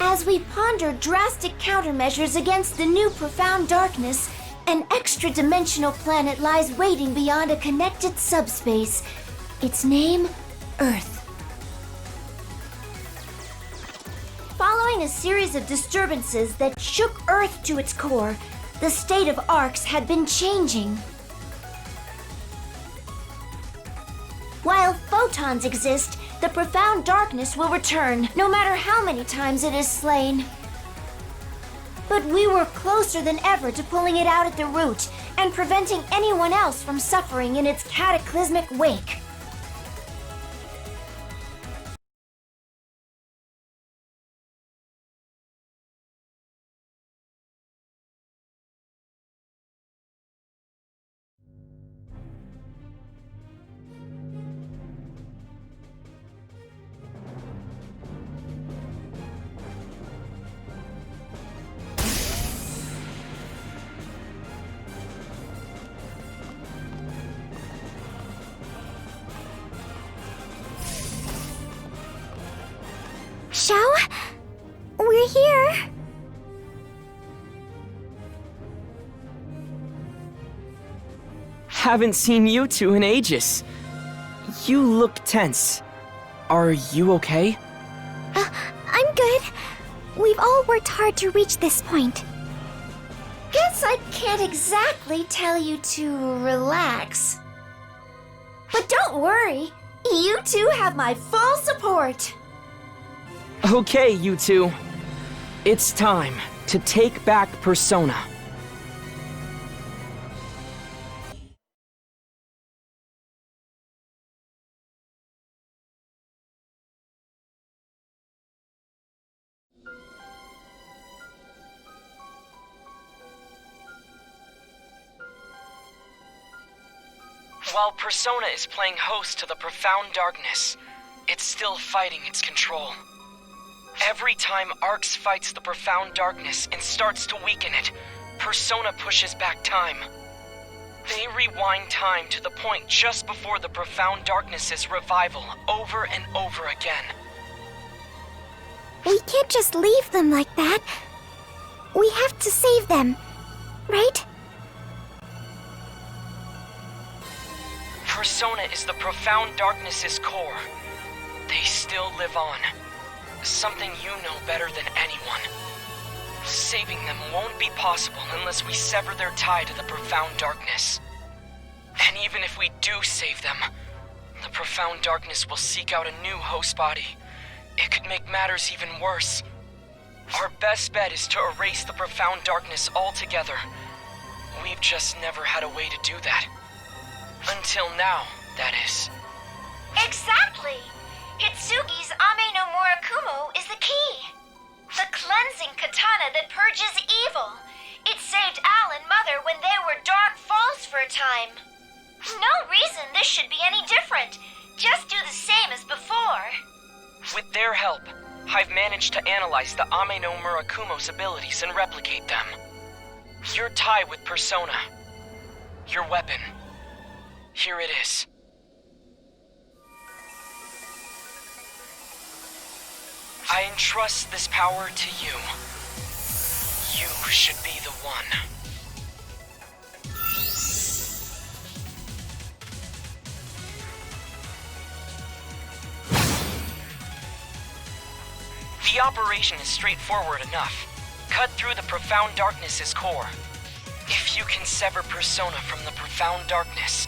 As we ponder drastic countermeasures against the new profound darkness, an extra-dimensional planet lies waiting beyond a connected subspace. Its name, Earth. Following a series of disturbances that shook Earth to its core, the state of arcs had been changing. While photons exist, the profound darkness will return, no matter how many times it is slain. But we were closer than ever to pulling it out at the root and preventing anyone else from suffering in its cataclysmic wake. Xiao? We're here. Haven't seen you two in ages. You look tense. Are you okay? I'm good. We've all worked hard to reach this point. Guess I can't exactly tell you to relax. But don't worry, you two have my full support. Okay, you two. It's time to take back Persona. While Persona is playing host to the profound darkness, it's still fighting its control. Every time Arcs fights the profound darkness and starts to weaken it, Persona pushes back time. They rewind time to the point just before the profound darkness's revival over and over again. We can't just leave them like that. We have to save them, right? Persona is the profound darkness's core. They still live on. Something you know better than anyone. Saving them won't be possible unless we sever their tie to the profound darkness. And even if we do save them, the profound darkness will seek out a new host body. It could make matters even worse. Our best bet is to erase the profound darkness altogether. We've just never had a way to do that. Until now, that is. Exactly! Hitsugi's Ame no Murakumo is the key. The cleansing katana that purges evil. It saved Al and Mother when they were Dark Falls for a time. No reason this should be any different. Just do the same as before. With their help, I've managed to analyze the Ame no Murakumo's abilities and replicate them. Your tie with Persona. Your weapon. Here it is. I entrust this power to you. You should be the one. The operation is straightforward enough. Cut through the profound darkness's core. If you can sever Persona from the profound darkness,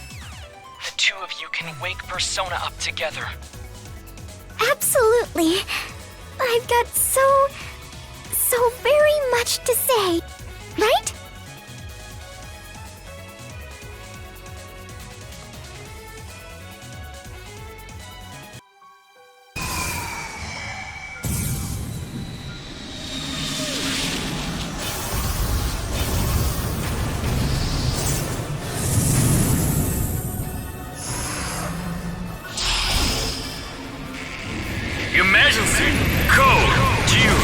the two of you can wake Persona up together. Absolutely. I've got so very much to say, right? Emergency! Code due!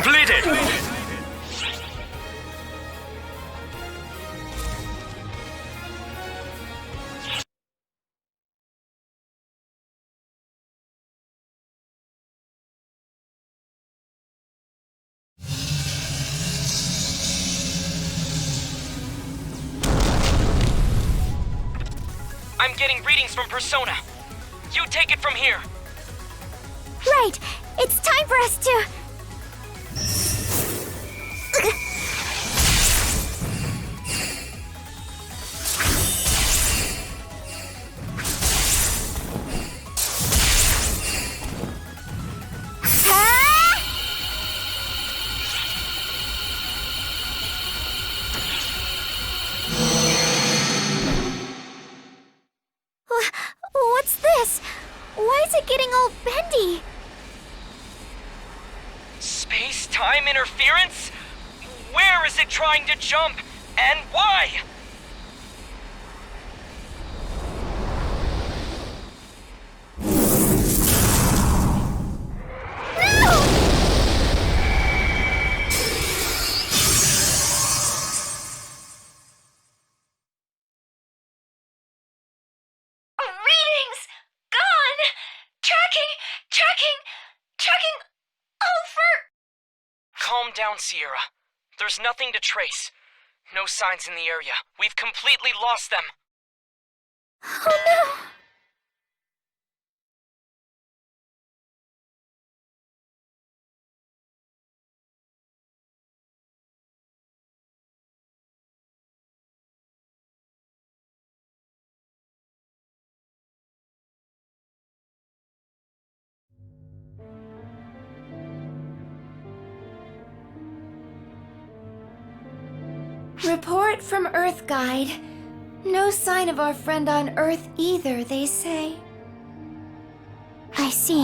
completed! I'm getting readings from Persona. You take it from here. Right! It's time for us to... What's this? Why is it getting all bendy? Space-time interference? Where is it trying to jump? And why? Readings! Gone! Tracking over! Calm down, Xiera. There's nothing to trace. No signs in the area. We've completely lost them. Oh no! Report from Earth Guide. No sign of our friend on Earth either, they say. I see.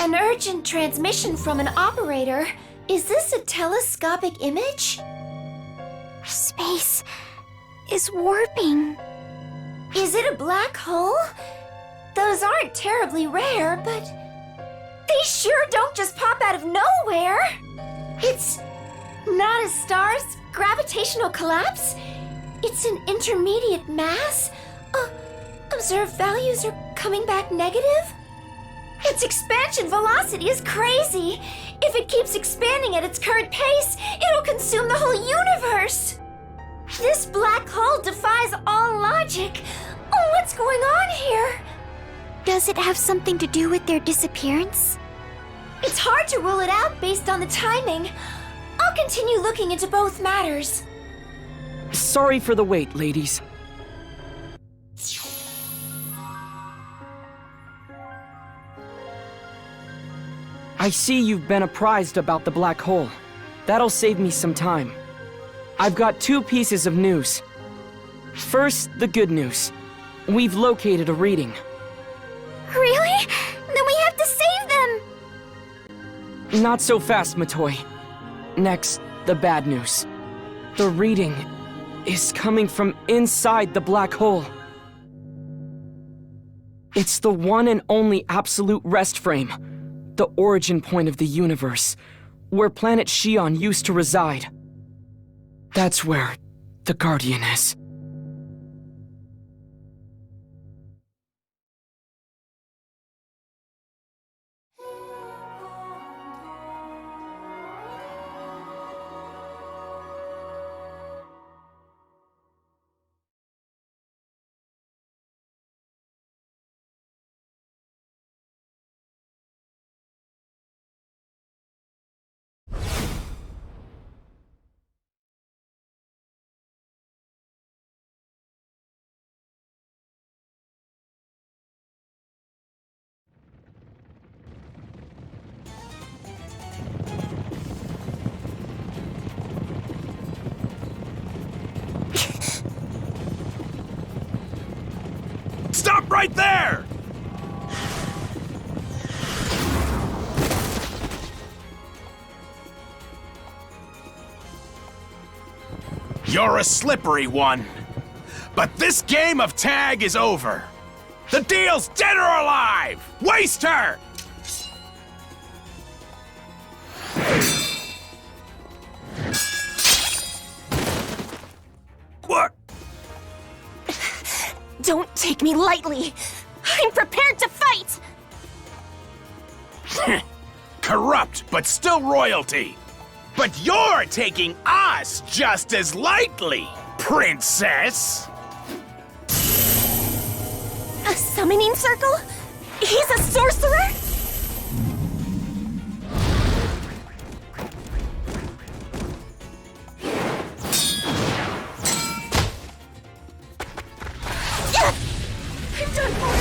An urgent transmission from an operator. Is this a telescopic image? Space is warping. Is it a black hole? Those aren't terribly rare, but they sure don't just pop out of nowhere. It's not a star's gravitational collapse. It's an intermediate mass. Observed values are coming back negative. Its expansion velocity is crazy. If it keeps expanding at its current pace, it'll consume the whole universe. This black hole defies all logic. Oh, what's going on here? Does it have something to do with their disappearance? It's hard to rule it out based on the timing. I'll continue looking into both matters. Sorry for the wait, ladies. I see you've been apprised about the black hole. That'll save me some time. I've got 2 pieces of news. First, the good news. We've located a reading. Really? Then we have to save them! Not so fast, Matoi. Next, the bad news. The reading is coming from inside the black hole. It's the one and only absolute rest frame, the origin point of the universe, where planet Xion used to reside. That's where the Guardian is. Stop right there! You're a slippery one. But this game of tag is over. The deal's dead or alive! Waste her! Don't take me lightly. I'm prepared to fight! Corrupt, but still royalty. But you're taking us just as lightly, princess! A summoning circle? He's a sorcerer? Yeah! I'm done for.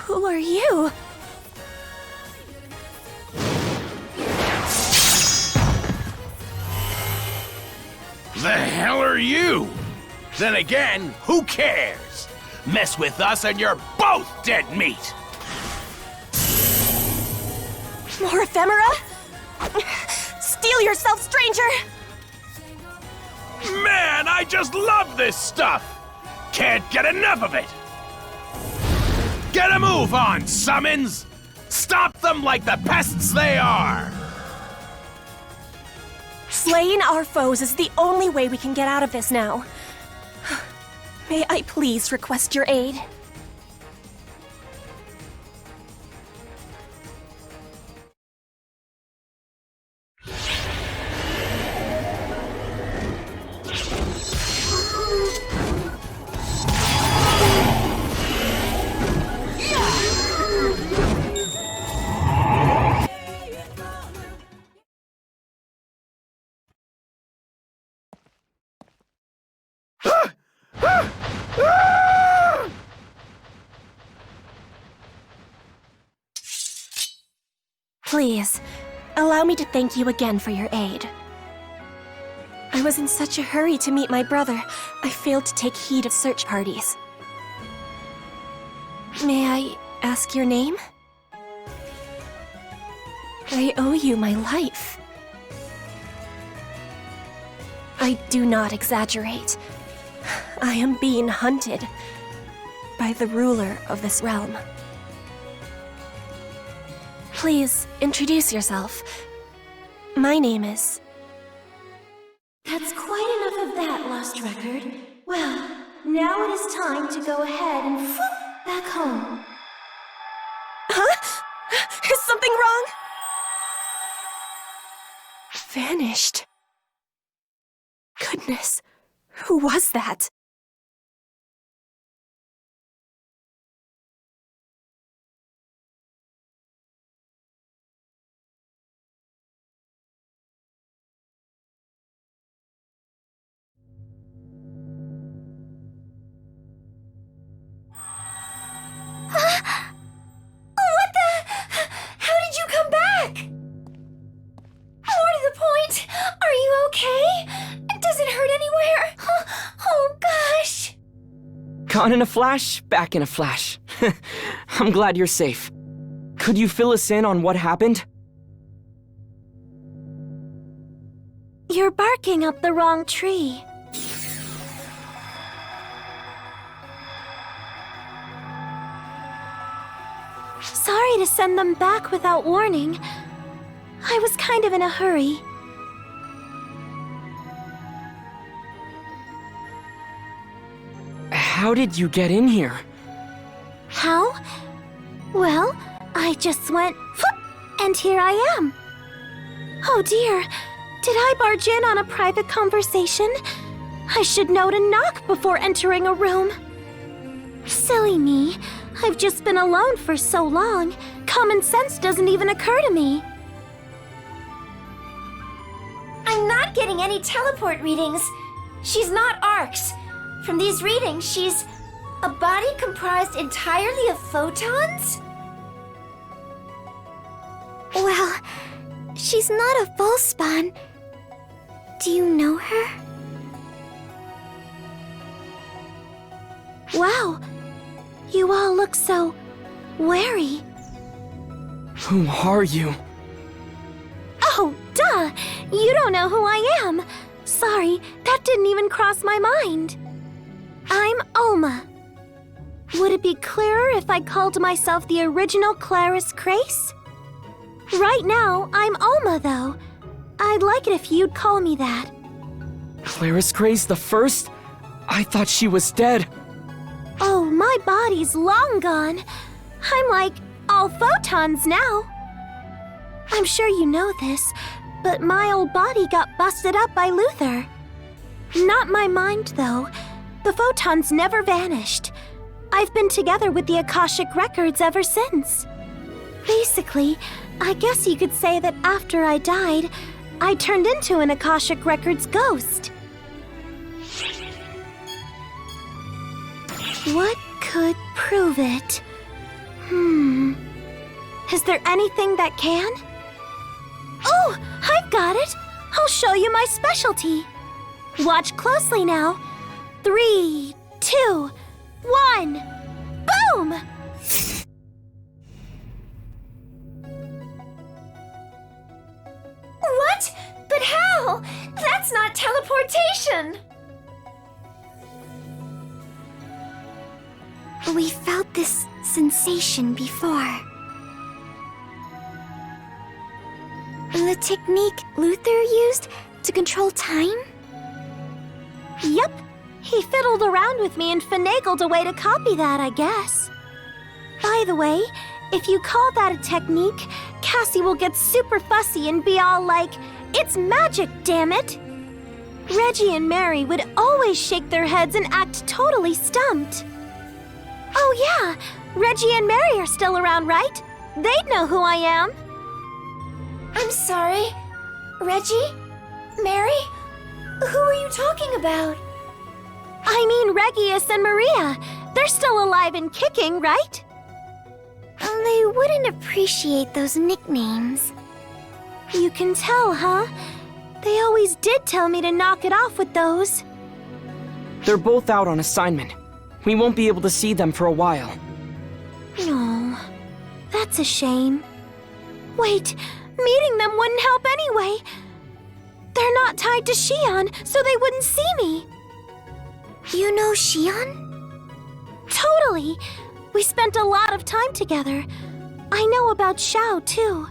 Who are you? The hell are you? Then again, who cares? Mess with us and you're both dead meat! More ephemera? Steel yourself, stranger! Man, I just love this stuff! Can't get enough of it! Get a move on, summons! Stop them like the pests they are! Slaying our foes is the only way we can get out of this now. May I please request your aid? Please, allow me to thank you again for your aid. I was in such a hurry to meet my brother, I failed to take heed of search parties. May I ask your name? I owe you my life. I do not exaggerate. I am being hunted by the ruler of this realm. Please, introduce yourself. My name is... That's quite enough of that, Lost Record. Well, now it is time to go ahead and whoop, back home. Huh? Is something wrong? Vanished. Goodness, who was that? Gone in a flash, back in a flash. I'm glad you're safe. Could you fill us in on what happened? You're barking up the wrong tree. Sorry to send them back without warning. I was kind of in a hurry. How did you get in here? How? Well, I just went, whoop, and here I am. Oh dear, did I barge in on a private conversation? I should know to knock before entering a room. Silly me, I've just been alone for so long, common sense doesn't even occur to me. I'm not getting any teleport readings. She's not Arcs. From these readings, she's a body comprised entirely of photons? Well, she's not a full spawn. Do you know her? Wow, you all look so wary. Who are you? Oh, duh! You don't know who I am. Sorry, that didn't even cross my mind. I'm Alma. Would it be clearer if I called myself the original Claris Crace? Right now, I'm Alma, though. I'd like it if you'd call me that. Claris Grace the First? I thought she was dead. Oh, my body's long gone. I'm like all photons now. I'm sure you know this, but my old body got busted up by Luther. Not my mind, though. The photons never vanished. I've been together with the Akashic Records ever since. Basically, I guess you could say that after I died, I turned into an Akashic Records ghost. What could prove it? Is there anything that can? Oh, I've got it! I'll show you my specialty. Watch closely now. 3, 2, 1. Boom! What? But how? That's not teleportation! We felt this sensation before. The technique Luther used to control time? Yep. He fiddled around with me and finagled a way to copy that, I guess. By the way, if you call that a technique, Cassie will get super fussy and be all like, "It's magic, damn it!" Reggie and Mary would always shake their heads and act totally stumped. Oh yeah, Reggie and Mary are still around, right? They'd know who I am. I'm sorry. Reggie? Mary? Who are you talking about? I mean Regius and Maria. They're still alive and kicking, right? They wouldn't appreciate those nicknames. You can tell, huh? They always did tell me to knock it off with those. They're both out on assignment. We won't be able to see them for a while. No, that's a shame. Wait, meeting them wouldn't help anyway. They're not tied to Xion, so they wouldn't see me. You know Xion? Totally. We spent a lot of time together. I know about Xiao, too.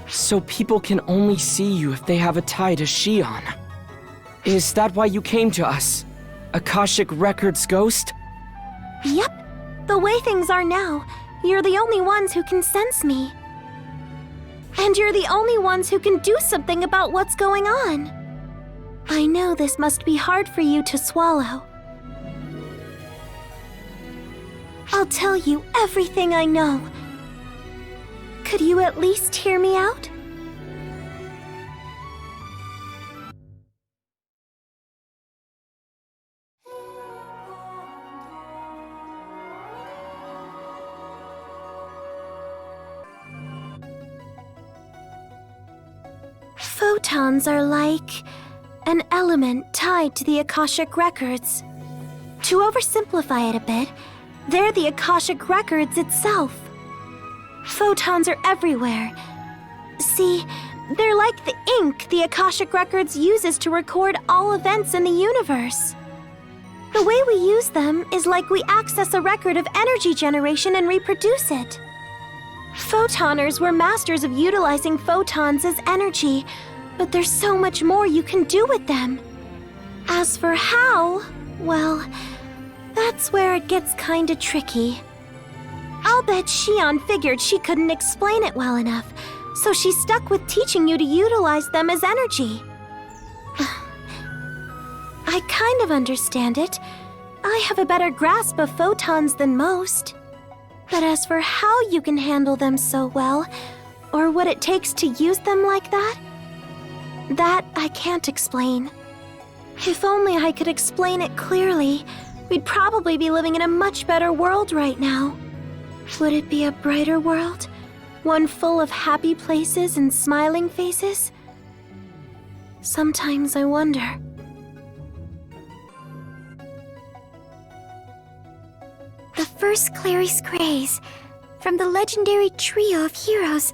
So people can only see you if they have a tie to Xion. Is that why you came to us? Akashic Records ghost? Yep. The way things are now, you're the only ones who can sense me. And you're the only ones who can do something about what's going on. I know this must be hard for you to swallow. I'll tell you everything I know. Could you at least hear me out? Photons are like an element tied to the Akashic Records. To oversimplify it a bit, they're the Akashic Records itself. Photons are everywhere. See, they're like the ink the Akashic Records uses to record all events in the universe. The way we use them is like we access a record of energy generation and reproduce it. Photoners were masters of utilizing photons as energy, but there's so much more you can do with them. As for how, well, that's where it gets kinda tricky. I'll bet Xion figured she couldn't explain it well enough, so she stuck with teaching you to utilize them as energy. I kind of understand it. I have a better grasp of photons than most. But as for how you can handle them so well, or what it takes to use them like that I can't explain. If only I could explain it clearly, we'd probably be living in a much better world right now. Would it be a brighter world? One full of happy places and smiling faces? Sometimes I wonder. The first Clarice Grace, from the legendary trio of heroes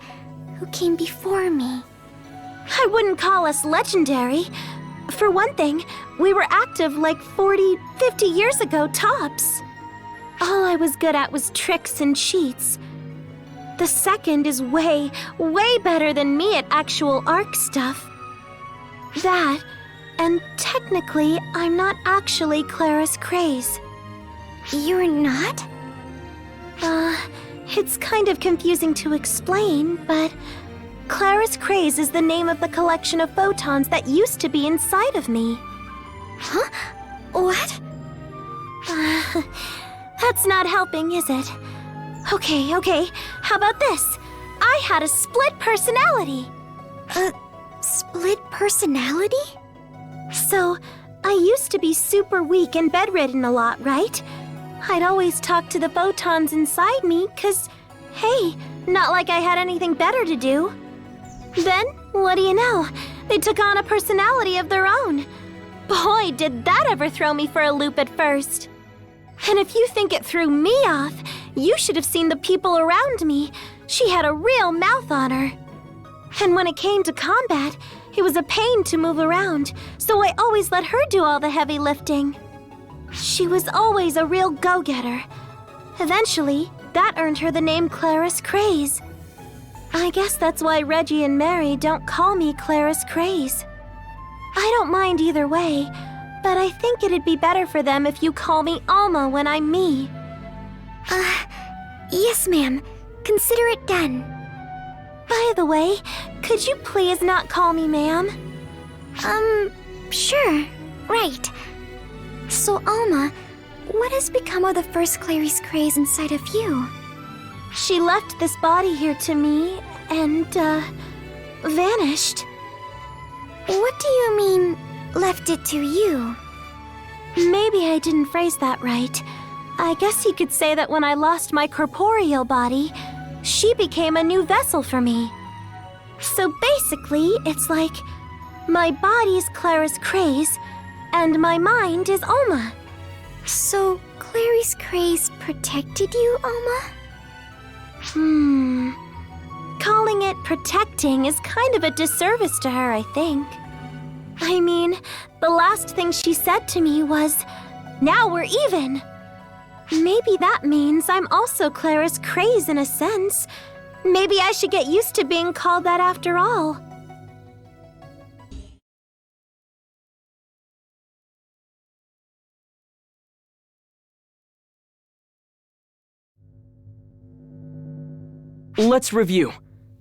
who came before me. I wouldn't call us legendary. For one thing, we were active like 40, 50 years ago tops. All I was good at was tricks and cheats. The second is way, way better than me at actual arc stuff. That, and technically, I'm not actually Claris Craze. You're not? It's kind of confusing to explain, but Claris Craze is the name of the collection of photons that used to be inside of me. Huh? What? That's not helping, is it? Okay, how about this? I had a split personality. Split personality? So, I used to be super weak and bedridden a lot, right? I'd always talk to the photons inside me, 'cause, hey, not like I had anything better to do. Then, what do you know? They took on a personality of their own. Boy, did that ever throw me for a loop at first. And if you think it threw me off, you should have seen the people around me. She had a real mouth on her. And when it came to combat, it was a pain to move around, so I always let her do all the heavy lifting. She was always a real go-getter. Eventually, that earned her the name Claris Craze. I guess that's why Reggie and Mary don't call me Claris Craze. I don't mind either way, but I think it'd be better for them if you call me Alma when I'm me. Yes, ma'am. Consider it done. By the way, could you please not call me ma'am? Sure. Right. So, Alma, what has become of the first Claris Craze inside of you? She left this body here to me and, vanished. What do you mean, left it to you? Maybe I didn't phrase that right. I guess you could say that when I lost my corporeal body, she became a new vessel for me. So basically, it's like my body's Claris Craze, and my mind is Alma. So, Claris Craze protected you, Alma? Calling it protecting is kind of a disservice to her, I think. I mean, the last thing she said to me was, "Now we're even." Maybe that means I'm also Claris Craze in a sense. Maybe I should get used to being called that after all. Let's review.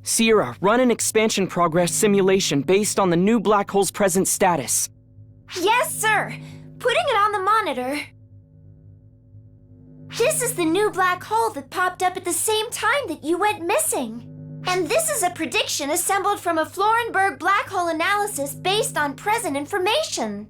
Xiera, run an expansion progress simulation based on the new black hole's present status. Yes, sir! Putting it on the monitor. This is the new black hole that popped up at the same time that you went missing. And this is a prediction assembled from a Florenberg black hole analysis based on present information.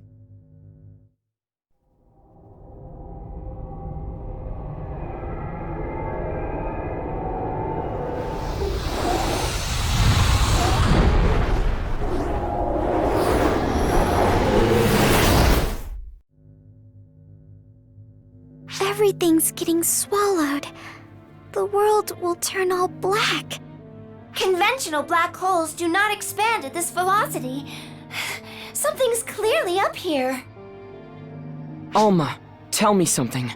Everything's getting swallowed. The world will turn all black. Conventional black holes do not expand at this velocity. Something's clearly up here. Alma, tell me something.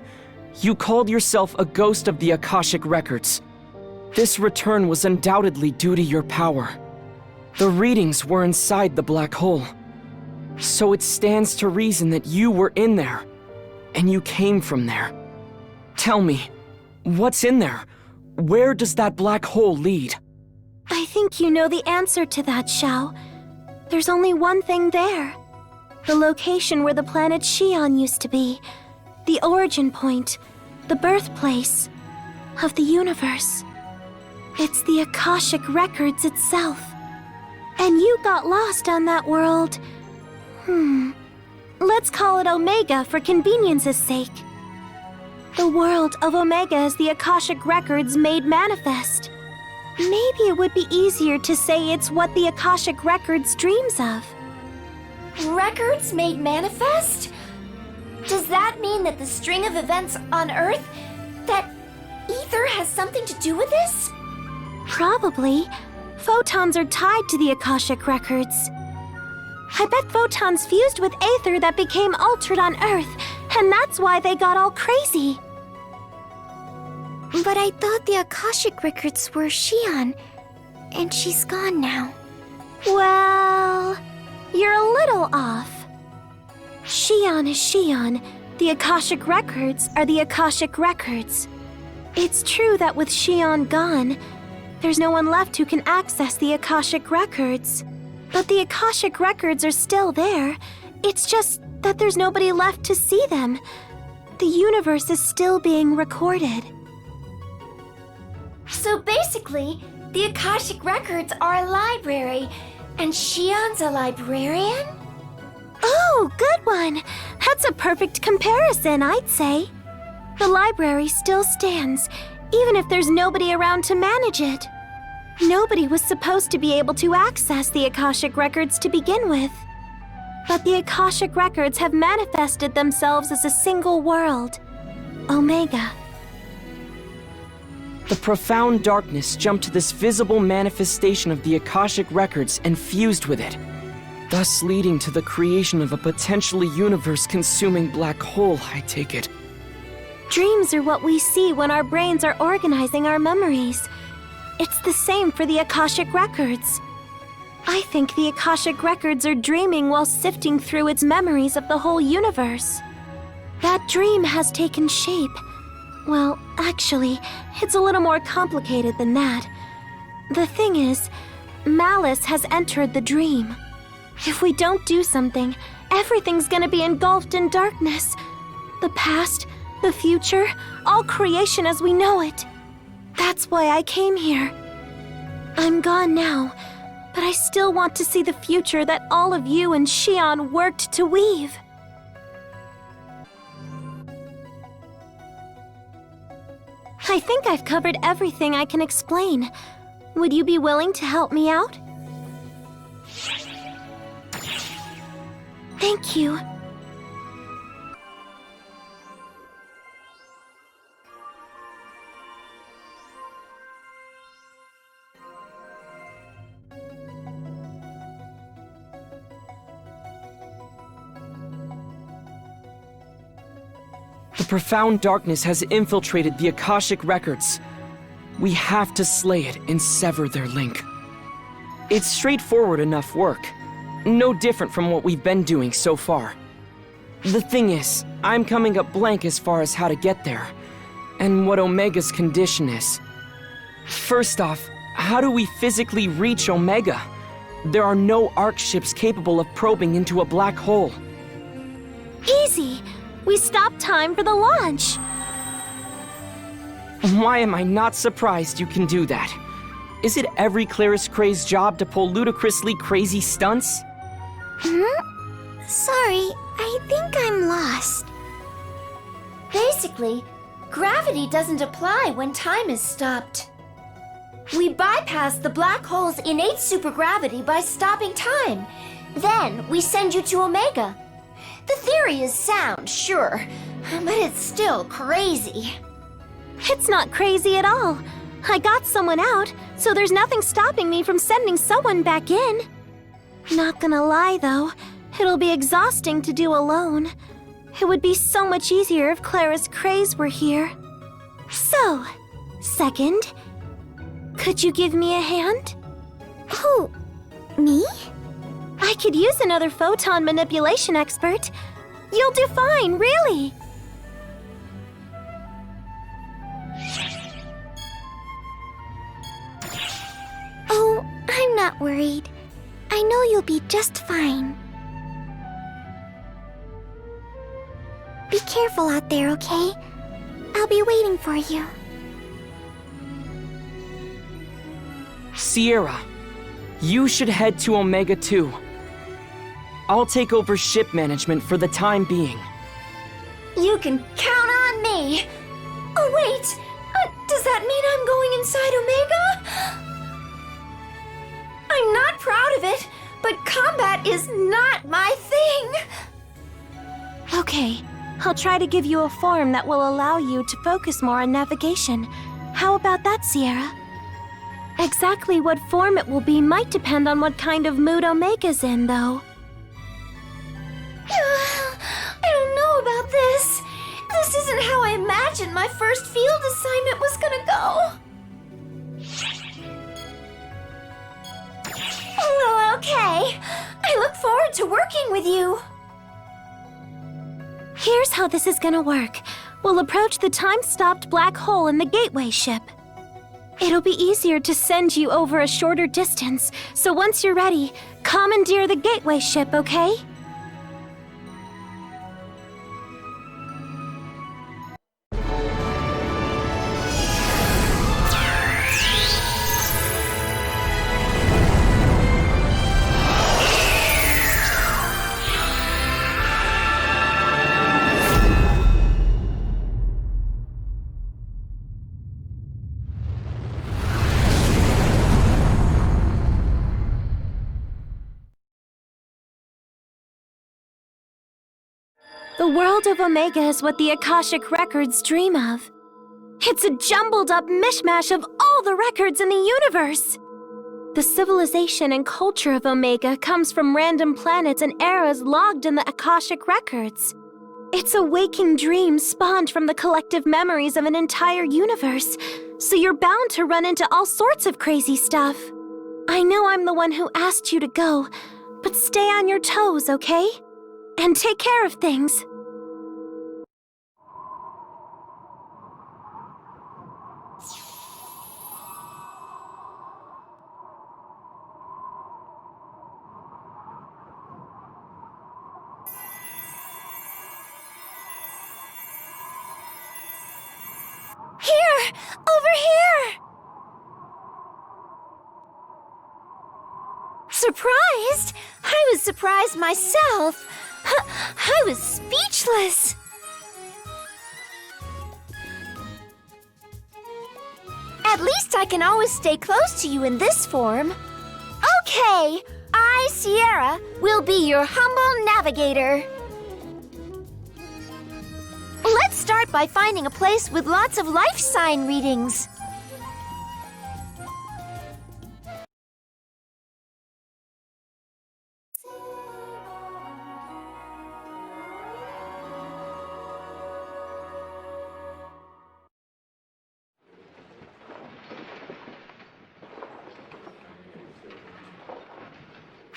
You called yourself a ghost of the Akashic Records. This return was undoubtedly due to your power. The readings were inside the black hole. So it stands to reason that you were in there, and you came from there. Tell me, what's in there? Where does that black hole lead? I think you know the answer to that, Xiao. There's only one thing there. The location where the planet Xi'an used to be. The origin point. The birthplace of the universe. It's the Akashic Records itself. And you got lost on that world. Let's call it Omega for convenience's sake. The world of Omega is the Akashic Records made manifest. Maybe it would be easier to say it's what the Akashic Records dreams of. Records made manifest? Does that mean that the string of events on Earth, that ether has something to do with this? Probably. Photons are tied to the Akashic Records. I bet photons fused with aether that became altered on Earth, and that's why they got all crazy. But I thought the Akashic Records were Xi'an, and she's gone now. Well, you're a little off. Xion is Xion. The Akashic Records are the Akashic Records. It's true that with Xion gone, there's no one left who can access the Akashic Records. But the Akashic Records are still there. It's just that there's nobody left to see them. The universe is still being recorded. So basically, the Akashic Records are a library, and Xion's a librarian? Oh, good one! That's a perfect comparison, I'd say. The library still stands, even if there's nobody around to manage it. Nobody was supposed to be able to access the Akashic Records to begin with. But the Akashic Records have manifested themselves as a single world, Omega. The profound darkness jumped to this visible manifestation of the Akashic Records and fused with it, thus leading to the creation of a potentially universe-consuming black hole, I take it. Dreams are what we see when our brains are organizing our memories. It's the same for the Akashic Records. I think the Akashic Records are dreaming while sifting through its memories of the whole universe. That dream has taken shape. Well, actually, it's a little more complicated than that. The thing is, malice has entered the dream. If we don't do something, everything's gonna be engulfed in darkness. The past, the future, all creation as we know it. That's why I came here. I'm gone now, but I still want to see the future that all of you and Xion worked to weave. I think I've covered everything I can explain. Would you be willing to help me out? Thank you. The profound darkness has infiltrated the Akashic Records. We have to slay it and sever their link. It's straightforward enough work. No different from what we've been doing so far. The thing is, I'm coming up blank as far as how to get there, and what Omega's condition is. First off, how do we physically reach Omega? There are no ARC ships capable of probing into a black hole. Easy! We stopped time for the launch! Why am I not surprised you can do that? Is it every Claris Cray's job to pull ludicrously crazy stunts? Sorry, I think I'm lost. Basically, gravity doesn't apply when time is stopped. We bypass the black hole's innate supergravity by stopping time. Then we send you to Omega. The theory is sound, sure, but it's still crazy. It's not crazy at all. I got someone out, so there's nothing stopping me from sending someone back in. Not gonna lie, though, it'll be exhausting to do alone. It would be so much easier if Claris Craze were here. So, second, could you give me a hand? Who? Me? I could use another photon manipulation expert. You'll do fine, really. Oh, I'm not worried. I know you'll be just fine. Be careful out there, okay? I'll be waiting for you. Xiera, you should head to Omega 2. I'll take over ship management for the time being. You can count on me. Oh, wait. Does that mean I'm going inside Omega? I'm not proud of it, but combat is not my thing. Okay, I'll try to give you a form that will allow you to focus more on navigation. How about that, Xiera? Exactly what form it will be might depend on what kind of mood Omega's in, though. I don't know about this. This isn't how I imagined my first field assignment was gonna go. Well, okay. I look forward to working with you. Here's how this is gonna work. We'll approach the time-stopped black hole in the gateway ship. It'll be easier to send you over a shorter distance, so once you're ready, commandeer the gateway ship, okay? The world of Omega is what the Akashic Records dream of. It's a jumbled-up mishmash of all the records in the universe. The civilization and culture of Omega comes from random planets and eras logged in the Akashic Records. It's a waking dream spawned from the collective memories of an entire universe, so you're bound to run into all sorts of crazy stuff. I know I'm the one who asked you to go, but stay on your toes, okay? And take care of things. Here! Over here! Surprised? I was surprised myself. I was speechless. At least I can always stay close to you in this form. Okay, I, Xiera, will be your humble navigator. Let's start by finding a place with lots of life sign readings.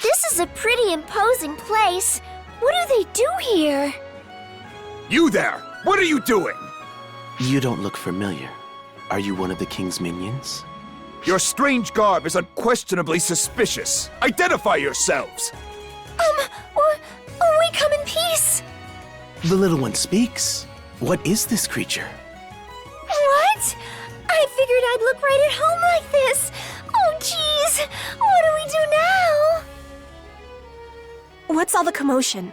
This is a pretty imposing place. What do they do here? You there! What are you doing? You don't look familiar. Are you one of the king's minions? Your strange garb is unquestionably suspicious. Identify yourselves! We come in peace. The little one speaks. What is this creature? What? I figured I'd look right at home like this. Oh, jeez. What do we do now? What's all the commotion?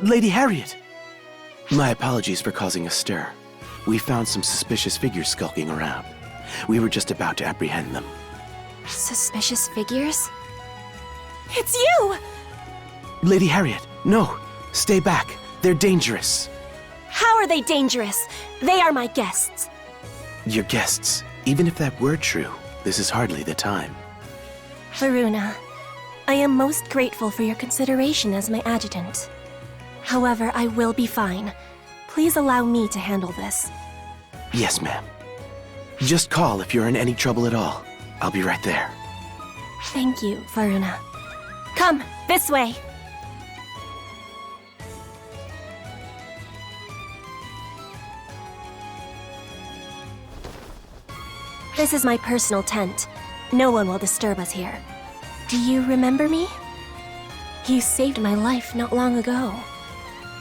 Lady Harriet! My apologies for causing a stir. We found some suspicious figures skulking around. We were just about to apprehend them. Suspicious figures? It's you! Lady Harriet, no! Stay back. They're dangerous. How are they dangerous? They are my guests. Your guests. Even if that were true, this is hardly the time. Varuna, I am most grateful for your consideration as my adjutant. However, I will be fine. Please allow me to handle this. Yes, ma'am. Just call if you're in any trouble at all. I'll be right there. Thank you, Varuna. Come, this way! This is my personal tent. No one will disturb us here. Do you remember me? You saved my life not long ago.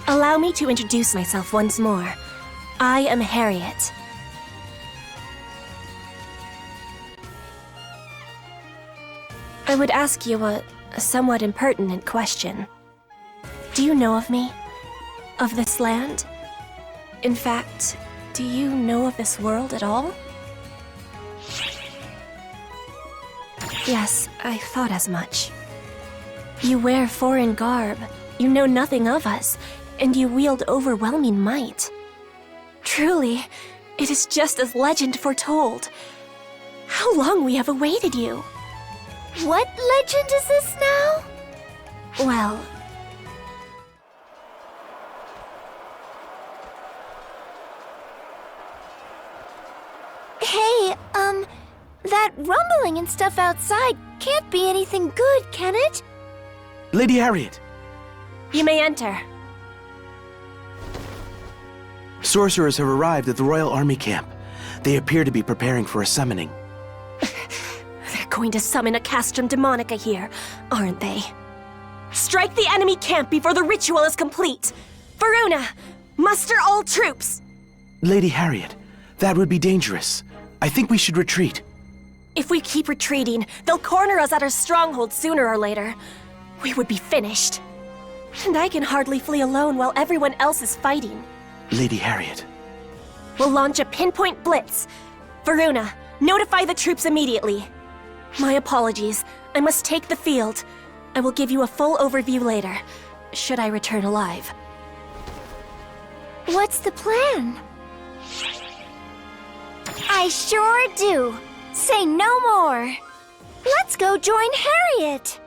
Allow me to introduce myself once more. I am Harriet. I would ask you a somewhat impertinent question. Do you know of me? Of this land? In fact, do you know of this world at all? Yes, I thought as much. You wear foreign garb, you know nothing of us, and you wield overwhelming might. Truly, it is just as legend foretold. How long we have awaited you! What legend is this now? Well... Hey, that rumbling and stuff outside can't be anything good, can it? Lady Harriet! You may enter. Sorcerers have arrived at the Royal Army camp. They appear to be preparing for a summoning. They're going to summon a Castrum Demonica here, aren't they? Strike the enemy camp before the ritual is complete! Varuna, muster all troops! Lady Harriet, that would be dangerous. I think we should retreat. If we keep retreating, they'll corner us at our stronghold sooner or later. We would be finished. And I can hardly flee alone while everyone else is fighting. Lady Harriet. We'll launch a pinpoint blitz. Varuna, notify the troops immediately. My apologies. I must take the field. I will give you a full overview later, should I return alive. What's the plan? I sure do. Say no more. Let's go join Harriet.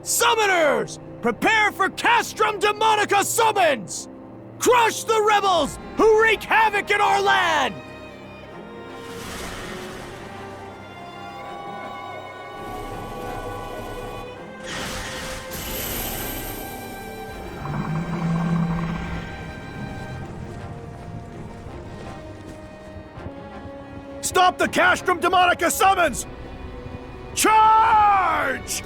Summoners! Prepare for Castrum Demonica summons! Crush the rebels who wreak havoc in our land! Stop the Castrum Demonica summons! Charge!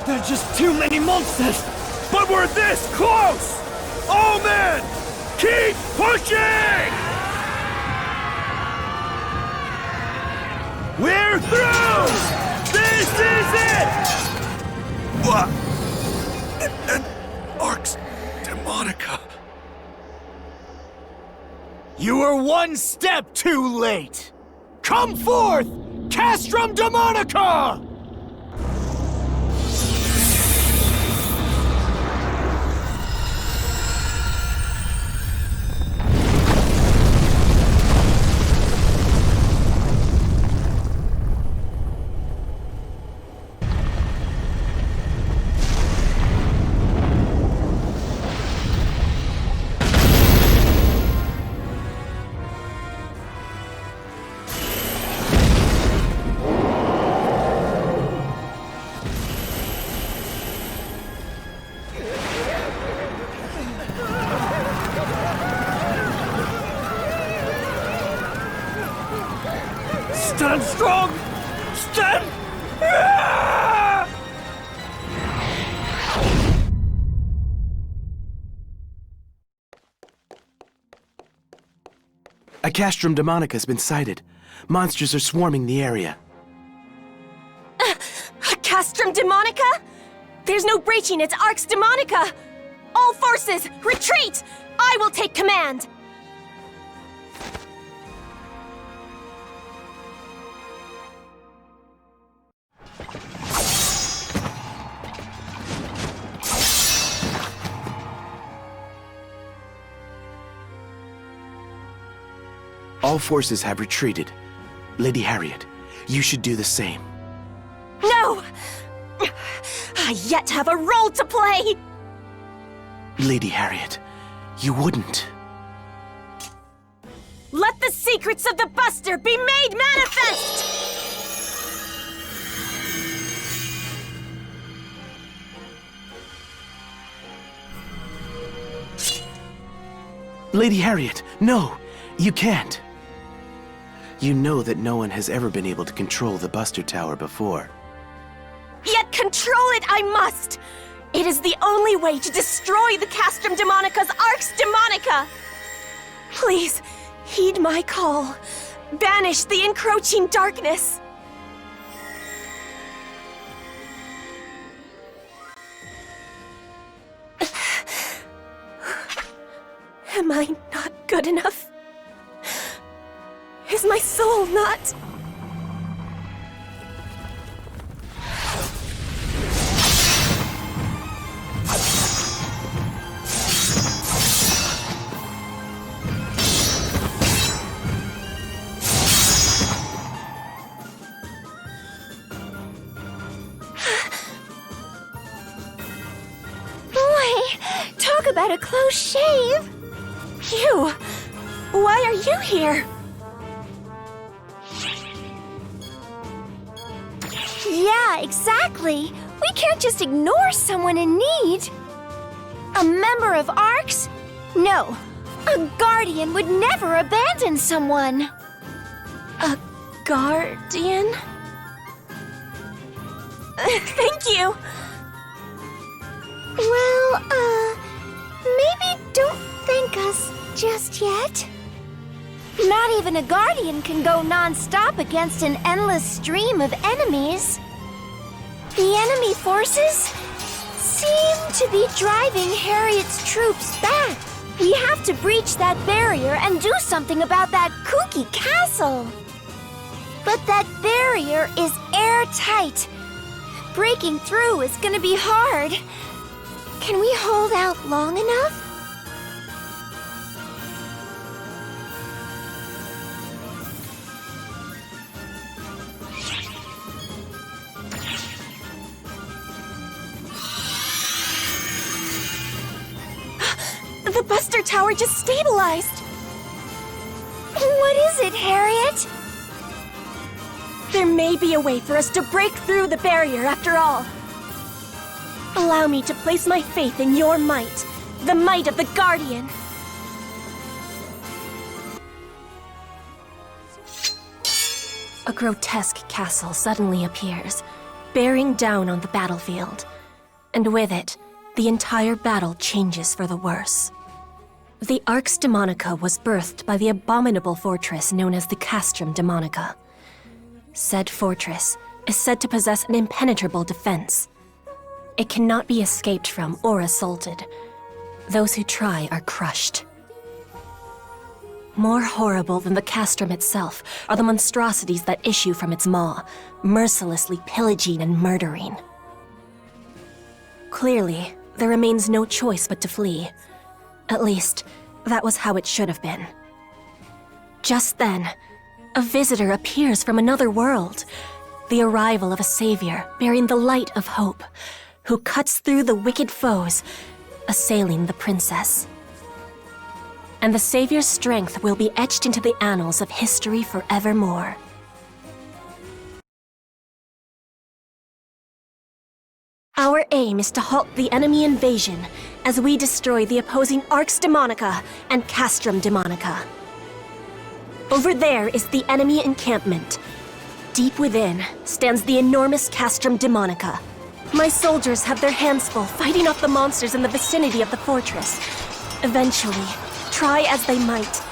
There are just too many monsters! But we're this close! All men, keep pushing! We're through! This is it! What? Arx Demonica. You were one step too late! Come forth, Castrum Demonica! Stand strong! Stand! A Castrum Demonica has been sighted. Monsters are swarming the area. A Castrum Demonica? There's no breaching, it's Arx Demonica! All forces, retreat! I will take command! All forces have retreated. Lady Harriet, you should do the same. No! I yet have a role to play! Lady Harriet, you wouldn't. Let the secrets of the Buster be made manifest! Lady Harriet, no! You can't! You know that no one has ever been able to control the Buster Tower before. Yet control it I must! It is the only way to destroy the Castrum Demonica's Arx Demonica! Please, heed my call. Banish the encroaching darkness. Am I not good enough? Is my soul not... Talk about a close shave! You! Why are you here? Yeah, exactly! We can't just ignore someone in need! A member of ARCS? No! A guardian would never abandon someone! A guardian? Thank you! Well, maybe don't thank us just yet. Not even a guardian can go non-stop against an endless stream of enemies. The enemy forces seem to be driving Harriet's troops back. We have to breach that barrier and do something about that kooky castle. But that barrier is airtight. Breaking through is gonna be hard. Can we hold out long enough? The Buster Tower just stabilized! What is it, Harriet? There may be a way for us to break through the barrier after all. Allow me to place my faith in your might, the might of the Guardian. A grotesque castle suddenly appears, bearing down on the battlefield. And with it, the entire battle changes for the worse. The Arx Demonica was birthed by the abominable fortress known as the Castrum Demonica. Said fortress is said to possess an impenetrable defense. It cannot be escaped from or assaulted. Those who try are crushed. More horrible than the castrum itself are the monstrosities that issue from its maw, mercilessly pillaging and murdering. Clearly, there remains no choice but to flee. At least, that was how it should have been. Just then, a visitor appears from another world. The arrival of a savior bearing the light of hope, who cuts through the wicked foes, assailing the princess. And the savior's strength will be etched into the annals of history forevermore. Our aim is to halt the enemy invasion as we destroy the opposing Arx Demonica and Castrum Demonica. Over there is the enemy encampment. Deep within stands the enormous Castrum Demonica. My soldiers have their hands full fighting off the monsters in the vicinity of the fortress. Eventually, try as they might,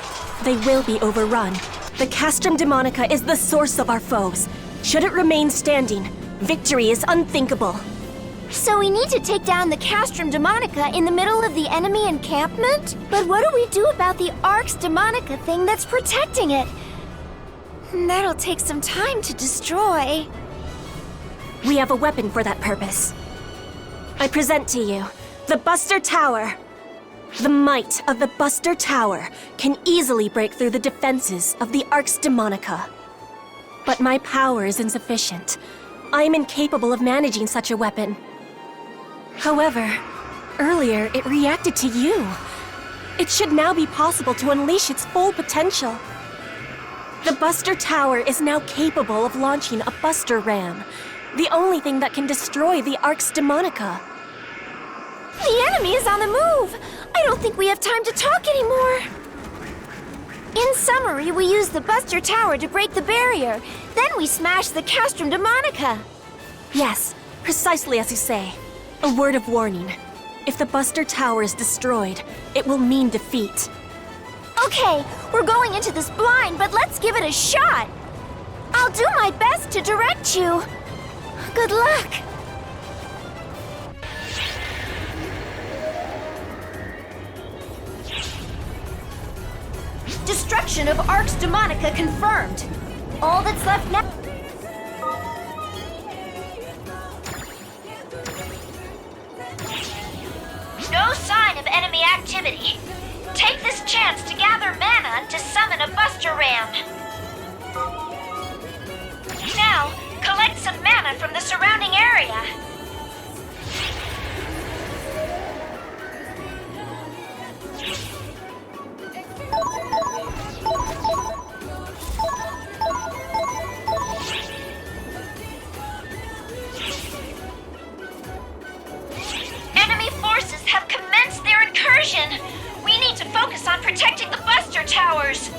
they will be overrun. The Castrum Demonica is the source of our foes. Should it remain standing, victory is unthinkable. So we need to take down the Castrum Demonica in the middle of the enemy encampment? But what do we do about the Arx Demonica thing that's protecting it? That'll take some time to destroy. We have a weapon for that purpose. I present to you the Buster Tower. The might of the Buster Tower can easily break through the defenses of the Arx Demonica. But my power is insufficient. I am incapable of managing such a weapon. However, earlier it reacted to you. It should now be possible to unleash its full potential. The Buster Tower is now capable of launching a Buster Ram, the only thing that can destroy the Arx Demonica. The enemy is on the move! I don't think we have time to talk anymore. In summary, we use the Buster Tower to break the barrier. Then we smash the Castrum Demonica. Yes, precisely as you say. A word of warning. If the Buster Tower is destroyed, it will mean defeat. Okay, we're going into this blind, but let's give it a shot. I'll do my best to direct you. Good luck. Destruction of Arx Demonica confirmed. All that's left now... No sign of enemy activity. Take this chance to gather mana to summon a Buster Ram. Now, collect some mana from the surrounding area. forces have commenced their incursion. We need to focus on protecting the Buster Towers.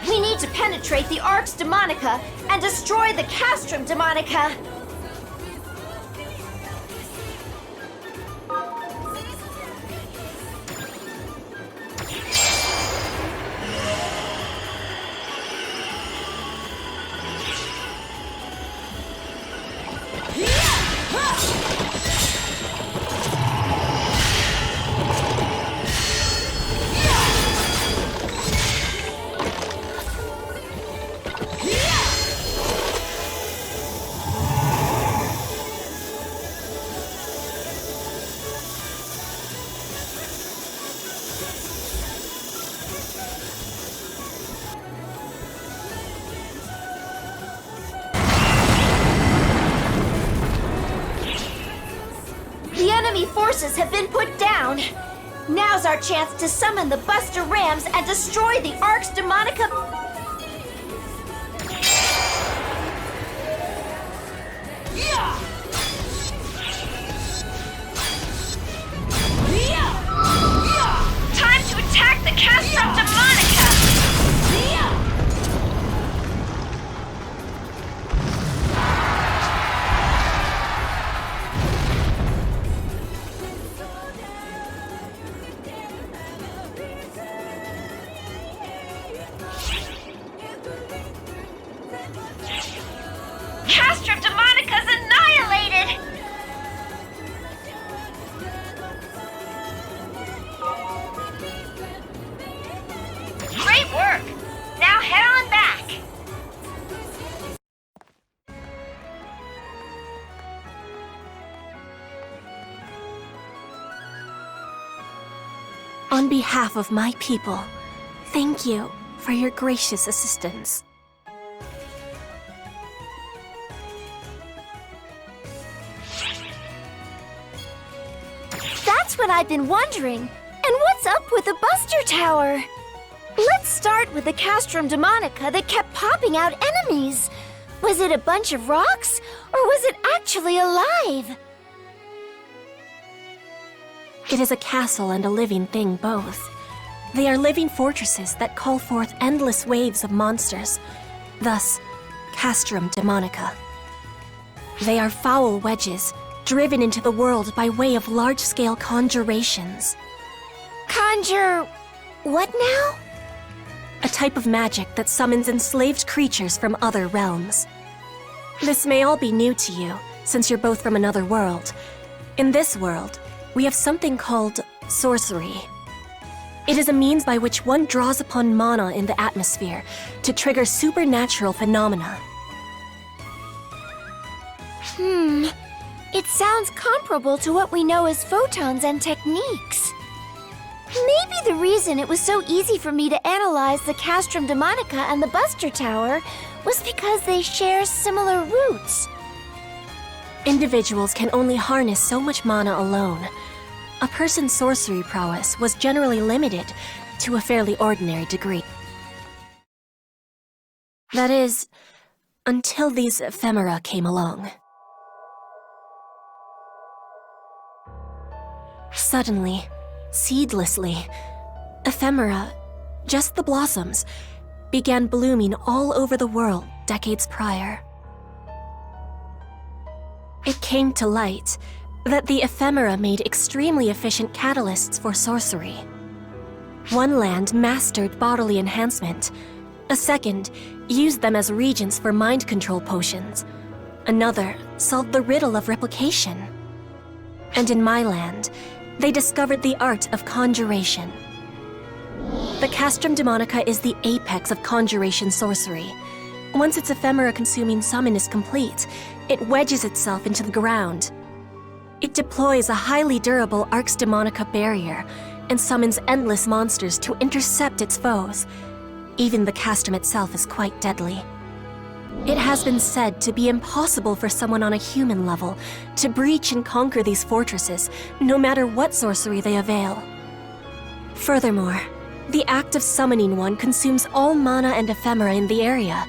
We need to penetrate the Arx Demonica and destroy the Castrum Demonica. Forces have been put down. Now's our chance to summon the Buster Rams and destroy the Arx Demonica. Time to attack the Castrum Demonica! Castrum Demonica's annihilated! Great work! Now head on back! On behalf of my people, thank you for your gracious assistance. That's what I've been wondering. And what's up with the Buster Tower? Let's start with the Castrum Demonica that kept popping out enemies. Was it a bunch of rocks, or was it actually alive? It is a castle and a living thing both. They are living fortresses that call forth endless waves of monsters, thus, Castrum Demonica. They are foul wedges, driven into the world by way of large-scale conjurations. Conjure... what now? A type of magic that summons enslaved creatures from other realms. This may all be new to you, since you're both from another world. In this world, we have something called sorcery. It is a means by which one draws upon mana in the atmosphere to trigger supernatural phenomena. It sounds comparable to what we know as photons and techniques. Maybe the reason it was so easy for me to analyze the Castrum Demonica and the Buster Tower was because they share similar roots. Individuals can only harness so much mana alone. A person's sorcery prowess was generally limited to a fairly ordinary degree. That is, until these ephemera came along. Suddenly, seedlessly, ephemera, just the blossoms, began blooming all over the world decades prior. It came to light that the ephemera made extremely efficient catalysts for sorcery. One land mastered bodily enhancement. A second used them as regents for mind control potions. Another solved the riddle of replication. And in my land, they discovered the art of conjuration. The Castrum Demonica is the apex of conjuration sorcery. Once its ephemera-consuming summon is complete, it wedges itself into the ground. It deploys a highly durable Arx Demonica barrier and summons endless monsters to intercept its foes. Even the castrum itself is quite deadly. It has been said to be impossible for someone on a human level to breach and conquer these fortresses, no matter what sorcery they avail. Furthermore, the act of summoning one consumes all mana and ephemera in the area,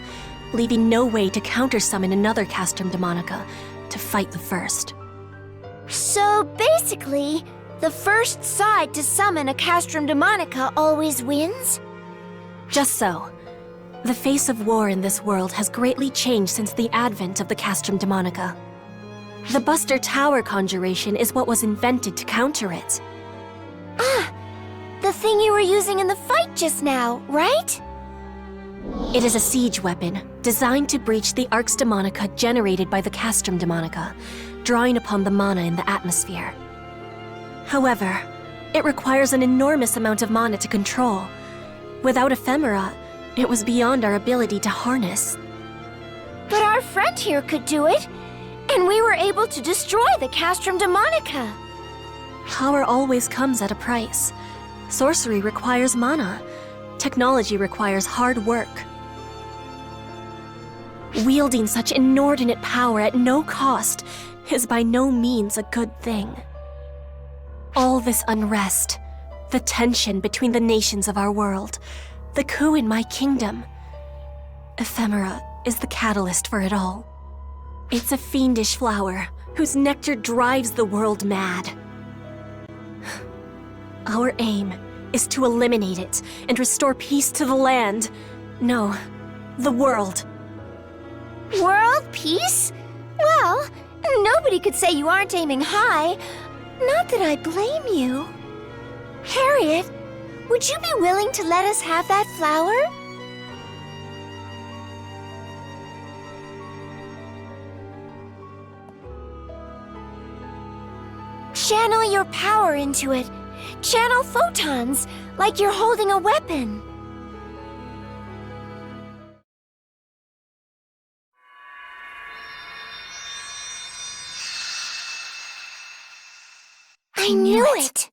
leaving no way to counter-summon another Castrum Demonica to fight the first. So basically, the first side to summon a Castrum Demonica always wins? Just so. The face of war in this world has greatly changed since the advent of the Castrum Demonica. The Buster Tower conjuration is what was invented to counter it. Ah! The thing you were using in the fight just now, right? It is a siege weapon, designed to breach the Arx Demonica generated by the Castrum Demonica, drawing upon the mana in the atmosphere. However, it requires an enormous amount of mana to control. Without ephemera, it was beyond our ability to harness. But our friend here could do it, and we were able to destroy the Castrum Demonica. Power always comes at a price. Sorcery requires mana. Technology requires hard work. Wielding such inordinate power at no cost is by no means a good thing. All this unrest, the tension between the nations of our world, the coup in my kingdom. Ephemera is the catalyst for it all. It's a fiendish flower whose nectar drives the world mad. Our aim is to eliminate it and restore peace to the land. No, the world. World peace? Well, nobody could say you aren't aiming high. Not that I blame you. Harriet, would you be willing to let us have that flower? Channel your power into it. Channel photons, like you're holding a weapon. I knew it!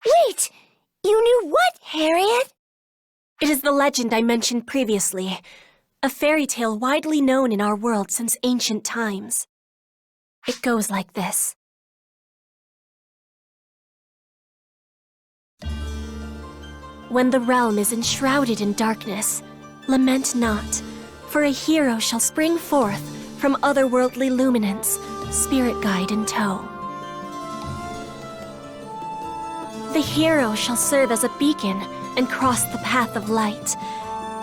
Wait! You knew what, Harriet? It is the legend I mentioned previously, a fairy tale widely known in our world since ancient times. It goes like this. When the realm is enshrouded in darkness, lament not, for a hero shall spring forth from otherworldly luminance, spirit guide in tow. The hero shall serve as a beacon and cross the path of light.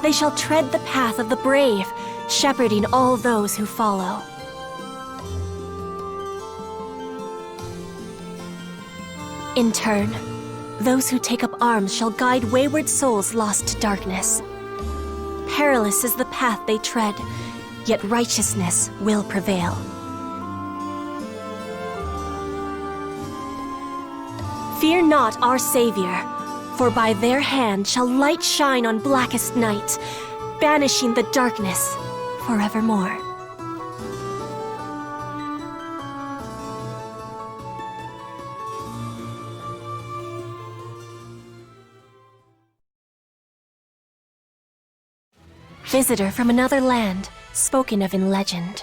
They shall tread the path of the brave, shepherding all those who follow. In turn, those who take up arms shall guide wayward souls lost to darkness. Perilous is the path they tread, yet righteousness will prevail. Fear not our Savior, for by their hand shall light shine on blackest night, banishing the darkness forevermore. Visitor from another land, spoken of in legend.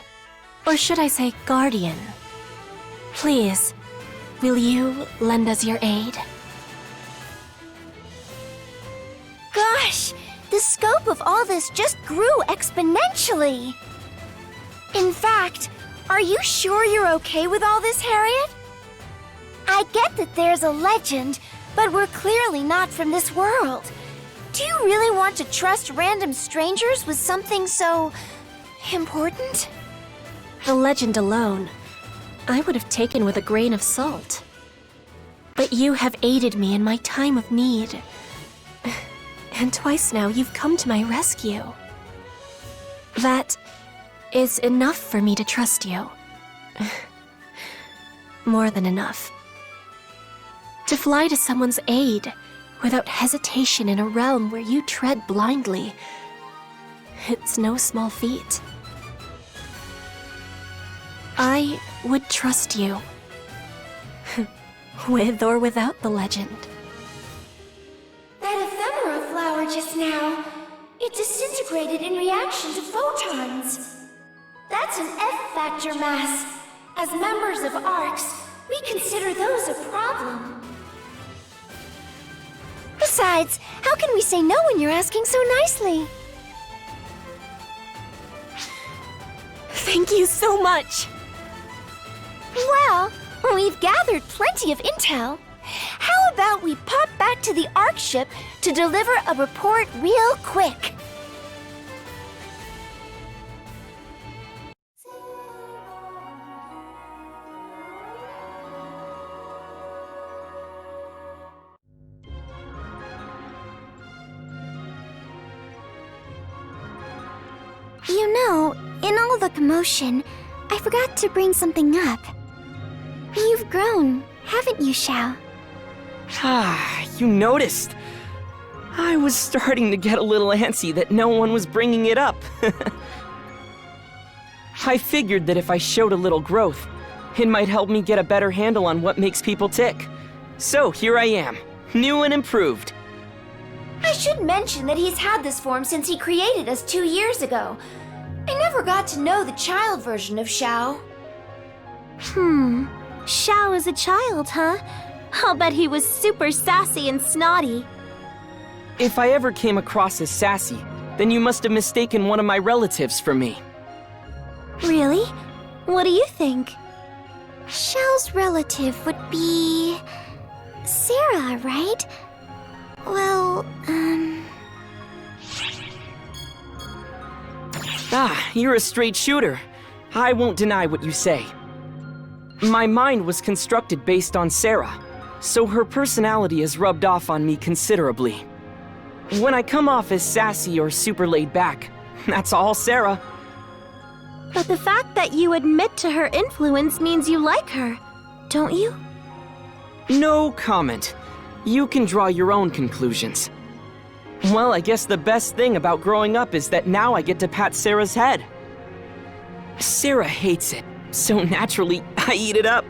Or should I say guardian? Please, will you lend us your aid? Gosh, the scope of all this just grew exponentially. In fact, are you sure you're okay with all this, Harriet? I get that there's a legend, but we're clearly not from this world. Do you really want to trust random strangers with something so important? The legend alone, I would have taken with a grain of salt. But you have aided me in my time of need. And twice now you've come to my rescue. That is enough for me to trust you. More than enough. To fly to someone's aid without hesitation in a realm where you tread blindly, it's no small feat. I would trust you. With or without the legend. That ephemera flower just now, It disintegrated in reaction to photons. That's an F-factor mass. As members of ARCS, we consider those a problem. Besides, how can we say no when you're asking so nicely? Thank you so much. Well, we've gathered plenty of intel. How about we pop back to the ARC ship to deliver a report real quick? You know, in all the commotion, I forgot to bring something up. You've grown, haven't you, Xiao? Ah, you noticed. I was starting to get a little antsy that no one was bringing it up. I figured that if I showed a little growth, it might help me get a better handle on what makes people tick. So here I am, new and improved. I should mention that he's had this form since he created us 2 years ago. I never got to know the child version of Xiao. Xiao is a child, huh? I'll bet he was super sassy and snotty. If I ever came across as sassy, then you must have mistaken one of my relatives for me. Really? What do you think? Xiao's relative would be... Sarah, right? Well, Ah, you're a straight shooter. I won't deny what you say. My mind was constructed based on Sarah, so her personality has rubbed off on me considerably. When I come off as sassy or super laid back, that's all Sarah. But the fact that you admit to her influence means you like her, don't you? No comment. You can draw your own conclusions. Well, I guess the best thing about growing up is that now I get to pat Sarah's head. Sarah hates it, so naturally, I eat it up.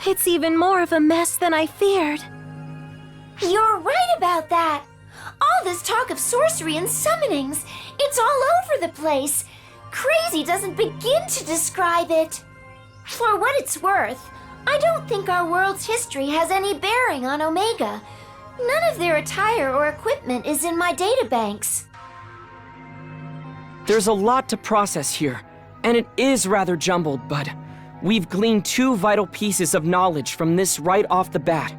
It's even more of a mess than I feared. you're right about that. All this talk of sorcery and summonings, it's all over the place. Crazy doesn't begin to describe it. For what it's worth, I don't think our world's history has any bearing on Omega. None of their attire or equipment is in my databanks. There's a lot to process here, and it is rather jumbled, but we've gleaned two vital pieces of knowledge from this right off the bat.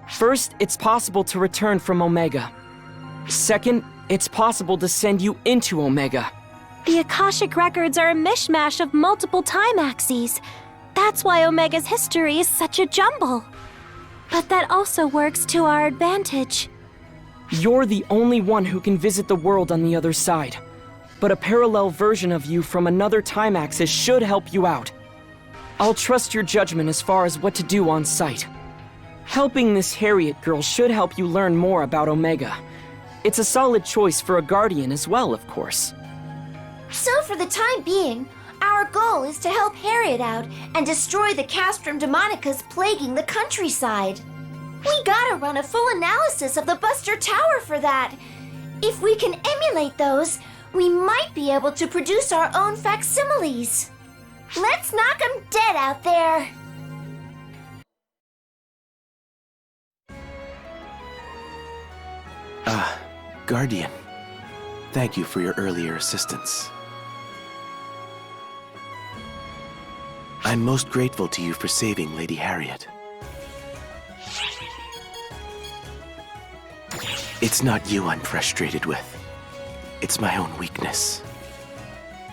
First, it's possible to return from Omega. Second, it's possible to send you into Omega. The Akashic records are a mishmash of multiple time axes. That's why Omega's history is such a jumble. But that also works to our advantage. You're the only one who can visit the world on the other side. But a parallel version of you from another time axis should help you out. I'll trust your judgment as far as what to do on site. Helping this Harriet girl should help you learn more about Omega. It's a solid choice for a guardian as well, of course. So for the time being, our goal is to help Harriet out and destroy the Castrum Demonicas plaguing the countryside. We gotta run a full analysis of the Buster Tower for that. If we can emulate those, we might be able to produce our own facsimiles. Let's knock 'em dead out there. Guardian. Thank you for your earlier assistance. I'm most grateful to you for saving Lady Harriet. It's not you I'm frustrated with. It's my own weakness.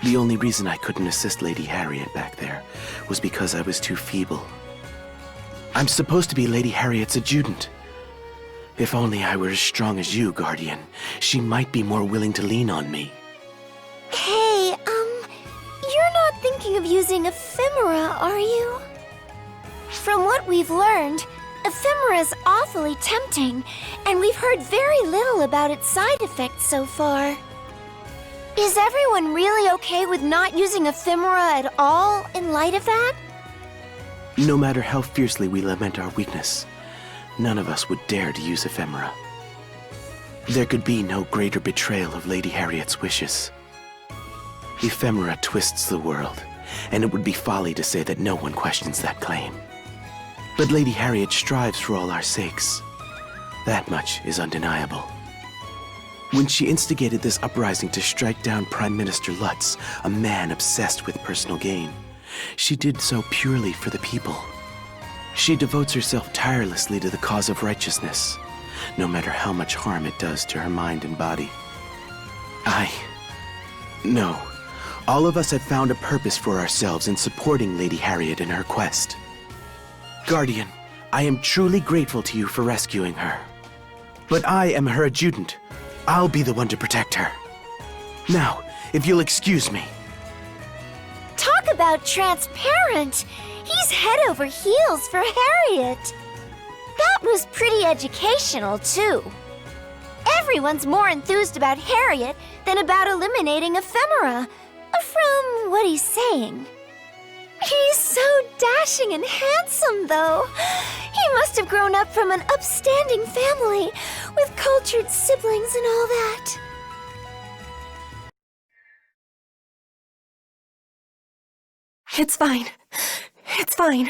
The only reason I couldn't assist Lady Harriet back there was because I was too feeble. I'm supposed to be Lady Harriet's adjutant. If only I were as strong as you, Guardian, she might be more willing to lean on me. Hey, you're not thinking of using ephemera, are you? From what we've learned, ephemera's awfully tempting, and we've heard very little about its side effects so far. Is everyone really okay with not using ephemera at all in light of that? No matter how fiercely we lament our weakness, none of us would dare to use ephemera. There could be no greater betrayal of Lady Harriet's wishes. Ephemera twists the world, and it would be folly to say that no one questions that claim. But Lady Harriet strives for all our sakes. That much is undeniable. When she instigated this uprising to strike down Prime Minister Lutz, a man obsessed with personal gain, she did so purely for the people. She devotes herself tirelessly to the cause of righteousness, no matter how much harm it does to her mind and body. No. All of us have found a purpose for ourselves in supporting Lady Harriet in her quest. Guardian, I am truly grateful to you for rescuing her. But I am her adjutant. I'll be the one to protect her. Now, if you'll excuse me. Talk about transparent! He's head over heels for Harriet! That was pretty educational, too. Everyone's more enthused about Harriet than about eliminating ephemera, from what he's saying. He's so dashing and handsome, though. He must have grown up from an upstanding family, with cultured siblings and all that. It's fine. It's fine.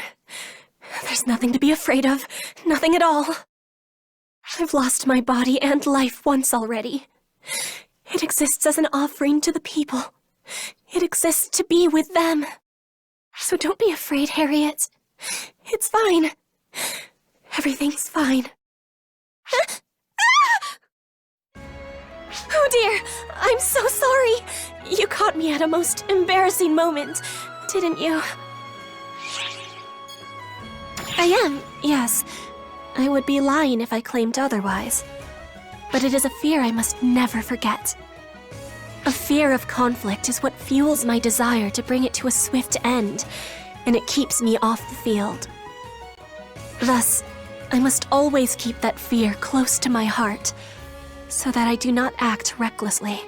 There's nothing to be afraid of. Nothing at all. I've lost my body and life once already. It exists as an offering to the people. It exists to be with them. So don't be afraid, Harriet. It's fine. Everything's fine. Oh dear, I'm so sorry. You caught me at a most embarrassing moment, didn't you? I am, yes. I would be lying if I claimed otherwise. But it is a fear I must never forget. A fear of conflict is what fuels my desire to bring it to a swift end, and it keeps me off the field. Thus, I must always keep that fear close to my heart, so that I do not act recklessly.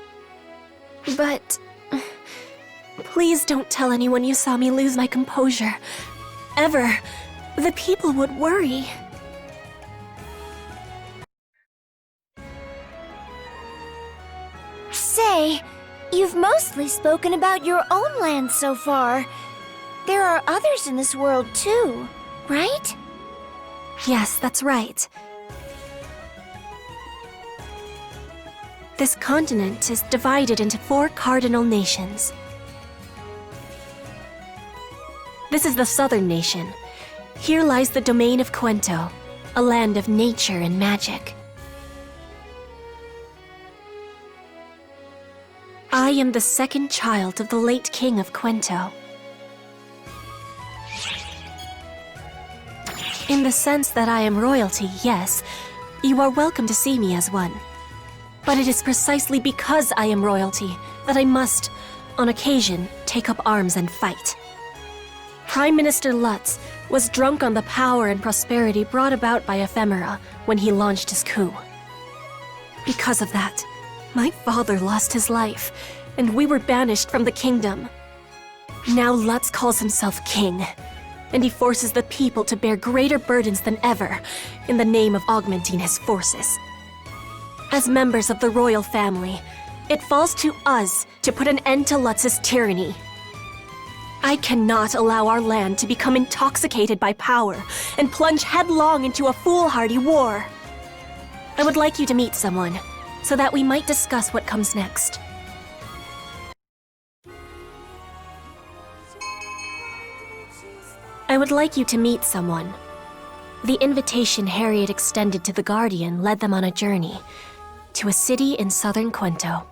But please don't tell anyone you saw me lose my composure. Ever. The people would worry. Say, you've mostly spoken about your own land so far. There are others in this world too, right? Yes, that's right. This continent is divided into 4 cardinal nations. This is the southern nation. Here lies the domain of Quento, a land of nature and magic. I am the second child of the late king of Quento. In the sense that I am royalty, yes, you are welcome to see me as one. But it is precisely because I am royalty that I must, on occasion, take up arms and fight. Prime Minister Lutz was drunk on the power and prosperity brought about by ephemera when he launched his coup. Because of that, my father lost his life, and we were banished from the kingdom. Now Lutz calls himself king, and he forces the people to bear greater burdens than ever in the name of augmenting his forces. As members of the royal family, it falls to us to put an end to Lutz's tyranny. I cannot allow our land to become intoxicated by power and plunge headlong into a foolhardy war. I would like you to meet someone, so that we might discuss what comes next. I would like you to meet someone. The invitation Harriet extended to the Guardian led them on a journey to a city in southern Quento.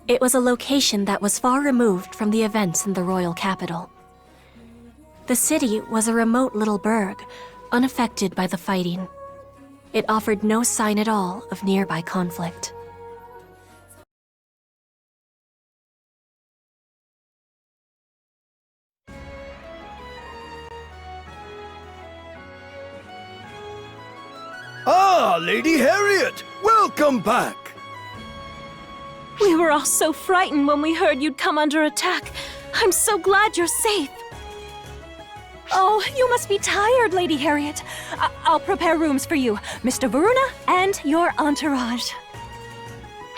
It was a location that was far removed from the events in the royal capital. The city was a remote little burg, unaffected by the fighting. It offered no sign at all of nearby conflict. Ah, Lady Harriet! Welcome back! We were all so frightened when we heard you'd come under attack. I'm so glad you're safe. Oh, you must be tired, Lady Harriet. I'll prepare rooms for you, Mr. Varuna, and your entourage.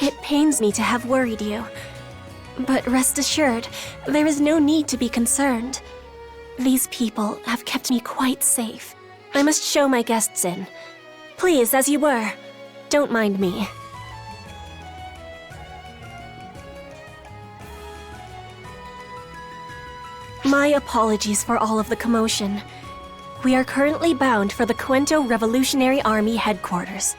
It pains me to have worried you. But rest assured, there is no need to be concerned. These people have kept me quite safe. I must show my guests in. Please, as you were. Don't mind me. My apologies for all of the commotion. We are currently bound for the Cuento Revolutionary Army headquarters.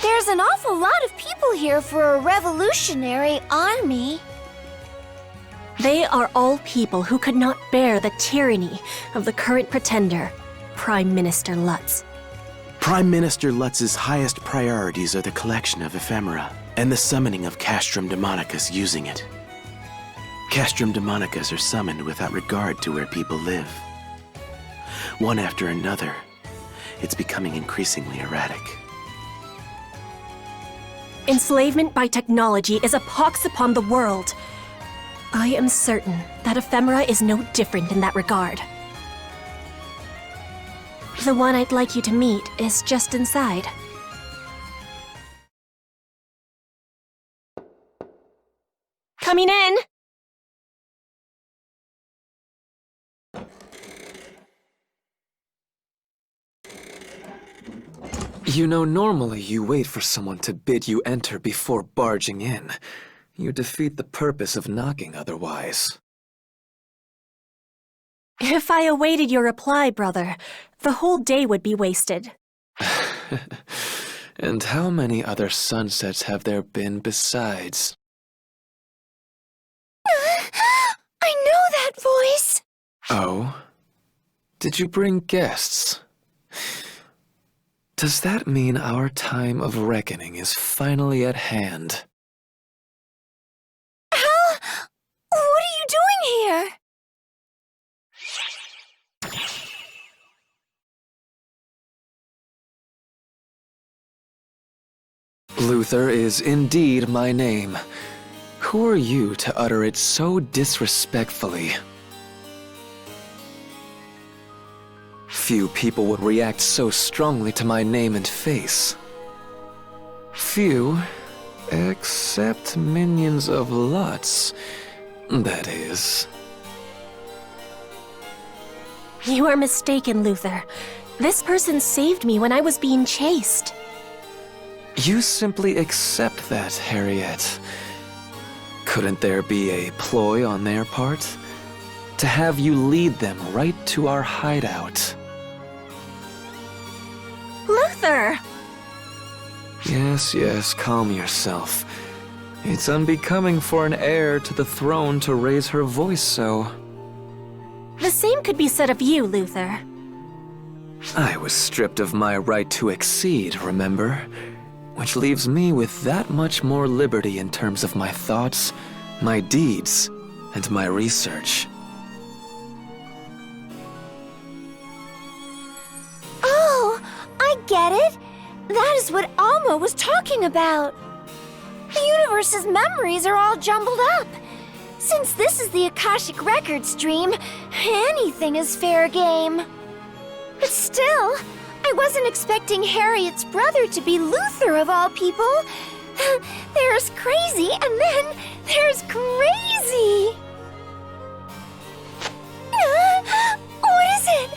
There's an awful lot of people here for a revolutionary army. They are all people who could not bear the tyranny of the current pretender, Prime Minister Lutz. Prime Minister Lutz's highest priorities are the collection of ephemera and the summoning of Castrum Demonicus using it. Castrum Demonicus are summoned without regard to where people live. One after another, it's becoming increasingly erratic. Enslavement by technology is a pox upon the world. I am certain that ephemera is no different in that regard. The one I'd like you to meet is just inside. Coming in! You know, normally you wait for someone to bid you enter before barging in. You defeat the purpose of knocking otherwise. If I awaited your reply, brother, the whole day would be wasted. And how many other sunsets have there been besides? I know that voice! Oh? Did you bring guests? Does that mean our time of reckoning is finally at hand? Hal? What are you doing here? Luther is indeed my name. Who are you to utter it so disrespectfully? Few people would react so strongly to my name and face. Few, except minions of Lutz, that is. You are mistaken, Luther. This person saved me when I was being chased. You simply accept that, Harriet. Couldn't there be a ploy on their part? To have you lead them right to our hideout? Luther! Yes, calm yourself. It's unbecoming for an heir to the throne to raise her voice so. The same could be said of you, Luther. I was stripped of my right to exceed, remember? Which leaves me with that much more liberty in terms of my thoughts, my deeds, and my research. Oh, I get it. That is what Alma was talking about. The universe's memories are all jumbled up. Since this is the Akashic Record stream, anything is fair game. But still, I wasn't expecting Harriet's brother to be Luther of all people. There's crazy, and then there's crazy. What is it?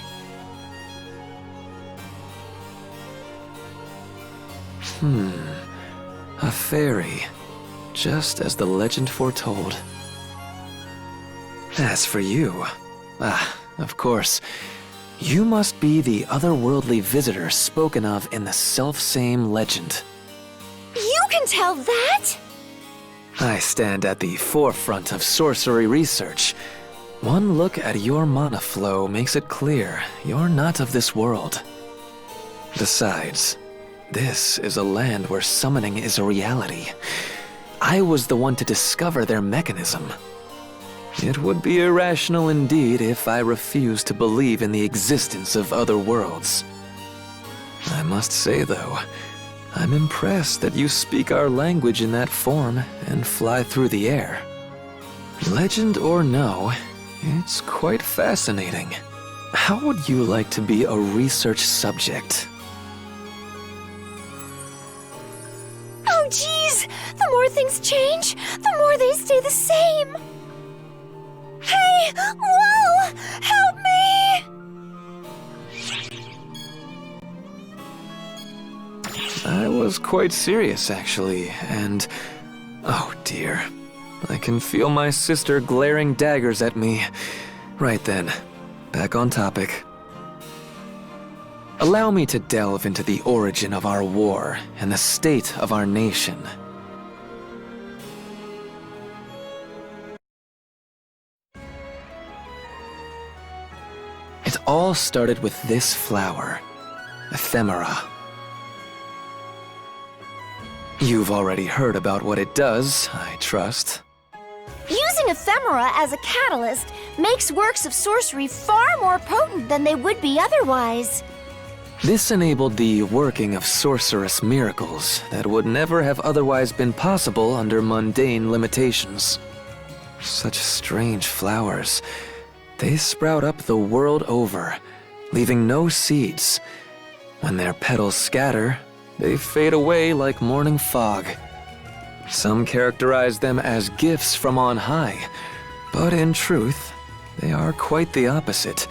A fairy, just as the legend foretold. As for you, of course, you must be the otherworldly visitor spoken of in the selfsame legend. You can tell that? I stand at the forefront of sorcery research. One look at your mana flow makes it clear you're not of this world. Besides, this is a land where summoning is a reality. I was the one to discover their mechanism. It would be irrational indeed if I refused to believe in the existence of other worlds. I must say, though, I'm impressed that you speak our language in that form and fly through the air. Legend or no, it's quite fascinating. How would you like to be a research subject? Oh, geez! The more things change, the more they stay the same! Hey! Whoa! Help me! I was quite serious, actually, and... oh dear. I can feel my sister glaring daggers at me. Right then, back on topic. Allow me to delve into the origin of our war and the state of our nation. It all started with this flower, Ephemera. You've already heard about what it does, I trust. Using ephemera as a catalyst makes works of sorcery far more potent than they would be otherwise. This enabled the working of sorcerous miracles that would never have otherwise been possible under mundane limitations. Such strange flowers. They sprout up the world over, leaving no seeds. When their petals scatter, they fade away like morning fog. Some characterize them as gifts from on high, but in truth, they are quite the opposite.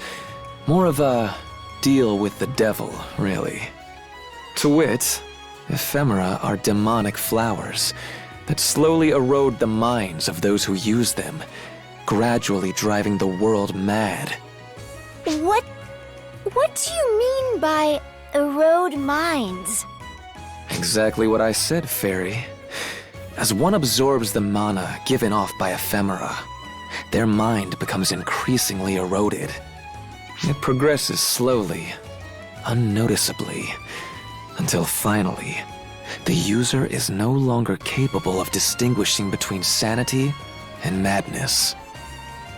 More of a deal with the devil, really. To wit, ephemera are demonic flowers that slowly erode the minds of those who use them, gradually driving the world mad. What do you mean by erode minds? Exactly what I said, Fairy. As one absorbs the mana given off by ephemera, their mind becomes increasingly eroded. It progresses slowly, unnoticeably, until finally, the user is no longer capable of distinguishing between sanity and madness.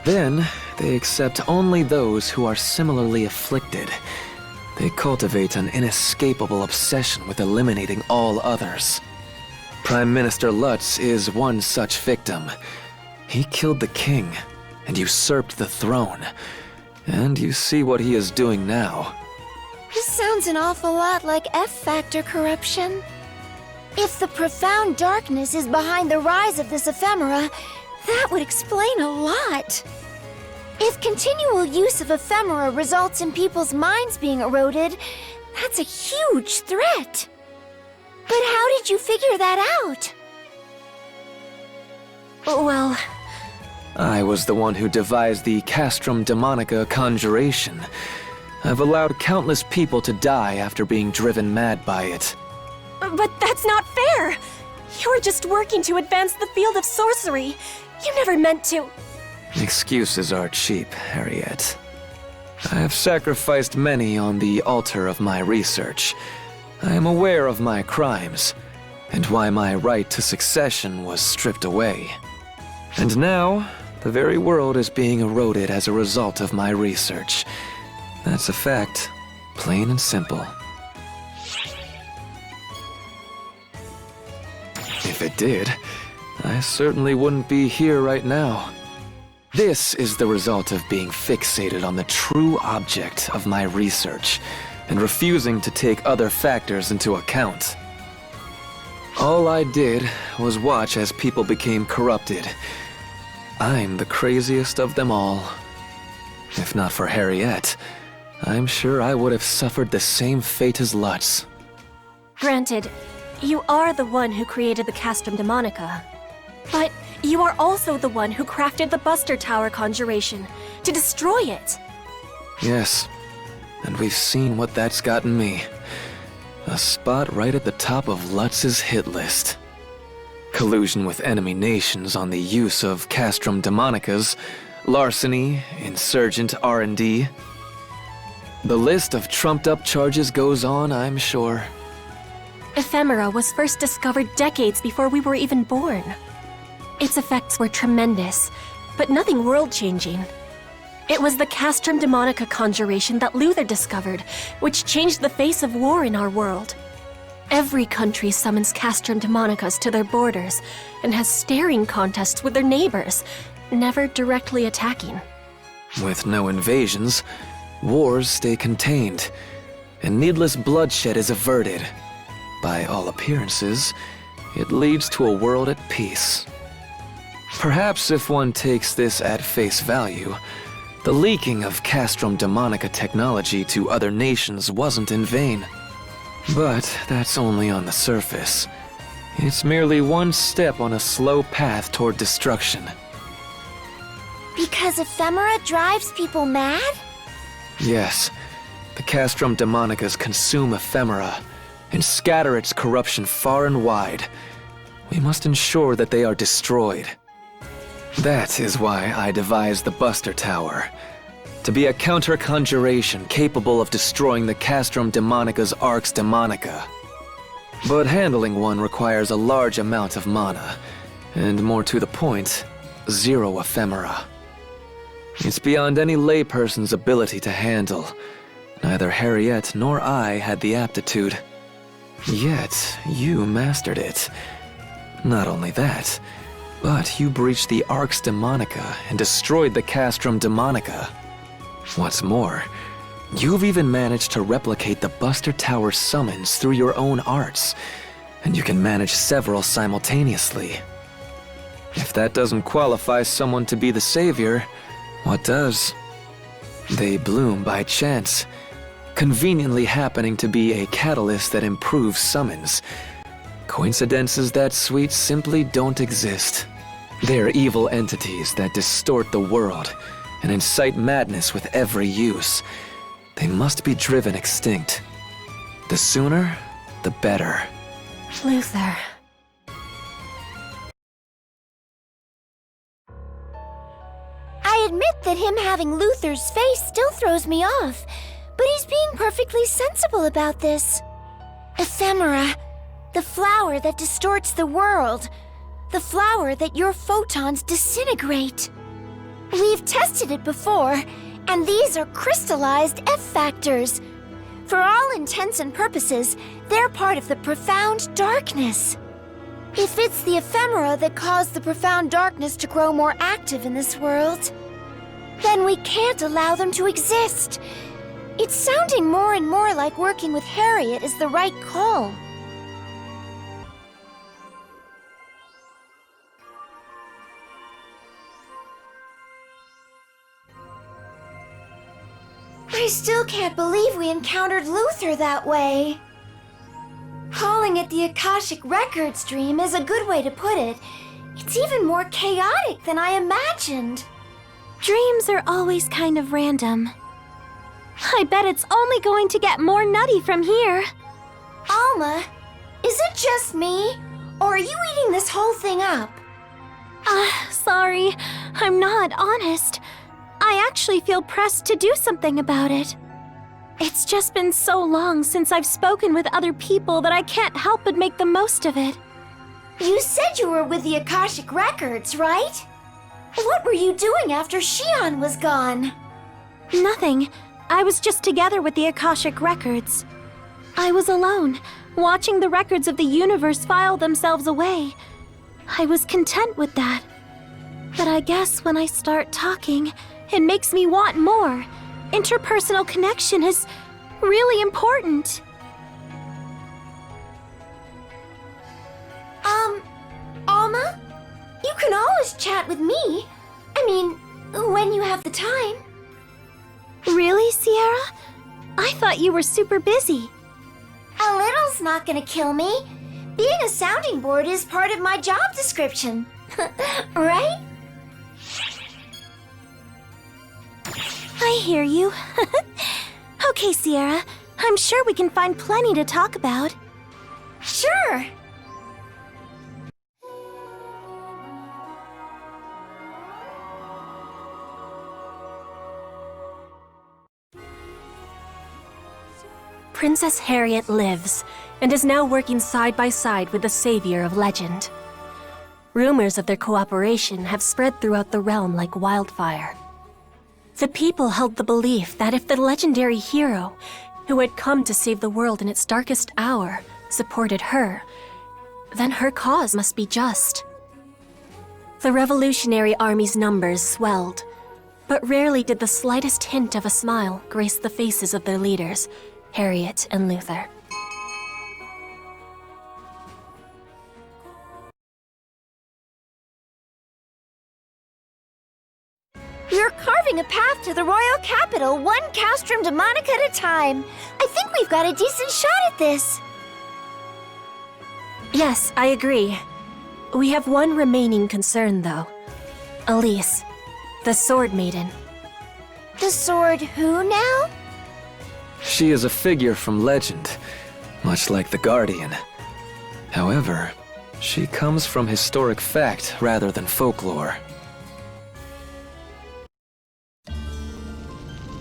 Then, they accept only those who are similarly afflicted. They cultivate an inescapable obsession with eliminating all others. Prime Minister Lutz is one such victim. He killed the king and usurped the throne. And you see what he is doing now. This sounds an awful lot like F-factor corruption. If the profound darkness is behind the rise of this ephemera, that would explain a lot. If continual use of ephemera results in people's minds being eroded, that's a huge threat. But how did you figure that out? Well, I was the one who devised the Castrum Demonica conjuration. I've allowed countless people to die after being driven mad by it. but that's not fair! You're just working to advance the field of sorcery. You never meant to. Excuses are cheap, Harriet. I have sacrificed many on the altar of my research. I am aware of my crimes, and why my right to succession was stripped away. And now, the very world is being eroded as a result of my research. That's a fact, plain and simple. If it did, I certainly wouldn't be here right now. This is the result of being fixated on the true object of my research and refusing to take other factors into account. All I did was watch as people became corrupted. I'm the craziest of them all. If not for Harriet, I'm sure I would have suffered the same fate as Lutz. Granted, you are the one who created the Castrum Demonica. But you are also the one who crafted the Buster Tower conjuration to destroy it. Yes, and we've seen what that's gotten me. A spot right at the top of Lutz's hit list. Collusion with enemy nations on the use of Castrum Demonicas, larceny, insurgent R&D. The list of trumped-up charges goes on, I'm sure. Ephemera was first discovered decades before we were even born. Its effects were tremendous, but nothing world-changing. It was the Castrum Demonica conjuration that Luther discovered, which changed the face of war in our world. Every country summons castrum demonicas to their borders and has staring contests with their neighbors, never directly attacking. With no invasions, wars stay contained, and needless bloodshed is averted. By all appearances, it leads to a world at peace. Perhaps if one takes this at face value, the leaking of castrum demonica technology to other nations wasn't in vain. But that's only on the surface. It's merely one step on a slow path toward destruction. Because ephemera drives people mad? Yes, the castrum demonicas consume ephemera and scatter its corruption far and wide. We must ensure that they are destroyed. That is why I devised the Buster Tower, to be a counter-conjuration capable of destroying the castrum demonica's Arx Demonica. But handling one requires a large amount of mana, and more to the point, 0 ephemera. It's beyond any layperson's ability to handle. Neither Harriet nor I had the aptitude. Yet, you mastered it. Not only that, but you breached the Arx Demonica and destroyed the Castrum Demonica. What's more, you've even managed to replicate the Buster Tower summons through your own arts, and you can manage several simultaneously. If that doesn't qualify someone to be the savior, what does? They bloom by chance, conveniently happening to be a catalyst that improves summons. Coincidences that sweet simply don't exist. They're evil entities that distort the world and incite madness with every use. They must be driven extinct. The sooner, the better. Luther. I admit that him having Luther's face still throws me off, but he's being perfectly sensible about this. Ephemera, the flower that distorts the world, the flower that your photons disintegrate. We've tested it before, and these are crystallized F-factors. For all intents and purposes, they're part of the profound darkness. If it's the ephemera that caused the profound darkness to grow more active in this world, then we can't allow them to exist. It's sounding more and more like working with Harriet is the right call. I still can't believe we encountered Luther that way. Calling it the Akashic Records dream is a good way to put it. It's even more chaotic than I imagined. Dreams are always kind of random. I bet it's only going to get more nutty from here. Alma, is it just me? Or are you eating this whole thing up? Sorry. I'm not, honest. I actually feel pressed to do something about it. It's just been so long since I've spoken with other people that I can't help but make the most of it. You said you were with the Akashic Records, right? What were you doing after Xion was gone? Nothing. I was just together with the Akashic Records. I was alone, watching the records of the universe file themselves away. I was content with that. But I guess when I start talking, it makes me want more. Interpersonal connection is really important. Alma? You can always chat with me. I mean, when you have the time. Really, Xiera? I thought you were super busy. A little's not gonna kill me. Being a sounding board is part of my job description. Right? I hear you. Okay, Xiera. I'm sure we can find plenty to talk about. Sure. Princess Harriet lives, and is now working side by side with the savior of legend. Rumors of their cooperation have spread throughout the realm like wildfire. The people held the belief that if the legendary hero, who had come to save the world in its darkest hour, supported her, then her cause must be just. The Revolutionary Army's numbers swelled, but rarely did the slightest hint of a smile grace the faces of their leaders, Harriet and Luther. We're carving a path to the royal capital, one castrum demonica at a time. I think we've got a decent shot at this. Yes, I agree. We have one remaining concern, though. Elise, the Sword Maiden. The sword who now? She is a figure from legend, much like the Guardian. However, she comes from historic fact rather than folklore.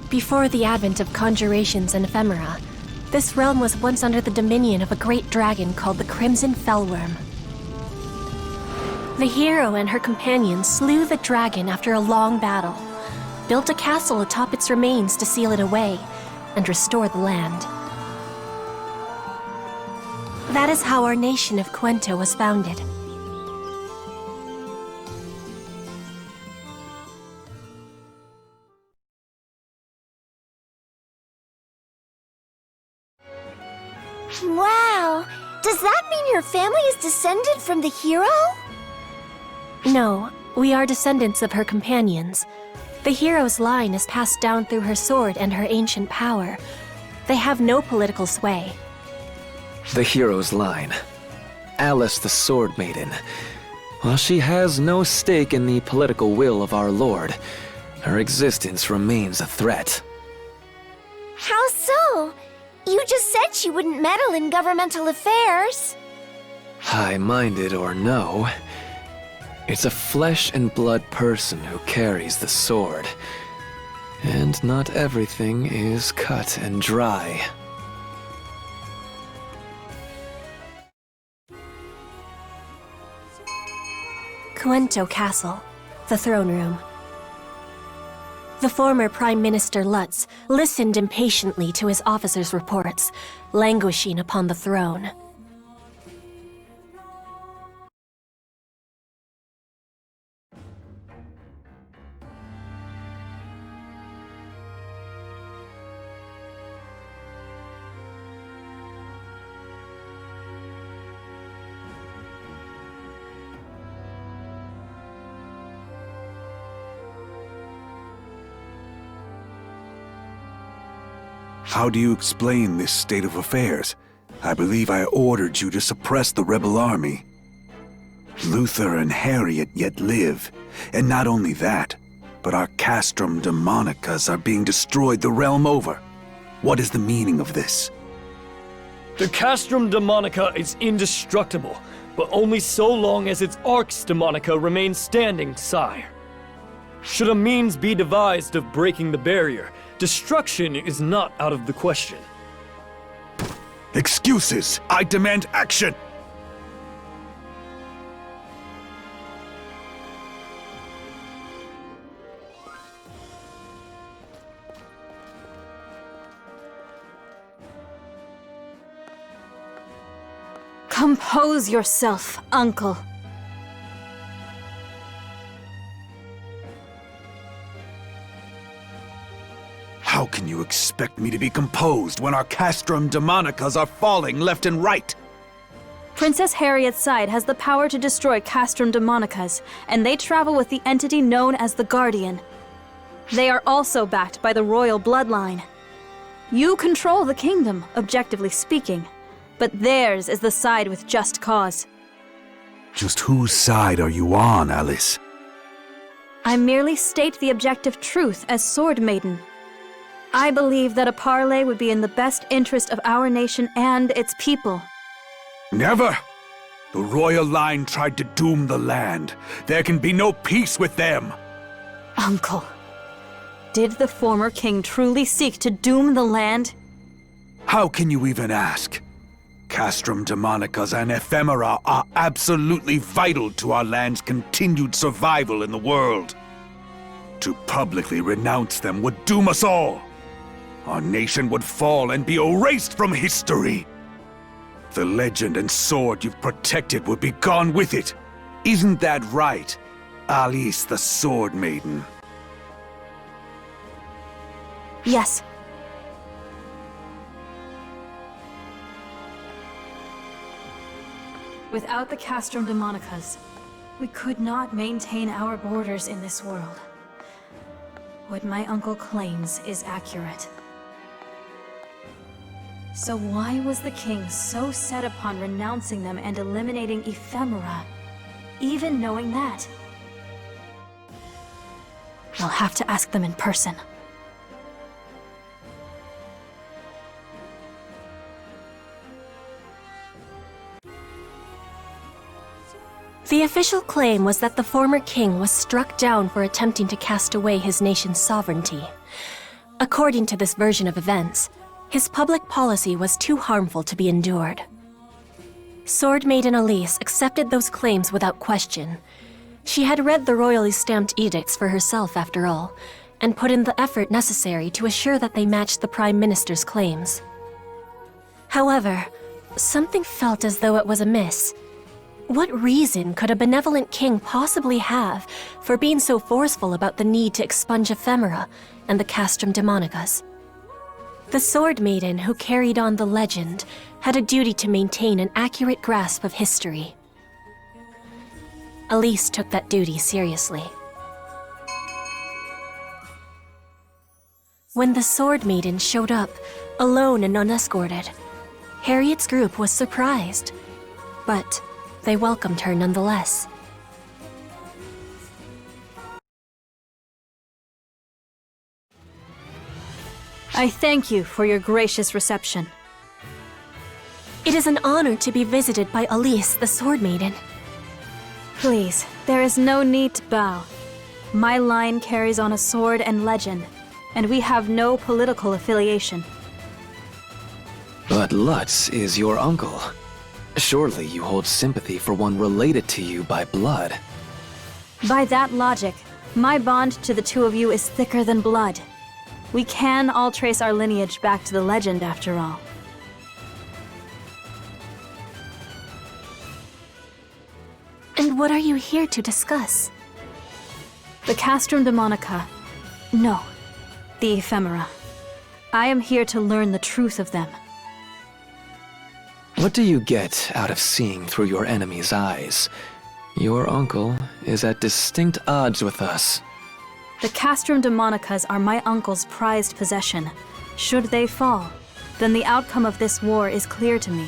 Before the advent of conjurations and ephemera, this realm was once under the dominion of a great dragon called the Crimson Fellworm. The hero and her companions slew the dragon after a long battle, built a castle atop its remains to seal it away, and restore the land. That is how our nation of Quento was founded. Wow! Does that mean your family is descended from the hero? No, we are descendants of her companions. The hero's line is passed down through her sword and her ancient power. They have no political sway. The hero's line. Alice the Sword Maiden. While she has no stake in the political will of our Lord, her existence remains a threat. How so? You just said she wouldn't meddle in governmental affairs. High-minded or no, it's a flesh and blood person who carries the sword. And not everything is cut and dry. Quento Castle, the throne room. The former Prime Minister Lutz listened impatiently to his officers' reports, languishing upon the throne. How do you explain this state of affairs? I believe I ordered you to suppress the rebel army. Luther and Harriet yet live, and not only that, but our castrum demonicas are being destroyed the realm over. What is the meaning of this? The castrum demonica is indestructible, but only so long as its arx demonica remains standing, sire. Should a means be devised of breaking the barrier, destruction is not out of the question. Excuses! I demand action! Compose yourself, Uncle. How can you expect me to be composed when our castrum demonicas are falling left and right? Princess Harriet's side has the power to destroy castrum demonicas, and they travel with the entity known as the Guardian. They are also backed by the royal bloodline. You control the kingdom, objectively speaking, but theirs is the side with just cause. Just whose side are you on, Alice? I merely state the objective truth as Sword Maiden. I believe that a parley would be in the best interest of our nation and its people. Never! The royal line tried to doom the land. There can be no peace with them! Uncle, did the former king truly seek to doom the land? How can you even ask? Castrum demonicas and ephemera are absolutely vital to our land's continued survival in the world. To publicly renounce them would doom us all. Our nation would fall and be erased from history. the legend and sword you've protected would be gone with it. Isn't that right, Alice the Sword Maiden? Yes. Without the Castrum Demonicas, we could not maintain our borders in this world. What my uncle claims is accurate. So why was the king so set upon renouncing them and eliminating ephemera, even knowing that? I'll have to ask them in person. The official claim was that the former king was struck down for attempting to cast away his nation's sovereignty. According to this version of events, his public policy was too harmful to be endured. Sword Maiden Elise accepted those claims without question. She had read the royally stamped edicts for herself, after all, and put in the effort necessary to assure that they matched the Prime Minister's claims. However, something felt as though it was amiss. What reason could a benevolent king possibly have for being so forceful about the need to expunge ephemera and the Castrum Demonicas? The Sword Maiden who carried on the legend had a duty to maintain an accurate grasp of history. Elise took that duty seriously. When the Sword Maiden showed up, alone and unescorted, Harriet's group was surprised, but they welcomed her nonetheless. I thank you for your gracious reception. It is an honor to be visited by Elise, the Sword Maiden. Please, there is no need to bow. My line carries on a sword and legend, and we have no political affiliation. But Lutz is your uncle. Surely you hold sympathy for one related to you by blood. By that logic, my bond to the two of you is thicker than blood. We can all trace our lineage back to the legend, after all. And what are you here to discuss? The Castrum Demonica. No, the ephemera. I am here to learn the truth of them. What do you get out of seeing through your enemy's eyes? Your uncle is at distinct odds with us. The Castrum Demonicas are my uncle's prized possession. Should they fall, then the outcome of this war is clear to me.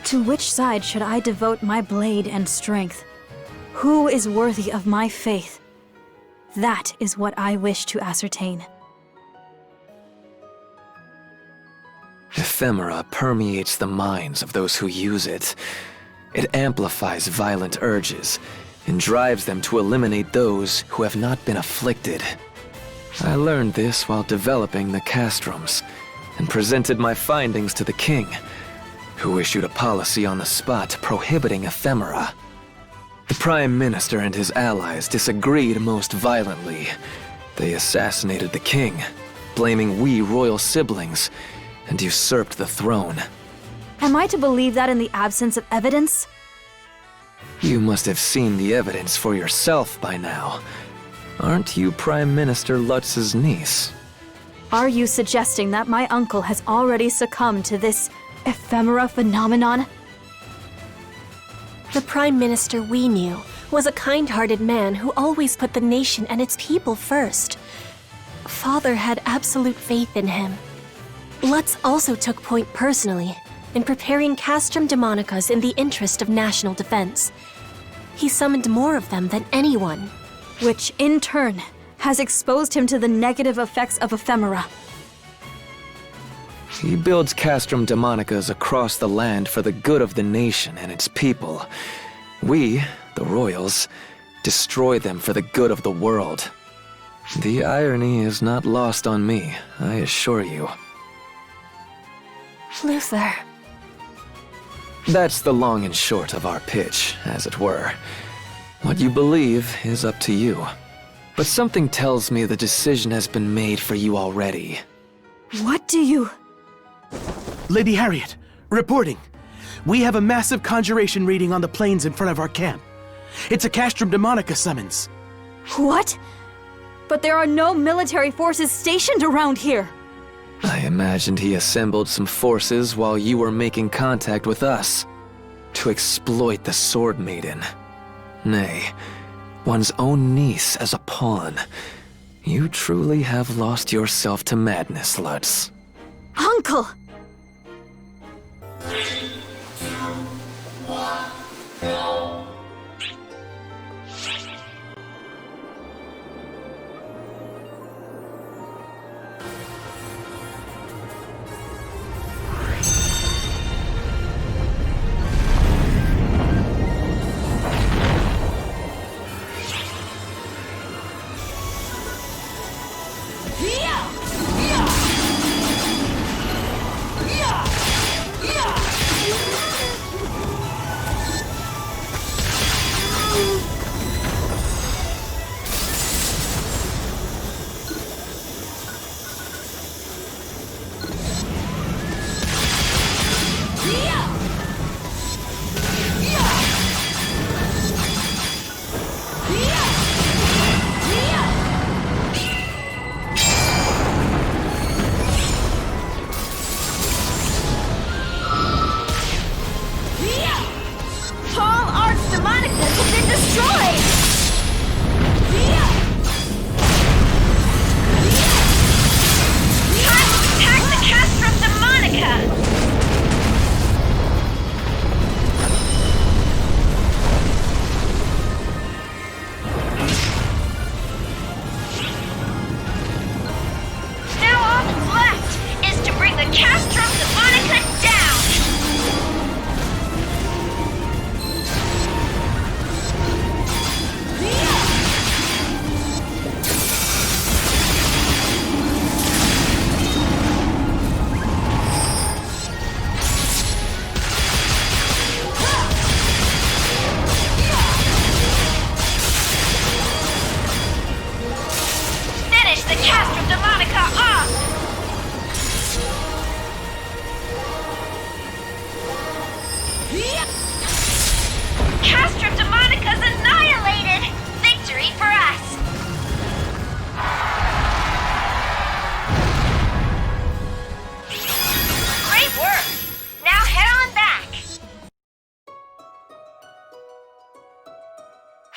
To which side should I devote my blade and strength? Who is worthy of my faith? That is what I wish to ascertain. Ephemera permeates the minds of those who use it. It amplifies violent urges and drives them to eliminate those who have not been afflicted. I learned this while developing the castrums and presented my findings to the king, who issued a policy on the spot prohibiting ephemera. The Prime Minister and his allies disagreed most violently. They assassinated the king, blaming we royal siblings, and usurped the throne. Am I to believe that in the absence of evidence? You must have seen the evidence for yourself by now. Aren't you Prime Minister Lutz's niece? Are you suggesting that my uncle has already succumbed to this ephemera phenomenon? The Prime Minister we knew was a kind-hearted man who always put the nation and its people first. Father had absolute faith in him. Lutz also took point personally in preparing Castrum Demonicas in the interest of national defense. He summoned more of them than anyone. Which, in turn, has exposed him to the negative effects of ephemera. He builds Castrum Demonicas across the land for the good of the nation and its people. We, the royals, destroy them for the good of the world. The irony is not lost on me, I assure you. Luther. That's the long and short of our pitch, as it were. What you believe is up to you. But something tells me the decision has been made for you already. What do you... Lady Harriet, reporting. We have a massive conjuration reading on the plains in front of our camp. It's a Castrum Demonica summons. What? But there are no military forces stationed around here. I imagined he assembled some forces while you were making contact with us, to exploit the Sword Maiden. Nay, one's own niece as a pawn. You truly have lost yourself to madness, Lutz. Uncle!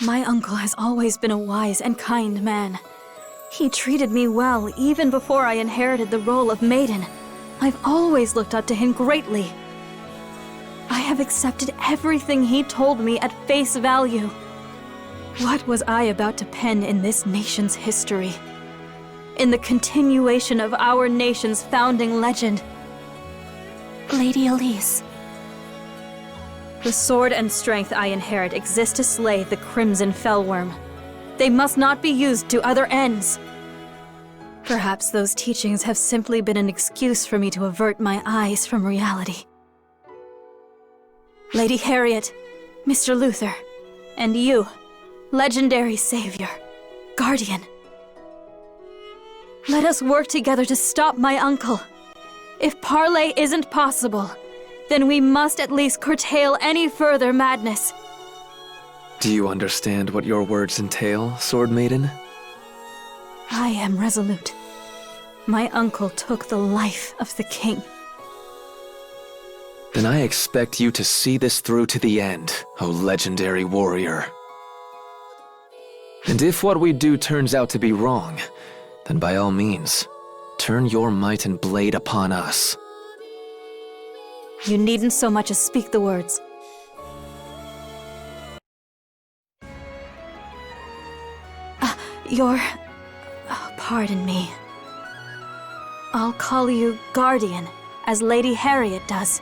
My uncle has always been a wise and kind man. He treated me well even before I inherited the role of maiden. I've always looked up to him greatly. I have accepted everything he told me at face value. What was I about to pen in this nation's history? In the continuation of our nation's founding legend? Lady Elise. The sword and strength I inherit exist to slay the Crimson Fellworm. They must not be used to other ends. Perhaps those teachings have simply been an excuse for me to avert my eyes from reality. Lady Harriet, Mr. Luther, and you, legendary savior, guardian. Let us work together to stop my uncle. If parley isn't possible, then we must at least curtail any further madness. Do you understand what your words entail, Sword Maiden? I am resolute. My uncle took the life of the king. Then I expect you to see this through to the end, O legendary warrior. And if what we do turns out to be wrong, then by all means, turn your might and blade upon us. You needn't so much as speak the words. Pardon me. I'll call you Guardian, as Lady Harriet does.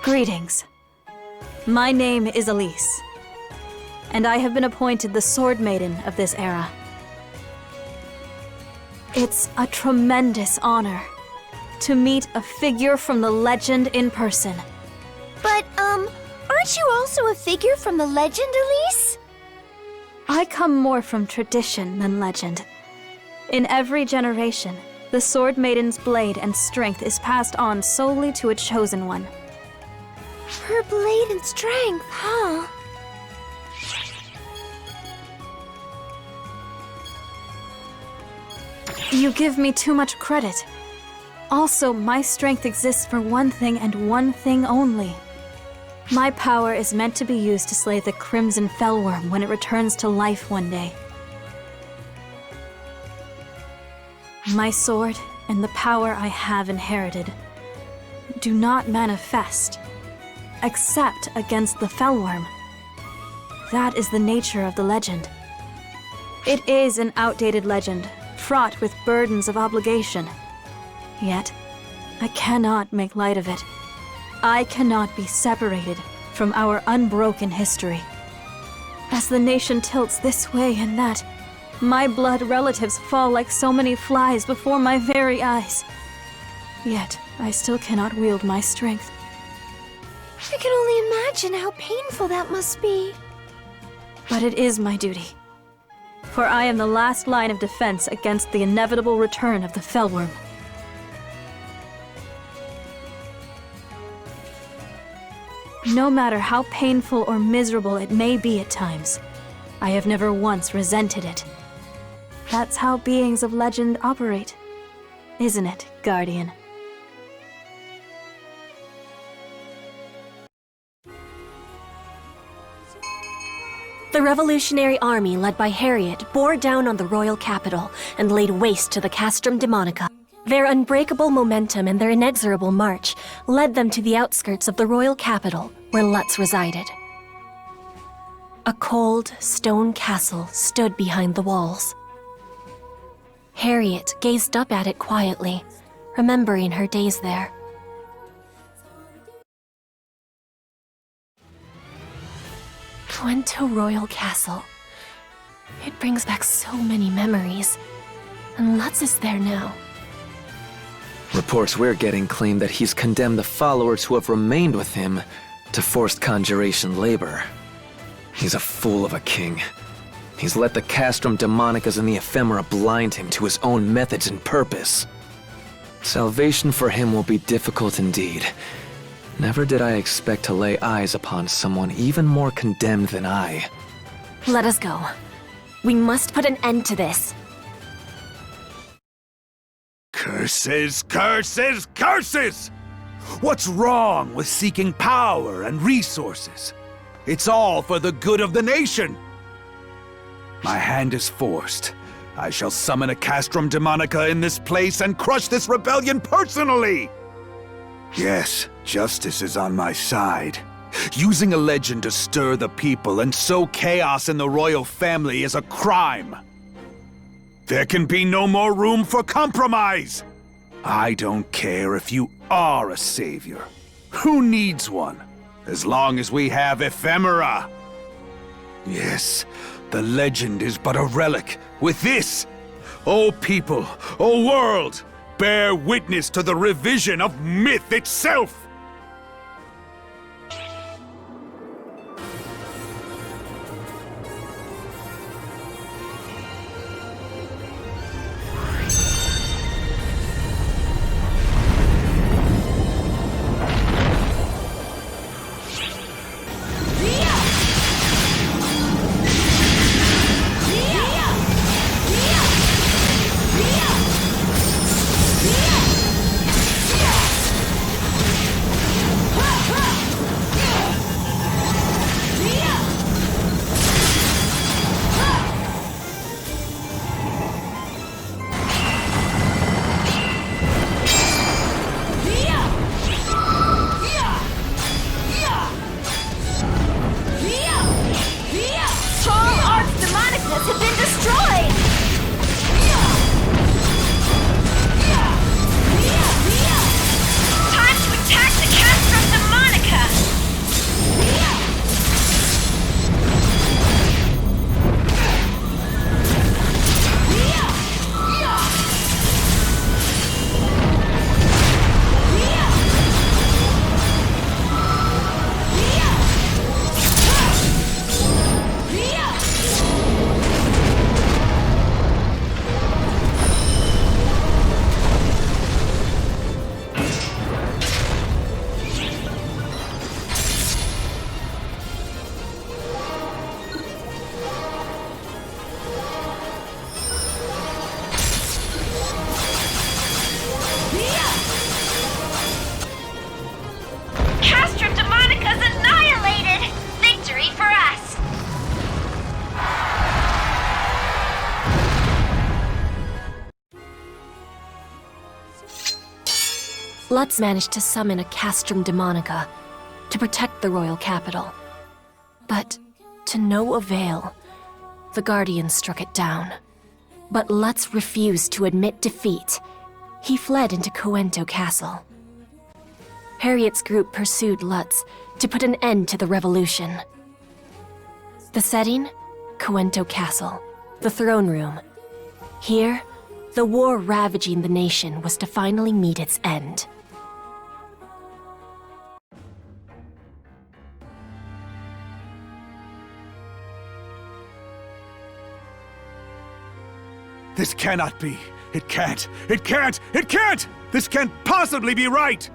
Greetings. My name is Elise, and I have been appointed the Sword Maiden of this era. It's a tremendous honor to meet a figure from the legend in person. But, aren't you also a figure from the legend, Elise? I come more from tradition than legend. In every generation, the Sword Maiden's blade and strength is passed on solely to a chosen one. Her blade and strength, huh? You give me too much credit. Also, my strength exists for one thing and one thing only. My power is meant to be used to slay the Crimson Fellworm when it returns to life one day. My sword and the power I have inherited do not manifest, except against the Fellworm. That is the nature of the legend. It is an outdated legend, fraught with burdens of obligation. Yet, I cannot make light of it. I cannot be separated from our unbroken history. As the nation tilts this way and that, my blood relatives fall like so many flies before my very eyes. Yet, I still cannot wield my strength. I can only imagine how painful that must be. But it is my duty. For I am the last line of defense against the inevitable return of the Fellworm. No matter how painful or miserable it may be at times, I have never once resented it. That's how beings of legend operate, isn't it, Guardian? The Revolutionary Army led by Harriet bore down on the royal capital and laid waste to the Castrum Demonica. Their unbreakable momentum and their inexorable march led them to the outskirts of the royal capital, where Lutz resided. A cold, stone castle stood behind the walls. Harriet gazed up at it quietly, remembering her days there. Puento Royal Castle. It brings back so many memories, and Lutz is there now. Reports we're getting claim that he's condemned the followers who have remained with him to forced conjuration labor. He's a fool of a king. He's let the Castrum Demonicas and the Ephemera blind him to his own methods and purpose. Salvation for him will be difficult indeed. Never did I expect to lay eyes upon someone even more condemned than I. Let us go. We must put an end to this. Curses, curses, curses! What's wrong with seeking power and resources? It's all for the good of the nation. My hand is forced. I shall summon a Castrum Demonica in this place and crush this rebellion personally! Yes, justice is on my side. Using a legend to stir the people and sow chaos in the royal family is a crime. There can be no more room for compromise! I don't care if you are a savior. Who needs one? As long as we have ephemera. Yes, the legend is but a relic. With this, O people, O world, bear witness to the revision of myth itself! Lutz managed to summon a castrum demonica to protect the royal capital. But to no avail, the Guardian struck it down. But Lutz refused to admit defeat. He fled into Coento Castle. Harriet's group pursued Lutz to put an end to the revolution. The setting? Coento Castle, the throne room. Here, the war ravaging the nation was to finally meet its end. This cannot be. It can't. It can't. It can't! This can't possibly be right!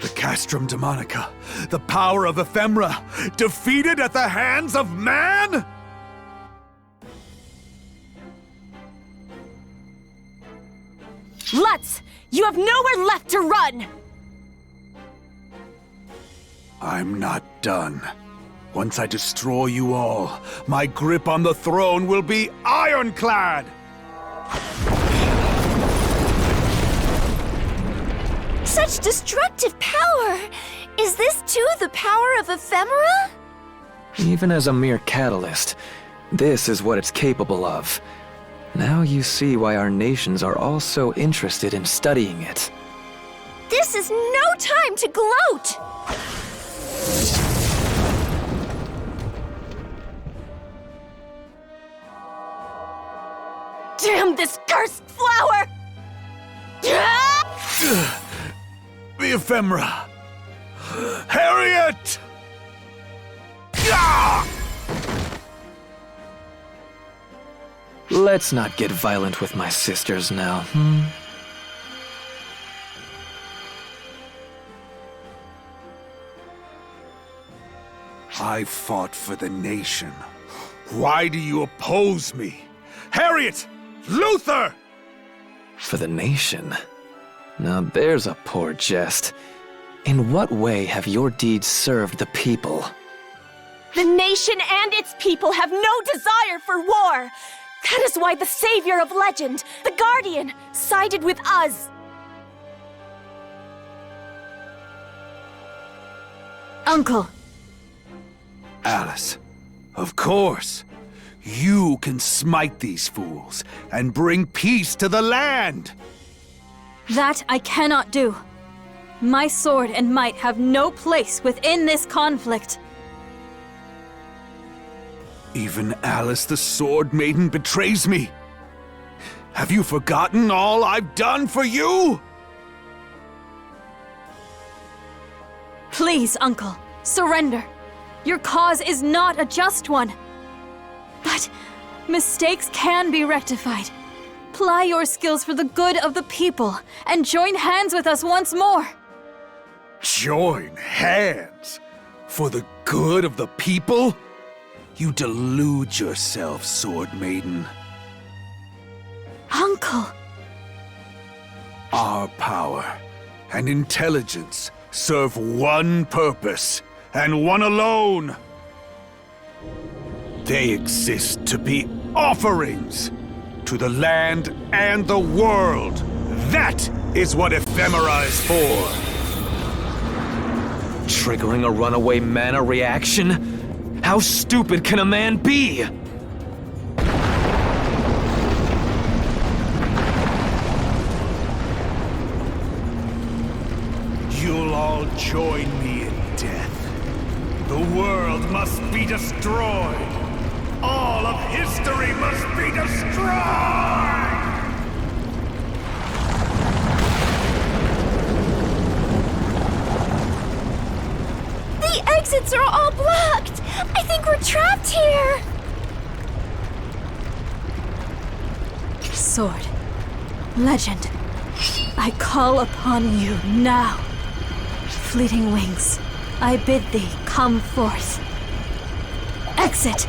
The Castrum Demonica, the power of ephemera, defeated at the hands of man? Lutz! You have nowhere left to run! I'm not done. Once I destroy you all, my grip on the throne will be ironclad! Such destructive power! Is this too the power of ephemera? Even as a mere catalyst, this is what it's capable of. Now you see why our nations are all so interested in studying it. This is no time to gloat! Damn this cursed flower! The ephemera! Harriet! Ah! Let's not get violent with my sisters now, I fought for the nation. Why do you oppose me? Harriet! Luther! For the nation? Now there's a poor jest. In what way have your deeds served the people? The nation and its people have no desire for war! That is why the savior of legend, the Guardian, sided with us! Uncle! Alice, of course. You can smite these fools and bring peace to the land! That I cannot do. My sword and might have no place within this conflict. Even Alice the Sword Maiden betrays me. Have you forgotten all I've done for you? Please, Uncle, surrender. Your cause is not a just one. But mistakes can be rectified. Ply your skills for the good of the people and join hands with us once more. Join hands? For the good of the people? You delude yourself, Sword Maiden. Uncle! Our power and intelligence serve one purpose, and one alone. They exist to be offerings to the land and the world. That is what ephemera is for. Triggering a runaway mana reaction? How stupid can a man be? You'll all join me in death. The world must be destroyed. All of history must be destroyed! The exits are all blocked! I think we're trapped here! Sword. Legend. I call upon you now. Fleeting wings, I bid thee come forth. Exit!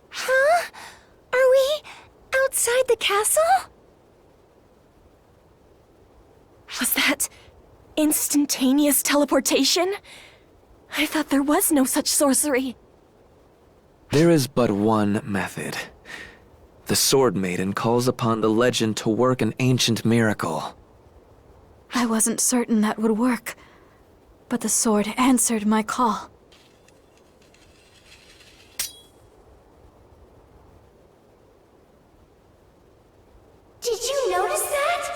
Huh? Are we outside the castle? Was that instantaneous teleportation? I thought there was no such sorcery. There is but one method. the Sword Maiden calls upon the legend to work an ancient miracle. I wasn't certain that would work, but the sword answered my call. Did you notice that?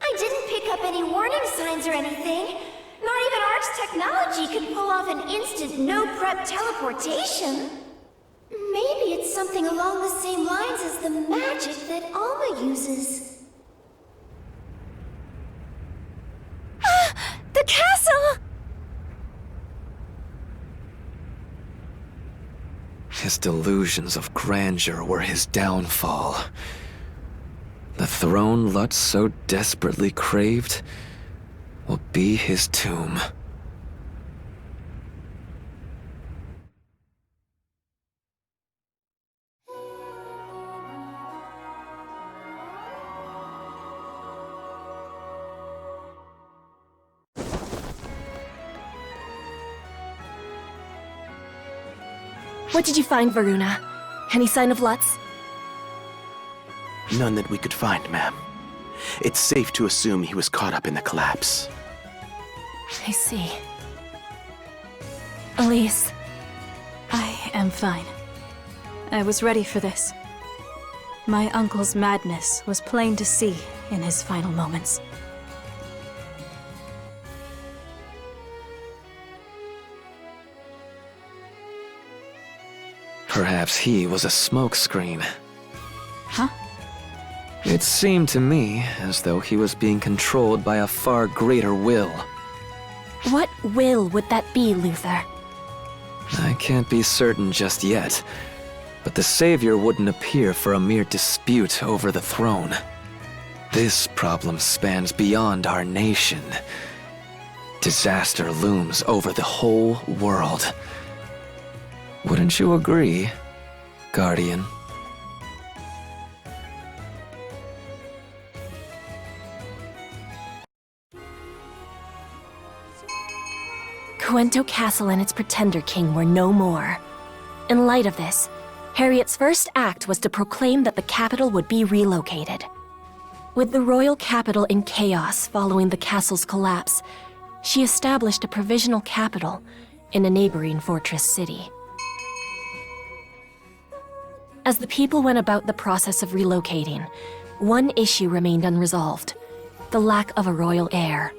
I didn't pick up any warning signs or anything. Not even Ark's technology could pull off an instant no-prep teleportation. Maybe it's something along the same lines as the magic that Alma uses. The castle! His delusions of grandeur were his downfall. The throne Lutz so desperately craved will be his tomb. What did you find, Varuna? Any sign of Lutz? None that we could find, ma'am. It's safe to assume he was caught up in the collapse. I see. Elise. I am fine. I was ready for this. My uncle's madness was plain to see in his final moments. Perhaps he was a smokescreen. Huh? It seemed to me as though he was being controlled by a far greater will. What will would that be, Luther? I can't be certain just yet, but the Savior wouldn't appear for a mere dispute over the throne. This problem spans beyond our nation. Disaster looms over the whole world. Wouldn't you agree, Guardian? Cuento Castle and its Pretender King were no more. In light of this, Harriet's first act was to proclaim that the capital would be relocated. With the royal capital in chaos following the castle's collapse, she established a provisional capital in a neighboring fortress city. As the people went about the process of relocating, one issue remained unresolved: the lack of a royal heir.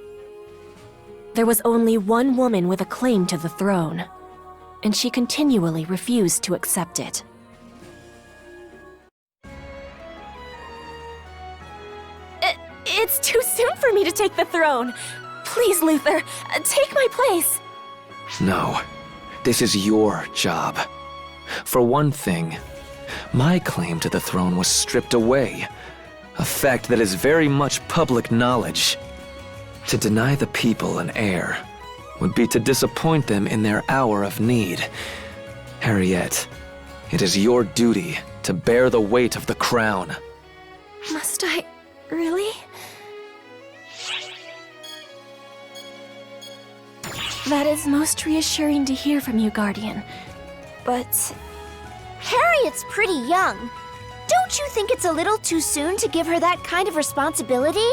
There was only one woman with a claim to the throne, and she continually refused to accept it. It's too soon for me to take the throne. Please, Luther, take my place. No, this is your job. For one thing, my claim to the throne was stripped away, a fact that is very much public knowledge. To deny the people an heir would be to disappoint them in their hour of need. Harriet, it is your duty to bear the weight of the crown. Must I really? That is most reassuring to hear from you, Guardian. But Harriet's pretty young. Don't you think it's a little too soon to give her that kind of responsibility?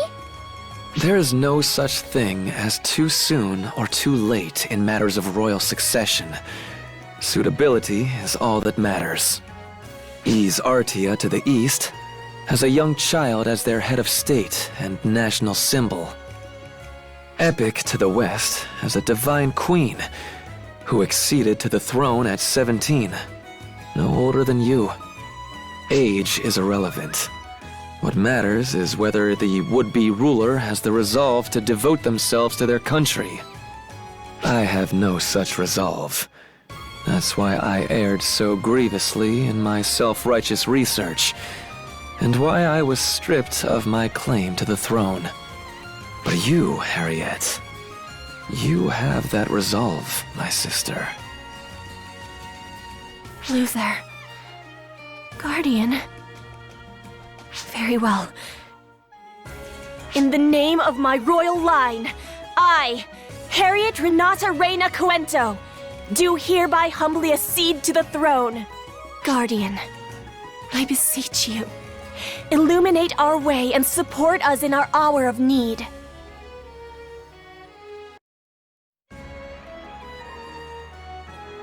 There is no such thing as too soon or too late in matters of royal succession. Suitability is all that matters. Ys Artia to the east has a young child as their head of state and national symbol. Epic to the west has a divine queen who acceded to the throne at 17, no older than you. Age is irrelevant. What matters is whether the would-be ruler has the resolve to devote themselves to their country. I have no such resolve. That's why I erred so grievously in my self-righteous research, and why I was stripped of my claim to the throne. But you, Harriet, you have that resolve, my sister. Luther. Guardian. Very well. In the name of my royal line, I, Harriet Renata Reina Cuento, do hereby humbly accede to the throne. Guardian, I beseech you, illuminate our way and support us in our hour of need.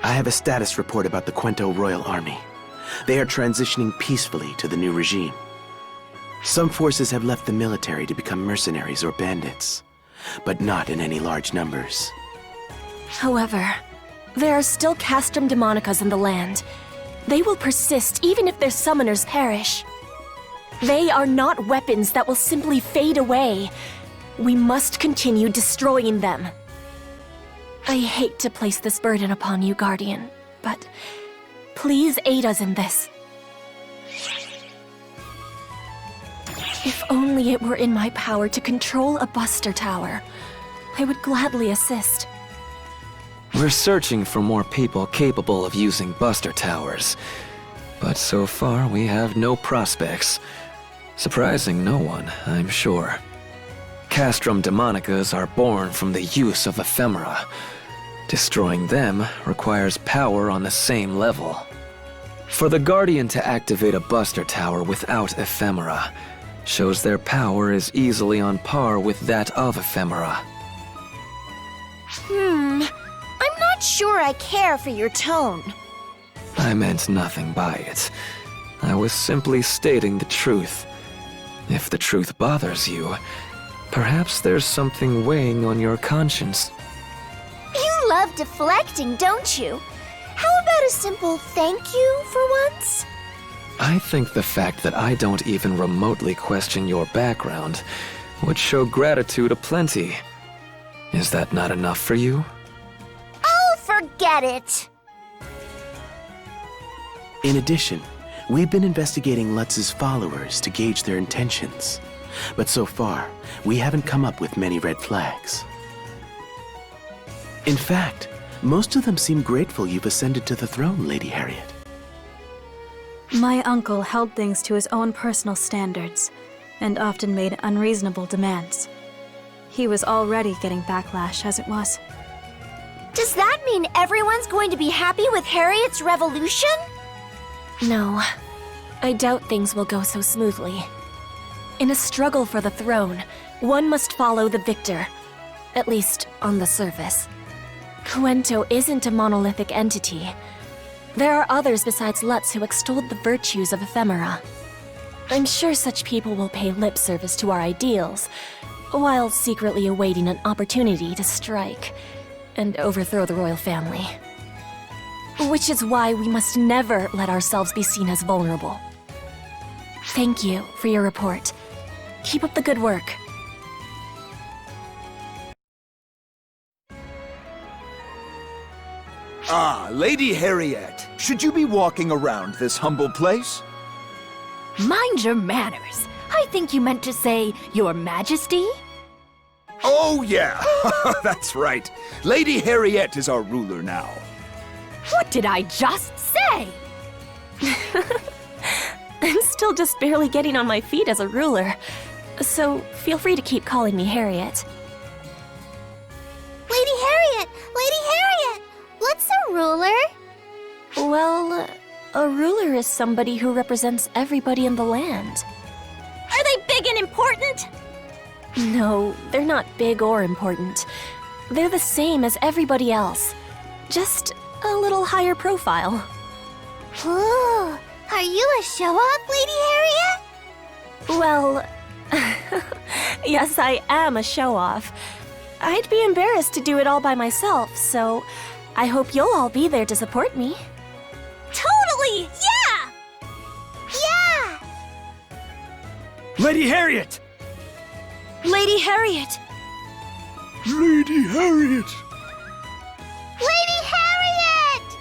I have a status report about the Quento Royal Army. They are transitioning peacefully to the new regime. Some forces have left the military to become mercenaries or bandits, but not in any large numbers. However, there are still Castrum Demonicas in the land. They will persist even if their summoners perish. They are not weapons that will simply fade away. We must continue destroying them. I hate to place this burden upon you, Guardian, but please aid us in this. If only it were in my power to control a Buster Tower, I would gladly assist. We're searching for more people capable of using Buster Towers, but so far we have no prospects. Surprising no one, I'm sure. Castrum Demonicas are born from the use of ephemera. Destroying them requires power on the same level. For the Guardian to activate a Buster Tower without ephemera shows their power is easily on par with that of ephemera. I'm not sure I care for your tone. I meant nothing by it. I was simply stating the truth. If the truth bothers you, perhaps there's something weighing on your conscience. You love deflecting, don't you? How about a simple thank you for once? I think the fact that I don't even remotely question your background would show gratitude aplenty. Is that not enough for you? Oh, forget it! In addition, we've been investigating Lutz's followers to gauge their intentions. But so far, we haven't come up with many red flags. In fact, most of them seem grateful you've ascended to the throne, Lady Harriet. My uncle held things to his own personal standards, and often made unreasonable demands. He was already getting backlash as it was. Does that mean everyone's going to be happy with Harriet's revolution? No, I doubt things will go so smoothly. In a struggle for the throne, one must follow the victor, at least on the surface. Quento isn't a monolithic entity. There are others besides Lutz who extolled the virtues of ephemera. I'm sure such people will pay lip service to our ideals, while secretly awaiting an opportunity to strike and overthrow the royal family. Which is why we must never let ourselves be seen as vulnerable. Thank you for your report. Keep up the good work. Ah, Lady Harriet, should you be walking around this humble place? Mind your manners. I think you meant to say, Your Majesty? Oh, yeah, that's right. Lady Harriet is our ruler now. What did I just say? I'm still just barely getting on my feet as a ruler, so feel free to keep calling me Harriet. Lady Harriet! Lady Harriet! What's a ruler? Well, a ruler is somebody who represents everybody in the land. Are they big and important? No, they're not big or important. They're the same as everybody else, just a little higher profile. Ooh, are you a show-off, Lady Harriet? Well, yes, I am a show-off. I'd be embarrassed to do it all by myself, so I hope you'll all be there to support me. Totally! Yeah! Yeah! Lady Harriet! Lady Harriet! Lady Harriet! Lady Harriet!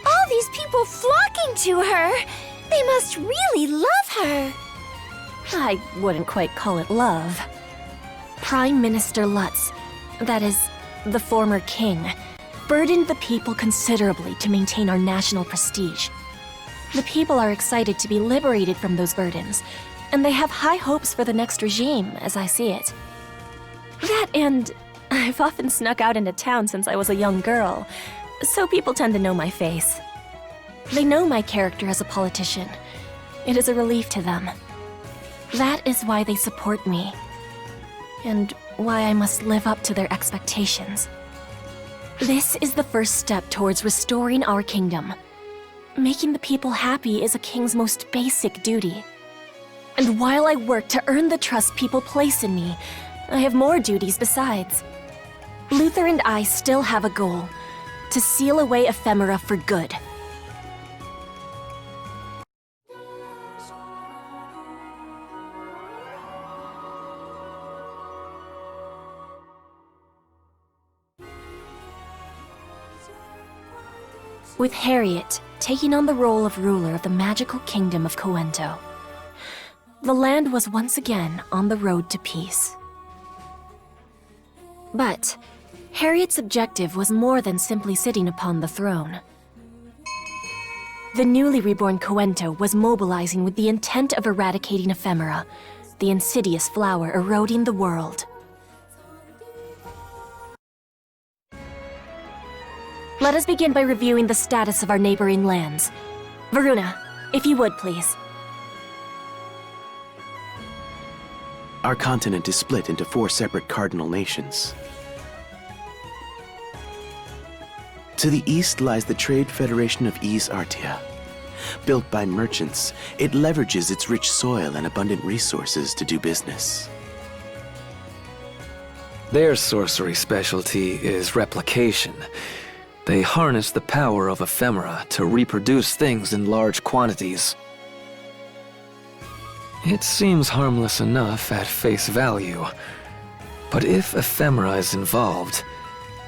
All these people flocking to her. They must really love her. I wouldn't quite call it love. Prime Minister Lutz, that is, the former king, burdened the people considerably to maintain our national prestige. The people are excited to be liberated from those burdens, and they have high hopes for the next regime, as I see it. That and I've often snuck out into town since I was a young girl, so people tend to know my face. They know my character as a politician. It is a relief to them. That is why they support me, and why I must live up to their expectations. This is the first step towards restoring our kingdom. Making the people happy is a king's most basic duty. And while I work to earn the trust people place in me, I have more duties besides. Luther and I still have a goal: to seal away ephemera for good. With Harriet taking on the role of ruler of the magical kingdom of Coento, the land was once again on the road to peace. But Harriet's objective was more than simply sitting upon the throne. The newly reborn Coento was mobilizing with the intent of eradicating ephemera, the insidious flower eroding the world. Let us begin by reviewing the status of our neighboring lands. Varuna, if you would, please. Our continent is split into 4 separate cardinal nations. To the east lies the Trade Federation of East Artia. Built by merchants, it leverages its rich soil and abundant resources to do business. Their sorcery specialty is replication. They harness the power of ephemera to reproduce things in large quantities. It seems harmless enough at face value, but if ephemera is involved,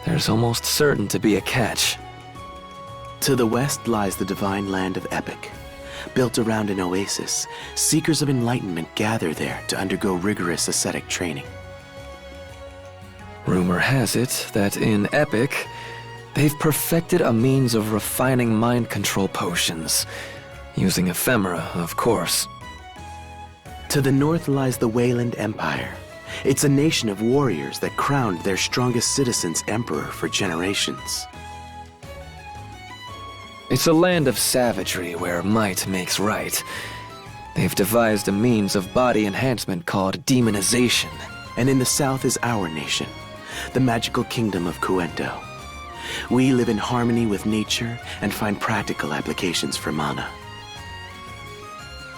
there's almost certain to be a catch. To the west lies the divine land of Epic. Built around an oasis, seekers of enlightenment gather there to undergo rigorous ascetic training. Rumor has it that in Epic, they've perfected a means of refining mind control potions, using ephemera, of course. To the north lies the Wayland Empire. It's a nation of warriors that crowned their strongest citizens emperor for generations. It's a land of savagery where might makes right. They've devised a means of body enhancement called demonization. And in the south is our nation, the magical kingdom of Coento. We live in harmony with nature and find practical applications for mana.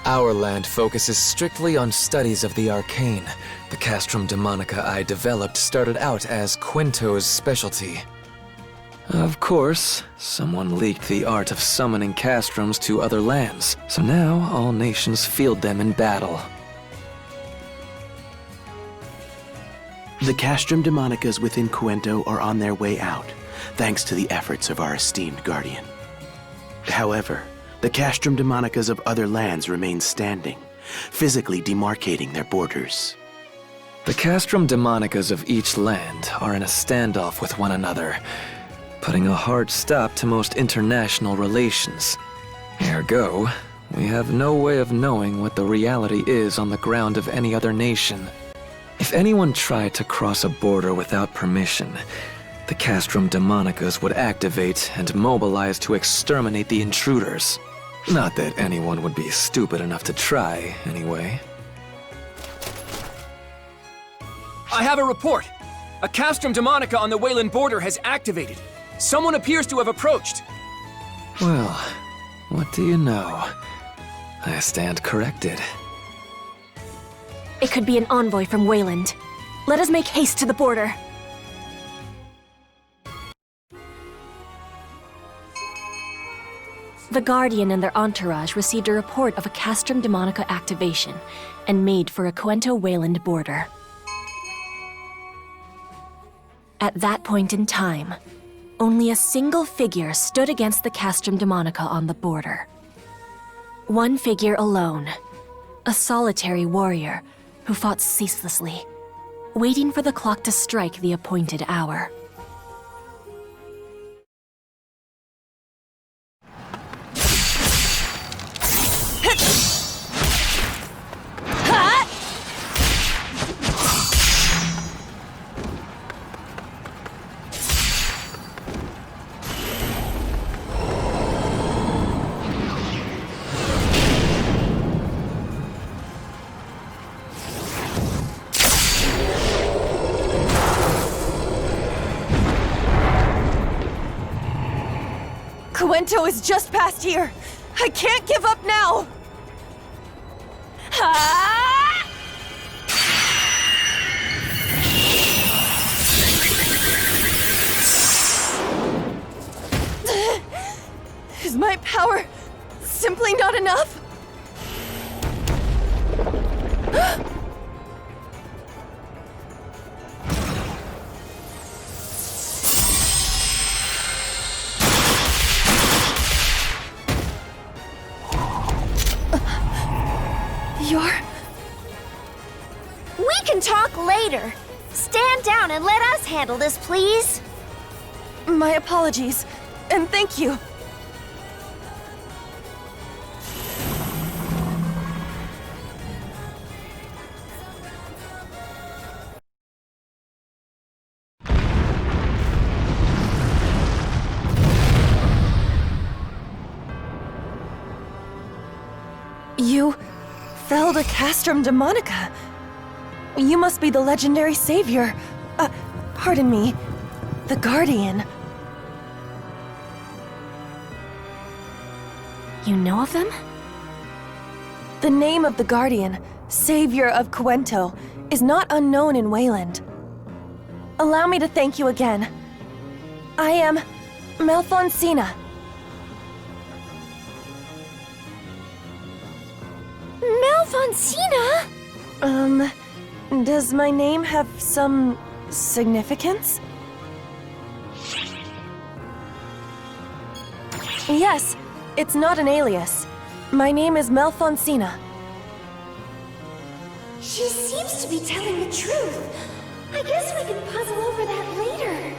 Our land focuses strictly on studies of the arcane. The Castrum Demonica I developed started out as Quinto's specialty. Of course, someone leaked the art of summoning castrums to other lands, so now all nations field them in battle. The Castrum Demonicas within Coento are on their way out, thanks to the efforts of our esteemed guardian. However, the Castrum Demonicas of other lands remain standing, physically demarcating their borders. The Castrum Demonicas of each land are in a standoff with one another, putting a hard stop to most international relations. Ergo, we have no way of knowing what the reality is on the ground of any other nation. If anyone tried to cross a border without permission, the Castrum Demonicas would activate and mobilize to exterminate the intruders. Not that anyone would be stupid enough to try, anyway. I have a report. A Castrum Demonica on the Wayland border has activated. Someone appears to have approached. Well, what do you know? I stand corrected. It could be an envoy from Wayland. Let us make haste to the border. The Guardian and their entourage received a report of a Castrum Demonica activation and made for a Coento-Wayland border. At that point in time, only a single figure stood against the Castrum Demonica on the border. One figure alone, a solitary warrior who fought ceaselessly, waiting for the clock to strike the appointed hour. Cuento is just past here. I can't give up now. Is my power simply not enough? We can talk later. Stand down and let us handle this, please. My apologies, and thank you. You felled a Castrum Demonica. You must be the legendary savior. Pardon me, the Guardian. You know of them? The name of the Guardian, Savior of Cuento, is not unknown in Wayland. Allow me to thank you again. I am Malfonsina. Malfonsina? Does my name have some significance? Yes, it's not an alias. My name is Malfonsina. She seems to be telling the truth. I guess we can puzzle over that later.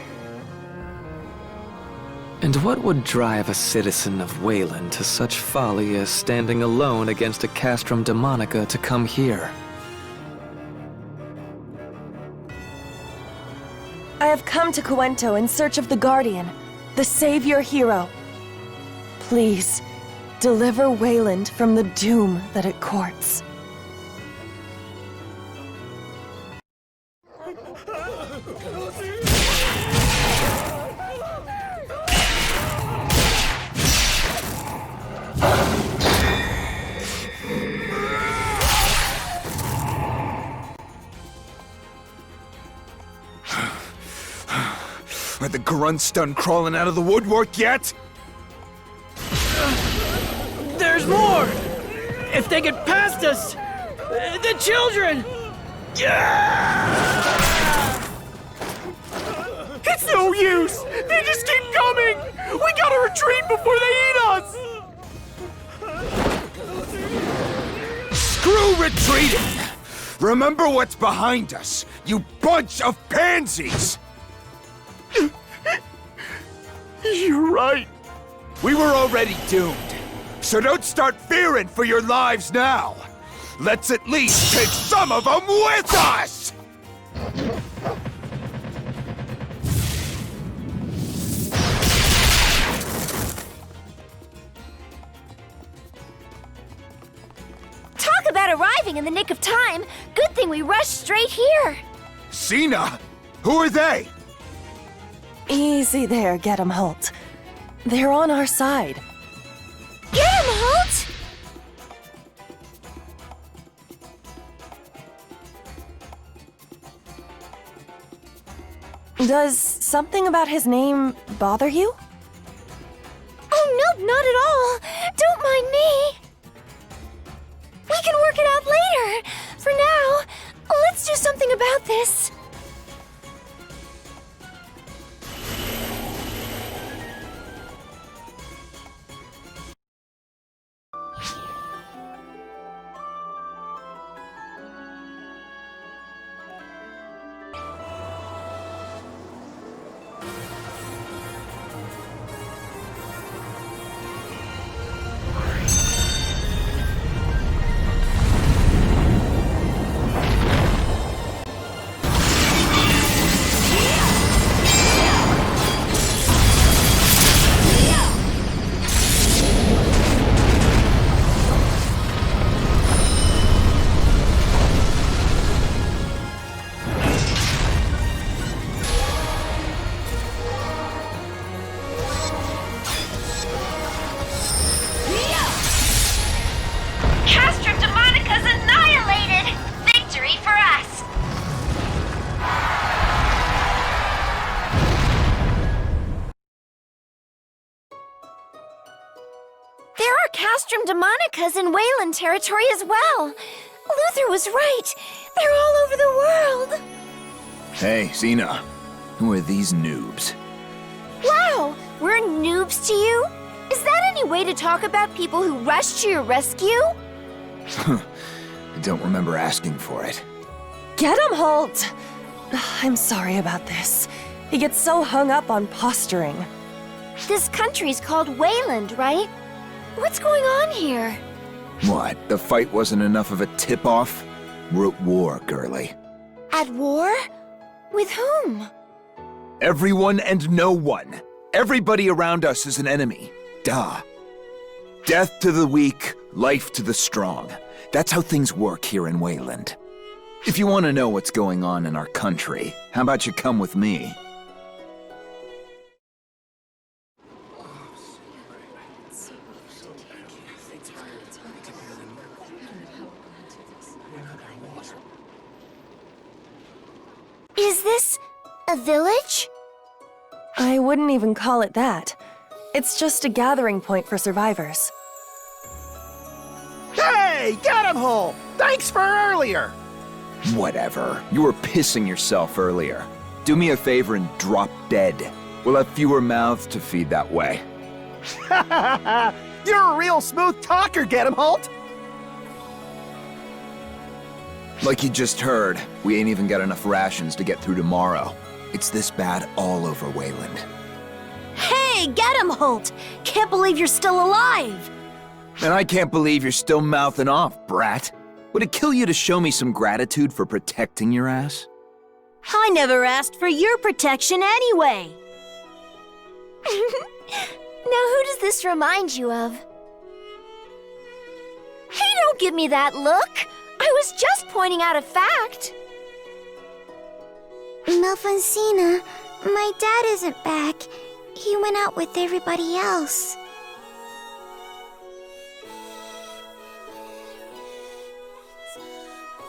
And what would drive a citizen of Wayland to such folly as standing alone against a Castrum Demonica to come here? I have come to Cuento in search of the Guardian, the Savior Hero. Please, deliver Wayland from the doom that it courts. Are the grunts done crawling out of the woodwork yet? There's more! If they get past us! The children! It's no use! They just keep coming! We gotta retreat before they eat us! Screw retreating! Remember what's behind us, you bunch of pansies! You're right. We were already doomed, so don't start fearing for your lives now. Let's at least take some of them with us! Talk about arriving in the nick of time. Good thing we rushed straight here. Sina? Who are they? Easy there, Get 'em Holt. They're on our side. Get him, Holt! Does something about his name bother you? Oh, nope, not at all. Don't mind me. We can work it out later. For now, let's do something about this. Castrum Demonicas in Wayland territory as well. Luther was right. They're all over the world. Hey, Xena. Who are these noobs? Wow, we're noobs to you? Is that any way to talk about people who rushed to your rescue? I don't remember asking for it. Get him, Holt! I'm sorry about this. He gets so hung up on posturing. This country's called Wayland, right? What's going on here? What, the fight wasn't enough of a tip-off? We're at war, girlie. At war? With whom? Everyone and no one. Everybody around us is an enemy. Duh. Death to the weak, life to the strong. That's how things work here in Wayland. If you want to know what's going on in our country, how about you come with me? Is this a village? I wouldn't even call it that. It's just a gathering point for survivors. Hey, get him, Hole! Thanks for earlier! Whatever. You were pissing yourself earlier. Do me a favor and drop dead. We'll have fewer mouths to feed that way. You're a real smooth talker, get him, Holt! Like you just heard, we ain't even got enough rations to get through tomorrow. It's this bad all over Wayland. Hey, get him, Holt! Can't believe you're still alive! And I can't believe you're still mouthing off, brat. Would it kill you to show me some gratitude for protecting your ass? I never asked for your protection anyway! Now who does this remind you of? Hey, don't give me that look! I was just pointing out a fact. Melfonsina, my dad isn't back. He went out with everybody else.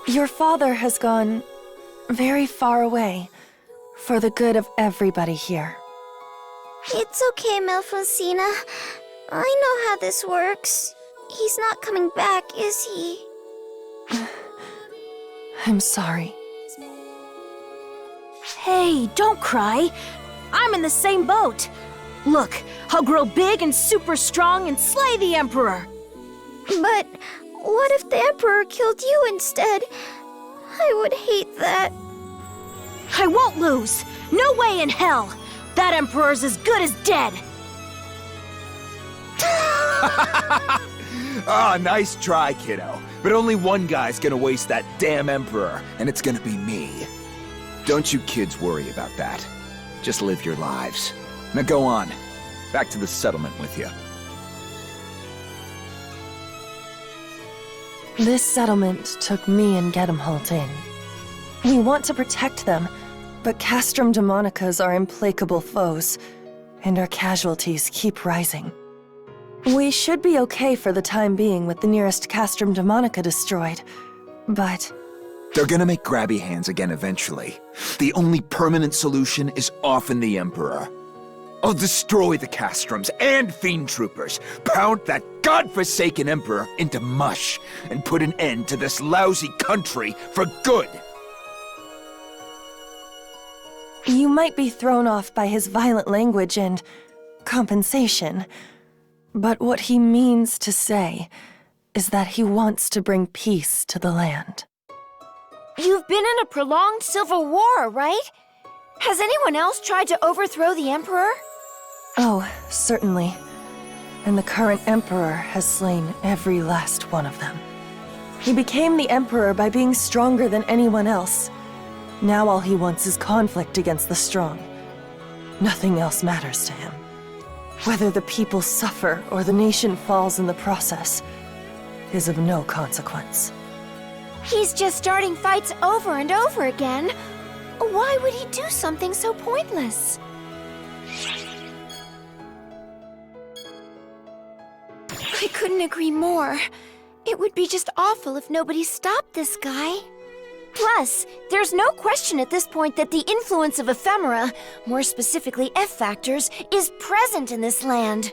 Your father has gone very far away for the good of everybody here. It's okay, Melfonsina. I know how this works. He's not coming back, is he? I'm sorry. Hey, don't cry. I'm in the same boat. Look, I'll grow big and super strong and slay the Emperor. But what if the Emperor killed you instead? I would hate that. I won't lose. No way in hell. That Emperor's as good as dead. Ah, nice try, kiddo. But only one guy's gonna waste that damn Emperor, and it's gonna be me. Don't you kids worry about that. Just live your lives. Now go on. Back to the settlement with you. This settlement took me and Gedemholt in. We want to protect them, but Castrum Demonicas are implacable foes, and our casualties keep rising. We should be okay for the time being with the nearest Castrum Demonica destroyed, but... They're gonna make grabby hands again eventually. The only permanent solution is often the Emperor. I'll destroy the Castrums and Fiend Troopers, pound that godforsaken Emperor into mush, and put an end to this lousy country for good. You might be thrown off by his violent language and compensation, but what he means to say is that he wants to bring peace to the land. You've been in a prolonged civil war, right? Has anyone else tried to overthrow the Emperor? Oh, certainly. And the current Emperor has slain every last one of them. He became the Emperor by being stronger than anyone else. Now all he wants is conflict against the strong. Nothing else matters to him. Whether the people suffer or the nation falls in the process is of no consequence. He's just starting fights over and over again. Why would he do something so pointless? I couldn't agree more. It would be just awful if nobody stopped this guy. Plus, there's no question at this point that the influence of ephemera, more specifically F-factors, is present in this land.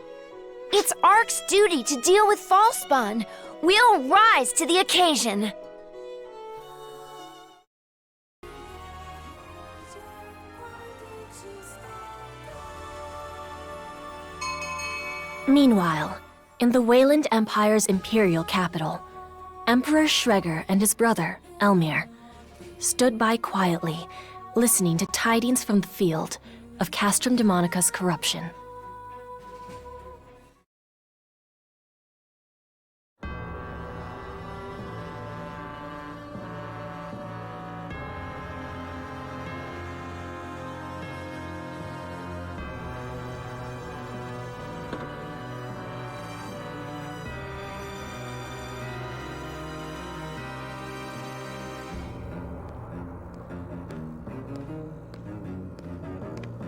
It's ARC's duty to deal with Falspawn. We'll rise to the occasion. Meanwhile, in the Wayland Empire's imperial capital, Emperor Schreger and his brother, Elmir, stood by quietly, listening to tidings from the field of Castrum Demonica's corruption.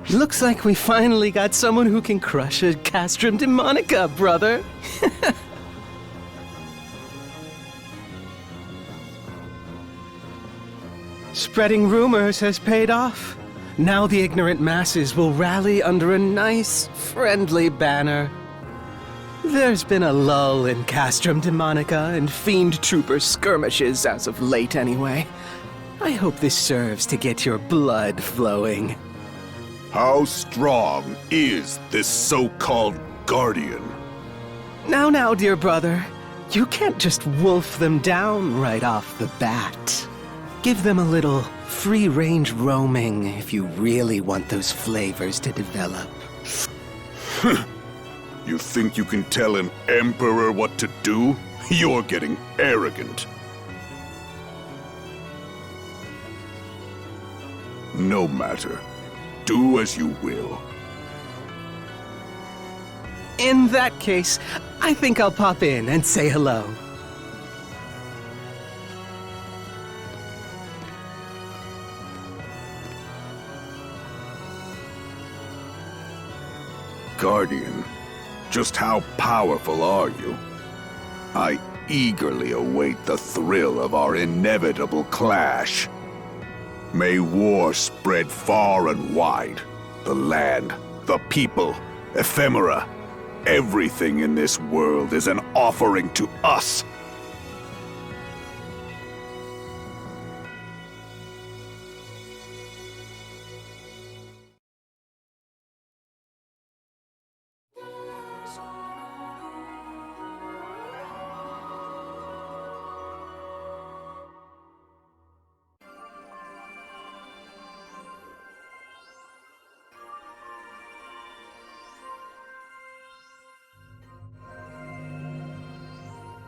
Looks like we finally got someone who can crush a Castrum Demonica, brother. Spreading rumors has paid off. Now the ignorant masses will rally under a nice, friendly banner. There's been a lull in Castrum Demonica and Fiend Trooper skirmishes as of late anyway. I hope this serves to get your blood flowing. How strong is this so-called Guardian? Now, dear brother. You can't just wolf them down right off the bat. Give them a little free-range roaming if you really want those flavors to develop. You think you can tell an Emperor what to do? You're getting arrogant. No matter. Do as you will. In that case, I think I'll pop in and say hello. Guardian, just how powerful are you? I eagerly await the thrill of our inevitable clash. May war spread far and wide. The land, the people, ephemera. Everything in this world is an offering to us.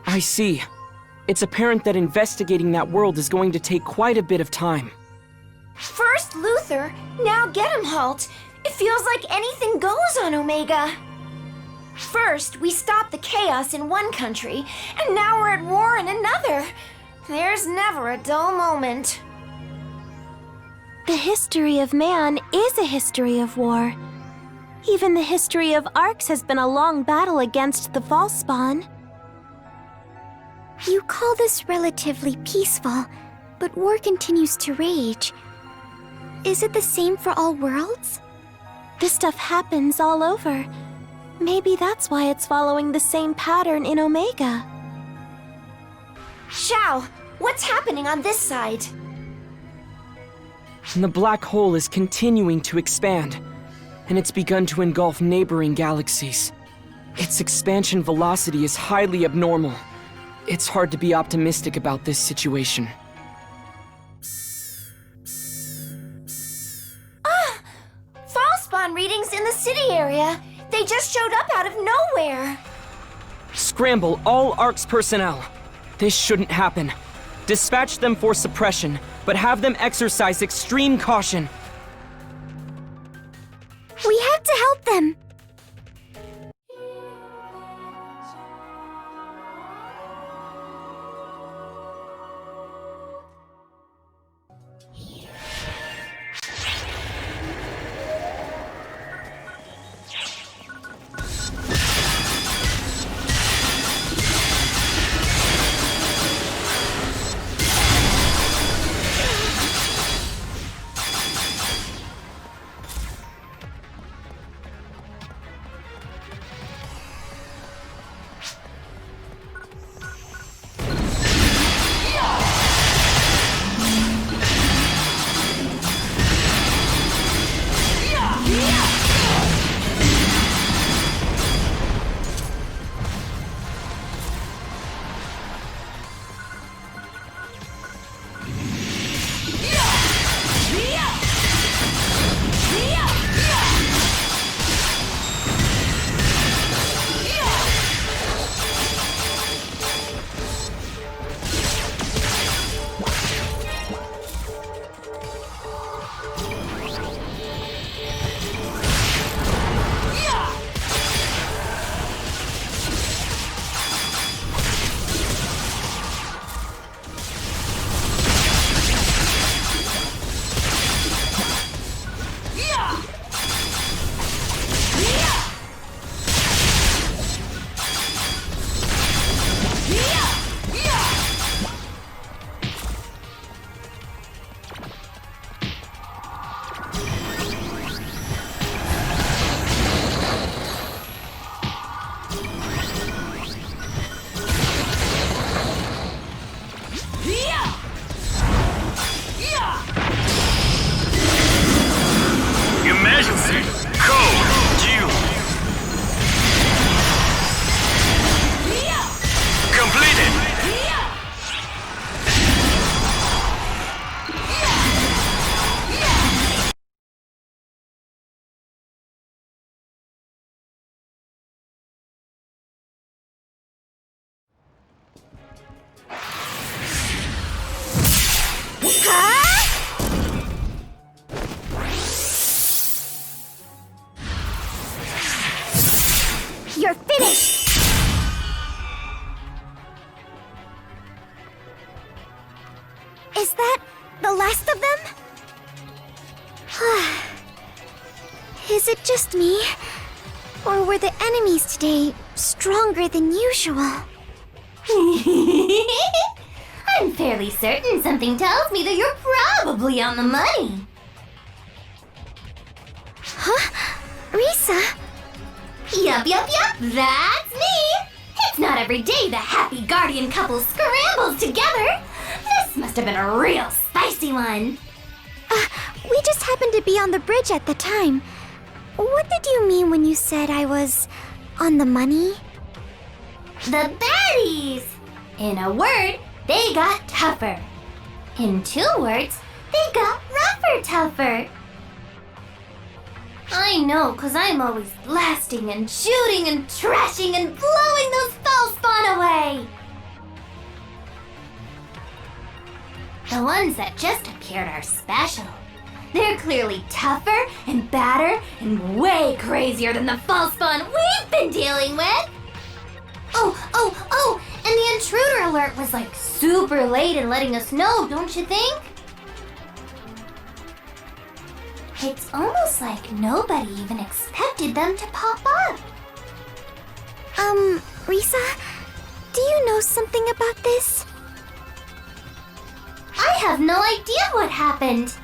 I see. It's apparent that investigating that world is going to take quite a bit of time. First Luther, now Gedemhalt. It feels like anything goes on Omega. First, we stopped the chaos in one country, and now we're at war in another. There's never a dull moment. The history of man is a history of war. Even the history of Arcs has been a long battle against the Falspawn. You call this relatively peaceful, but war continues to rage. Is it the same for all worlds? This stuff happens all over. Maybe that's why it's following the same pattern in Omega. Xiao, what's happening on this side? The black hole is continuing to expand, and it's begun to engulf neighboring galaxies. Its expansion velocity is highly abnormal. It's hard to be optimistic about this situation. Falspawn readings in the city area. They just showed up out of nowhere. Scramble all ARC's personnel. This shouldn't happen. Dispatch them for suppression, but have them exercise extreme caution. We have to help them. You're finished! Is that the last of them? Is it just me? Or were the enemies today stronger than usual? I'm fairly certain something tells me that you're probably on the money. Huh? Risa? Yup, that's me! It's not every day the happy guardian couple scrambles together. This must have been a real spicy one. We just happened to be on the bridge at the time. What did you mean when you said I was on the money? The baddies! In a word, they got tougher. In 2 words, they got tougher. I know, 'cause I'm always blasting and shooting and trashing and blowing those Falspawn away. The ones that just appeared are special. They're clearly tougher and badder and way crazier than the Falspawn we've been dealing with. Oh, and the intruder alert was like super late in letting us know, don't you think? It's almost like nobody even expected them to pop up. Risa, do you know something about this? I have no idea what happened.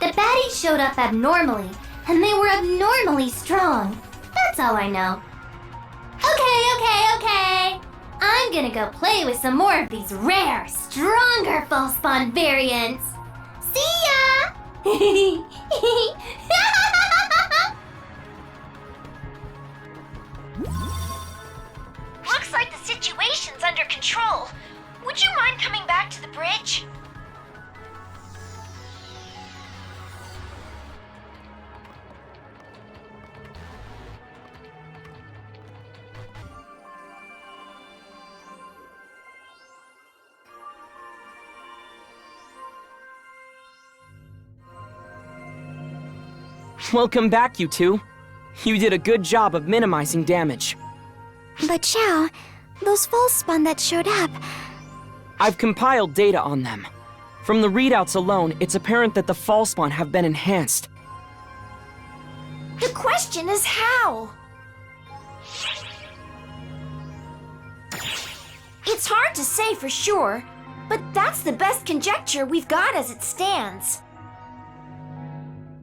The baddies showed up abnormally, and they were abnormally strong. That's all I know. Okay. I'm gonna go play with some more of these rare, stronger Falspawn variants. See ya! Looks like the situation's under control. Would you mind coming back to the bridge? Welcome back, you two. You did a good job of minimizing damage. But Xiao, those Falspawn that showed up... I've compiled data on them. From the readouts alone, it's apparent that the Falspawn have been enhanced. The question is how? It's hard to say for sure, but that's the best conjecture we've got as it stands.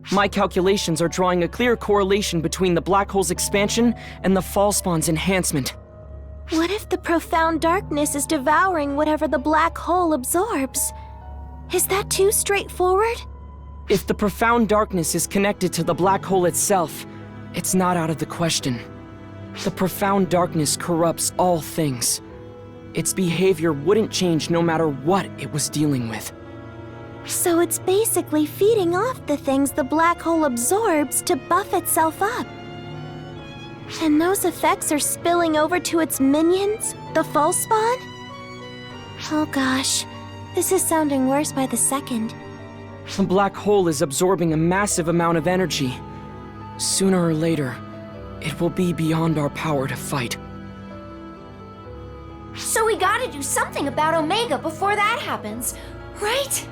My calculations are drawing a clear correlation between the black hole's expansion and the Falspawn's enhancement. What if the profound darkness is devouring whatever the black hole absorbs? Is that too straightforward? If the profound darkness is connected to the black hole itself, it's not out of the question. The profound darkness corrupts all things. Its behavior wouldn't change no matter what it was dealing with. So it's basically feeding off the things the black hole absorbs to buff itself up. And those effects are spilling over to its minions, the false spawn? Oh gosh, this is sounding worse by the second. The black hole is absorbing a massive amount of energy. Sooner or later, it will be beyond our power to fight. So we gotta do something about Omega before that happens, right?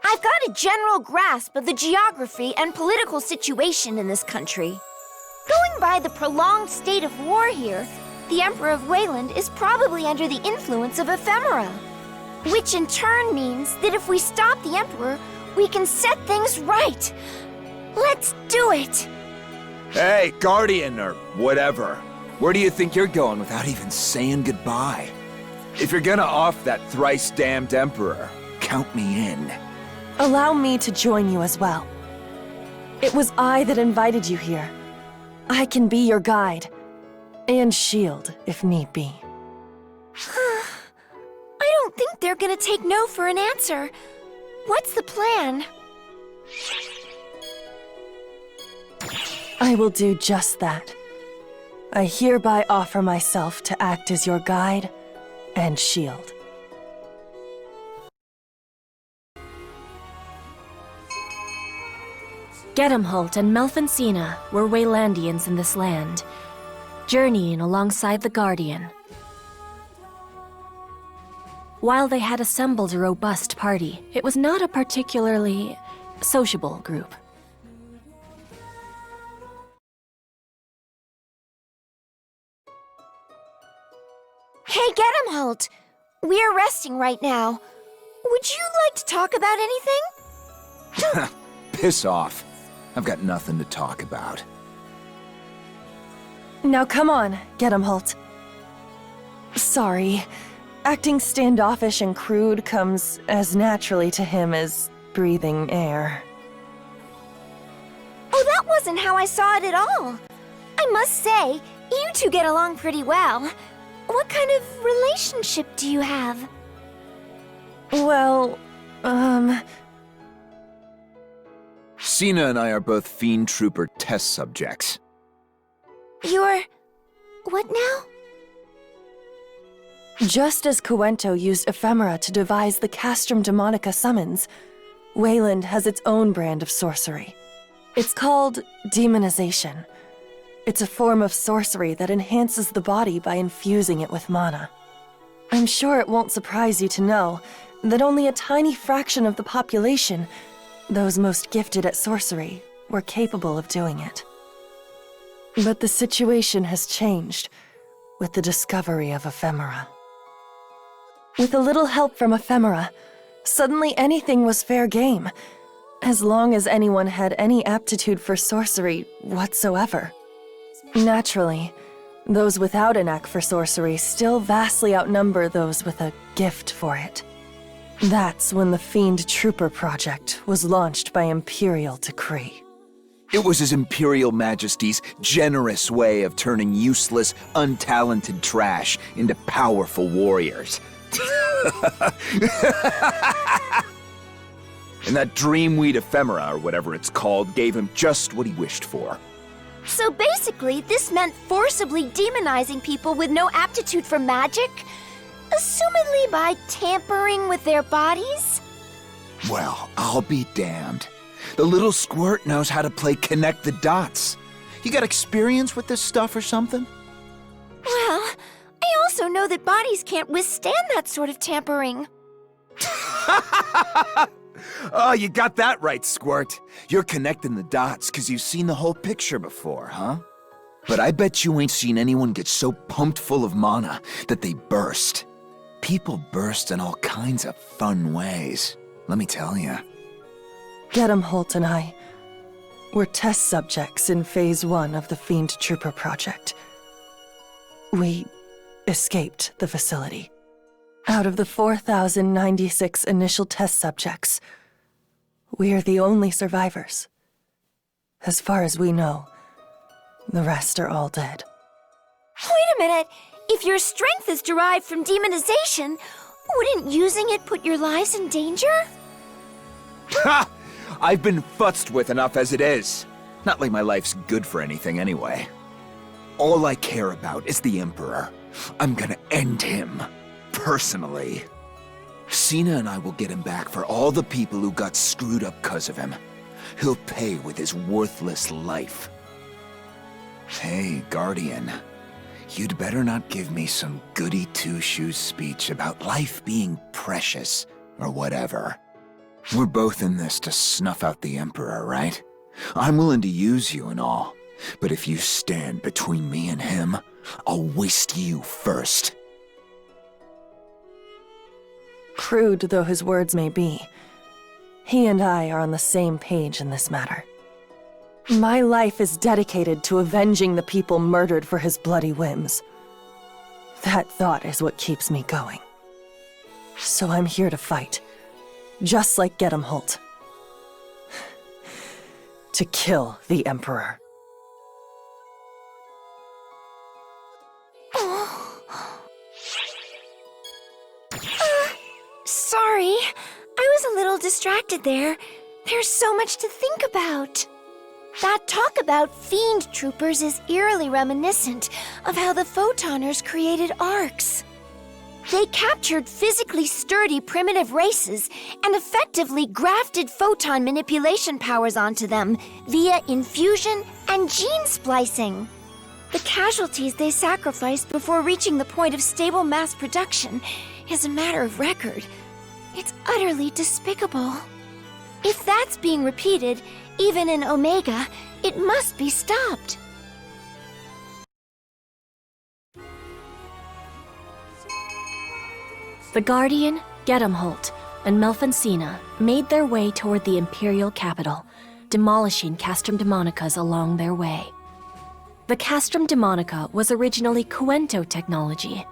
I've got a general grasp of the geography and political situation in this country. Going by the prolonged state of war here, the Emperor of Wayland is probably under the influence of ephemera. Which in turn means that if we stop the Emperor, we can set things right. Let's do it! Hey, Guardian, or whatever. Where do you think you're going without even saying goodbye? If you're gonna off that thrice-damned Emperor, count me in. Allow me to join you as well. It was I that invited you here. I can be your guide. And shield, if need be. I don't think they're gonna take no for an answer. What's the plan? I will do just that. I hereby offer myself to act as your guide and shield. Gedamholt and Melfincina were Waylandians in this land, journeying alongside the Guardian. While they had assembled a robust party, it was not a particularly sociable group. Hey, Gedamholt! We're resting right now. Would you like to talk about anything? Piss off. I've got nothing to talk about. Now come on, Gedamholt. Sorry. Acting standoffish and crude comes as naturally to him as breathing air. Oh, that wasn't how I saw it at all. I must say, you two get along pretty well. What kind of relationship do you have? Well, Sina and I are both Fiend Trooper test subjects. You're... what now? Just as Coento used ephemera to devise the Castrum Demonica summons, Wayland has its own brand of sorcery. It's called demonization. It's a form of sorcery that enhances the body by infusing it with mana. I'm sure it won't surprise you to know that only a tiny fraction of the population, those most gifted at sorcery, were capable of doing it. But the situation has changed with the discovery of ephemera. With a little help from ephemera, suddenly anything was fair game, as long as anyone had any aptitude for sorcery whatsoever. Naturally, those without a knack for sorcery still vastly outnumber those with a gift for it. That's when the Fiend Trooper project was launched by Imperial decree. It was His Imperial Majesty's generous way of turning useless, untalented trash into powerful warriors. And that Dreamweed ephemera, or whatever it's called, gave him just what he wished for. So basically, this meant forcibly demonizing people with no aptitude for magic? Assumedly by tampering with their bodies? Well, I'll be damned. The little squirt knows how to play connect the dots. You got experience with this stuff or something? Well, I also know that bodies can't withstand that sort of tampering. Oh, you got that right, Squirt. You're connecting the dots because you've seen the whole picture before, huh? But I bet you ain't seen anyone get so pumped full of mana that they burst. People burst in all kinds of fun ways, let me tell you. Gedamholt and I were test subjects in Phase 1 of the Fiend Trooper project. We escaped the facility. Out of the 4,096 initial test subjects, we are the only survivors. As far as we know, the rest are all dead. Wait a minute! If your strength is derived from demonization, wouldn't using it put your lives in danger? Ha! I've been futzed with enough as it is. Not like my life's good for anything anyway. All I care about is the Emperor. I'm gonna end him. Personally. Cena and I will get him back for all the people who got screwed up because of him. He'll pay with his worthless life. Hey, Guardian. You'd better not give me some goody two-shoes speech about life being precious, or whatever. We're both in this to snuff out the Emperor, right? I'm willing to use you and all, but if you stand between me and him, I'll waste you first. Crude though his words may be, he and I are on the same page in this matter. My life is dedicated to avenging the people murdered for his bloody whims. That thought is what keeps me going. So I'm here to fight, just like Gedamholt. To kill the Emperor. Sorry, I was a little distracted there. There's so much to think about. That talk about Fiend Troopers is eerily reminiscent of how the Photoners created arcs. They captured physically sturdy primitive races and effectively grafted photon manipulation powers onto them via infusion and gene splicing. The casualties they sacrificed before reaching the point of stable mass production is a matter of record. It's utterly despicable. If that's being repeated, even in Omega, it must be stopped. The Guardian, Gedamholt, and Melfancina made their way toward the Imperial capital, demolishing Castrum Demonicas along their way. The Castrum Demonica was originally Cuento technology,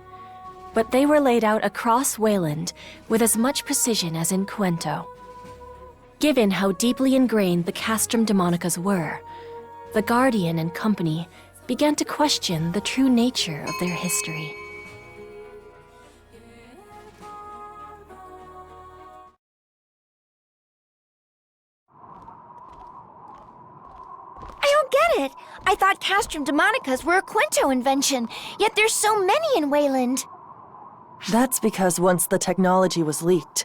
but they were laid out across Wayland with as much precision as in Cuento. Given how deeply ingrained the Castrum Demonicas were, the Guardian and company began to question the true nature of their history. I don't get it. I thought Castrum Demonicas were a Cuento invention, yet there's so many in Wayland. That's because once the technology was leaked,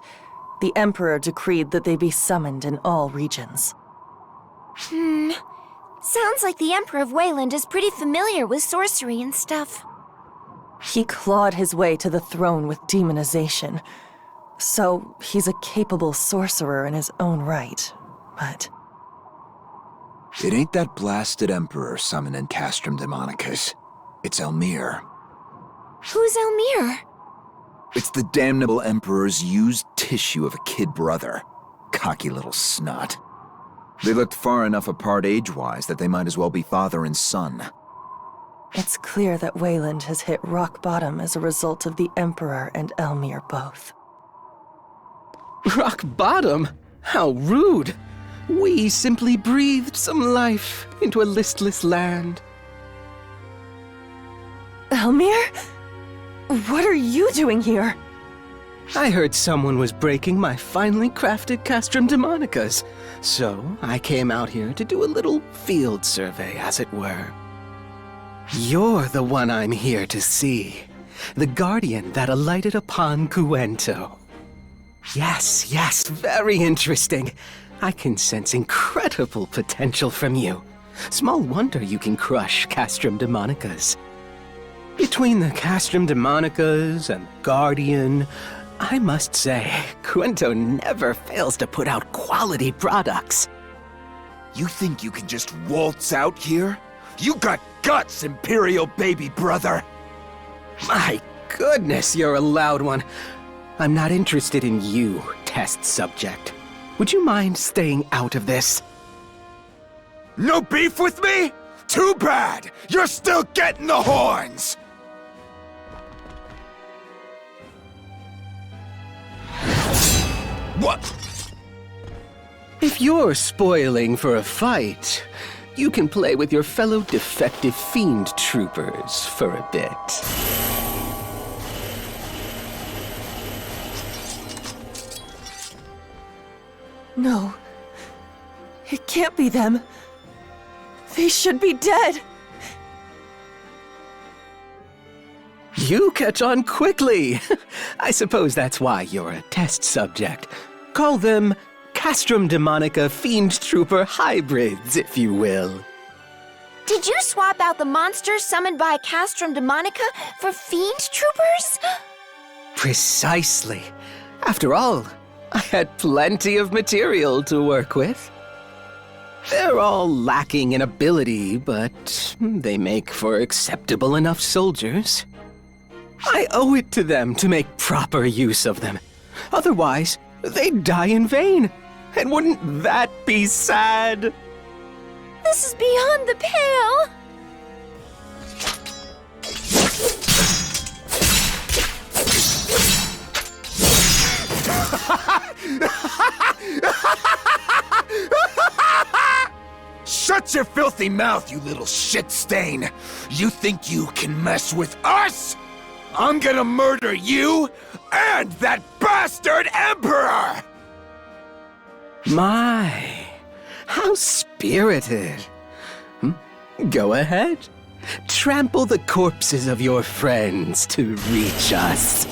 the Emperor decreed that they be summoned in all regions. Sounds like the Emperor of Wayland is pretty familiar with sorcery and stuff. He clawed his way to the throne with demonization, so he's a capable sorcerer in his own right, but... It ain't that blasted Emperor summoning Castrum Demonicas. It's Elmir. Who's Elmir? It's the damnable Emperor's used tissue of a kid brother. Cocky little snot. They looked far enough apart age-wise that they might as well be father and son. It's clear that Wayland has hit rock bottom as a result of the Emperor and Elmir both. Rock bottom? How rude! We simply breathed some life into a listless land. Elmir? What are you doing here? I heard someone was breaking my finely crafted Castrum Demonicas, so I came out here to do a little field survey, as it were. You're the one I'm here to see. The Guardian that alighted upon Cuento. Yes, very interesting. I can sense incredible potential from you. Small wonder you can crush Castrum Demonicas. Between the Castrum Demonicas and Guardian, I must say, Cuento never fails to put out quality products. You think you can just waltz out here? You got guts, Imperial baby brother! My goodness, you're a loud one. I'm not interested in you, test subject. Would you mind staying out of this? No beef with me? Too bad! You're still getting the horns! What? If you're spoiling for a fight, you can play with your fellow defective fiend troopers for a bit. No. It can't be them. They should be dead. You catch on quickly. I suppose that's why you're a test subject. Call them Castrum Demonica Fiend Trooper hybrids, if you will. Did you swap out the monsters summoned by Castrum Demonica for fiend troopers? Precisely. After all, I had plenty of material to work with. They're all lacking in ability, but they make for acceptable enough soldiers. I owe it to them to make proper use of them. Otherwise, they'd die in vain. And wouldn't that be sad? This is beyond the pale. Shut your filthy mouth, you little shit stain! You think you can mess with us? I'm gonna murder you and that bastard Emperor! My, how spirited. Go ahead. Trample the corpses of your friends to reach us.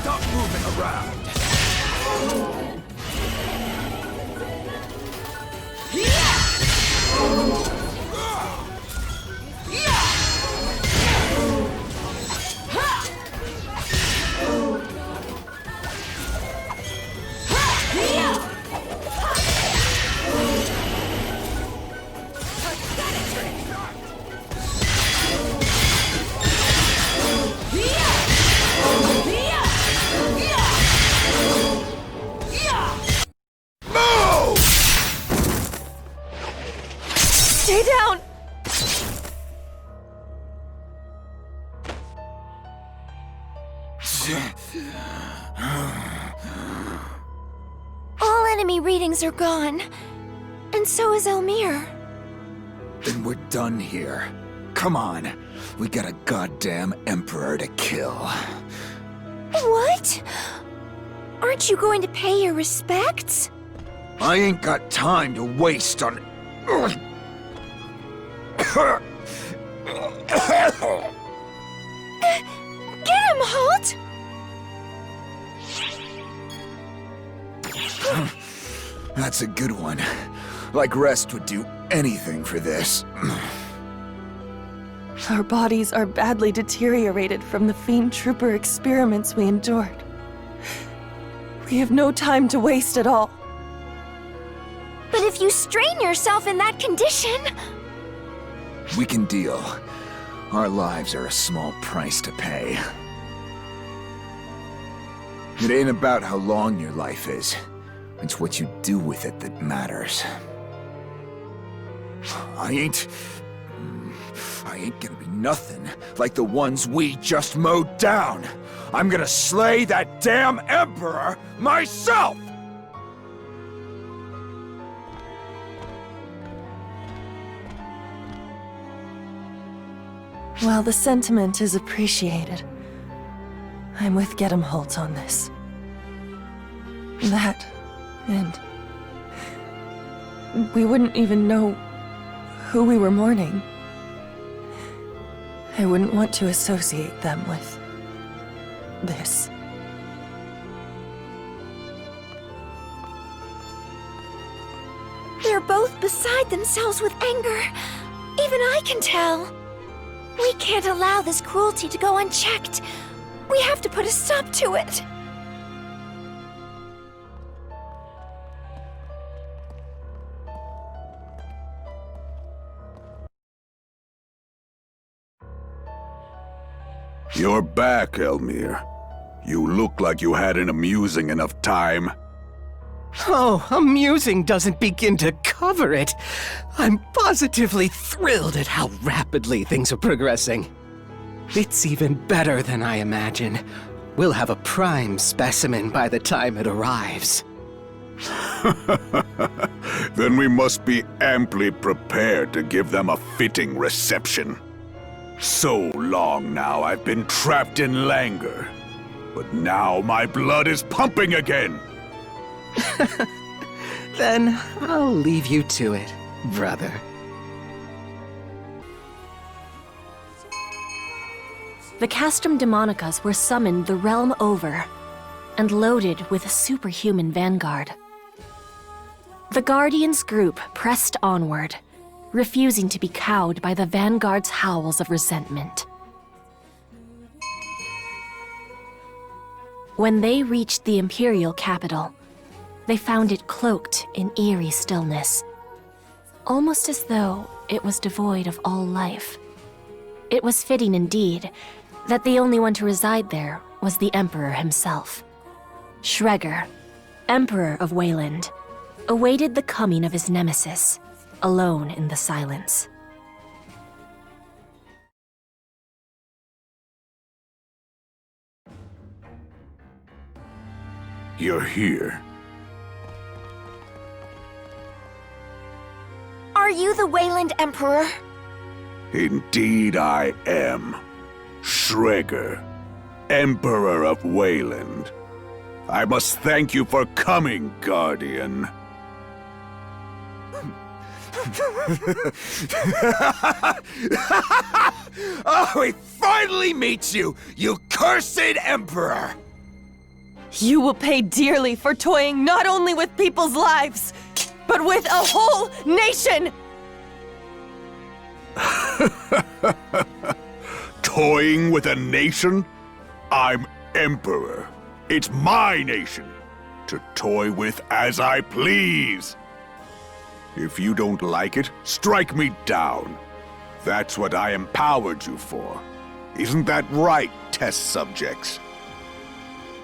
Stop moving around! Stay down! All enemy readings are gone. And so is Elmir. Then we're done here. Come on. We got a goddamn Emperor to kill. What? Aren't you going to pay your respects? I ain't got time to waste on... Get him, Halt! That's a good one. Like Rest would do anything for this. Our bodies are badly deteriorated from the Fiend Trooper experiments we endured. We have no time to waste at all. But if you strain yourself in that condition... We can deal. Our lives are a small price to pay. It ain't about how long your life is. It's what you do with it that matters. I ain't gonna be nothing like the ones we just mowed down. I'm gonna slay that damn Emperor myself! While the sentiment is appreciated, I'm with Gedemholt on this. That, and we wouldn't even know who we were mourning. I wouldn't want to associate them with this. They're both beside themselves with anger. Even I can tell. We can't allow this cruelty to go unchecked. We have to put a stop to it. You're back, Elmir. You look like you had an amusing enough time. Oh, amusing doesn't begin to cover it. I'm positively thrilled at how rapidly things are progressing. It's even better than I imagine. We'll have a prime specimen by the time it arrives. Then we must be amply prepared to give them a fitting reception. So long now I've been trapped in languor, but now my blood is pumping again. Then I'll leave you to it, brother. The Castrum Demonicas were summoned the realm over and loaded with a superhuman vanguard. The Guardians group pressed onward, refusing to be cowed by the Vanguard's howls of resentment. When they reached the Imperial capital, they found it cloaked in eerie stillness, almost as though it was devoid of all life. It was fitting indeed that the only one to reside there was the Emperor himself. Schreger, Emperor of Wayland, awaited the coming of his nemesis, alone in the silence. You're here. Are you the Wayland Emperor? Indeed I am. Schreger, Emperor of Wayland. I must thank you for coming, Guardian. Oh, we finally meet you, you cursed Emperor! You will pay dearly for toying not only with people's lives, but with a whole nation! Toying with a nation? I'm Emperor. It's my nation. To toy with as I please. If you don't like it, strike me down. That's what I empowered you for. Isn't that right, test subjects?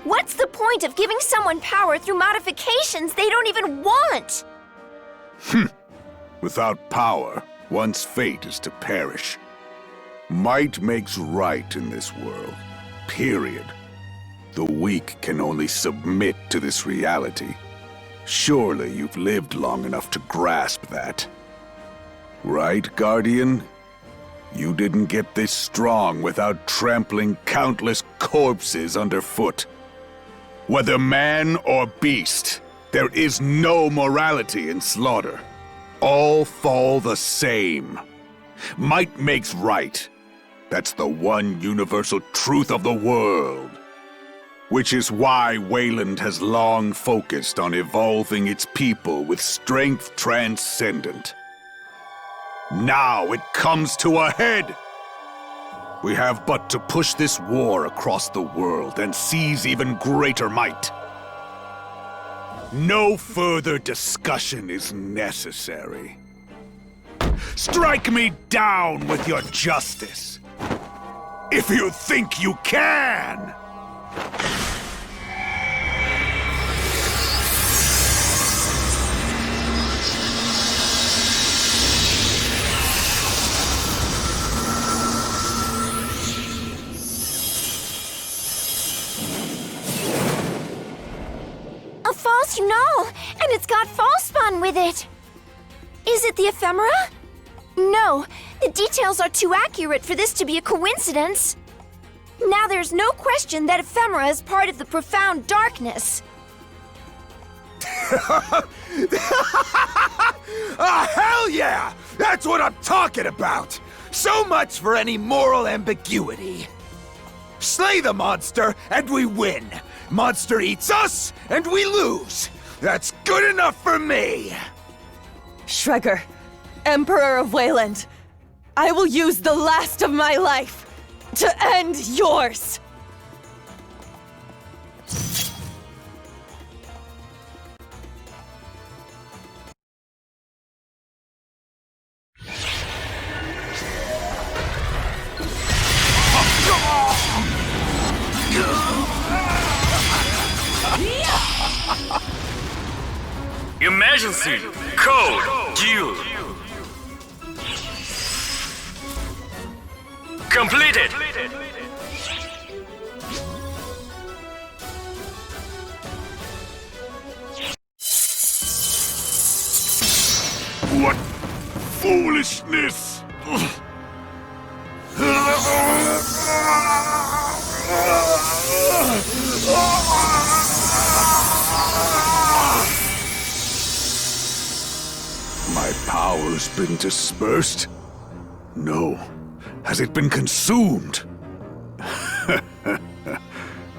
What's the point of giving someone power through modifications they don't even want? Without power, one's fate is to perish. Might makes right in this world. Period. The weak can only submit to this reality. Surely you've lived long enough to grasp that. Right, Guardian? You didn't get this strong without trampling countless corpses underfoot. Whether man or beast, there is no morality in slaughter. All fall the same. Might makes right. That's the one universal truth of the world. Which is why Wayland has long focused on evolving its people with strength transcendent. Now it comes to a head! We have but to push this war across the world and seize even greater might. No further discussion is necessary. Strike me down with your justice! If you think you can! A false null, and it's got false spawn with it. Is it the ephemera? No, the details are too accurate for this to be a coincidence. Now there's no question that ephemera is part of the profound darkness. Hell yeah! That's what I'm talking about! So much for any moral ambiguity. Slay the monster, and we win. Monster eats us, and we lose. That's good enough for me. Shregger, Emperor of Wayland, I will use the last of my life to end yours. Emergency! Code due! Completed! What foolishness! My power's been dispersed? No. Has it been consumed?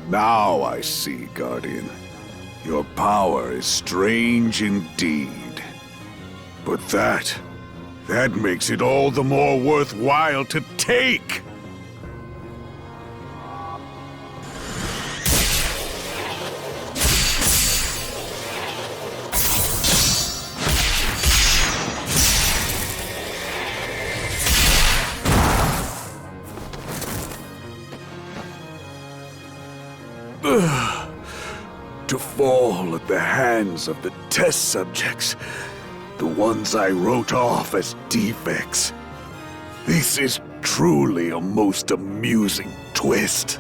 Now I see, Guardian. Your power is strange indeed. But that makes it all the more worthwhile to take! To fall at the hands of the test subjects, the ones I wrote off as defects. This is truly a most amusing twist.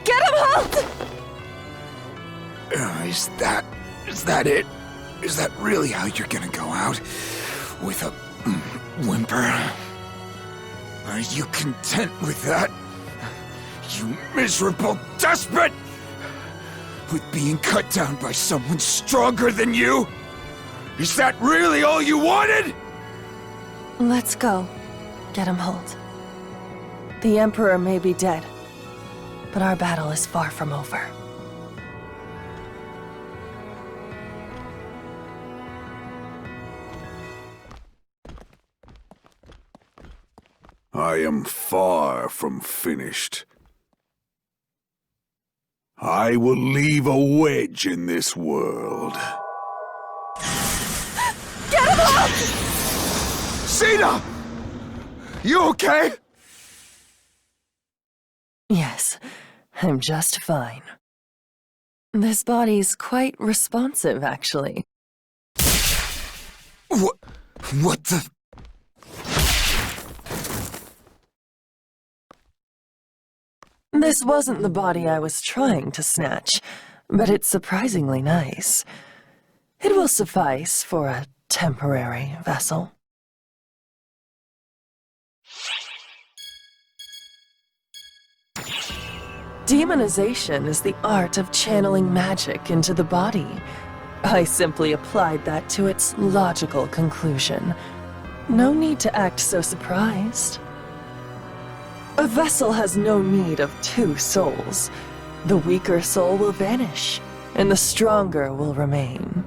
Get him, Halt! Is that it? Is that really how you're gonna go out? With a whimper? Are you content with that? You miserable despot! With being cut down by someone stronger than you? Is that really all you wanted? Let's go. Get him, Halt. The Emperor may be dead, but our battle is far from over. I am far from finished. I will leave a wedge in this world. Get him, Halt! Xiera! You okay? Yes, I'm just fine. This body's quite responsive, actually. What the... This wasn't the body I was trying to snatch, but it's surprisingly nice. It will suffice for a temporary vessel. Demonization is the art of channeling magic into the body. I simply applied that to its logical conclusion. No need to act so surprised. A vessel has no need of two souls. The weaker soul will vanish, and the stronger will remain.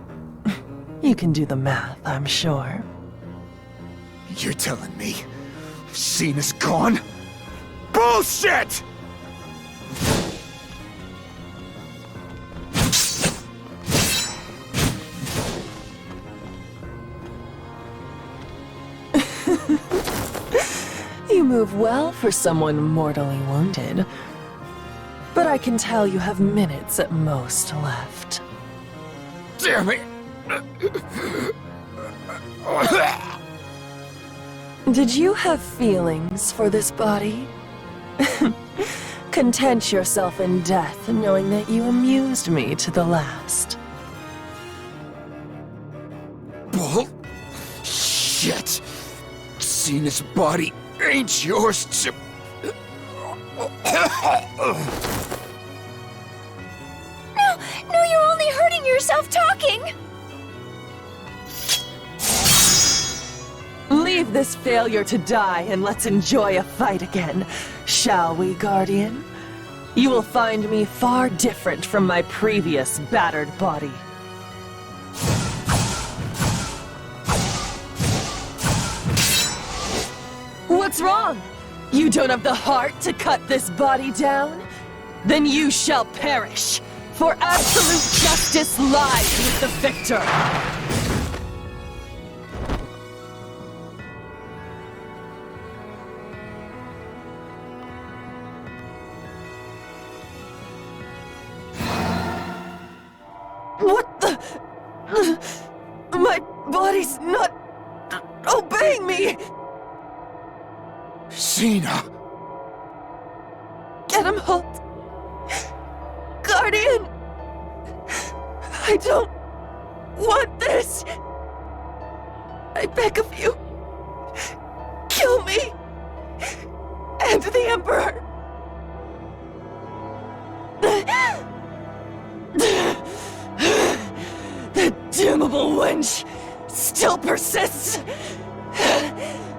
You can do the math, I'm sure. You're telling me Xena's gone? Bullshit! You move well for someone mortally wounded. But I can tell you have minutes at most left. Damn it! Did you have feelings for this body? Content yourself in death, knowing that you amused me to the last. Bullshit! Xena's body ain't yours to... No, you're only hurting yourself talking! Leave this failure to die and let's enjoy a fight again, shall we, Guardian? You will find me far different from my previous battered body. What's wrong? You don't have the heart to cut this body down? Then you shall perish, for absolute justice lies with the victor. What the? My body's not obeying me! Xiera! Get him, Holt! Guardian! I don't want this! I beg of you, kill me! And the Emperor! The damnable wench still persists!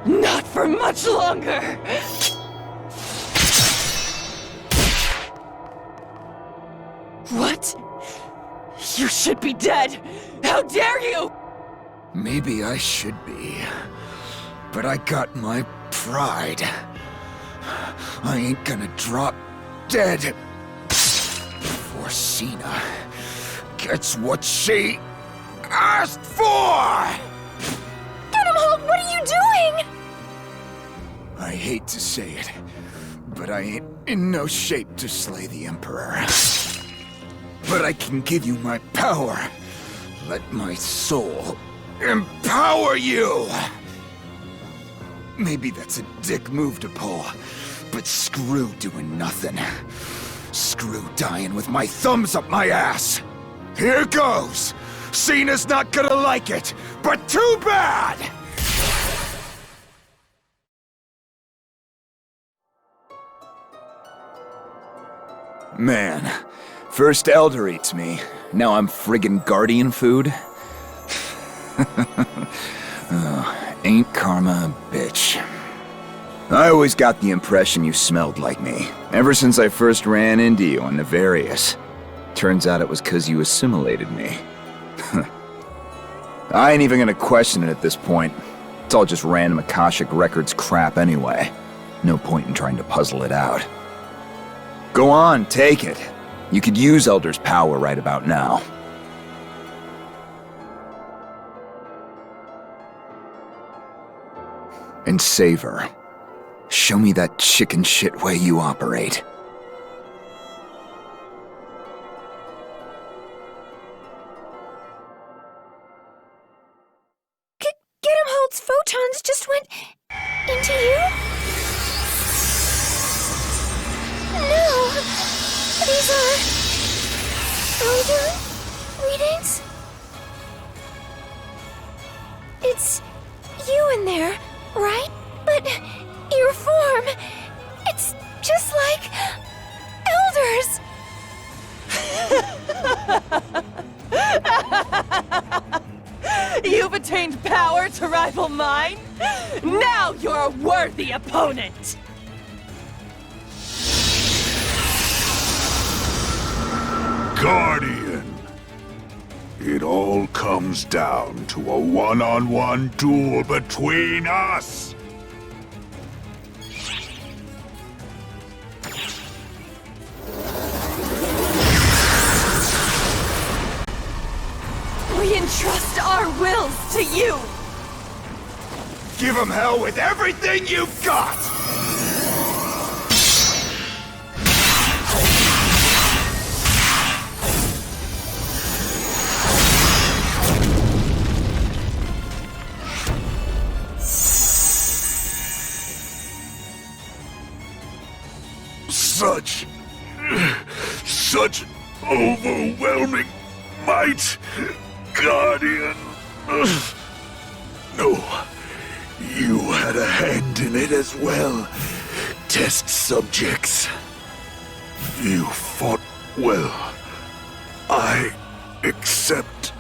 Not for much longer! What? You should be dead! How dare you! Maybe I should be, but I got my pride. I ain't gonna drop dead before Xiera gets what she asked for! Get him, Holt! What are you doing? I hate to say it, but I ain't in no shape to slay the Emperor. But I can give you my power. Let my soul empower you! Maybe that's a dick move to pull, but screw doing nothing. Screw dying with my thumbs up my ass! Here goes! Ciena's not gonna like it, but too bad! Man, first Elder eats me, now I'm friggin' Guardian food? Ain't karma a bitch. I always got the impression you smelled like me, ever since I first ran into you on Nefarious. Turns out it was 'cause you assimilated me. I ain't even gonna question it at this point. It's all just random Akashic Records crap anyway. No point in trying to puzzle it out. Go on, take it. You could use Elder's power right about now. And save her. Show me that chicken shit way you operate. Get him, Holt's photons just went into you? No! These are... Elder readings? It's you in there, right? But your form, it's just like Elders! You've attained power to rival mine? Now you're a worthy opponent! Guardian! It all comes down to a one-on-one duel between us! We entrust our wills to you! Give him hell with everything you've got! Such overwhelming might, Guardian. No, you had a hand in it as well. Test subjects. You fought well. I accept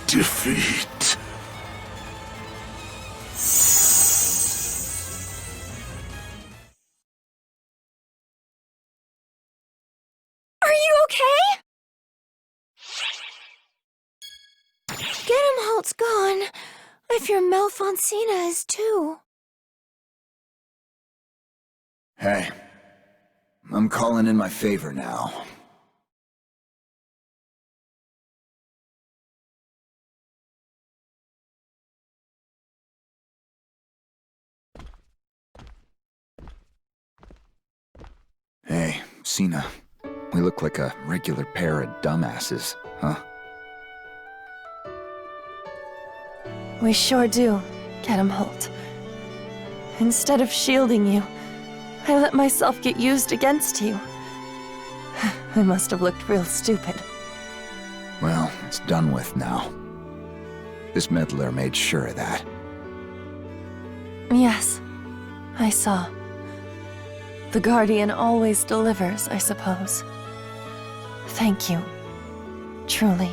defeat. Are you okay? Holt's gone. I fear Malfonsina is too. Hey, I'm calling in my favor now. Hey, Sina. We look like a regular pair of dumbasses, huh? We sure do, Holt. Instead of shielding you, I let myself get used against you. I must have looked real stupid. Well, it's done with now. This meddler made sure of that. Yes, I saw. The Guardian always delivers, I suppose. Thank you. Truly.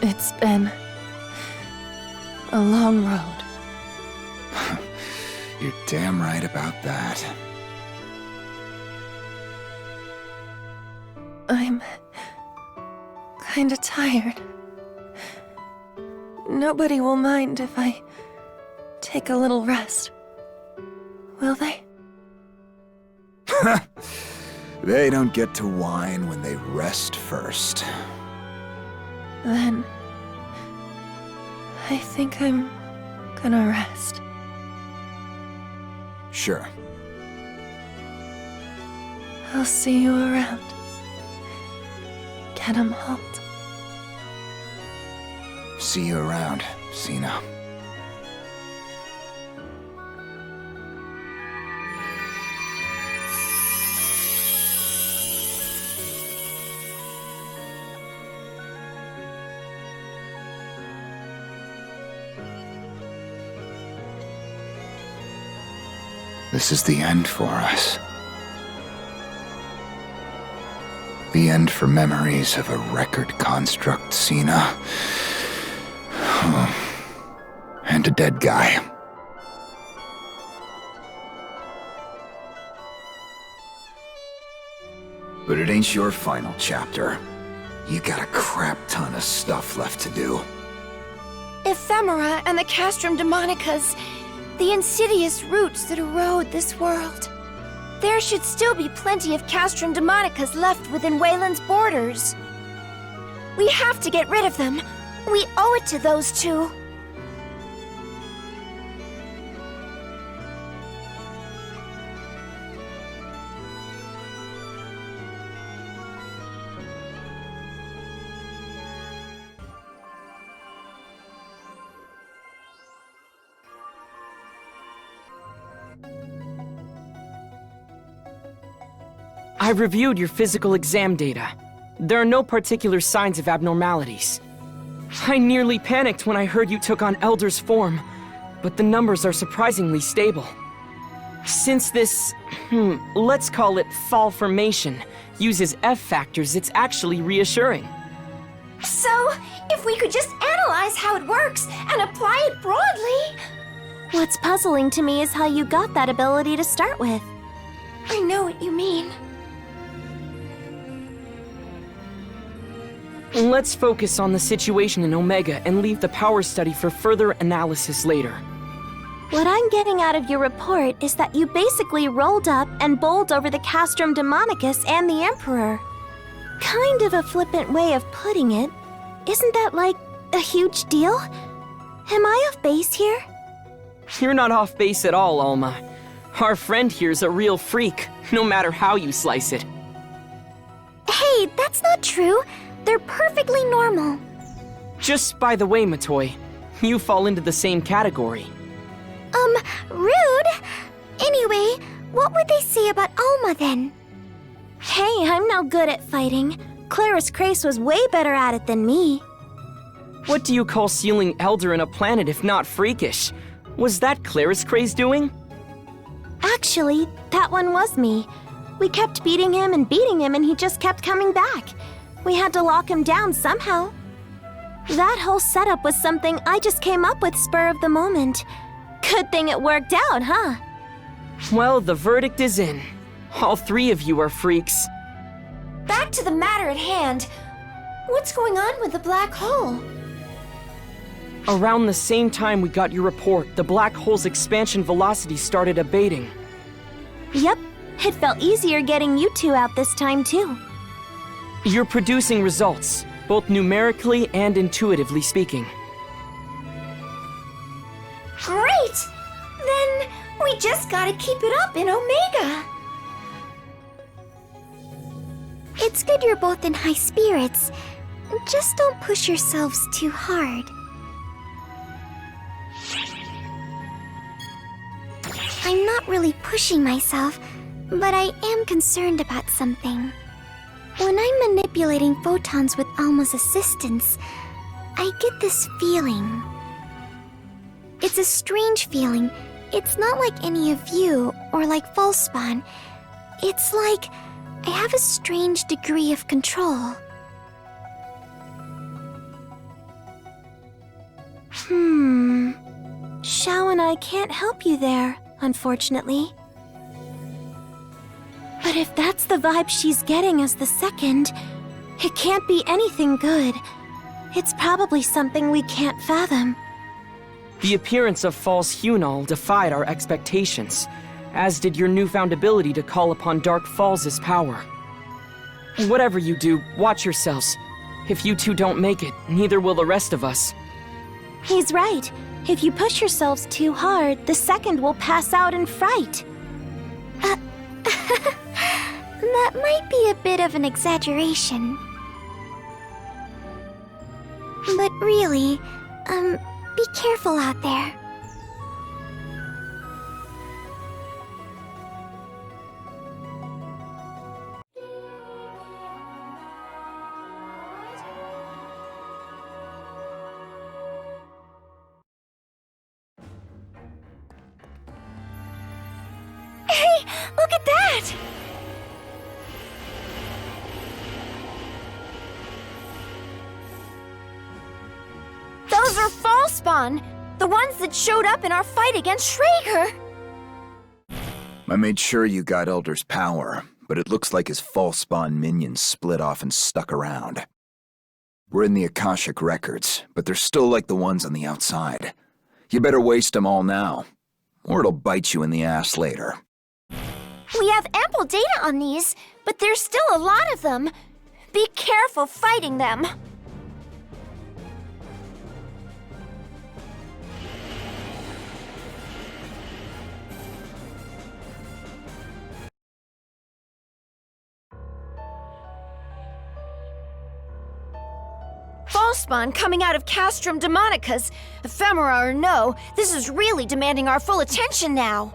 It's been a long road. You're damn right about that. I'm kinda tired. Nobody will mind if I take a little rest. Will they? They don't get to whine when they rest first. Then I think I'm gonna rest. Sure. I'll see you around. Holt. See you around, Sina. This is the end for us. The end for memories of a record construct, Sina. And a dead guy. But it ain't your final chapter. You got a crap ton of stuff left to do. Ephemera and the Castrum Demonicas, the insidious roots that erode this world. There should still be plenty of Castrum Demonicas left within Wayland's borders. We have to get rid of them. We owe it to those two. I've reviewed your physical exam data. There are no particular signs of abnormalities. I nearly panicked when I heard you took on Elder's form, but the numbers are surprisingly stable. Since this, let's call it fall formation, uses F factors, it's actually reassuring. So, if we could just analyze how it works and apply it broadly... What's puzzling to me is how you got that ability to start with. I know what you mean. Let's focus on the situation in Omega and leave the power study for further analysis later. What I'm getting out of your report is that you basically rolled up and bowled over the Castrum Demonicus and the Emperor. Kind of a flippant way of putting it. Isn't that like a huge deal? Am I off base here? You're not off base at all, Alma. Our friend here's a real freak, no matter how you slice it. Hey, that's not true. They're perfectly normal. Just by the way, Matoy, you fall into the same category. Rude? Anyway, what would they say about Alma then? Hey, I'm no good at fighting. Claris Crace was way better at it than me. What do you call sealing Elder in a planet if not freakish? Was that Claris Crace doing? Actually, that one was me. We kept beating him and he just kept coming back. We had to lock him down somehow. That whole setup was something I just came up with spur of the moment. Good thing it worked out, huh? Well, the verdict is in. All three of you are freaks. Back to the matter at hand. What's going on with the black hole? Around the same time we got your report, the black hole's expansion velocity started abating. Yep, it felt easier getting you two out this time too. You're producing results, both numerically and intuitively speaking. Great! Then we just gotta keep it up in Omega. It's good you're both in high spirits. Just don't push yourselves too hard. I'm not really pushing myself, but I am concerned about something. When I'm manipulating photons with Alma's assistance, I get this feeling. It's a strange feeling. It's not like any of you, or like Falspawn. It's like I have a strange degree of control. Xiao and I can't help you there, unfortunately. But if that's the vibe she's getting as the second, it can't be anything good. It's probably something we can't fathom. The appearance of false Hunal defied our expectations, as did your newfound ability to call upon Dark Falls' power. Whatever you do, watch yourselves. If you two don't make it, neither will the rest of us. He's right. If you push yourselves too hard, the second will pass out in fright. That might be a bit of an exaggeration. But really, be careful out there. Hey, look at that! Those are Falspawn, the ones that showed up in our fight against Schrager. I made sure you got Elder's power, but it looks like his Falspawn minions split off and stuck around. We're in the Akashic records, but they're still like the ones on the outside. You better waste them all now, or it'll bite you in the ass later. We have ample data on these, but there's still a lot of them. Be careful fighting them. Falspawn coming out of Castrum Demonica's. Ephemera or no, this is really demanding our full attention now.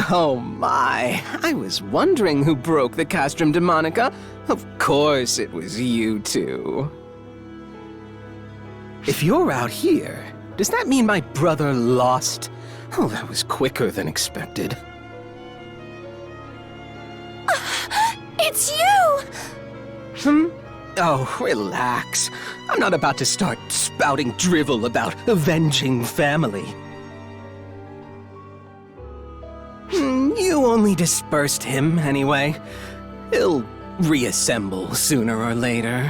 Oh my, I was wondering who broke the Castrum Demonica. Of course it was you two. If you're out here, does that mean my brother lost? Oh, that was quicker than expected. It's you! Oh, relax. I'm not about to start spouting drivel about avenging family. You only dispersed him, anyway. He'll reassemble sooner or later.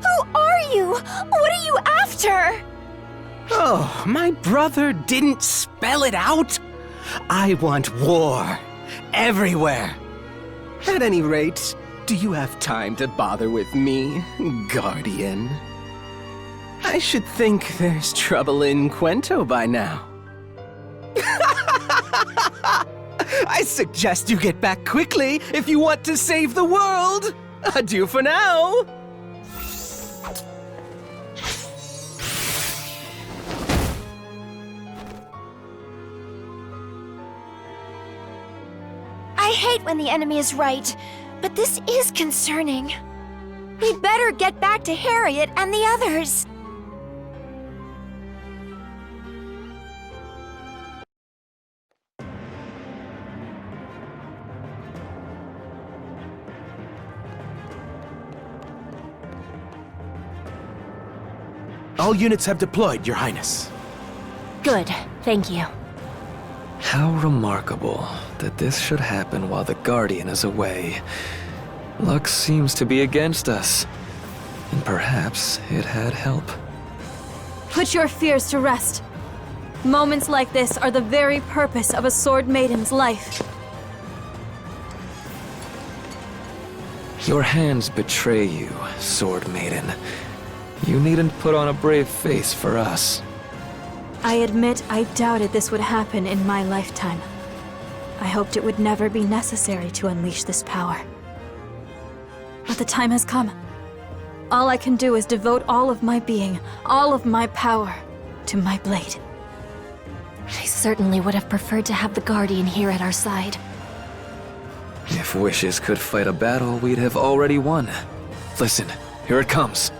Who are you? What are you after? Oh, my brother didn't spell it out? I want war. Everywhere. At any rate, do you have time to bother with me, Guardian? I should think there's trouble in Quento by now. I suggest you get back quickly if you want to save the world. Adieu for now. I hate when the enemy is right, but this is concerning. We'd better get back to Harriet and the others. All units have deployed, Your Highness. Good, thank you. How remarkable that this should happen while the Guardian is away. Luck seems to be against us. And perhaps it had help. Put your fears to rest. Moments like this are the very purpose of a Sword Maiden's life. Your hands betray you, Sword Maiden. You needn't put on a brave face for us. I admit I doubted this would happen in my lifetime. I hoped it would never be necessary to unleash this power. But the time has come. All I can do is devote all of my being, all of my power, to my blade. I certainly would have preferred to have the Guardian here at our side. If wishes could fight a battle, we'd have already won. Listen, here it comes.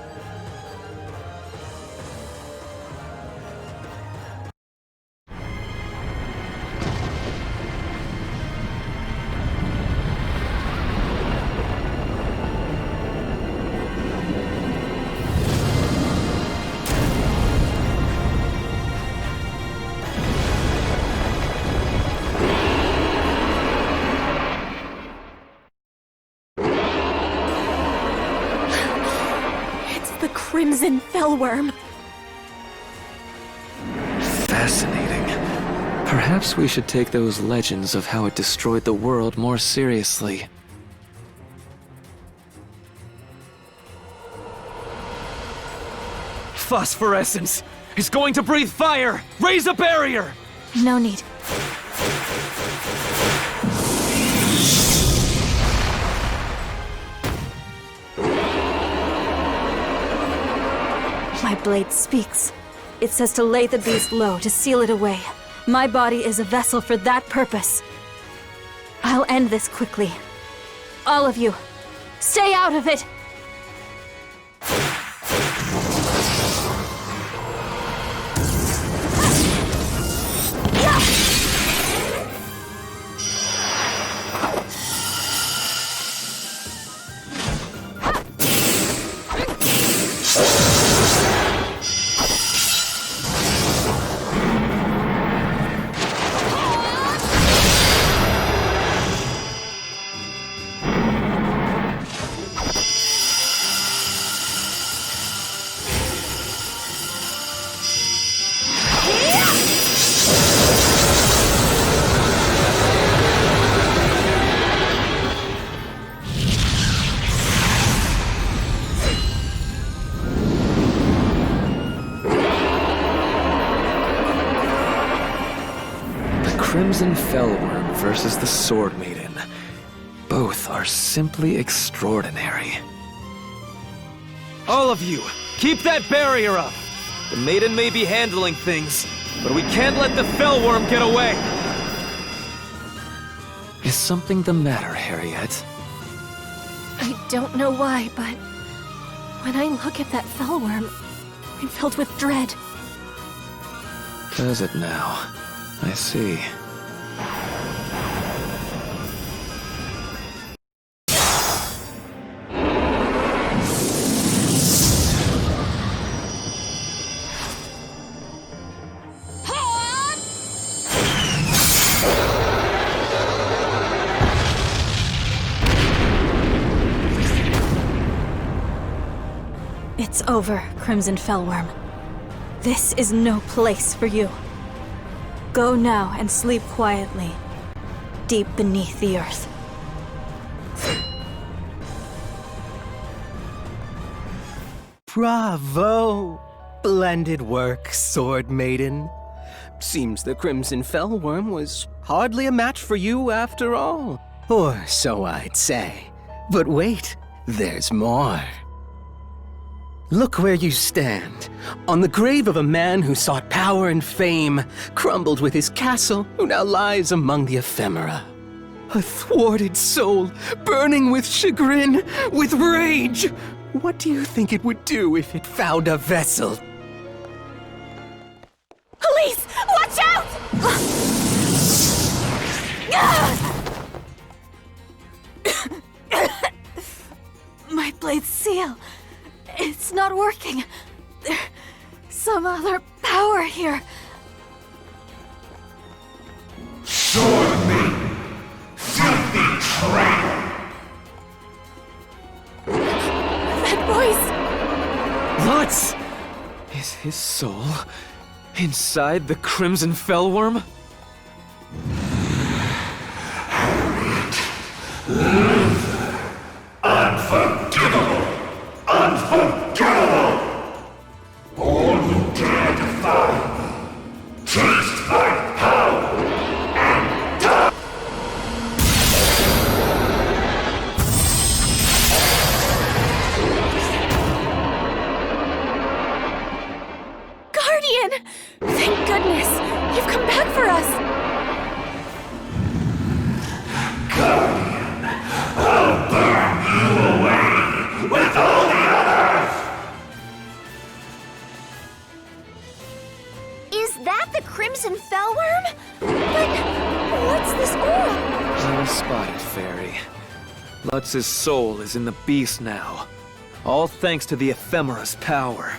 Crimson Fellworm. Fascinating. Perhaps we should take those legends of how it destroyed the world more seriously. Phosphorescence! It's going to breathe fire! Raise a barrier! No need. My blade speaks. It says to lay the beast low, to seal it away. My body is a vessel for that purpose. I'll end this quickly. All of you, stay out of it! Crimson Fellworm versus the Sword Maiden. Both are simply extraordinary. All of you, keep that barrier up! The Maiden may be handling things, but we can't let the Fellworm get away! Is something the matter, Harriet? I don't know why, but when I look at that Fellworm, I'm filled with dread. Does it now? I see. It's over, Crimson Fellworm. This is no place for you. Go now and sleep quietly, deep beneath the earth. Bravo! Splendid work, Sword Maiden. Seems the Crimson Fellworm was hardly a match for you after all. Or so I'd say. But wait, there's more. Look where you stand, on the grave of a man who sought power and fame, crumbled with his castle, who now lies among the ephemera. A thwarted soul, burning with chagrin, with rage. What do you think it would do if it found a vessel? Police! Watch out! My blade's seal. It's not working. some other power here. Sword Maiden! Filthy traitor! That voice! What? Is his soul inside the Crimson Fellworm? Luther! Unforgivable! Unforgettable! All who dare defy me, taste my power and die! Guardian! Thank goodness! You've come back for us! Guardian, I'll burn you away with all the others! Is that the Crimson Fellworm? But what's this aura? Well spotted, Fairy. Lutz's soul is in the beast now. All thanks to the Ephemera's power.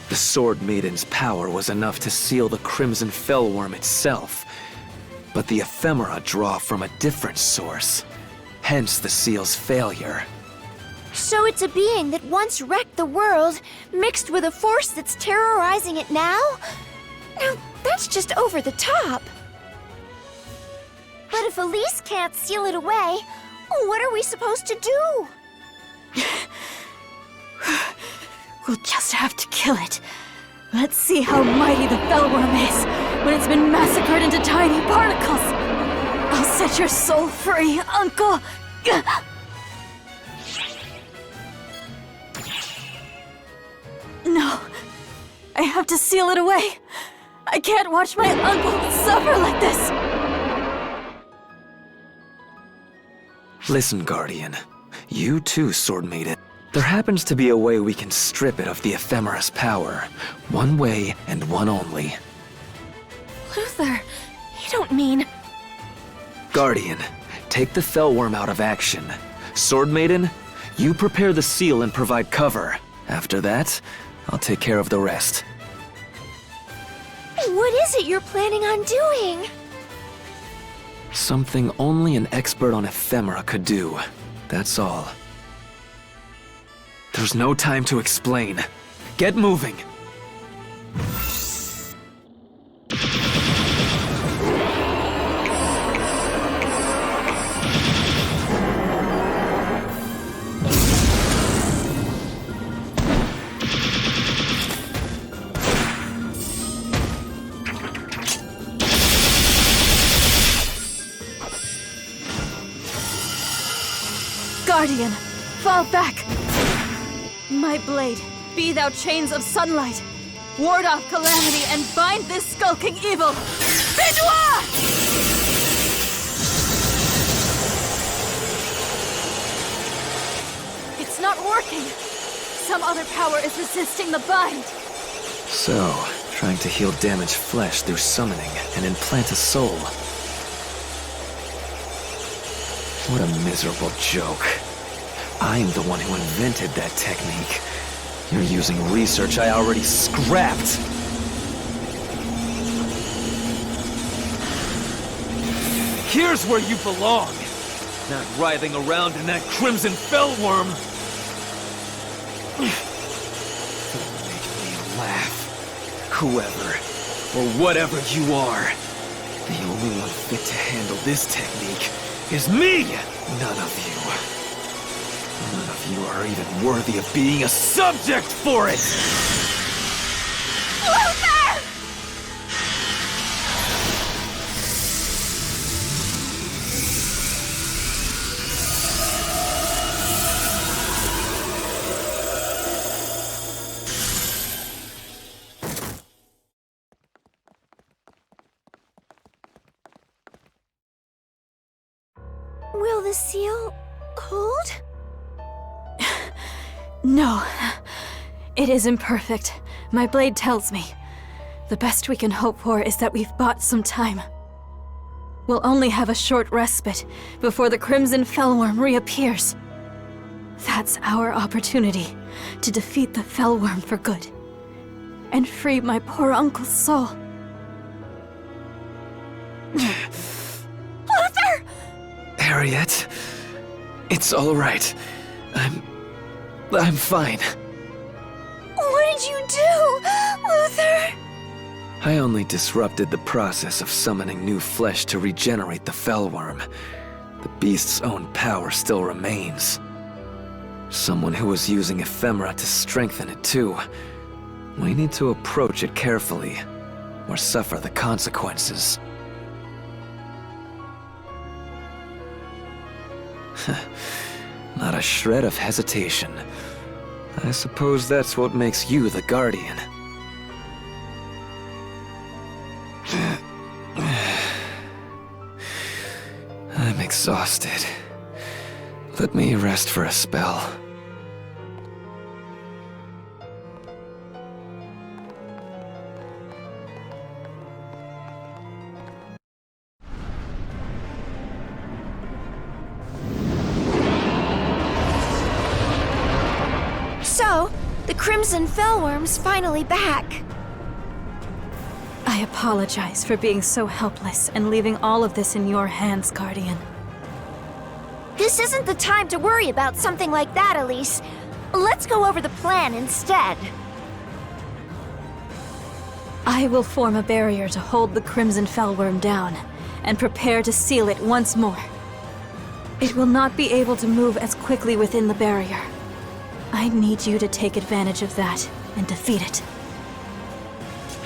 The Sword Maiden's power was enough to seal the Crimson Fellworm itself. But the Ephemera draw from a different source. Hence the seal's failure. So it's a being that once wrecked the world, mixed with a force that's terrorizing it now? Now, that's just over the top. But if Elise can't seal it away, what are we supposed to do? We'll just have to kill it. Let's see how mighty the Fellworm is when it's been massacred into tiny particles. I'll set your soul free, Uncle. No, I have to seal it away. I can't watch my uncle suffer like this. Listen, Guardian. You too, Sword Maiden. There happens to be a way we can strip it of the Ephemera's power. One way and one only. Luther, you don't mean... Guardian, take the Fellworm out of action. Sword Maiden, you prepare the seal and provide cover. After that, I'll take care of the rest. What is it you're planning on doing? Something only an expert on ephemera could do. That's all. There's no time to explain. Get moving! Guardian, fall back! My blade, be thou chains of sunlight. Ward off calamity and bind this skulking evil. Benoit! It's not working. Some other power is resisting the bind. So, trying to heal damaged flesh through summoning and implant a soul. What a miserable joke. I'm the one who invented that technique. You're using research I already scrapped. Here's where you belong. Not writhing around in that Crimson Fellworm. Don't make me laugh. Whoever, or whatever you are, the only one fit to handle this technique is me! None of you. None of you are even worthy of being a subject for it! Luther! Will the seal hold? No. It is imperfect. My blade tells me. The best we can hope for is that we've bought some time. We'll only have a short respite before the Crimson Fellworm reappears. That's our opportunity to defeat the Fellworm for good. and free my poor uncle's soul. Luther! Harriet, it's all right. I'm fine. What did you do, Luther? I only disrupted the process of summoning new flesh to regenerate the fellworm. The beast's own power still remains. Someone who was using ephemera to strengthen it too. We need to approach it carefully, or suffer the consequences. Not a shred of hesitation. I suppose that's what makes you the Guardian. I'm exhausted. Let me rest for a spell. So, the Crimson Fellworm's finally back. I apologize for being so helpless and leaving all of this in your hands, Guardian. This isn't the time to worry about something like that, Elise. Let's go over the plan instead. I will form a barrier to hold the Crimson Fellworm down, and prepare to seal it once more. It will not be able to move as quickly within the barrier. I need you to take advantage of that and defeat it.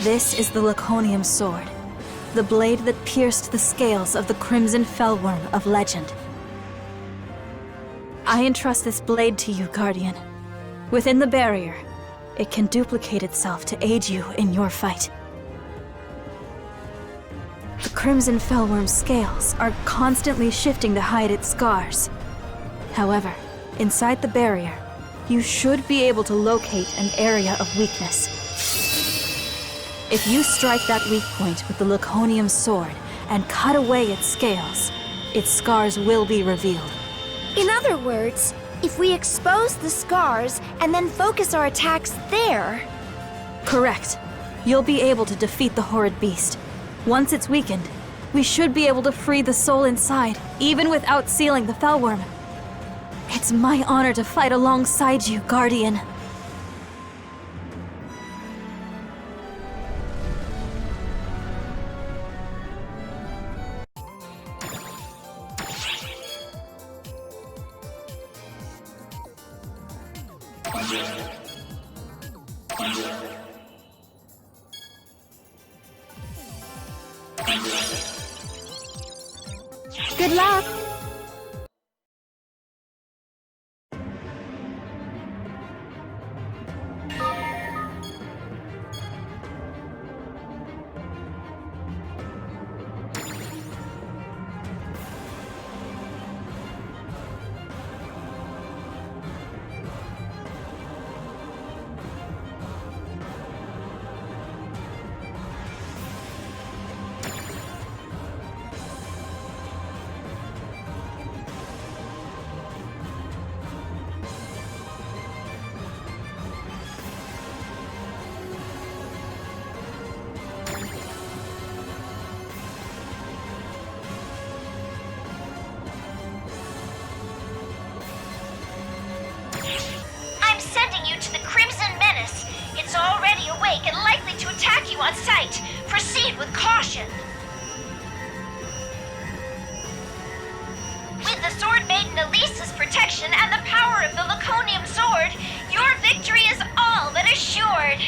This is the Laconium Sword, the blade that pierced the scales of the Crimson Fellworm of legend. I entrust this blade to you, Guardian. Within the barrier, it can duplicate itself to aid you in your fight. The Crimson Fellworm's scales are constantly shifting to hide its scars. However, inside the barrier, you should be able to locate an area of weakness. If you strike that weak point with the Laconium Sword and cut away its scales, its scars will be revealed. In other words, if we expose the scars and then focus our attacks there... Correct. You'll be able to defeat the horrid beast. Once it's weakened, we should be able to free the soul inside, even without sealing the Fellworm. It's my honor to fight alongside you, Guardian. Good luck! On sight. Proceed with caution. With the Sword Maiden Elise's protection and the power of the Laconium Sword, your victory is all but assured.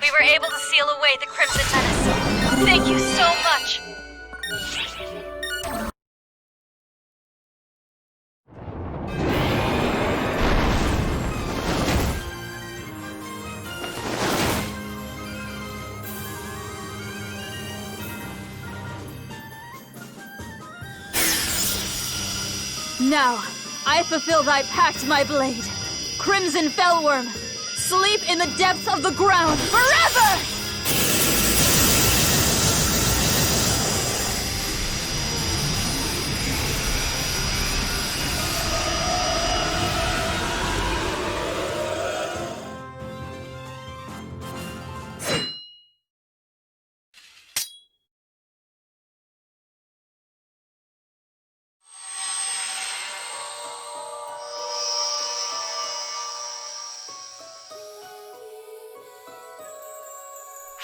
We were able to seal away the Crimson Menace. Thank you so much! Now, I fulfill thy pact, my blade. Crimson Fellworm, sleep in the depths of the ground forever!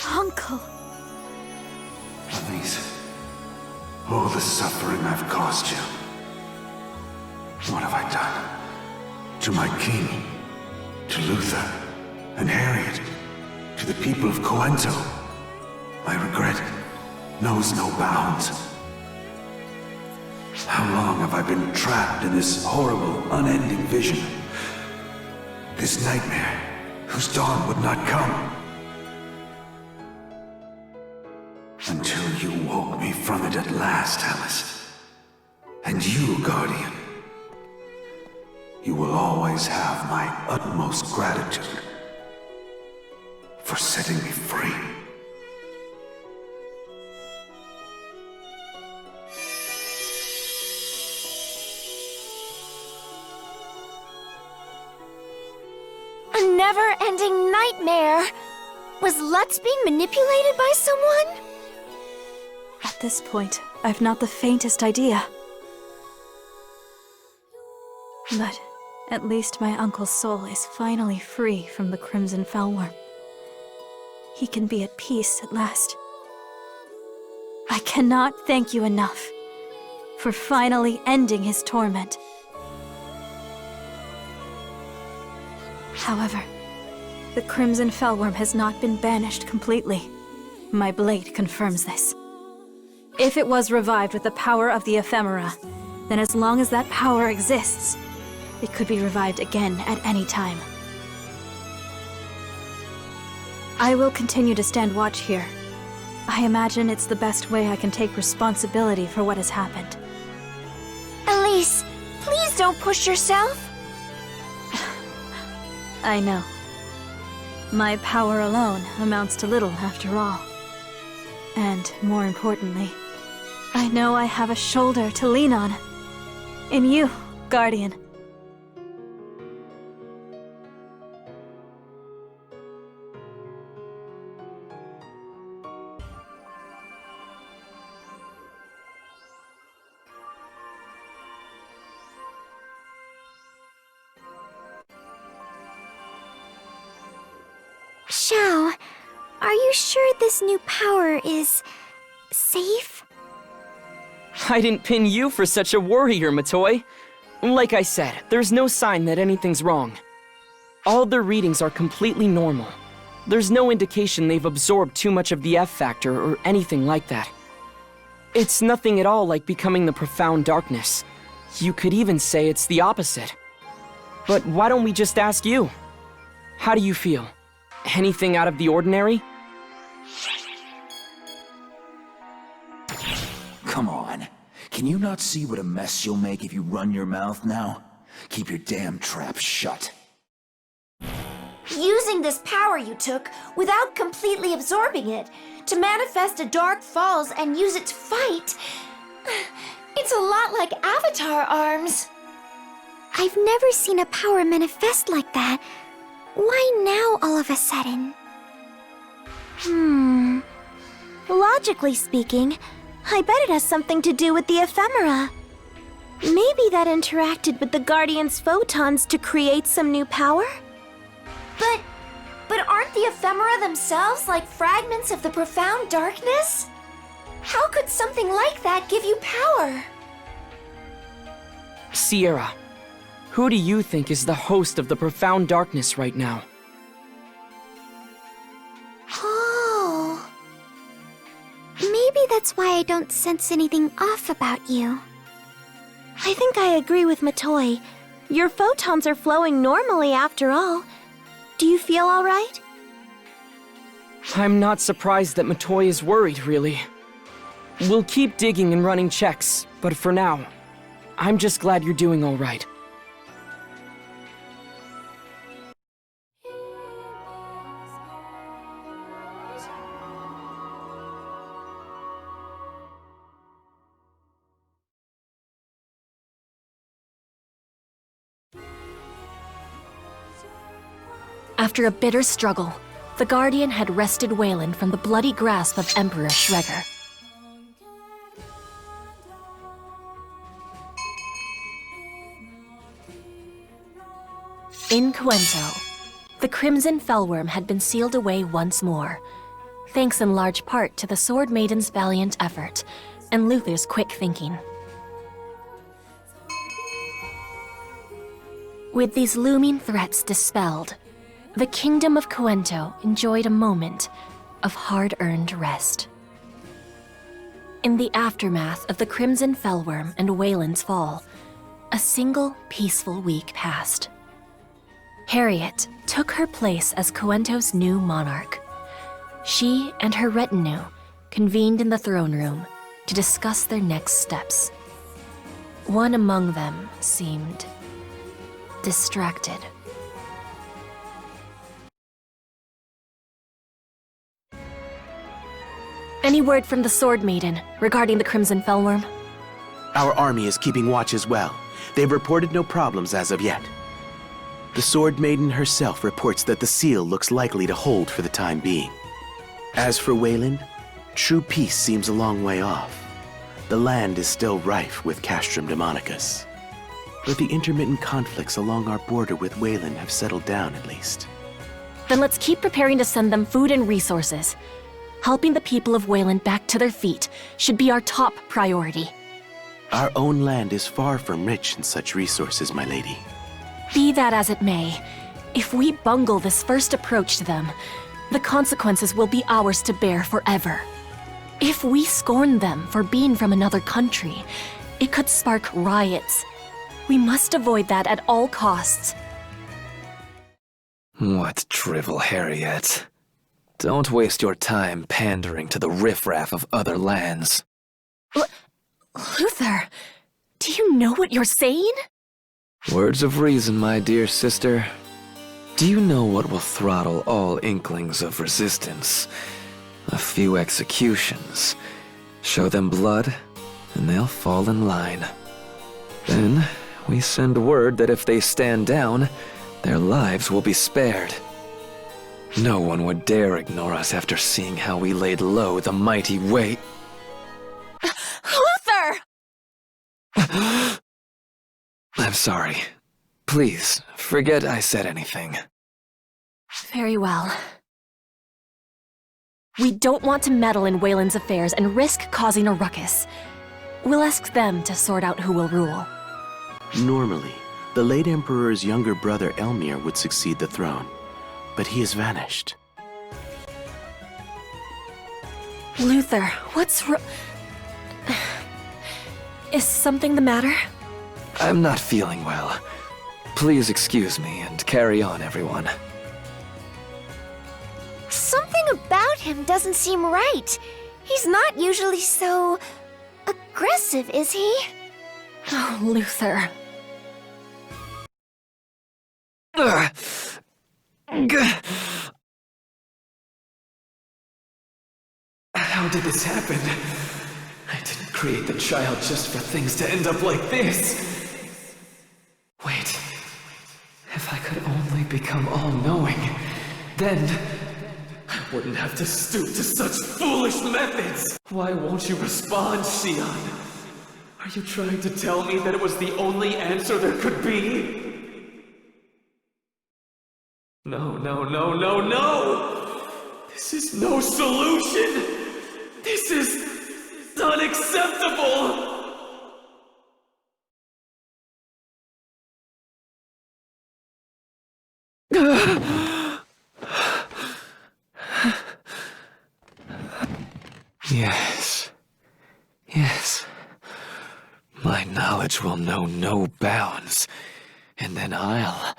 Uncle. Please. All the suffering I've caused you. What have I done? To my king, to Luther, and Harriet, to the people of Coento. My regret knows no bounds. How long have I been trapped in this horrible, unending vision? This nightmare, whose dawn would not come. Until you woke me from it at last, Alice. And you, Guardian. You will always have my utmost gratitude for setting me free. A never-ending nightmare! Was Lutz being manipulated by someone? At this point, I've not the faintest idea. But at least my uncle's soul is finally free from the Crimson Fellworm. He can be at peace at last. I cannot thank you enough for finally ending his torment. However, the Crimson Fellworm has not been banished completely. My blade confirms this. If it was revived with the power of the ephemera, then as long as that power exists, it could be revived again at any time. I will continue to stand watch here. I imagine it's the best way I can take responsibility for what has happened. Elise, please don't push yourself. I know. My power alone amounts to little after all. And more importantly, I know I have a shoulder to lean on. In you, Guardian. Xiao, are you sure this new power is safe? I didn't pin you for such a worrier, Matoi. Like I said, there's no sign that anything's wrong. All their readings are completely normal. There's no indication they've absorbed too much of the F factor or anything like that. It's nothing at all like becoming the profound darkness. You could even say it's the opposite. But why don't we just ask you? How do you feel? Anything out of the ordinary? Come on. Can you not see what a mess you'll make if you run your mouth now? Keep your damn trap shut. Using this power you took without completely absorbing it to manifest a dark falls and use it to fight. It's a lot like Avatar arms. I've never seen a power manifest like that. Why now all of a sudden? Logically speaking, I bet it has something to do with the ephemera. Maybe that interacted with the Guardian's photons to create some new power? But aren't the ephemera themselves like fragments of the profound darkness? How could something like that give you power? Xiera, who do you think is the host of the profound darkness right now? Oh. Maybe that's why I don't sense anything off about you. I think I agree with Matoi. Your photons are flowing normally after all. Do you feel all right? I'm not surprised that Matoi is worried, really. We'll keep digging and running checks, but for now, I'm just glad you're doing all right. After a bitter struggle, the Guardian had wrested Wayland from the bloody grasp of Emperor Schreger. In Coento, the Crimson Fellworm had been sealed away once more, thanks in large part to the Sword Maiden's valiant effort and Luther's quick thinking. With these looming threats dispelled, the Kingdom of Coento enjoyed a moment of hard-earned rest. In the aftermath of the Crimson Fellworm and Wayland's fall, a single peaceful week passed. Harriet took her place as Coento's new monarch. She and her retinue convened in the throne room to discuss their next steps. One among them seemed distracted. Any word from the Sword Maiden regarding the Crimson Fellworm? Our army is keeping watch as well. They've reported no problems as of yet. The Sword Maiden herself reports that the seal looks likely to hold for the time being. As for Wayland, true peace seems a long way off. The land is still rife with Castrum Demonicus. But the intermittent conflicts along our border with Wayland have settled down at least. Then let's keep preparing to send them food and resources. Helping the people of Wayland back to their feet should be our top priority. Our own land is far from rich in such resources, my lady. Be that as it may, if we bungle this first approach to them, the consequences will be ours to bear forever. If we scorn them for being from another country, it could spark riots. We must avoid that at all costs. What drivel, Harriet. Don't waste your time pandering to the riffraff of other lands. Luther, do you know what you're saying? Words of reason, my dear sister. Do you know what will throttle all inklings of resistance? A few executions. Show them blood, and they'll fall in line. Then, we send word that if they stand down, their lives will be spared. No one would dare ignore us after seeing how we laid low the mighty weight. Luther! I'm sorry. Please, forget I said anything. Very well. We don't want to meddle in Wayland's affairs and risk causing a ruckus. We'll ask them to sort out who will rule. Normally, the late Emperor's younger brother Elmir would succeed the throne, but he has vanished. Luther, what's wrong? Is something the matter? I'm not feeling well. Please excuse me and carry on, everyone. Something about him doesn't seem right. He's not usually so aggressive, is he? Oh, Luther. How did this happen? I didn't create the child just for things to end up like this. Wait. If I could only become all-knowing, then I wouldn't have to stoop to such foolish methods. Why won't you respond, Xion? Are you trying to tell me that it was the only answer there could be? No, no, no, no, no! This is no solution! This is unacceptable! Yes. Yes. My knowledge will know no bounds. And then I'll...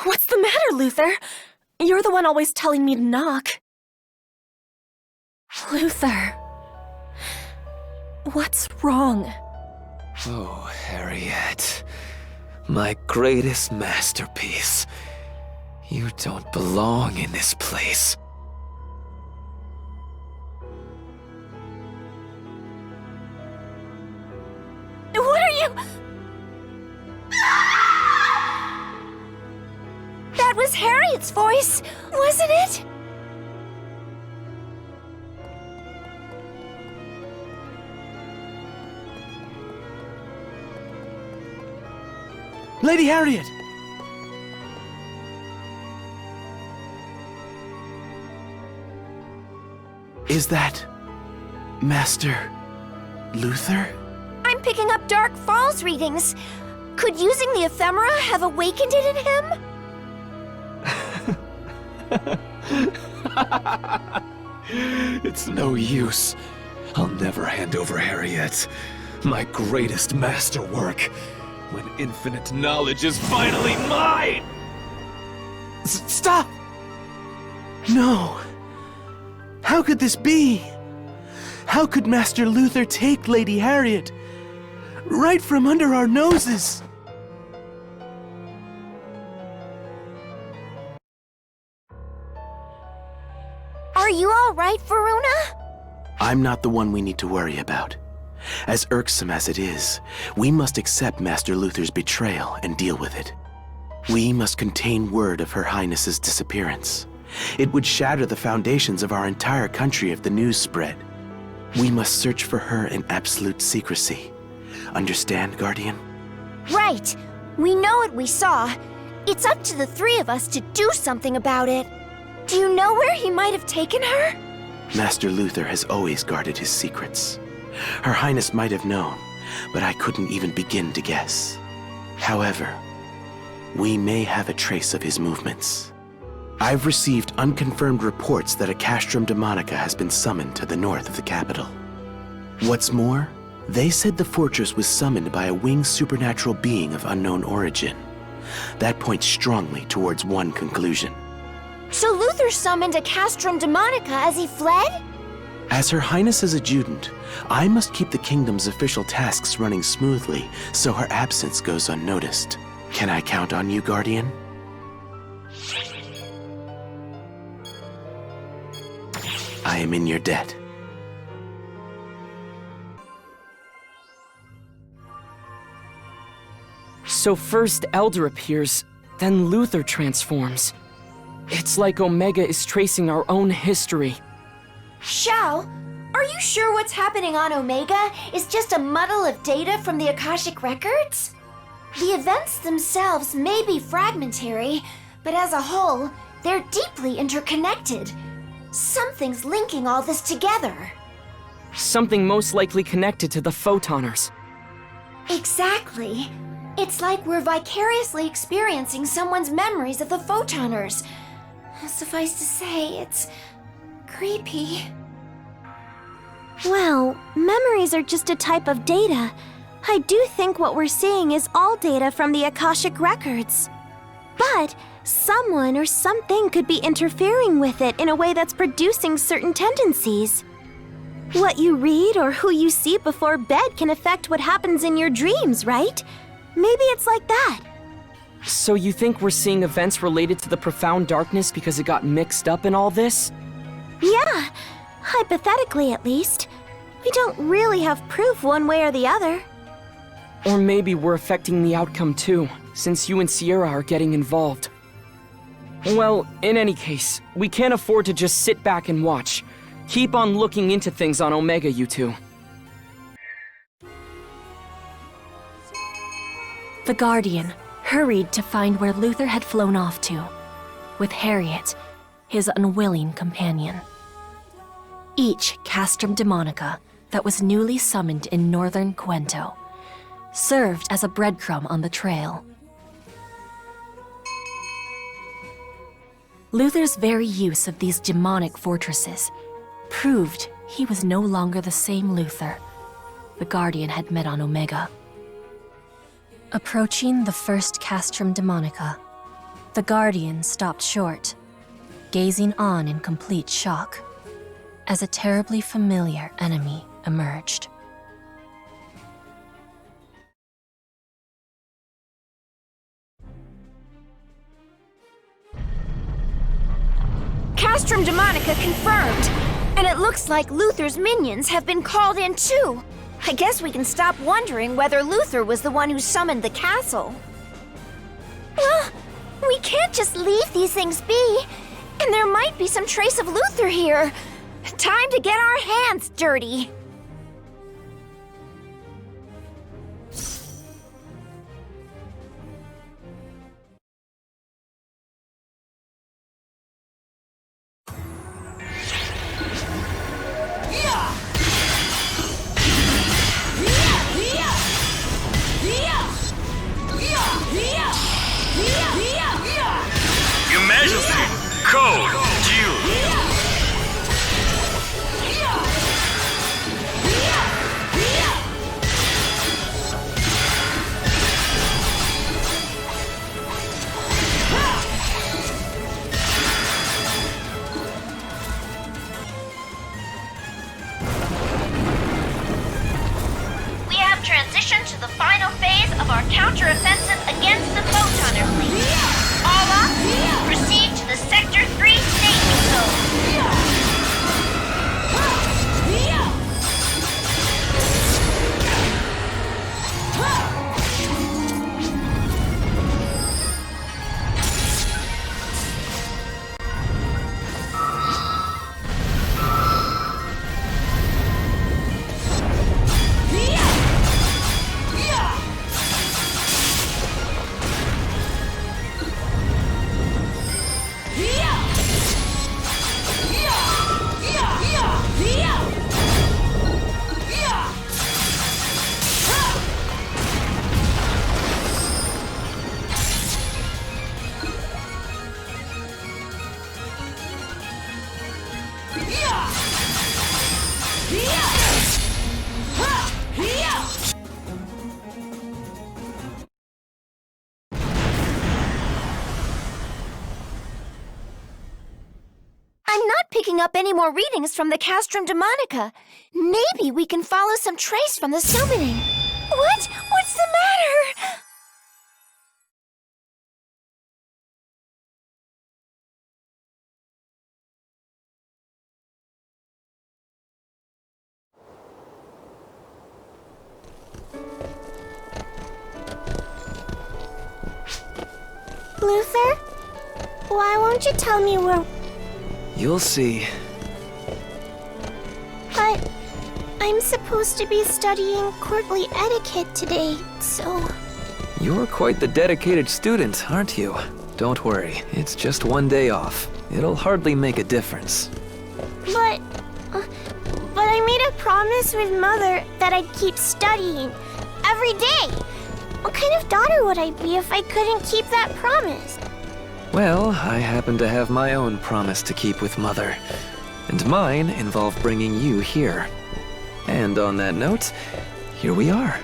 What's the matter, Luther? You're the one always telling me to knock. Luther. What's wrong? Oh, Harriet. My greatest masterpiece. You don't belong in this place. What are you... That was Harriet's voice, wasn't it? Lady Harriet! Is that... Master... Luther? I'm picking up Dark Falls readings. Could using the ephemera have awakened it in him? It's no use. I'll never hand over Harriet. My greatest masterwork. When infinite knowledge is finally mine! Stop! No. How could this be? How could Master Luther take Lady Harriet? Right from under our noses! Are you all right, Varuna? I'm not the one we need to worry about. As irksome as it is, we must accept Master Luther's betrayal and deal with it. We must contain word of Her Highness's disappearance. It would shatter the foundations of our entire country if the news spread. We must search for her in absolute secrecy. Understand, Guardian? Right. We know what we saw. It's up to the three of us to do something about it. Do you know where he might have taken her? Master Luther has always guarded his secrets. Her Highness might have known, but I couldn't even begin to guess. However, we may have a trace of his movements. I've received unconfirmed reports that a castrum demonica has been summoned to the north of the capital. What's more, they said the fortress was summoned by a winged supernatural being of unknown origin. That points strongly towards one conclusion. So Luther summoned a castrum demonica as he fled? As Her Highness's adjutant, I must keep the kingdom's official tasks running smoothly so her absence goes unnoticed. Can I count on you, Guardian? I am in your debt. So first Elder appears, then Luther transforms. It's like Omega is tracing our own history. Xiao, are you sure what's happening on Omega is just a muddle of data from the Akashic Records? The events themselves may be fragmentary, but as a whole, they're deeply interconnected. Something's linking all this together. Something most likely connected to the Photoners. Exactly. It's like we're vicariously experiencing someone's memories of the photoners. Suffice to say, it's creepy. Well, memories are just a type of data. I do think what we're seeing is all data from the Akashic records. But someone or something could be interfering with it in a way that's producing certain tendencies. What you read or who you see before bed can affect what happens in your dreams, right? Maybe it's like that. So you think we're seeing events related to the profound darkness because it got mixed up in all this? Yeah, hypothetically at least. We don't really have proof one way or the other. Or maybe we're affecting the outcome too, since you and Xiera are getting involved. Well, in any case, we can't afford to just sit back and watch. Keep on looking into things on Omega, you two. The Guardian hurried to find where Luther had flown off to, with Harriet, his unwilling companion. Each Castrum Demonica that was newly summoned in northern Cuento served as a breadcrumb on the trail. Luther's very use of these demonic fortresses proved he was no longer the same Luther the Guardian had met on Omega. Approaching the first Castrum Demonica, the Guardian stopped short, gazing on in complete shock, as a terribly familiar enemy emerged. Castrum Demonica confirmed! And it looks like Luther's minions have been called in too! I guess we can stop wondering whether Luther was the one who summoned the castle. Well, we can't just leave these things be. And there might be some trace of Luther here. Time to get our hands dirty. Your Majesty, code due. We have transitioned to the final phase of our counteroffensive against the photoner fleet. Alma, proceed to the Sector 3 staging zone. I'm not picking up any more readings from the Castrum Demonica. Maybe we can follow some trace from the summoning. What? What's the matter? Luther? Why won't you tell me where... You'll see. But I'm supposed to be studying courtly etiquette today, so... You're quite the dedicated student, aren't you? Don't worry, it's just one day off. It'll hardly make a difference. But I made a promise with Mother that I'd keep studying every day. What kind of daughter would I be if I couldn't keep that promise? Well, I happen to have my own promise to keep with Mother. And mine involved bringing you here. And on that note, here we are.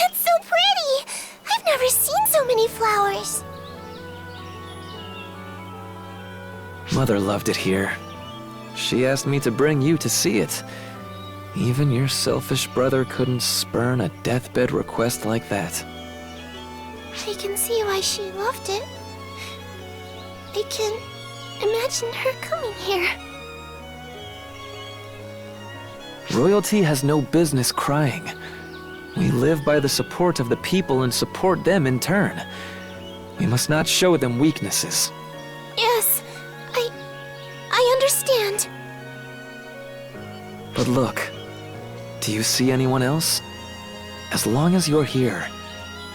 It's so pretty! I've never seen so many flowers. Mother loved it here. She asked me to bring you to see it. Even your selfish brother couldn't spurn a deathbed request like that. I can see why she loved it. I can imagine her coming here. Royalty has no business crying. We live by the support of the people and support them in turn. We must not show them weaknesses. Yes, I understand. But look, do you see anyone else? As long as you're here,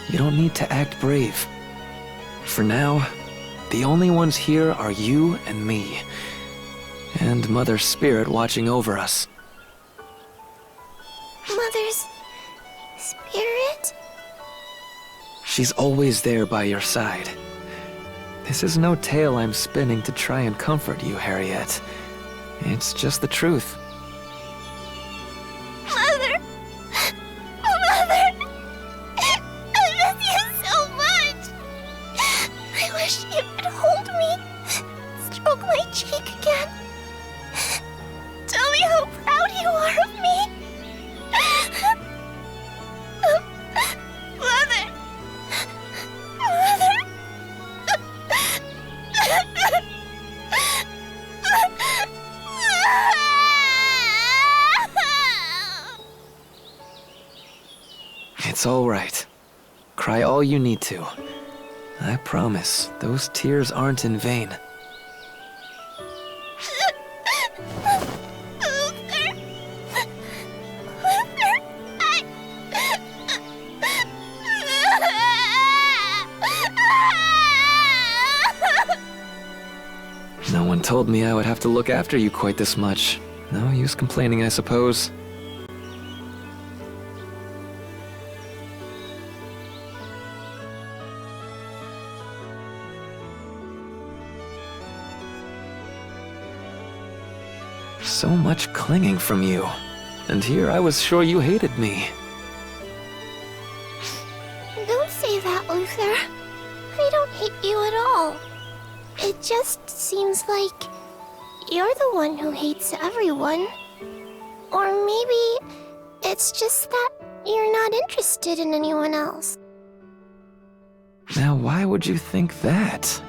you don't need to act brave. For now, the only ones here are you and me, and Mother's spirit watching over us. Mother's spirit? She's always there by your side. This is no tale I'm spinning to try and comfort you, Harriet. It's just the truth. Mother! Mother! I miss you so much! I wish you could hold me, stroke my cheek again. Tell me how proud you are of me. Mother! Mother! It's all right. Cry all you need to. I promise, those tears aren't in vain. No one told me I would have to look after you quite this much. No use complaining, I suppose. So much clinging from you. And here I was sure you hated me. Don't say that, Luther. I don't hate you at all. It just seems like you're the one who hates everyone. Or maybe it's just that you're not interested in anyone else. Now why would you think that?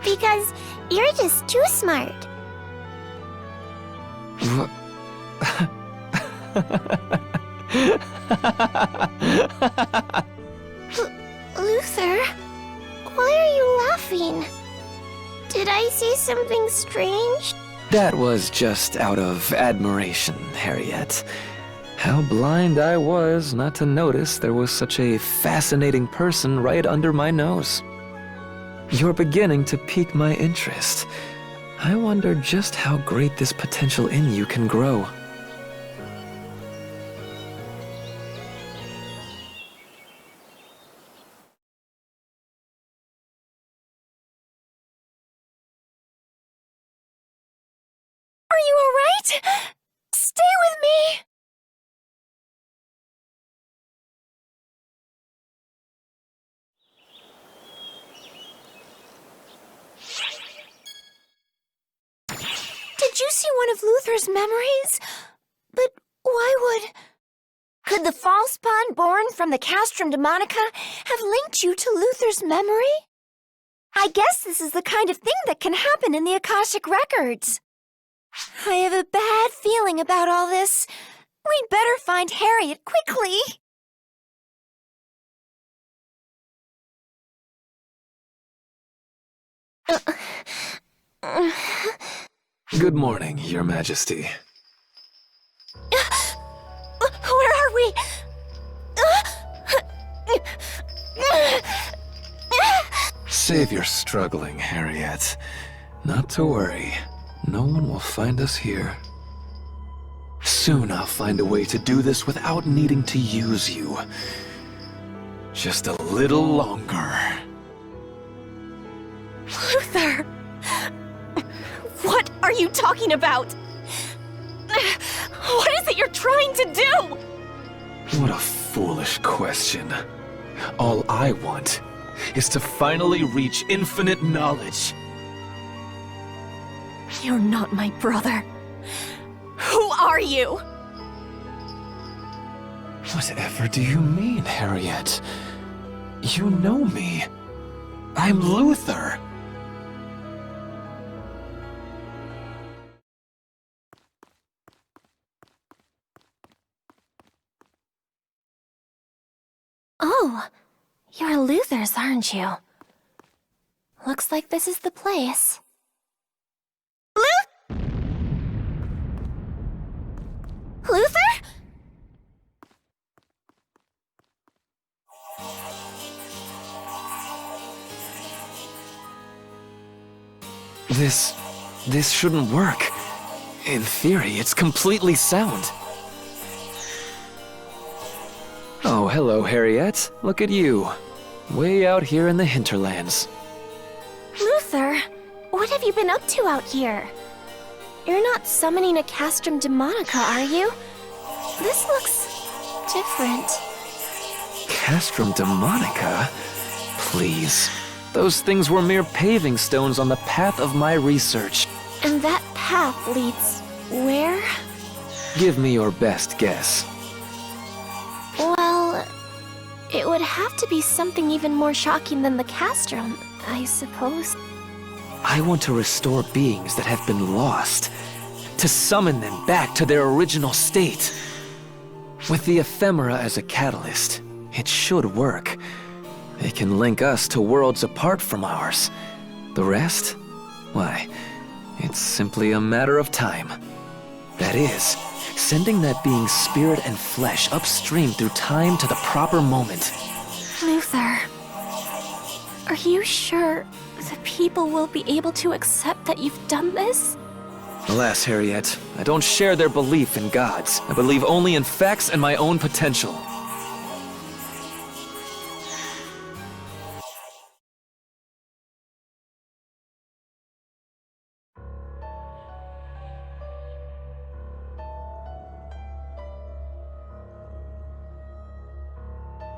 Because you're just too smart. Luther, why are you laughing? Did I say something strange? That was just out of admiration, Harriet. How blind I was not to notice there was such a fascinating person right under my nose. You're beginning to pique my interest. I wonder just how great this potential in you can grow. Are you all right? Stay with me! Did you see one of Luther's memories? But why would... Could the false spawn born from the Castrum Demonica have linked you to Luther's memory? I guess this is the kind of thing that can happen in the Akashic Records. I have a bad feeling about all this. We'd better find Harriet quickly. Good morning, Your Majesty. Where are we? Save your struggling, Harriet. Not to worry. No one will find us here. Soon I'll find a way to do this without needing to use you. Just a little longer. Luther! What are you talking about? What is it you're trying to do? What a foolish question. All I want is to finally reach infinite knowledge. You're not my brother. Who are you? Whatever do you mean, Harriet? You know me. I'm Luther. Oh, you're Luther's, aren't you? Looks like this is the place. Luther? This shouldn't work. In theory, it's completely sound. Oh, hello, Harriet. Look at you. Way out here in the hinterlands. Luther, what have you been up to out here? You're not summoning a Castrum Demonica, are you? This looks different. Castrum Demonica? Please. Those things were mere paving stones on the path of my research. And that path leads where? Give me your best guess. Well, it would have to be something even more shocking than the Castrum, I suppose. I want to restore beings that have been lost, to summon them back to their original state. With the ephemera as a catalyst, it should work. It can link us to worlds apart from ours. The rest? Why, it's simply a matter of time. That is, sending that being's spirit and flesh upstream through time to the proper moment. Luther, are you sure the people will be able to accept that you've done this? Alas, Harriet, I don't share their belief in gods. I believe only in facts and my own potential.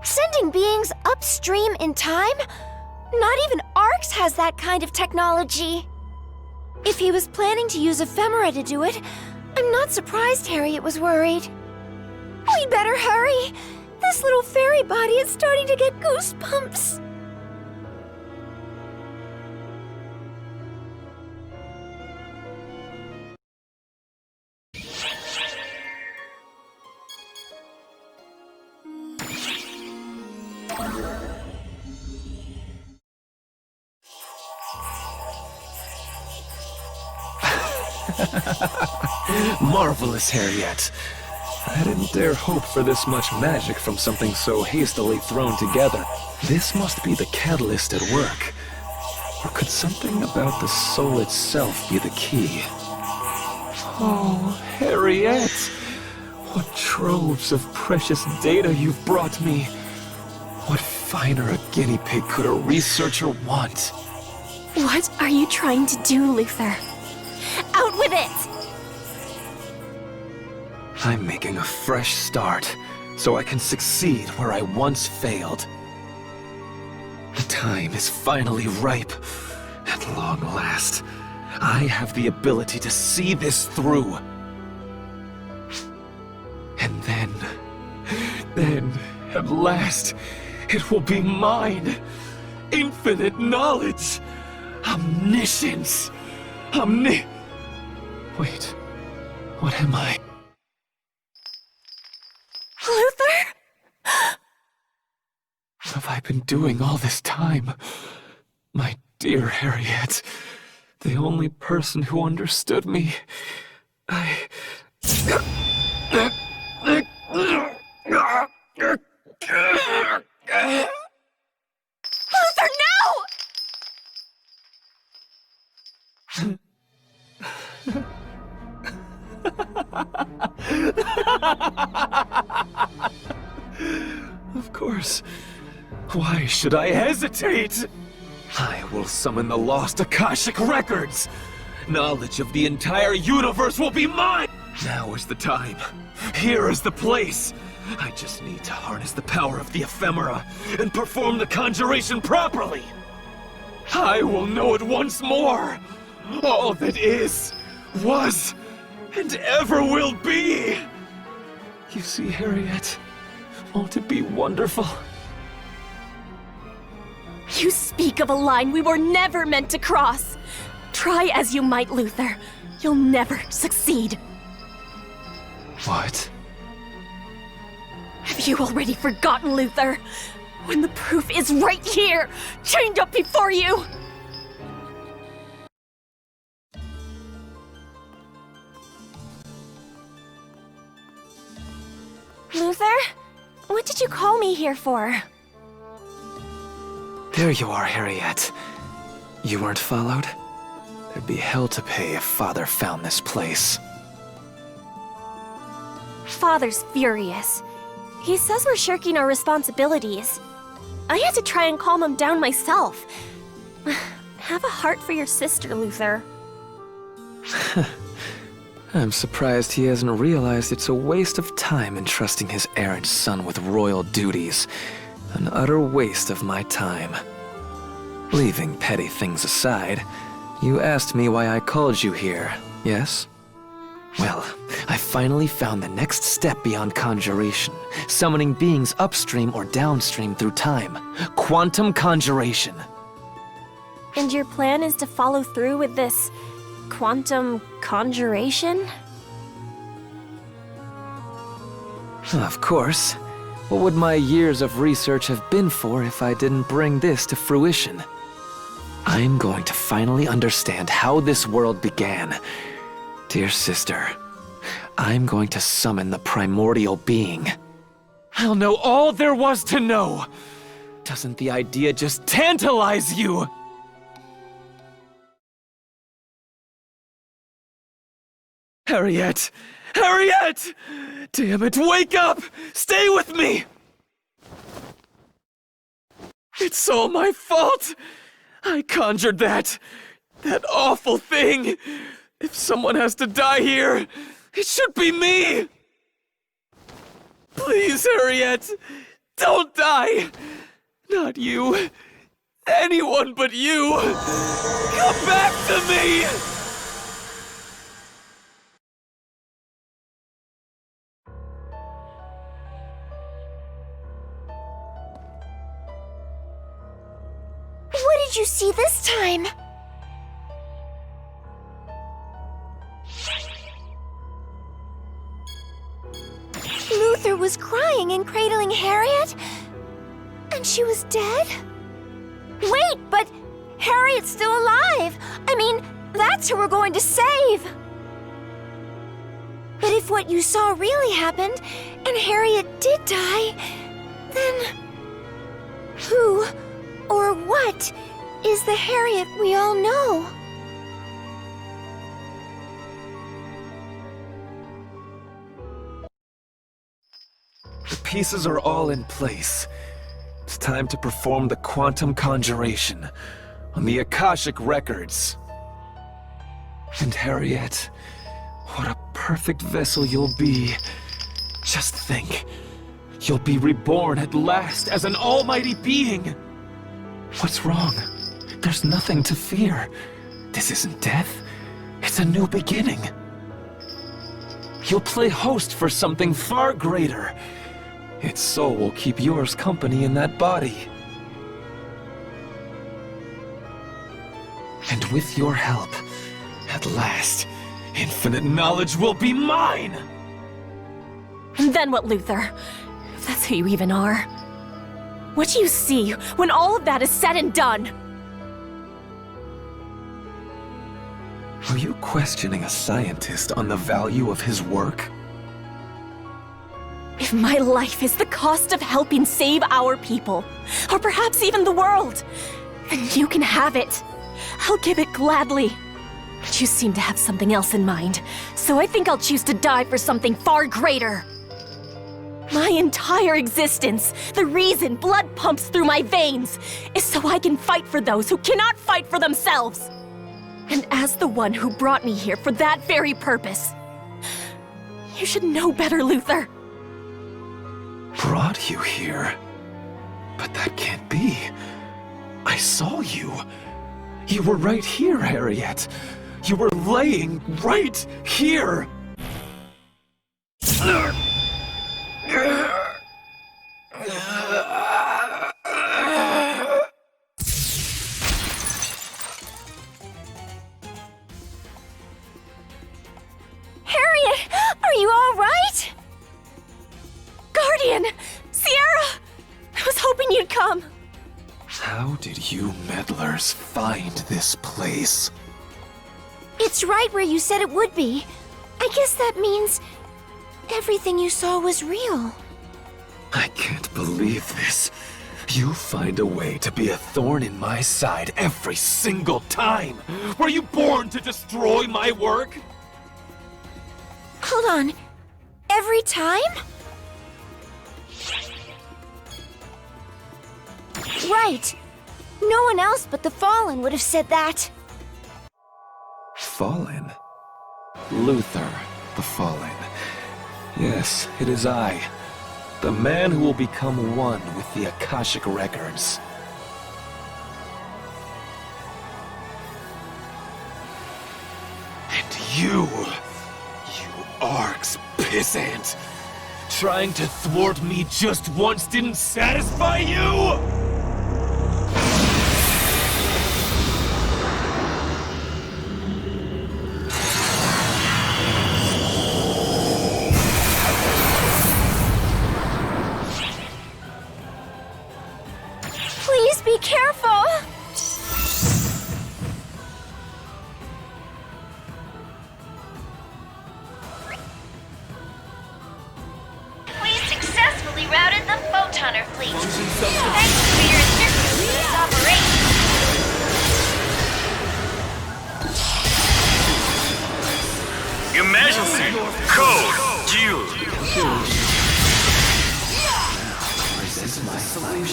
Sending beings upstream in time? Not even Arx has that kind of technology. If he was planning to use ephemera to do it, I'm not surprised Harriet was worried. We'd better hurry. This little fairy body is starting to get goosebumps. Marvelous, Harriet. I didn't dare hope for this much magic from something so hastily thrown together. This must be the catalyst at work. Or could something about the soul itself be the key? Oh, Harriet! What troves of precious data you've brought me! What finer a guinea pig could a researcher want? What are you trying to do, Luther? Out with it! I'm making a fresh start, so I can succeed where I once failed. The time is finally ripe. At long last, I have the ability to see this through. And then, at last, it will be mine. Infinite knowledge. Omniscience. Wait, what am I? Luther? What have I been doing all this time? My dear Harriet, the only person who understood me. Luther, no! Of course. Why should I hesitate? I will summon the lost Akashic records. Knowledge of the entire universe will be mine! Now is the time. Here is the place. I just need to harness the power of the ephemera and perform the conjuration properly. I will know it once more. All that is, was, and ever will be. You see, Harriet, won't it be wonderful? You speak of a line we were never meant to cross. Try as you might, Luther. You'll never succeed. What? Have you already forgotten, Luther? When the proof is right here, chained up before you! Luther? What did you call me here for? There you are, Harriet. You weren't followed? There'd be hell to pay if Father found this place. Father's furious. He says we're shirking our responsibilities. I had to try and calm him down myself. Have a heart for your sister, Luther. I'm surprised he hasn't realized it's a waste of time entrusting his errant son with royal duties. An utter waste of my time. Leaving petty things aside, you asked me why I called you here, yes? Well, I finally found the next step beyond conjuration, summoning beings upstream or downstream through time. Quantum conjuration. And your plan is to follow through with this quantum conjuration? Of course. What would my years of research have been for if I didn't bring this to fruition? I'm going to finally understand how this world began. Dear sister, I'm going to summon the primordial being. I'll know all there was to know! Doesn't the idea just tantalize you? Harriet! Harriet! Damn it, wake up! Stay with me! It's all my fault! I conjured that awful thing! If someone has to die here, it should be me! Please, Harriet, don't die! Not you. Anyone but you! Come back to me! What did you see this time? Luther was crying and cradling Harriet? And she was dead? Wait, but Harriet's still alive! I mean, that's who we're going to save! But if what you saw really happened, and Harriet did die, then who or what is the Harriet we all know? The pieces are all in place. It's time to perform the quantum conjuration on the Akashic records. And Harriet, what a perfect vessel you'll be. Just think, you'll be reborn at last as an almighty being. What's wrong? There's nothing to fear. This isn't death. It's a new beginning. You'll play host for something far greater. Its soul will keep yours company in that body. And with your help, at last, infinite knowledge will be mine! And then what, Luther? If that's who you even are. What do you see when all of that is said and done? Are you questioning a scientist on the value of his work? If my life is the cost of helping save our people, or perhaps even the world, then you can have it. I'll give it gladly. But you seem to have something else in mind, so I think I'll choose to die for something far greater. My entire existence, the reason blood pumps through my veins, is so I can fight for those who cannot fight for themselves. And as the one who brought me here for that very purpose, you should know better, Luther. Brought you here? But that can't be. I saw you. You were right here, Harriet. You were laying right here. Harriet, are you all right? Guardian, Xiera, I was hoping you'd come. How did you meddlers find this place? It's right where you said it would be. I guess that means everything you saw was real. I can't believe this. You find a way to be a thorn in my side every single time. Were you born to destroy my work? Hold on. Every time? Right. No one else but the Fallen would have said that. Fallen? Luther, the Fallen. Yes, it is I. The man who will become one with the Akashic Records. And you Arx pissant! Trying to thwart me just once didn't satisfy you?! Please be careful! We successfully routed the photoner fleet. Thanks for your assistance in this operation. Emergency! Code! Due!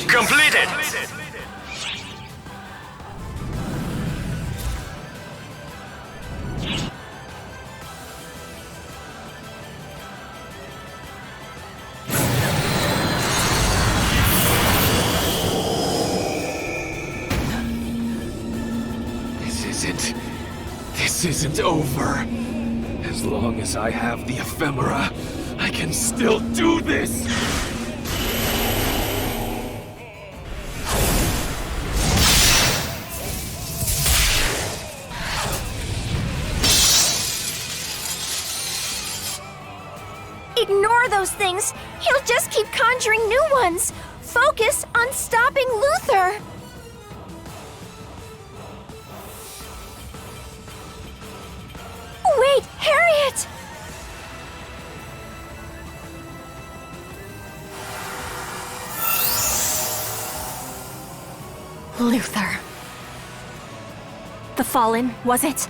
Completed! This isn't over. As long as I have the ephemera, I can still do this! Ignore those things. He'll just keep conjuring new ones. Focus on stopping Luther. Wait, Harriet! Luther. The Fallen, was it?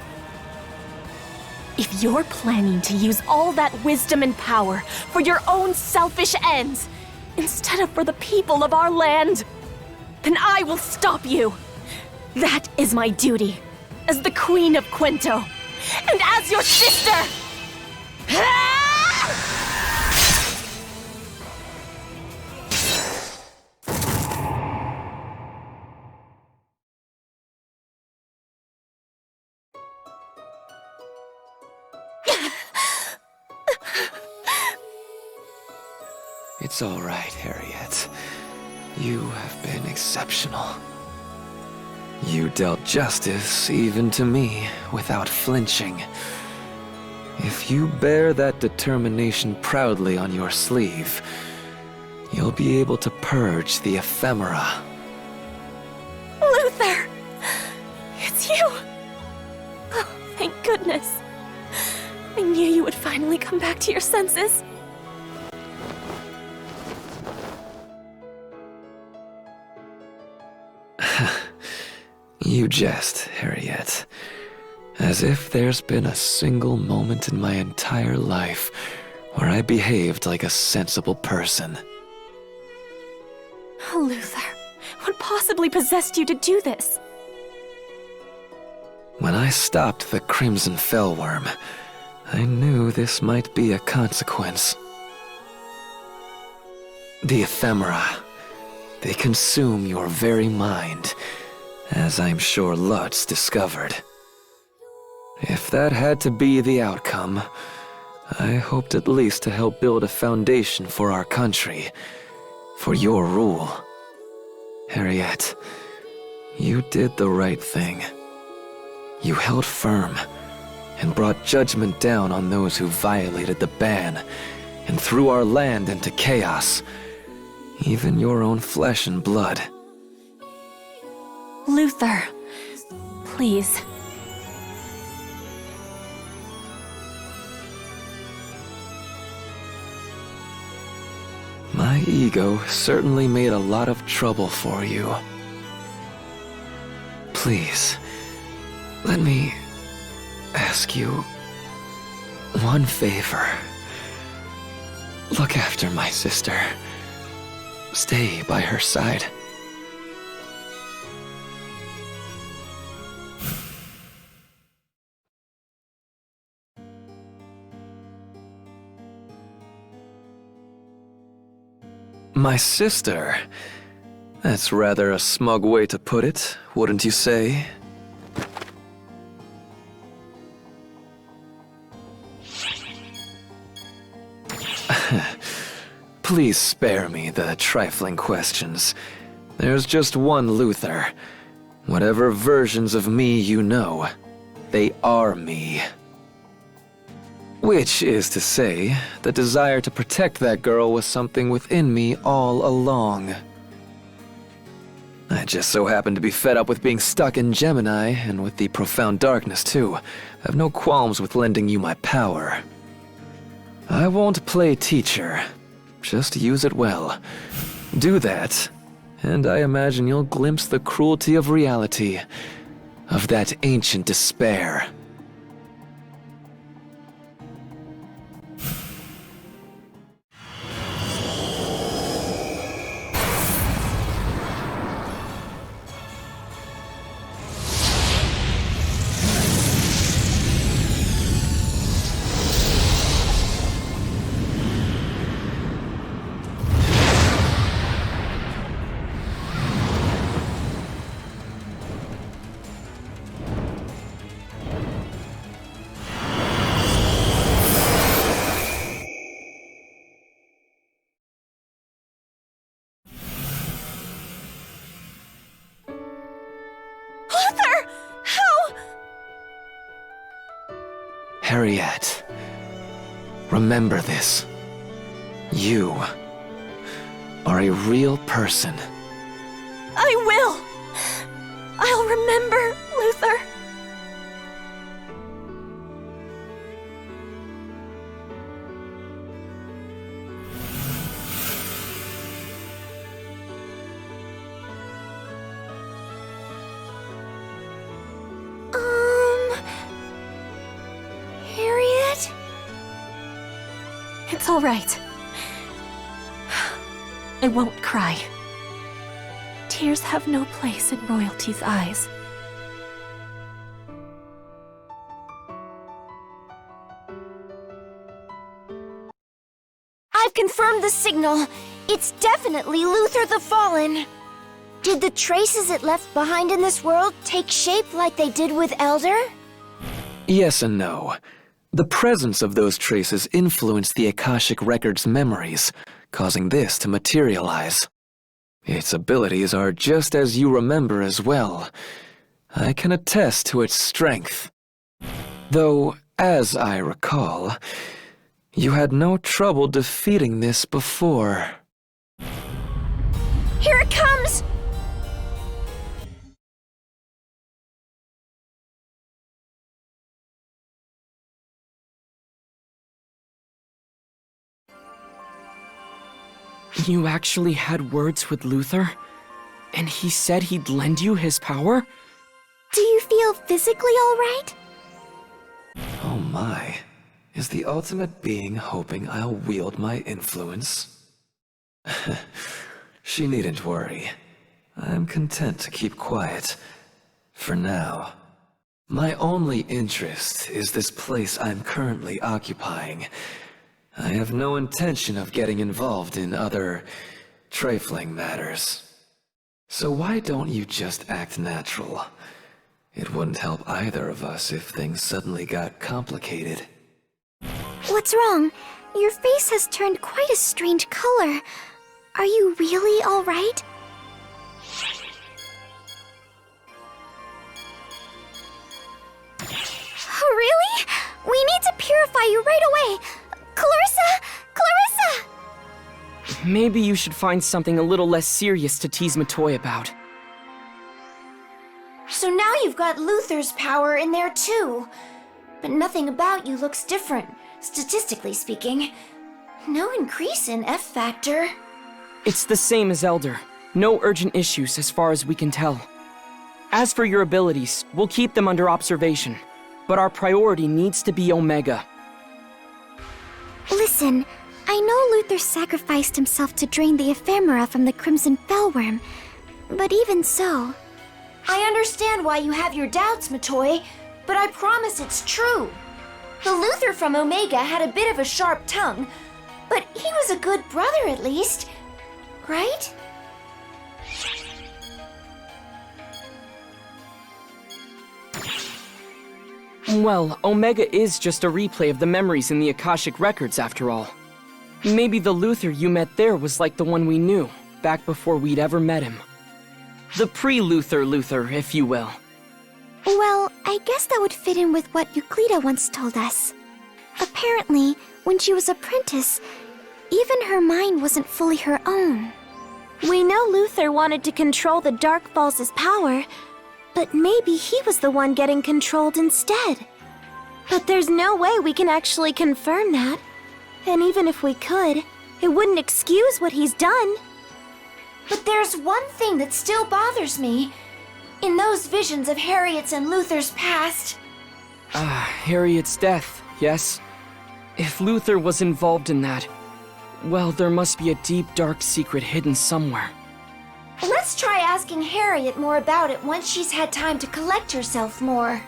If you're planning to use all that wisdom and power for your own selfish ends, instead of for the people of our land, then I will stop you. That is my duty, as the Queen of Quinto, and as your sister! It's all right, Harriet. You have been exceptional. You dealt justice even to me without flinching. If you bear that determination proudly on your sleeve, you'll be able to purge the ephemera. Luther! It's you! Oh, thank goodness. I knew you would finally come back to your senses. You jest, Harriet. As if there's been a single moment in my entire life where I behaved like a sensible person. Oh, Luther, what possibly possessed you to do this? When I stopped the Crimson Fellworm, I knew this might be a consequence. The ephemera, they consume your very mind, as I'm sure Lutz discovered. If that had to be the outcome, I hoped at least to help build a foundation for our country, for your rule. Harriet, you did the right thing. You held firm and brought judgment down on those who violated the ban and threw our land into chaos, even your own flesh and blood. Luther, please. My ego certainly made a lot of trouble for you. Please, let me ask you one favor. Look after my sister. Stay by her side. My sister? That's rather a smug way to put it, wouldn't you say? Please spare me the trifling questions. There's just one Luther. Whatever versions of me you know, they are me. Which is to say, the desire to protect that girl was something within me all along. I just so happened to be fed up with being stuck in Gemini, and with the profound darkness too. I have no qualms with lending you my power. I won't play teacher. Just use it well. Do that, and I imagine you'll glimpse the cruelty of reality, of that ancient despair. Harriet, remember this. You are a real person. I will! I'll remember, Luther. Harriet? It's all right. I won't cry. Tears have no place in royalty's eyes. I've confirmed the signal. It's definitely Luther the Fallen. Did the traces it left behind in this world take shape like they did with Elder? Yes and no. The presence of those traces influenced the Akashic Record's memories, causing this to materialize. Its abilities are just as you remember as well. I can attest to its strength. Though, as I recall, you had no trouble defeating this before. Here it comes! You actually had words with Luther? And he said he'd lend you his power? Do you feel physically all right? my. Is the ultimate being hoping I'll wield my influence? She needn't worry. I'm content to keep quiet. For now. My only interest is this place I'm currently occupying. I have no intention of getting involved in other trifling matters. So why don't you just act natural? It wouldn't help either of us if things suddenly got complicated. What's wrong? Your face has turned quite a strange color. Are you really all right? Oh, really? We need to purify you right away. Clarissa! Clarissa! Maybe you should find something a little less serious to tease Matoy about. So now you've got Luther's power in there too. But nothing about you looks different, statistically speaking. No increase in F factor. It's the same as Elder. No urgent issues as far as we can tell. As for your abilities, we'll keep them under observation. But our priority needs to be Omega. Listen, I know Luther sacrificed himself to drain the ephemera from the Crimson Fellworm, but even so... I understand why you have your doubts, Matoy, but I promise it's true. The Luther from Omega had a bit of a sharp tongue, but he was a good brother at least, right? Well, Omega is just a replay of the memories in the Akashic Records, after all. Maybe the Luther you met there was like the one we knew, back before we'd ever met him. The pre-Luther Luther, if you will. Well, I guess that would fit in with what Euclida once told us. Apparently, when she was apprentice, even her mind wasn't fully her own. We know Luther wanted to control the Dark Falls' power, but maybe he was the one getting controlled instead. But there's no way we can actually confirm that. And even if we could, it wouldn't excuse what he's done. But there's one thing that still bothers me. In those visions of Harriet's and Luther's past... Harriet's death, yes? If Luther was involved in that, well, there must be a deep, dark secret hidden somewhere. Let's try asking Harriet more about it once she's had time to collect herself more.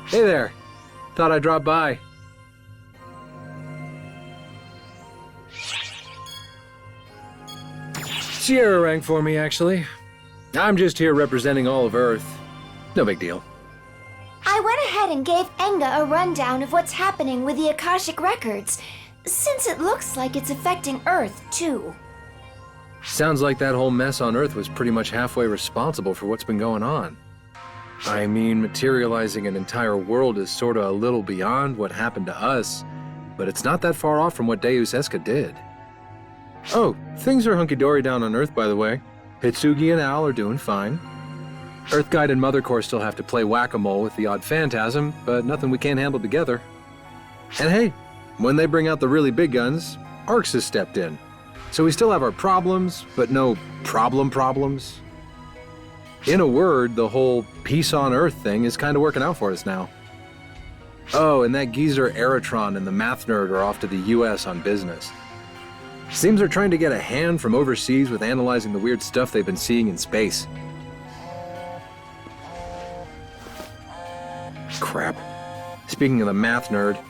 Hey there. Thought I'd drop by. Xiera rang for me, actually. I'm just here representing all of Earth. No big deal. I went ahead and gave Enga a rundown of what's happening with the Akashic Records, since it looks like it's affecting Earth, too. Sounds like that whole mess on Earth was pretty much halfway responsible for what's been going on. I mean, materializing an entire world is sorta a little beyond what happened to us, but it's not that far off from what Deus Eska did. Oh, things are hunky-dory down on Earth, by the way. Hitsugi and Al are doing fine. Earthguide and Mother Core still have to play whack-a-mole with the odd phantasm, but nothing we can't handle together. And hey, when they bring out the really big guns, Arx has stepped in. So we still have our problems, but no problems. In a word, the whole peace on Earth thing is kind of working out for us now. Oh, and that geezer Eritron and the math nerd are off to the US on business. Seems they're trying to get a hand from overseas with analyzing the weird stuff they've been seeing in space. Crap. Speaking of the math nerd,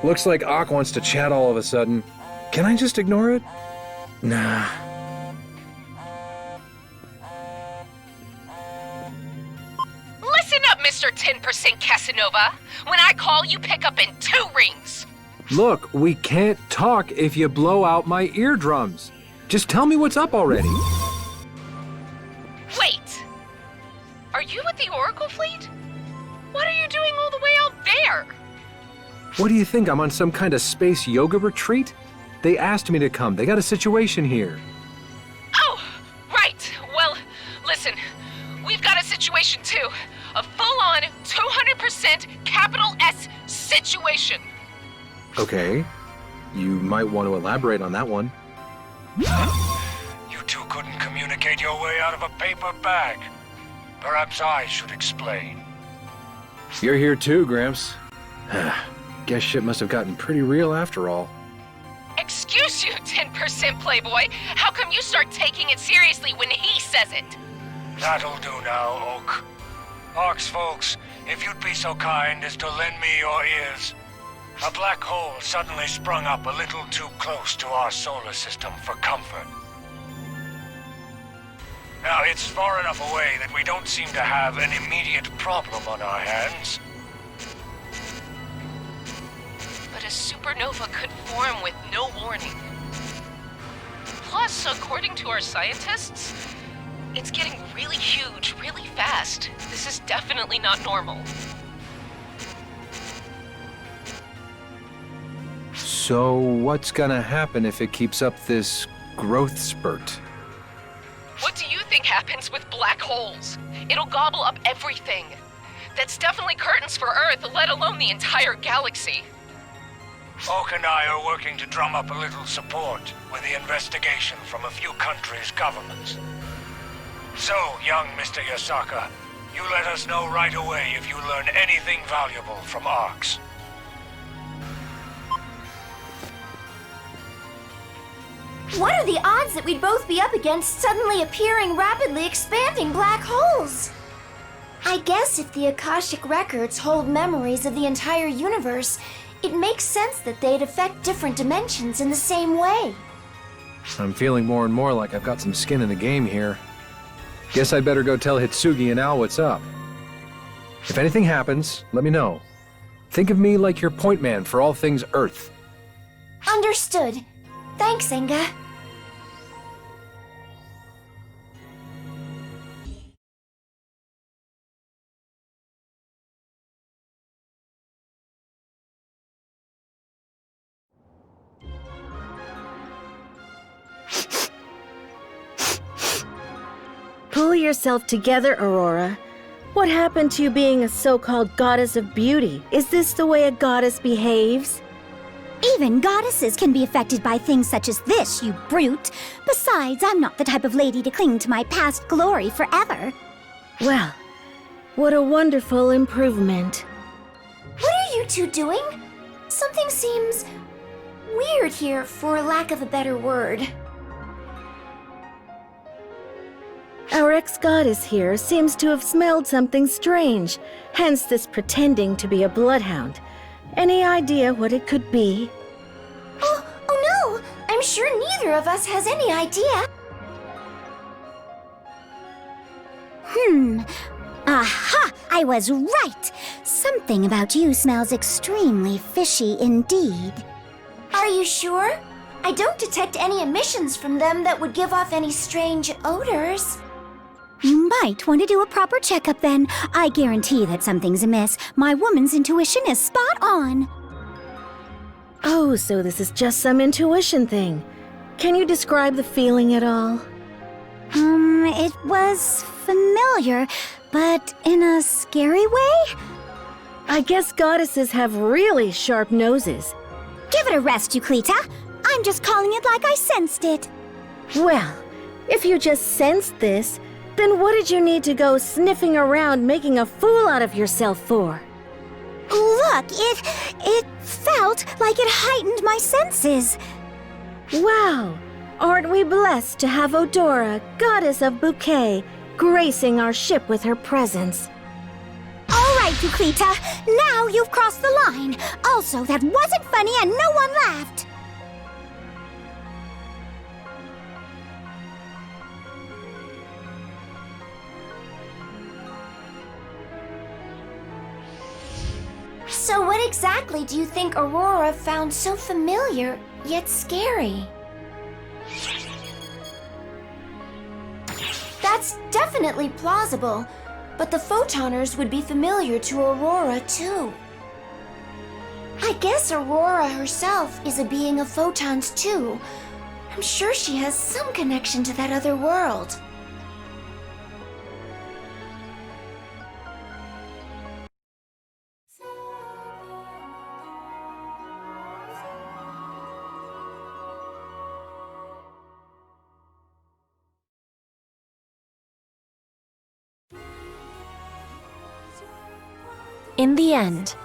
looks like Ak wants to chat all of a sudden. Can I just ignore it? Nah. Listen up, Mr. 10% Casanova. When I call, you pick up in 2 rings. Look, we can't talk if you blow out my eardrums. Just tell me what's up already. Wait. Are you with the Oracle Fleet? What are you doing all the way out there? What do you think, I'm on some kind of space yoga retreat? They asked me to come. They got a situation here. Oh, right. Well, listen, we've got a situation too. A full-on 200% capital S situation. Okay. You might want to elaborate on that one. You two couldn't communicate your way out of a paper bag. Perhaps I should explain. You're here too, Gramps. Guess shit must have gotten pretty real after all. Excuse you, 10% Playboy. How come you start taking it seriously when he says it? That'll do now, Oak. Ox folks, if you'd be so kind as to lend me your ears. A black hole suddenly sprung up a little too close to our solar system for comfort. Now, it's far enough away that we don't seem to have an immediate problem on our hands. But a supernova could form with no warning. Plus, according to our scientists, it's getting really huge, really fast. This is definitely not normal. So, what's gonna happen if it keeps up this growth spurt? What do you think happens with black holes? It'll gobble up everything. That's definitely curtains for Earth, let alone the entire galaxy. Oak and I are working to drum up a little support with the investigation from a few countries' governments. So, young Mr. Yasaka, you let us know right away if you learn anything valuable from ARCs. What are the odds that we'd both be up against suddenly appearing, rapidly expanding black holes? I guess if the Akashic records hold memories of the entire universe, it makes sense that they'd affect different dimensions in the same way. I'm feeling more and more like I've got some skin in the game here. Guess I'd better go tell Hitsugi and Al what's up. If anything happens, let me know. Think of me like your point man for all things Earth. Understood. Thanks, Inga. Pull yourself together, Aurora. What happened to you being a so-called goddess of beauty? Is this the way a goddess behaves? Even goddesses can be affected by things such as this, you brute. Besides, I'm not the type of lady to cling to my past glory forever. Well, what a wonderful improvement. What are you two doing? Something seems weird here, for lack of a better word. Our ex-goddess here seems to have smelled something strange, hence this pretending to be a bloodhound. Any idea what it could be? Oh no! I'm sure neither of us has any idea. Aha! I was right! Something about you smells extremely fishy indeed. Are you sure? I don't detect any emissions from them that would give off any strange odors. You might want to do a proper checkup then. I guarantee that something's amiss. My woman's intuition is spot on. Oh, so this is just some intuition thing. Can you describe the feeling at all? It was familiar, but in a scary way? I guess goddesses have really sharp noses. Give it a rest, Euclita. I'm just calling it like I sensed it. Well, if you just sensed this, then what did you need to go sniffing around making a fool out of yourself for? Look, it felt like it heightened my senses. Wow! Aren't we blessed to have Odora, goddess of bouquet, gracing our ship with her presence? All right, Euclita, now you've crossed the line. Also, that wasn't funny and no one laughed. So what exactly do you think Aurora found so familiar, yet scary? That's definitely plausible, but the photoners would be familiar to Aurora too. I guess Aurora herself is a being of photons too. I'm sure she has some connection to that other world. In the end,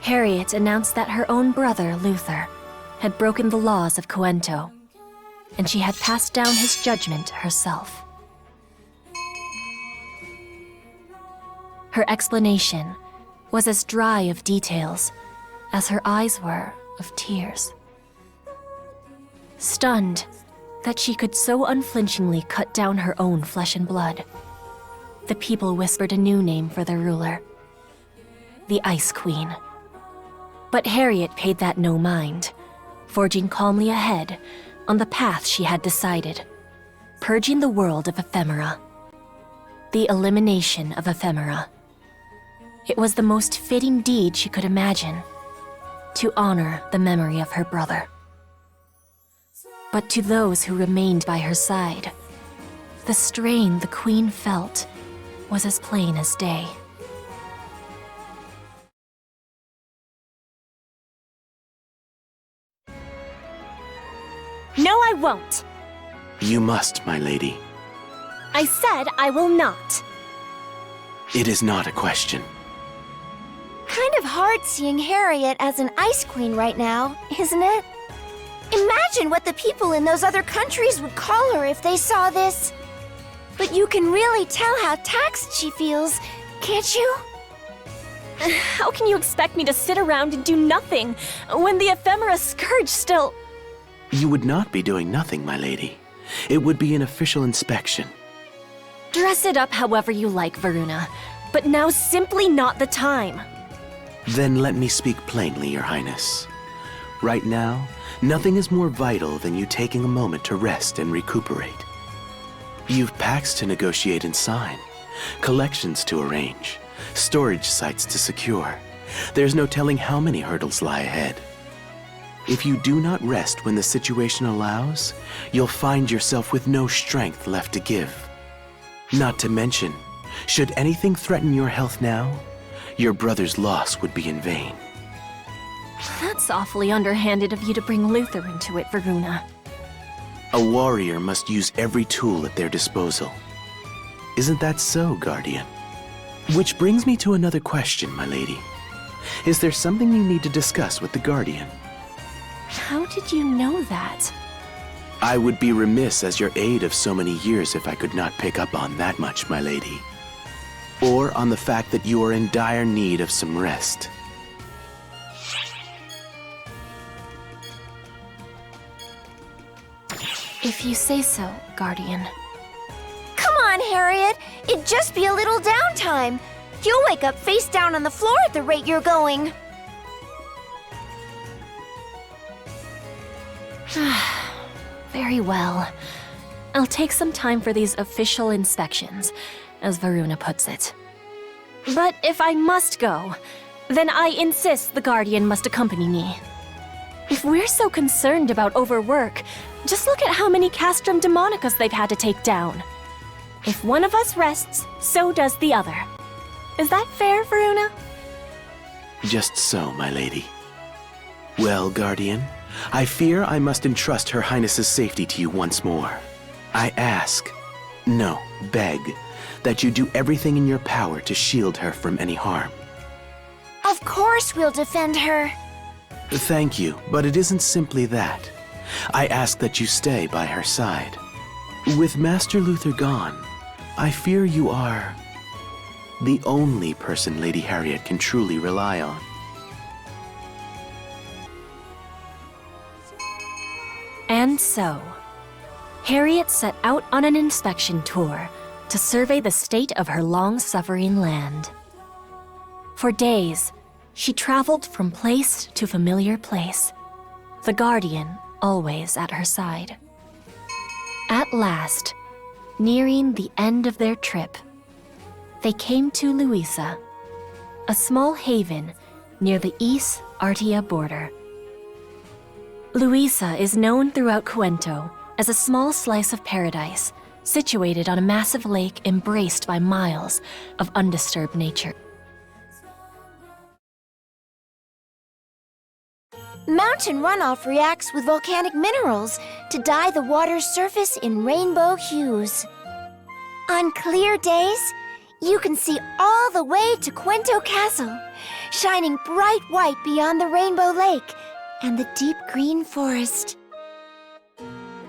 Harriet announced that her own brother, Luther, had broken the laws of Coento, and she had passed down his judgment herself. Her explanation was as dry of details as her eyes were of tears. Stunned that she could so unflinchingly cut down her own flesh and blood, the people whispered a new name for their ruler, the Ice Queen. But Harriet paid that no mind, forging calmly ahead on the path she had decided, purging the world of ephemera. The elimination of ephemera. It was the most fitting deed she could imagine, to honor the memory of her brother. But to those who remained by her side, the strain the Queen felt was as plain as day. No, I won't. You must, my lady. I said I will not. It is not a question. Kind of hard seeing Harriet as an Ice Queen right now, isn't it? Imagine what the people in those other countries would call her if they saw this. But you can really tell how taxed she feels, can't you? How can you expect me to sit around and do nothing when the ephemera scourge still... You would not be doing nothing, my lady. It would be an official inspection. Dress it up however you like, Varuna, but now's simply not the time. Then let me speak plainly, Your Highness. Right now, nothing is more vital than you taking a moment to rest and recuperate. You've pacts to negotiate and sign, collections to arrange, storage sites to secure. There's no telling how many hurdles lie ahead. If you do not rest when the situation allows, you'll find yourself with no strength left to give. Not to mention, should anything threaten your health now, your brother's loss would be in vain. That's awfully underhanded of you to bring Luther into it, Varuna. A warrior must use every tool at their disposal. Isn't that so, Guardian? Which brings me to another question, my lady. Is there something you need to discuss with the Guardian? How did you know that? I would be remiss as your aide of so many years if I could not pick up on that much, my lady. Or on the fact that you are in dire need of some rest. If you say so, Guardian. Come on, Harriet. It'd just be a little downtime. You'll wake up face down on the floor at the rate you're going. Very well. I'll take some time for these official inspections, as Varuna puts it. But if I must go, then I insist the Guardian must accompany me. If we're so concerned about overwork, just look at how many Castrum Demonicas they've had to take down. If one of us rests, so does the other. Is that fair, Varuna? Just so, my lady. Well, Guardian, I fear I must entrust Her Highness's safety to you once more. I ask, no, beg, that you do everything in your power to shield her from any harm. Of course we'll defend her. Thank you, but it isn't simply that. I ask that you stay by her side. With Master Luther gone, I fear you are the only person Lady Harriet can truly rely on. And so, Harriet set out on an inspection tour to survey the state of her long-suffering land. For days, she traveled from place to familiar place, the Guardian always at her side. At last, nearing the end of their trip, they came to Louisa, a small haven near the east Artia border. Luisa is known throughout Cuento as a small slice of paradise, situated on a massive lake embraced by miles of undisturbed nature. Mountain runoff reacts with volcanic minerals to dye the water's surface in rainbow hues. On clear days, you can see all the way to Cuento Castle, shining bright white beyond the Rainbow Lake and the deep green forest.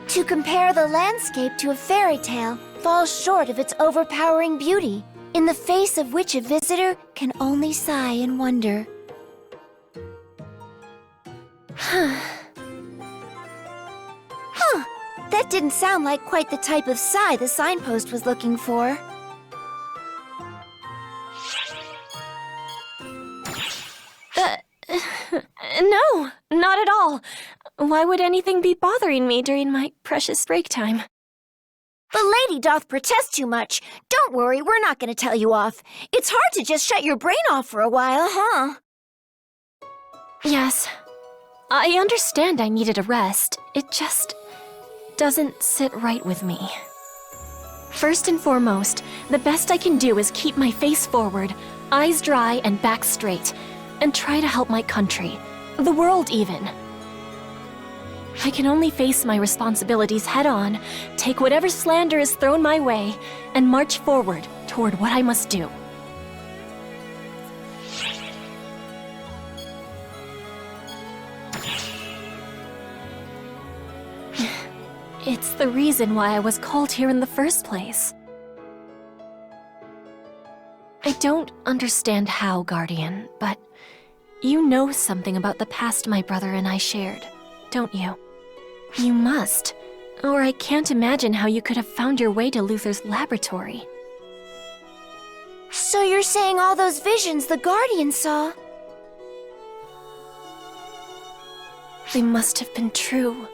To compare the landscape to a fairy tale falls short of its overpowering beauty, in the face of which a visitor can only sigh in wonder. That didn't sound like quite the type of sigh the signpost was looking for. No, not at all. Why would anything be bothering me during my precious break time? The lady doth protest too much. Don't worry, we're not going to tell you off. It's hard to just shut your brain off for a while, huh? Yes. I understand I needed a rest. It just doesn't sit right with me. First and foremost, the best I can do is keep my face forward, eyes dry and back straight, and try to help my country, the world even. I can only face my responsibilities head-on, take whatever slander is thrown my way, and march forward toward what I must do. It's the reason why I was called here in the first place. I don't understand how, Guardian, but you know something about the past my brother and I shared, don't you? You must, or I can't imagine how you could have found your way to Luther's laboratory. So you're saying all those visions the Guardian saw? They must have been true.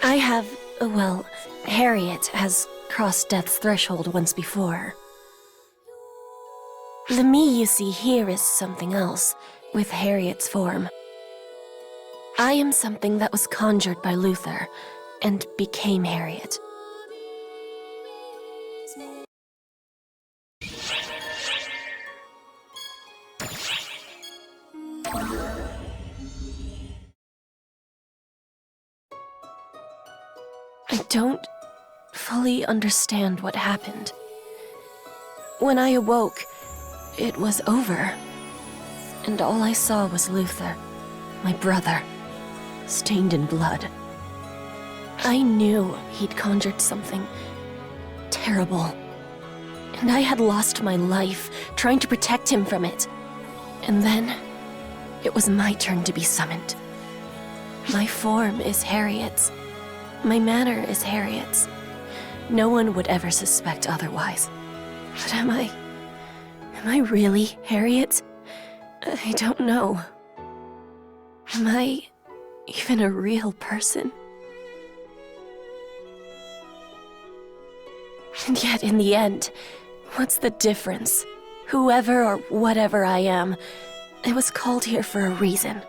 I have, well, Harriet has crossed death's threshold once before. The me you see here is something else, with Harriet's form. I am something that was conjured by Luther, and became Harriet. I don't fully understand what happened. When I awoke, it was over, and all I saw was Luther, my brother, stained in blood. I knew he'd conjured something terrible, and I had lost my life trying to protect him from it. And then, it was my turn to be summoned. My form is Harriet's. My manner is Harriet's. No one would ever suspect otherwise. But am I really Harriet? I don't know. Am I even a real person? And yet, in the end, what's the difference? Whoever or whatever I am, I was called here for a reason.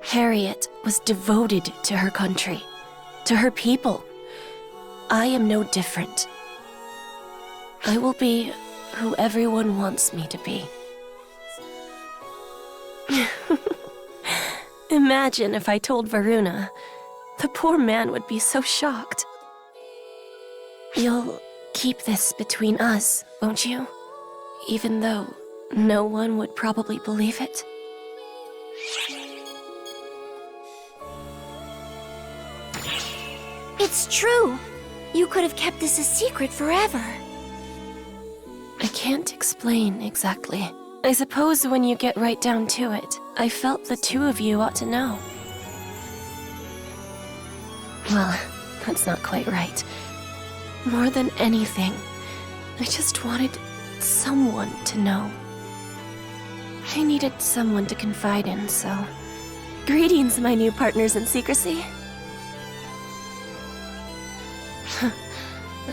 Harriet was devoted to her country, to her people. I am no different. I will be who everyone wants me to be. Imagine if I told Varuna. The poor man would be so shocked. You'll keep this between us, won't you? Even though no one would probably believe it? It's true. You could have kept this a secret forever. I can't explain exactly. I suppose when you get right down to it, I felt the two of you ought to know. Well, that's not quite right. More than anything, I just wanted someone to know. I needed someone to confide in, so... Greetings, my new partners in secrecy.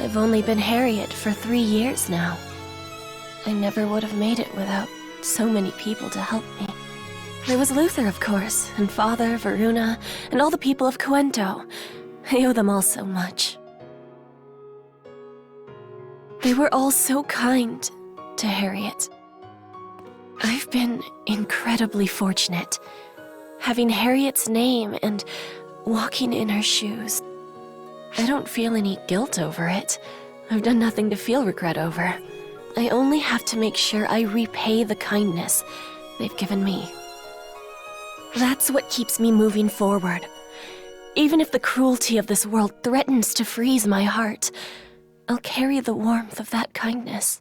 I've only been Harriet for 3 years now. I never would have made it without so many people to help me. There was Luther, of course, and Father, Varuna, and all the people of Cuento. I owe them all so much. They were all so kind to Harriet. I've been incredibly fortunate, having Harriet's name and walking in her shoes. I don't feel any guilt over it. I've done nothing to feel regret over. I only have to make sure I repay the kindness they've given me. That's what keeps me moving forward. Even if the cruelty of this world threatens to freeze my heart, I'll carry the warmth of that kindness.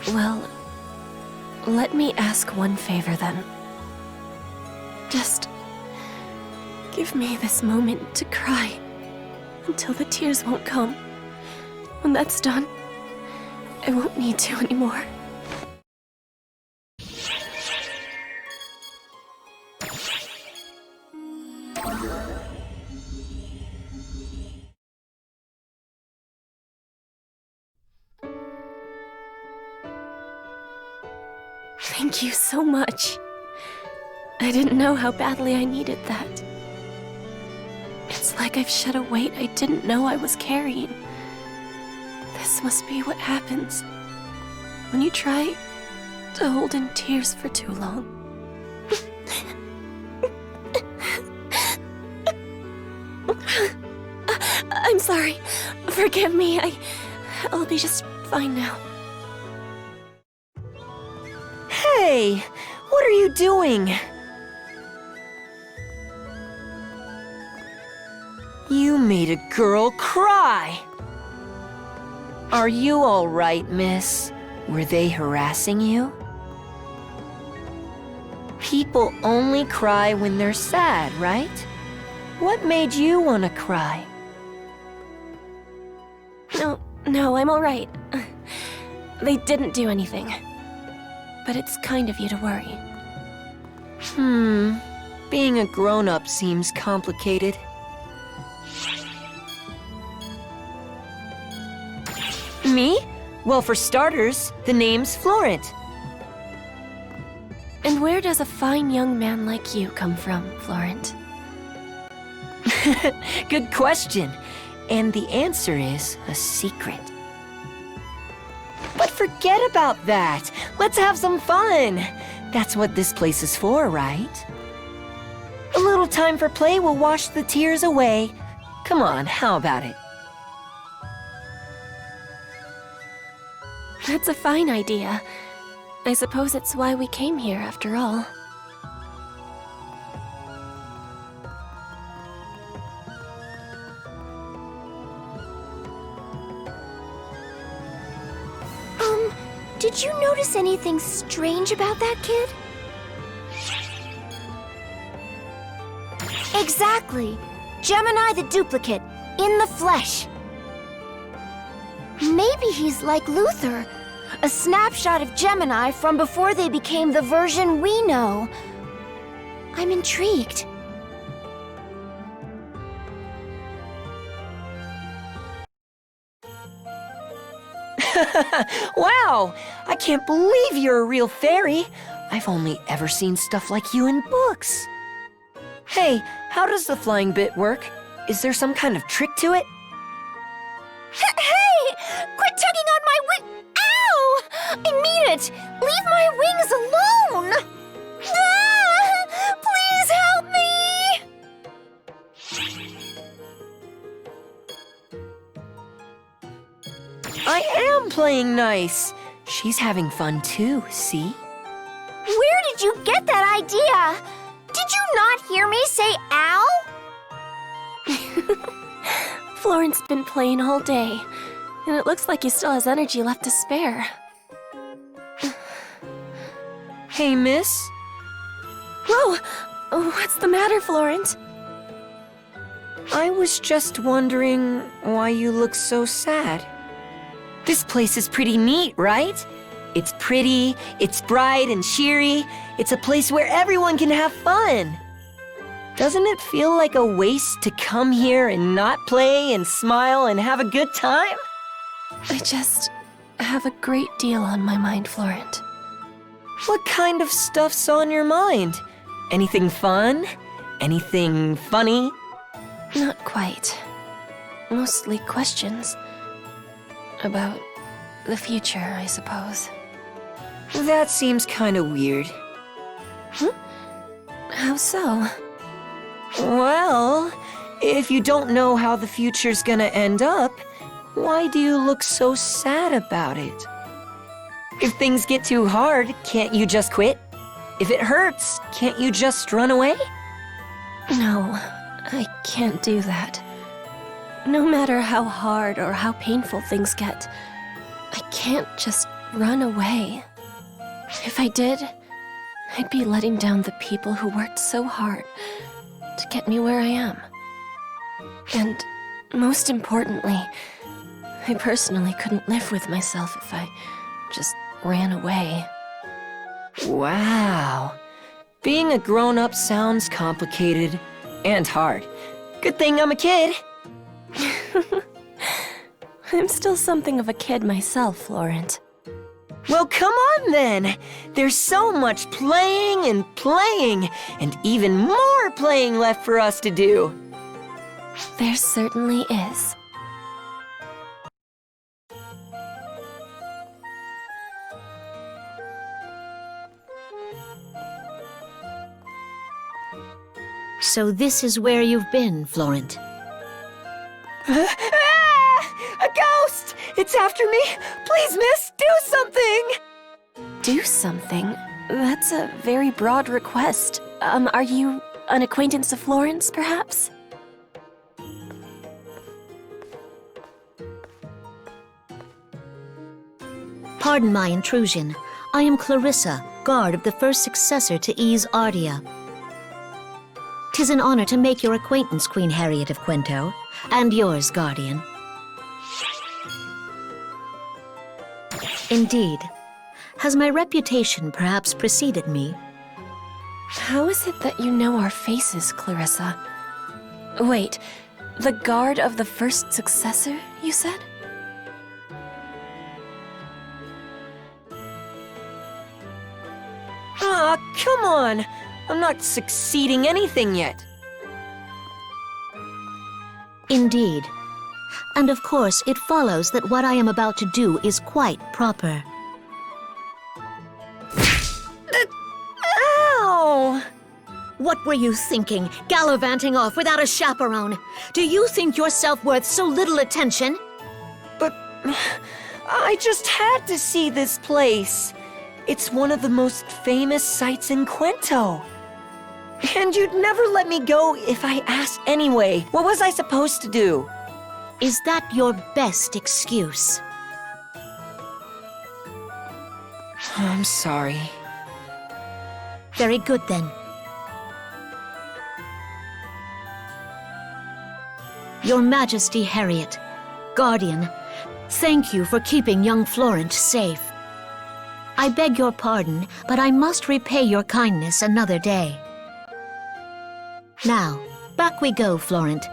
Well, let me ask one favor then. Just give me this moment to cry until the tears won't come. When that's done, I won't need to anymore. Thank you so much. I didn't know how badly I needed that. It's like I've shed a weight I didn't know I was carrying. This must be what happens when you try to hold in tears for too long. I'm sorry. Forgive me. I'll be just fine now. Hey! What are you doing? You made a girl cry! Are you all right, miss? Were they harassing you? People only cry when they're sad, right? What made you want to cry? No, I'm all right. They didn't do anything. But it's kind of you to worry. Being a grown-up seems complicated. Me? Well, for starters, the name's Florent. And where does a fine young man like you come from, Florent? Good question. And the answer is a secret. But forget about that. Let's have some fun. That's what this place is for, right? A little time for play will wash the tears away. Come on, how about it? That's a fine idea. I suppose it's why we came here, after all. Did you notice anything strange about that kid? Exactly. Gemini the duplicate, in the flesh. Maybe he's like Luther, a snapshot of Gemini from before they became the version we know. I'm intrigued. Wow! I can't believe you're a real fairy. I've only ever seen stuff like you in books. Hey, how does the flying bit work? Is there some kind of trick to it? Hey! Quit tugging on my wing! Ow! I mean it! Leave my wings alone! Ah! Please help me! I am playing nice. She's having fun too, see? Where did you get that idea? Did you not hear me say ow? Florent's been playing all day, and it looks like he still has energy left to spare. Hey, miss? Whoa! What's the matter, Florent? I was just wondering why you look so sad. This place is pretty neat, right? It's pretty, it's bright and cheery. It's a place where everyone can have fun. Doesn't it feel like a waste to come here and not play and smile and have a good time? I just have a great deal on my mind, Florent. What kind of stuff's on your mind? Anything fun? Anything funny? Not quite. Mostly questions. About the future, I suppose. That seems kind of weird. How so? Well, if you don't know how the future's gonna end up, why do you look so sad about it? If things get too hard, can't you just quit? If it hurts, can't you just run away? No, I can't do that. No matter how hard or how painful things get, I can't just run away. If I did, I'd be letting down the people who worked so hard to get me where I am. And most importantly, I personally couldn't live with myself if I just ran away. Wow. Being a grown-up sounds complicated and hard. Good thing I'm a kid. I'm still something of a kid myself, Florent. Well, come on then! There's so much playing and even more playing left for us to do. There certainly is. So this is where you've been, Florent. A ghost! It's after me! Please, miss, do something! Do something? That's a very broad request. Are you an acquaintance of Florence, perhaps? Pardon my intrusion. I am Clarissa, guard of the first successor to Ease Ardia. 'Tis an honor to make your acquaintance, Queen Harriet of Quento, and yours, Guardian. Indeed. Has my reputation perhaps preceded me? How is it that you know our faces, Clarissa? Wait, the guard of the first successor, you said? Aw, come on! I'm not succeeding anything yet. Indeed. And of course, it follows that what I am about to do is quite proper. Ow! What were you thinking, gallivanting off without a chaperone? Do you think yourself worth so little attention? But I just had to see this place. It's one of the most famous sites in Quento. And you'd never let me go if I asked anyway. What was I supposed to do? Is that your best excuse? I'm sorry. Very good then. Your Majesty Harriet, Guardian, thank you for keeping young Florent safe. I beg your pardon, but I must repay your kindness another day. Now, back we go, Florent.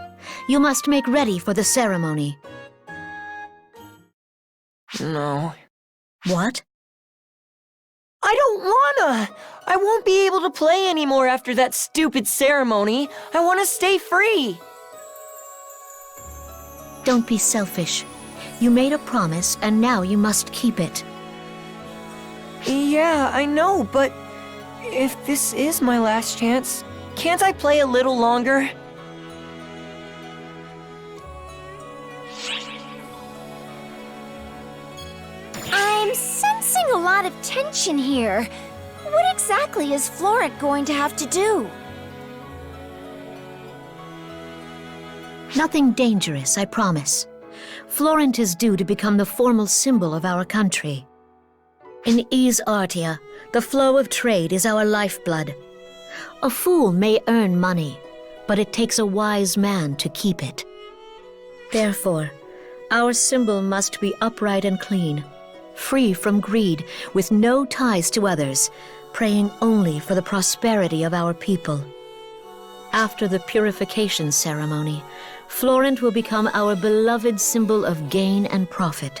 You must make ready for the ceremony. No. What? I don't wanna! I won't be able to play anymore after that stupid ceremony. I want to stay free. Don't be selfish. You made a promise, and now you must keep it. Yeah, I know, but if this is my last chance, can't I play a little longer? I'm sensing a lot of tension here. What exactly is Florent going to have to do? Nothing dangerous, I promise. Florent is due to become the formal symbol of our country. In Ease Artia, the flow of trade is our lifeblood. A fool may earn money, but it takes a wise man to keep it. Therefore, Our symbol must be upright and clean, free from greed, with no ties to others, praying only for the prosperity of our people. After the purification ceremony, Florent will become our beloved symbol of gain and profit.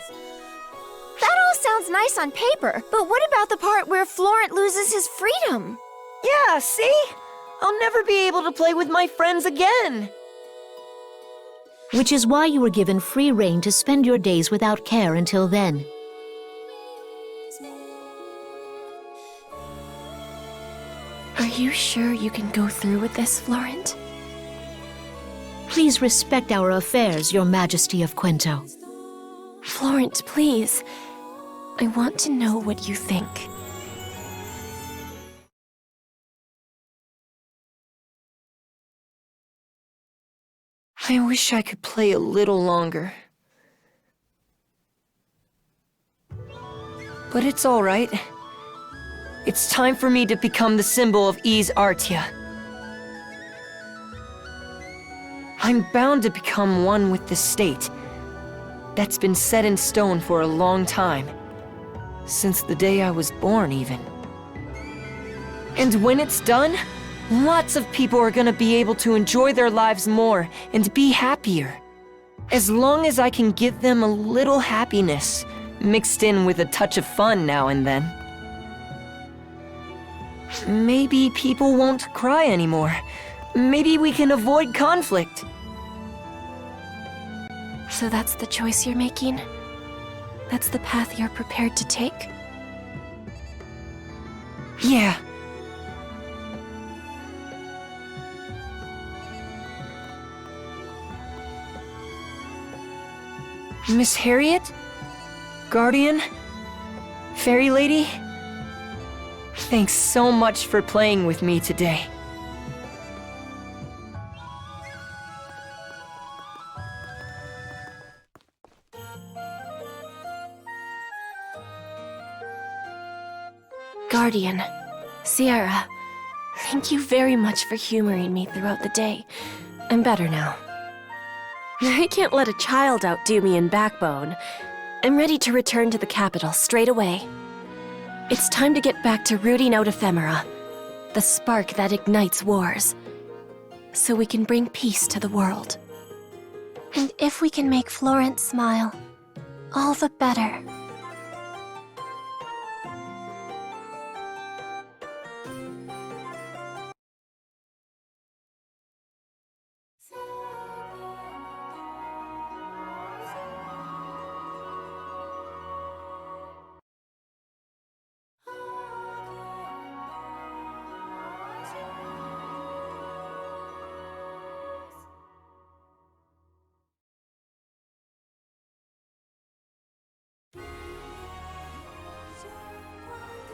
That all sounds nice on paper, but what about the part where Florent loses his freedom? Yeah, see? I'll never be able to play with my friends again. Which is why you were given free rein to spend your days without care until then. Are you sure you can go through with this, Florent? Please respect our affairs, Your Majesty of Quento. Florent, please. I want to know what you think. I wish I could play a little longer. But it's all right. It's time for me to become the symbol of Ys Artia. I'm bound to become one with the state. That's been set in stone for a long time. Since the day I was born, even. And when it's done, lots of people are gonna be able to enjoy their lives more and be happier. As long as I can give them a little happiness, mixed in with a touch of fun now and then. Maybe people won't cry anymore. Maybe we can avoid conflict. So that's the choice you're making? That's the path you're prepared to take? Yeah. Miss Harriet? Guardian? Fairy Lady? Thanks so much for playing with me today. Guardian, Xiera, thank you very much for humoring me throughout the day. I'm better now. I can't let a child outdo me in backbone. I'm ready to return to the capital straight away. It's time to get back to rooting out ephemera, the spark that ignites wars, so we can bring peace to the world. And if we can make Florent smile, all the better.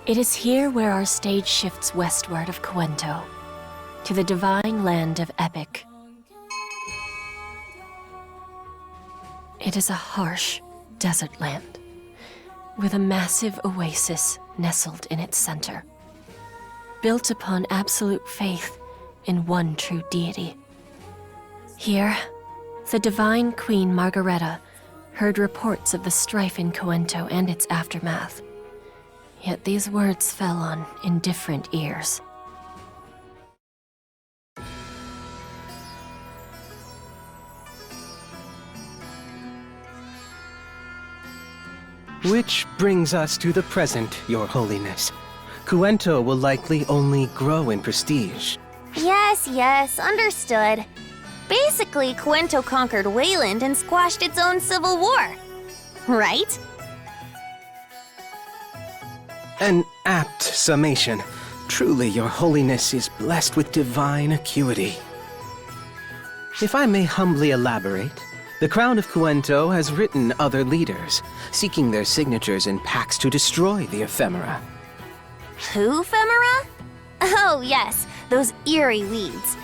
It is here where our stage shifts westward of Quento, to the divine land of Epic. It is a harsh desert land, with a massive oasis nestled in its center, built upon absolute faith in one true deity. Here, the divine Queen Margareta heard reports of the strife in Quento and its aftermath. Yet these words fell on indifferent ears. Which brings us to the present, Your Holiness. Quento will likely only grow in prestige. Yes, understood. Basically, Quento conquered Wayland and squashed its own civil war. Right? An apt summation. Truly, Your Holiness is blessed with divine acuity. If I may humbly elaborate, the Crown of Quento has written other leaders, seeking their signatures in pacts to destroy the ephemera. Who ephemera? Oh, yes, those eerie weeds.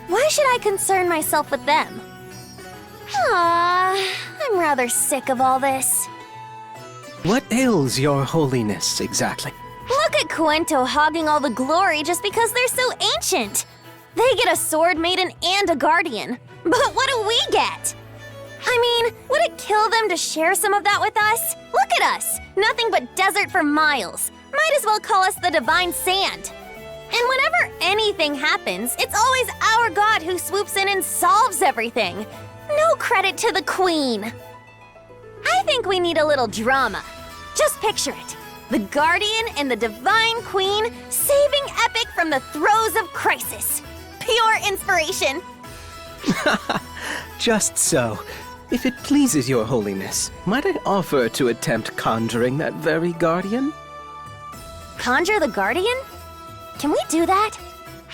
Why should I concern myself with them? I'm rather sick of all this. What ails Your Holiness, exactly? Look at Quento hogging all the glory just because they're so ancient. They get a sword maiden and a guardian. But what do we get? I mean, would it kill them to share some of that with us? Look at us! Nothing but desert for miles. Might as well call us the Divine Sand. And whenever anything happens, it's always our god who swoops in and solves everything. No credit to the Queen. I think we need a little drama. Just picture it. The Guardian and the Divine Queen saving Epic from the throes of crisis. Pure inspiration. Just so. If it pleases your holiness, might I offer to attempt conjuring that very guardian? Conjure the Guardian? Can we do that?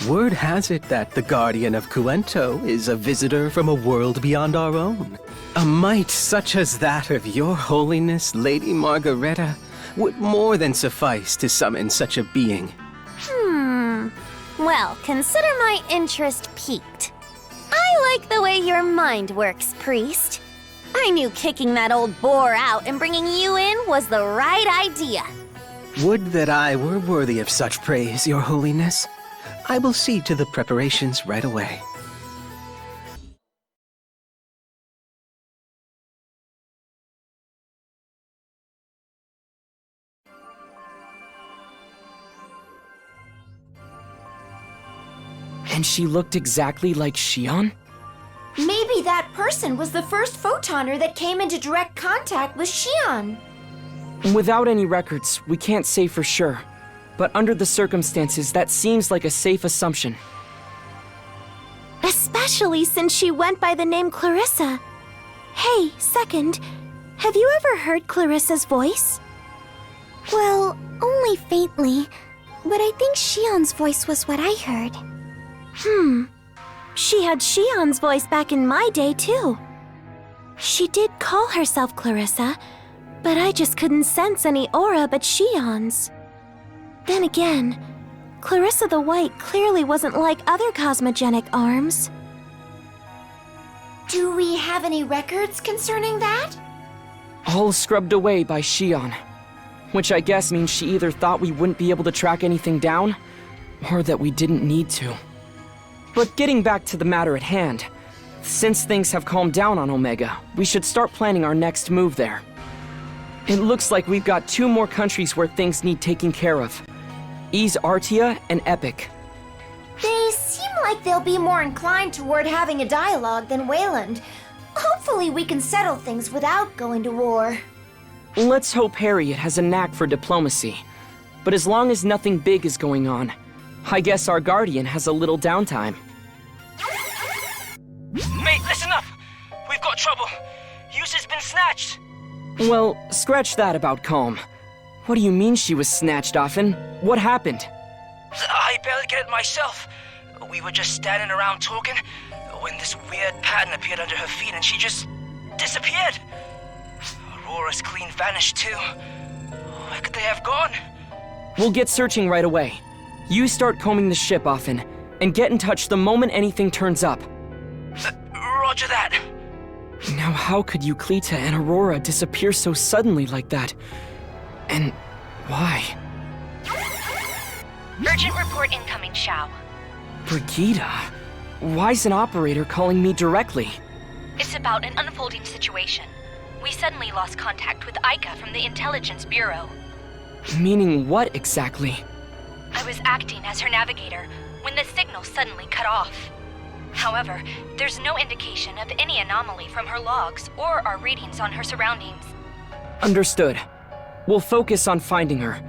Word has it that the Guardian of Cuento is a visitor from a world beyond our own. A might such as that of your holiness, Lady Margareta, would more than suffice to summon such a being. Well, consider my interest piqued. I like the way your mind works, priest. I knew kicking that old boar out and bringing you in was the right idea. Would that I were worthy of such praise, your holiness. I will see to the preparations right away. And she looked exactly like Xion? Maybe that person was the first photoner that came into direct contact with Xion. Without any records, we can't say for sure. But under the circumstances, that seems like a safe assumption. Especially since she went by the name Clarissa. Hey, second, have you ever heard Clarissa's voice? Well, only faintly, but I think Xion's voice was what I heard. She had Xion's voice back in my day, too. She did call herself Clarissa, but I just couldn't sense any aura but Xion's. Then again, Clarissa the White clearly wasn't like other cosmogenic arms. Do we have any records concerning that? All scrubbed away by Xion. Which I guess means she either thought we wouldn't be able to track anything down, or that we didn't need to. But getting back to the matter at hand, since things have calmed down on Omega, we should start planning our next move there. It looks like we've got 2 more countries where things need taking care of. Ys Artia and Epic. They seem like they'll be more inclined toward having a dialogue than Wayland. Hopefully we can settle things without going to war. Let's hope Harriet has a knack for diplomacy. But as long as nothing big is going on, I guess our Guardian has a little downtime. Mate, listen up! We've got trouble. Yusa's been snatched. Well, scratch that about calm. What do you mean she was snatched, Afen? What happened? I barely get it myself. We were just standing around talking when this weird pattern appeared under her feet and she just disappeared. Aurora's clean vanished too. Where could they have gone? We'll get searching right away. You start combing the ship, Afen, and get in touch the moment anything turns up. Roger that. Now how could Euclita and Aurora disappear so suddenly like that? And why? Urgent report incoming, Xiao. Brigida? Why's an operator calling me directly? It's about an unfolding situation. We suddenly lost contact with Aika from the Intelligence Bureau. Meaning what exactly? I was acting as her navigator when the signal suddenly cut off. However, there's no indication of any anomaly from her logs or our readings on her surroundings. Understood. We'll focus on finding her.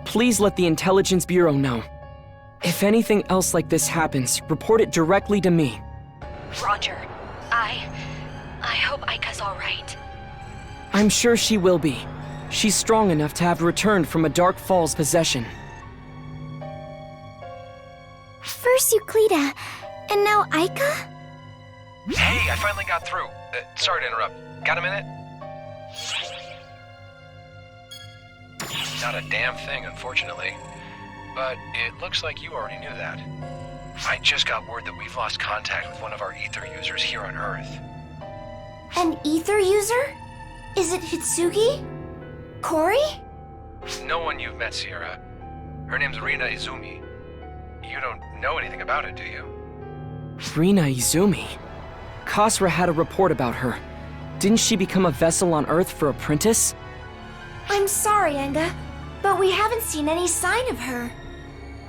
Please let the Intelligence Bureau know. If anything else like this happens, report it directly to me. Roger. I hope Aika's all right. I'm sure she will be. She's strong enough to have returned from a Dark Falls possession. First Euclita, and now Aika? Hey, I finally got through. Sorry to interrupt. Got a minute? Not a damn thing, unfortunately. But it looks like you already knew that. I just got word that we've lost contact with one of our ether users here on Earth. An ether user? Is it Hitsugi? Cory? No one you've met, Xiera. Her name's Rina Izumi. You don't know anything about it, do you? Rina Izumi? Kasra had a report about her. Didn't she become a vessel on Earth for Apprentice? I'm sorry, Enga, but we haven't seen any sign of her.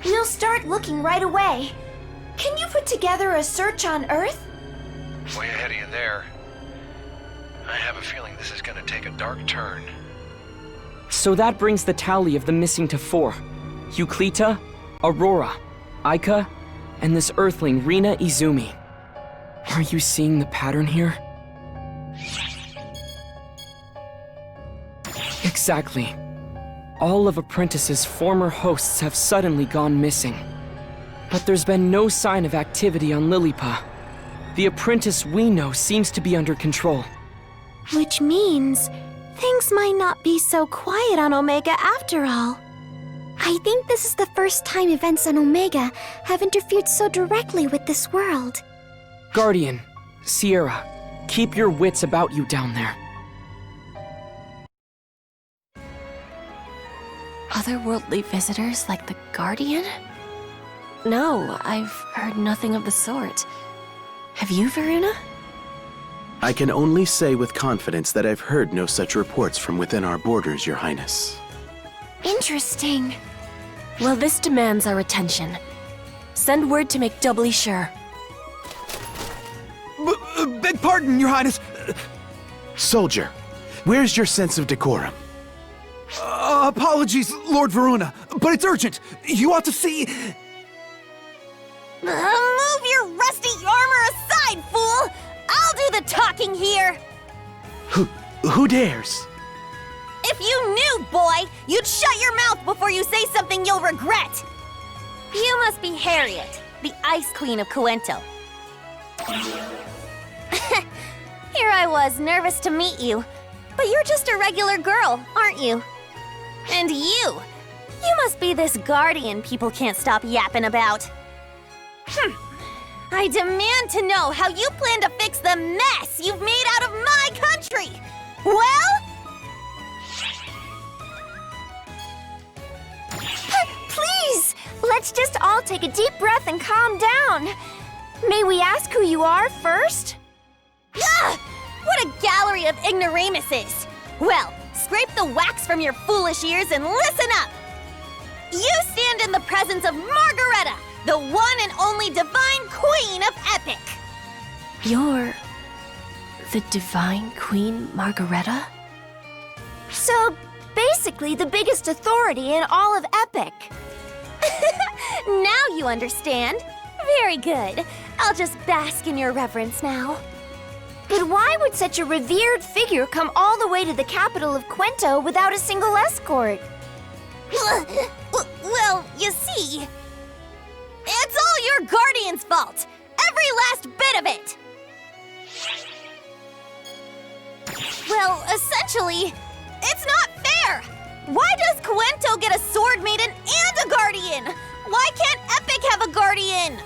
We'll start looking right away. Can you put together a search on Earth? Way ahead of you there. I have a feeling this is gonna take a dark turn. So that brings the tally of the missing to 4. Euclita, Aurora, Aika, and this Earthling, Rina Izumi. Are you seeing the pattern here? Exactly. All of Apprentice's former hosts have suddenly gone missing. But there's been no sign of activity on Lilipa. The Apprentice we know seems to be under control. Which means things might not be so quiet on Omega after all. I think this is the first time events on Omega have interfered so directly with this world. Guardian, Xiera, keep your wits about you down there. Otherworldly visitors like the Guardian? No, I've heard nothing of the sort. Have you, Varuna? I can only say with confidence that I've heard no such reports from within our borders, Your Highness. Interesting. Well, this demands our attention. Send word to make doubly sure. Beg pardon, Your Highness. Soldier, where's your sense of decorum? Apologies, Lord Varuna, but it's urgent. You ought to see... Move your rusty armor aside, fool! I'll do the talking here! Who dares? If you knew, boy, you'd shut your mouth before you say something you'll regret! You must be Harriet, the Ice Queen of Coento. Here I was, nervous to meet you. But you're just a regular girl, aren't you? And you must be this Guardian people can't stop yapping about. I demand to know how you plan to fix the mess you've made out of my country! Well? Please! Let's just all take a deep breath and calm down. May we ask who you are first? Ugh! What a gallery of ignoramuses! Well, scrape the wax from your foolish ears and listen up! You stand in the presence of Margareta, the one and only divine queen of Epic! You're... the Divine Queen Margareta? So, basically the biggest authority in all of Epic. Now you understand. Very good. I'll just bask in your reverence now. But why would such a revered figure come all the way to the capital of Coento without a single escort? Well, you see... It's all your Guardian's fault! Every last bit of it! Well, essentially, it's not fair! Why does Coento get a sword maiden and a Guardian? Why can't Epic have a Guardian?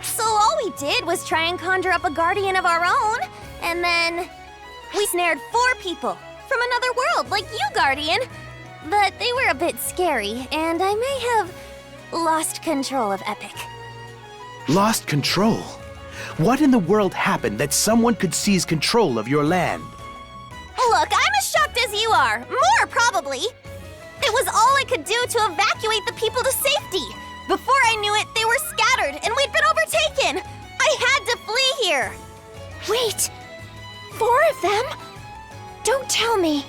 So all we did was try and conjure up a Guardian of our own, and then we snared 4 people from another world, like you, Guardian. But they were a bit scary, and I may have lost control of Epic. Lost control? What in the world happened that someone could seize control of your land? Look, I'm as shocked as you are. More, probably. It was all I could do to evacuate the people to safety. Before I knew it, they were scattered, and we'd been overtaken. I had to flee here. Wait, 4 of them? Don't tell me.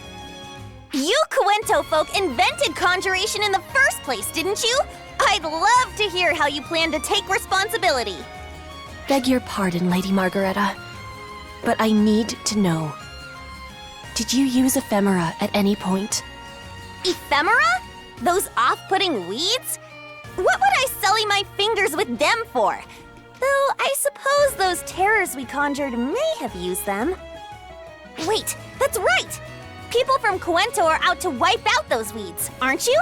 You Coento folk invented conjuration in the first place, didn't you? I'd love to hear how you plan to take responsibility. Beg your pardon, Lady Margareta, but I need to know. Did you use ephemera at any point? Ephemera? Those off-putting weeds? What would I sully my fingers with them for? Though I suppose those terrors we conjured may have used them. Wait, that's right! People from Coento are out to wipe out those weeds, aren't you?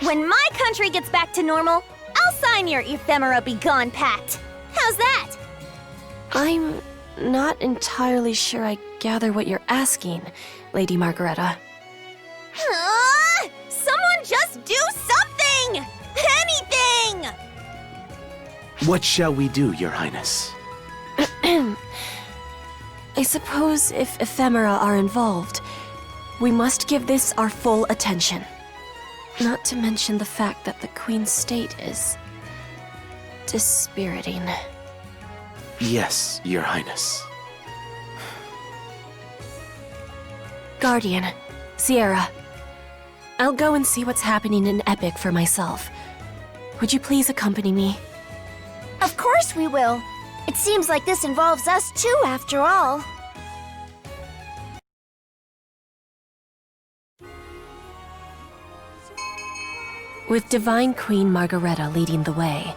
When my country gets back to normal, I'll sign your ephemera be gone pact. How's that? I'm not entirely sure I gather what you're asking, Lady Margareta. Someone just do something! Anything! What shall we do, Your Highness? I suppose if ephemera are involved, we must give this our full attention. Not to mention the fact that the Queen's state is dispiriting. Yes, Your Highness. Guardian, Xiera. I'll go and see what's happening in Epic for myself. Would you please accompany me? Of course we will. It seems like this involves us too, after all. With Divine Queen Margareta leading the way,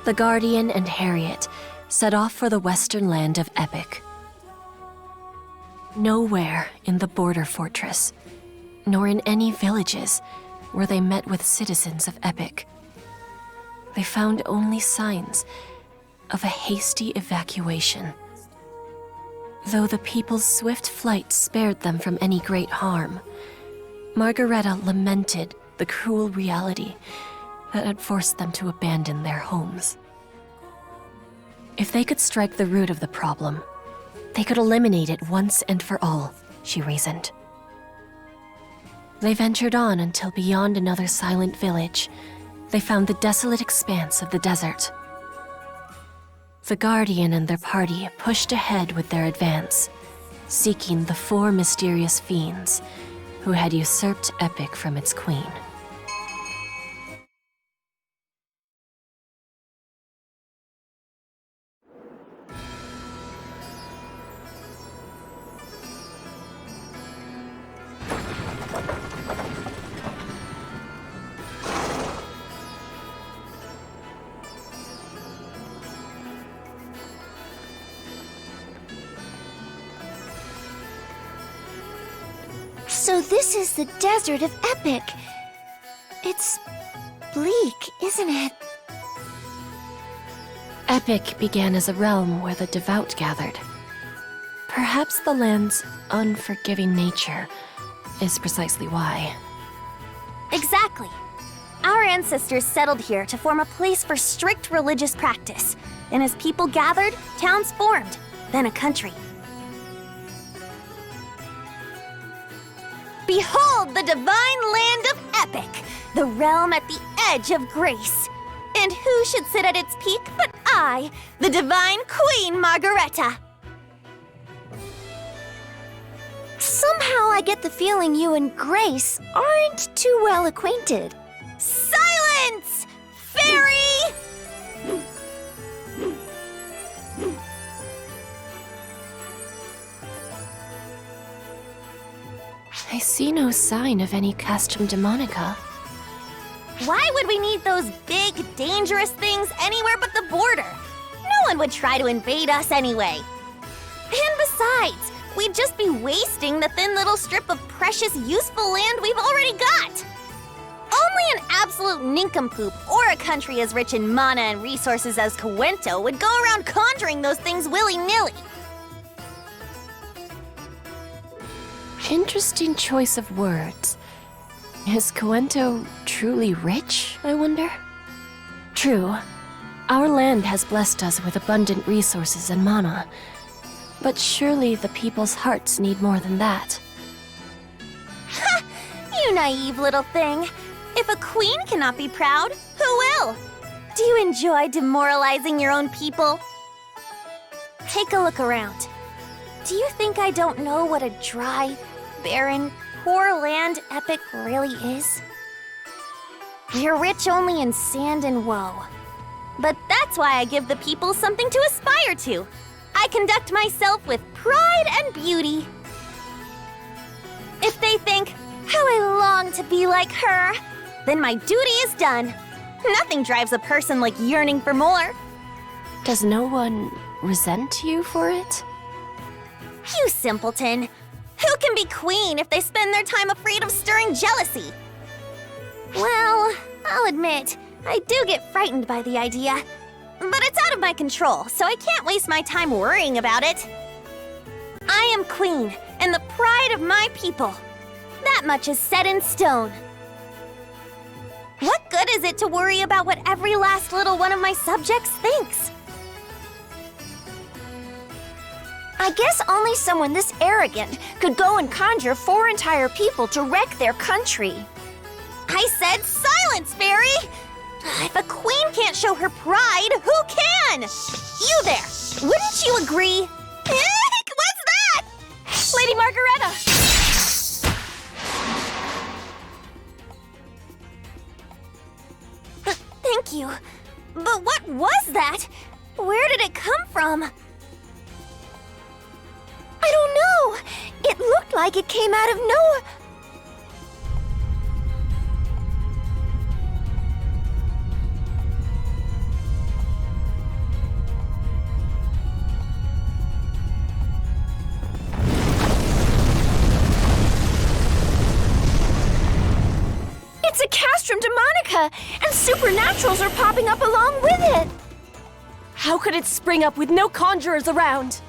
the Guardian and Harriet set off for the western land of Epic. Nowhere in the border fortress, nor in any villages, were they met with citizens of Epic. They found only signs of a hasty evacuation. Though the people's swift flight spared them from any great harm, Margareta lamented the cruel reality that had forced them to abandon their homes. If they could strike the root of the problem, they could eliminate it once and for all, she reasoned. They ventured on until beyond another silent village, they found the desolate expanse of the desert. The Guardian and their party pushed ahead with their advance, seeking the 4 mysterious fiends who had usurped Epic from its queen. So this is the desert of Epic. It's bleak, isn't it? Epic began as a realm where the devout gathered. Perhaps the land's unforgiving nature is precisely why. Exactly. Our ancestors settled here to form a place for strict religious practice. And as people gathered, towns formed, then a country. Behold the divine land of Epic, the realm at the edge of grace. And who should sit at its peak but I, the divine Queen Margareta? Somehow I get the feeling you and Grace aren't too well acquainted. Silence! Fairy! I see no sign of any Castrum Demonica. Why would we need those big, dangerous things anywhere but the border? No one would try to invade us anyway. And besides, we'd just be wasting the thin little strip of precious, useful land we've already got. Only an absolute nincompoop or a country as rich in mana and resources as Cuento would go around conjuring those things willy-nilly. Interesting choice of words. Is Cuento truly rich, I wonder? True, our land has blessed us with abundant resources and mana. But surely the people's hearts need more than that. Ha! You naive little thing. If a queen cannot be proud, who will? Do you enjoy demoralizing your own people? Take a look around. Do you think I don't know what a dry, barren, poor land Epic really is? We're rich only in sand and woe. But that's why I give the people something to aspire to. I conduct myself with pride and beauty. If they think, how I long to be like her, then my duty is done. Nothing drives a person like yearning for more. Does no one resent you for it? You simpleton. Who can be queen if they spend their time afraid of stirring jealousy? Well, I'll admit, I do get frightened by the idea. But it's out of my control, so I can't waste my time worrying about it. I am queen, and the pride of my people. That much is set in stone. What good is it to worry about what every last little one of my subjects thinks? I guess only someone this arrogant could go and conjure 4 entire people to wreck their country. I said silence, Fairy! If a queen can't show her pride, who can? You there! Wouldn't you agree? What's that? Lady Margareta! Thank you. But what was that? Where did it come from? I don't know. It looked like it came out of nowhere. It's a Castrum Demonica, and supernaturals are popping up along with it. How could it spring up with no conjurers around?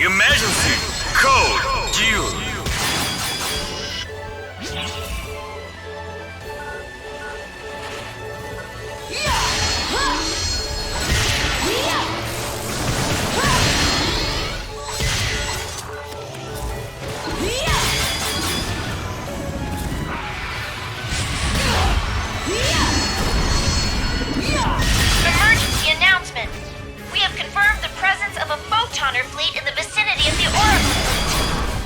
Emergency! Code! Due! Emergency announcement! We have confirmed the presence of a photoner fleet in the vicinity of the Oracle.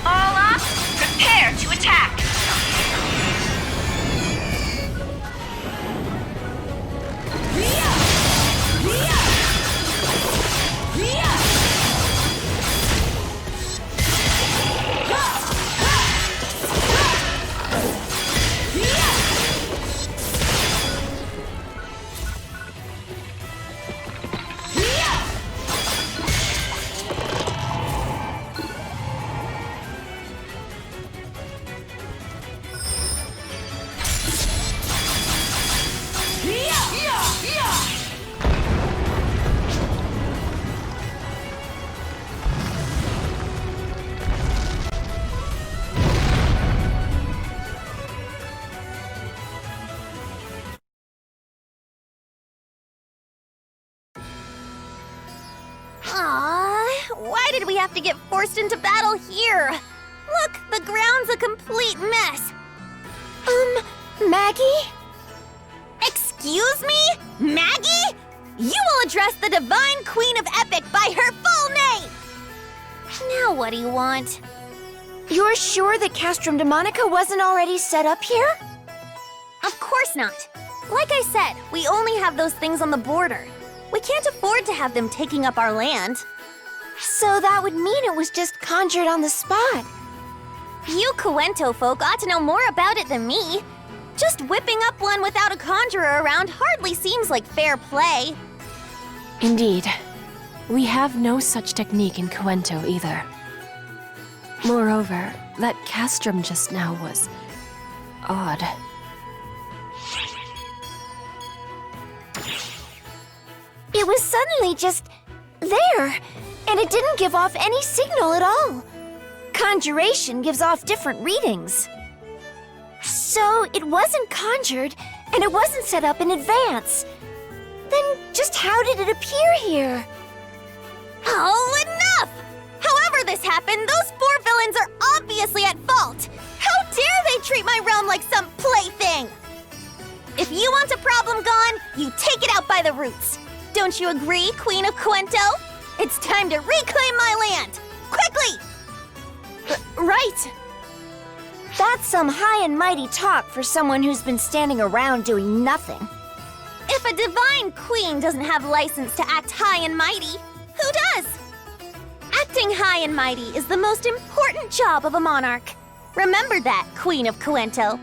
All ops, prepare to attack! Why did we have to get forced into battle here? Look, the ground's a complete mess. Maggie? Excuse me? Maggie? You will address the Divine Queen of Epic by her full name! Now what do you want? You're sure that Castrum Demonica wasn't already set up here? Of course not. Like I said, we only have those things on the border. We can't afford to have them taking up our land. So that would mean it was just conjured on the spot. You Cuento folk ought to know more about it than me. Just whipping up one without a conjurer around hardly seems like fair play. Indeed. We have no such technique in Cuento either. Moreover, that castrum just now was odd. It was suddenly just there, and it didn't give off any signal at all. Conjuration gives off different readings. So it wasn't conjured, and it wasn't set up in advance. Then just how did it appear here? Oh, enough! However this happened, those 4 villains are obviously at fault. How dare they treat my realm like some plaything? If you want a problem gone, you take it out by the roots. Don't you agree, Queen of Cuento? It's time to reclaim my land! Quickly! Right. That's some high and mighty talk for someone who's been standing around doing nothing. If a divine queen doesn't have license to act high and mighty, who does? Acting high and mighty is the most important job of a monarch. Remember that, Queen of Cuento.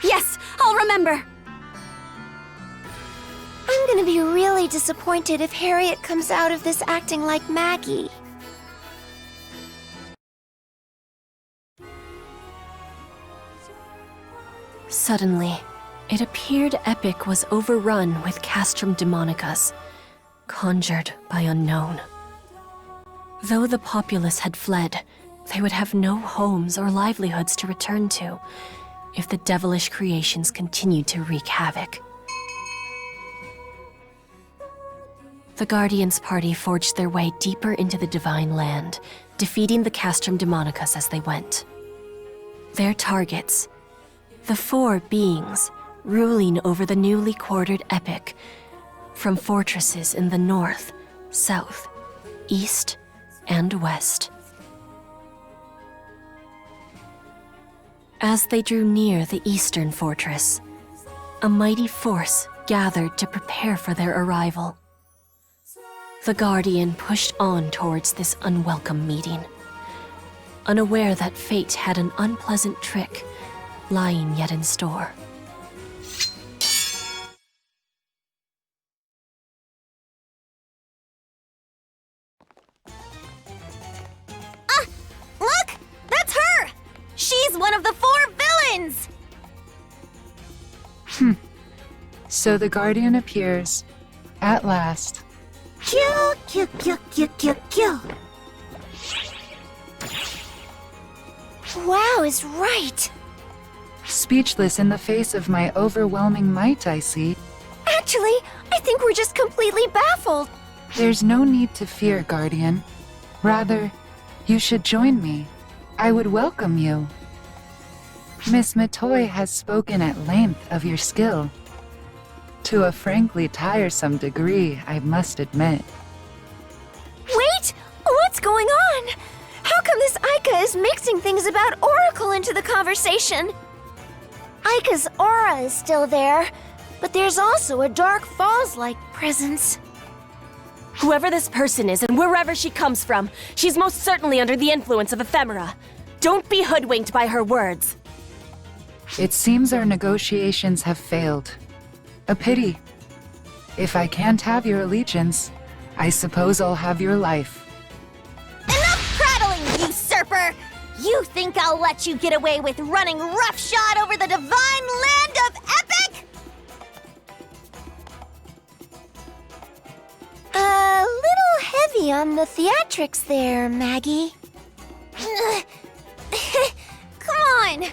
Yes, I'll remember. I'm gonna be really disappointed if Harriet comes out of this acting like Maggie. Suddenly, It appeared Epic was overrun with castrum demonicas, conjured by unknown. Though the populace had fled, they would have no homes or livelihoods to return to if the devilish creations continued to wreak havoc. The Guardians' party forged their way deeper into the Divine Land, defeating the castrum demonicas as they went. Their targets, the 4 beings ruling over the newly quartered Epic, from fortresses in the north, south, east, and west. As they drew near the eastern fortress, a mighty force gathered to prepare for their arrival. The Guardian pushed on towards this unwelcome meeting, unaware that fate had an unpleasant trick lying yet in store. Look! That's her! She's one of the 4 villains! So the Guardian appears, at last. Kill, kill, kill, kill, kill, kill. Wow is right. Speechless in the face of my overwhelming might, I see. Actually, I think we're just completely baffled. There's no need to fear, Guardian. Rather, you should join me. I would welcome you. Miss Matoy has spoken at length of your skill. To a frankly tiresome degree, I must admit. Wait! What's going on? How come this Aika is mixing things about Oracle into the conversation? Aika's aura is still there, but there's also a Dark Falls-like presence. Whoever this person is and wherever she comes from, she's most certainly under the influence of ephemera. Don't be hoodwinked by her words. It seems our negotiations have failed. A pity. If I can't have your allegiance, I suppose I'll have your life. Enough prattling, usurper! You think I'll let you get away with running roughshod over the divine land of Epic? A little heavy on the theatrics there, Maggie. Come on!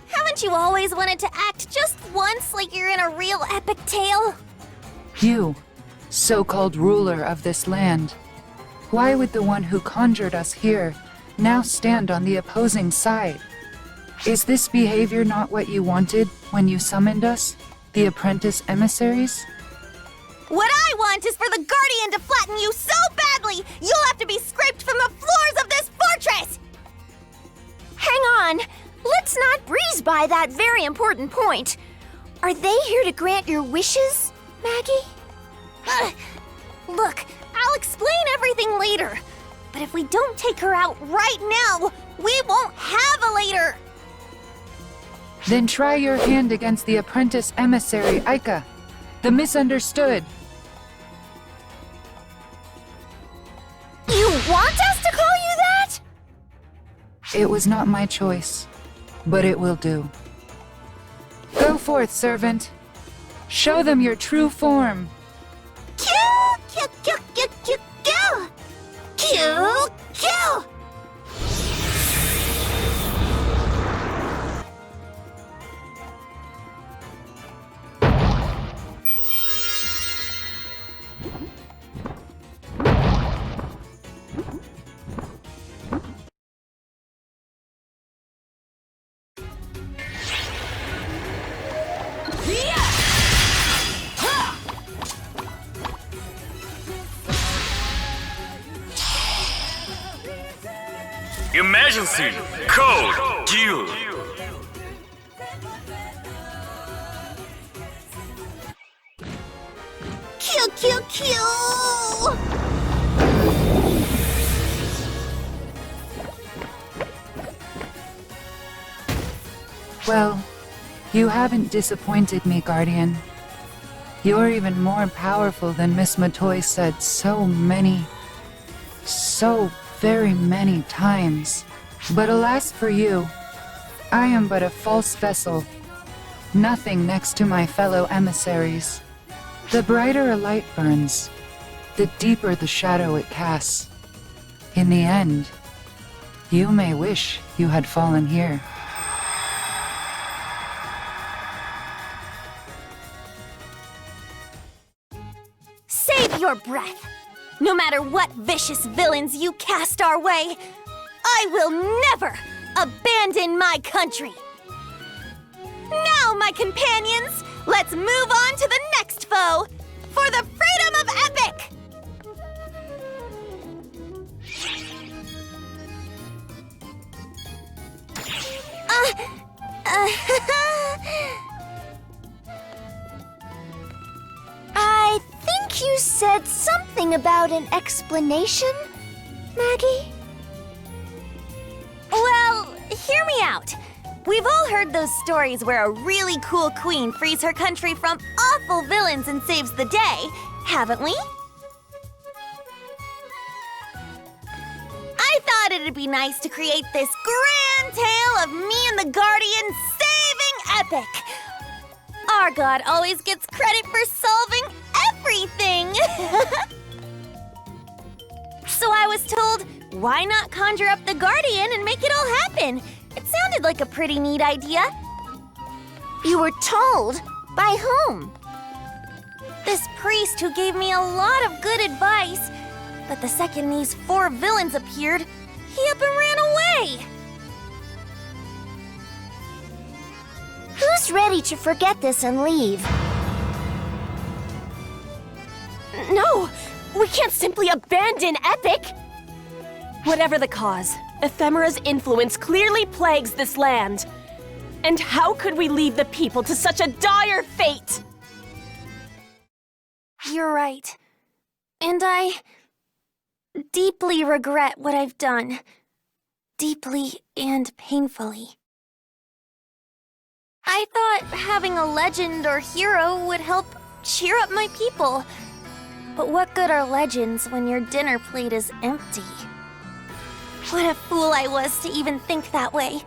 Haven't you always wanted to act just once like you're in a real epic tale? You, so-called ruler of this land. Why would the one who conjured us here now stand on the opposing side? Is this behavior not what you wanted when you summoned us, the apprentice emissaries? What I want is for the Guardian to flatten you so badly, you'll have to be scraped from the floors of this fortress! Hang on! Let's not breeze by that very important point. Are they here to grant your wishes, Maggie? Look, I'll explain everything later. But if we don't take her out right now, we won't have a later! Then try your hand against the apprentice emissary, Aika, the misunderstood. You want us to call you that? It was not my choice, but it will do. Go forth, servant. Show them your true form. Kill, kill, kill, kill, kill, kill! Kill, kill! Emergency! Code! Duel! Kill, kill, kill! Well, you haven't disappointed me, Guardian. You're even more powerful than Miss Matoy said so very many times. But alas for you, I am but a false vessel. nothing next to my fellow emissaries. The brighter a light burns, the deeper the shadow it casts. In the end, you may wish you had fallen here. Save your breath! No matter what vicious villains you cast our way, I will never abandon my country! Now, my companions, let's move on to the next foe! For the freedom of Epic! I think you said something about an explanation, Maggie? Well, hear me out. We've all heard those stories where a really cool queen frees her country from awful villains and saves the day, haven't we? I thought it'd be nice to create this grand tale of me and the Guardian saving Epic. Our god always gets credit for solving everything. So I was told, why not conjure up the Guardian and make it all happen? It sounded like a pretty neat idea. You were told? By whom? This priest who gave me a lot of good advice. But the second these 4 villains appeared, he up and ran away. Who's ready to forget this and leave? No! We can't simply abandon Epic! Whatever the cause, Ephemera's influence clearly plagues this land. And how could we leave the people to such a dire fate? You're right. And I deeply regret what I've done. Deeply and painfully. I thought having a legend or hero would help cheer up my people. But what good are legends when your dinner plate is empty? What a fool I was to even think that way.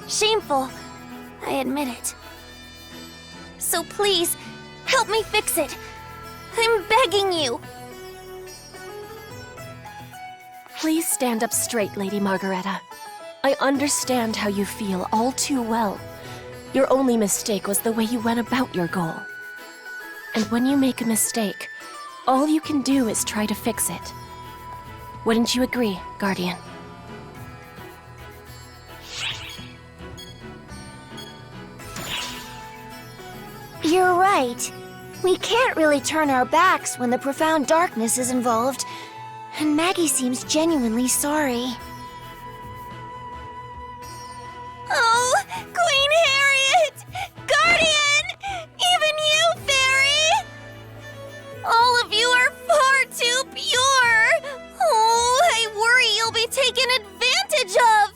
Shameful, I admit it. So please, help me fix it. I'm begging you. Please stand up straight, Lady Margareta. I understand how you feel all too well. Your only mistake was the way you went about your goal. And when you make a mistake, all you can do is try to fix it. Wouldn't you agree, Guardian? You're right. We can't really turn our backs when the profound darkness is involved. And Maggie seems genuinely sorry. Oh, Queen Harriet! Guardian! Even you, Fairy! All of you are far too pure! Oh, I worry you'll be taken advantage of!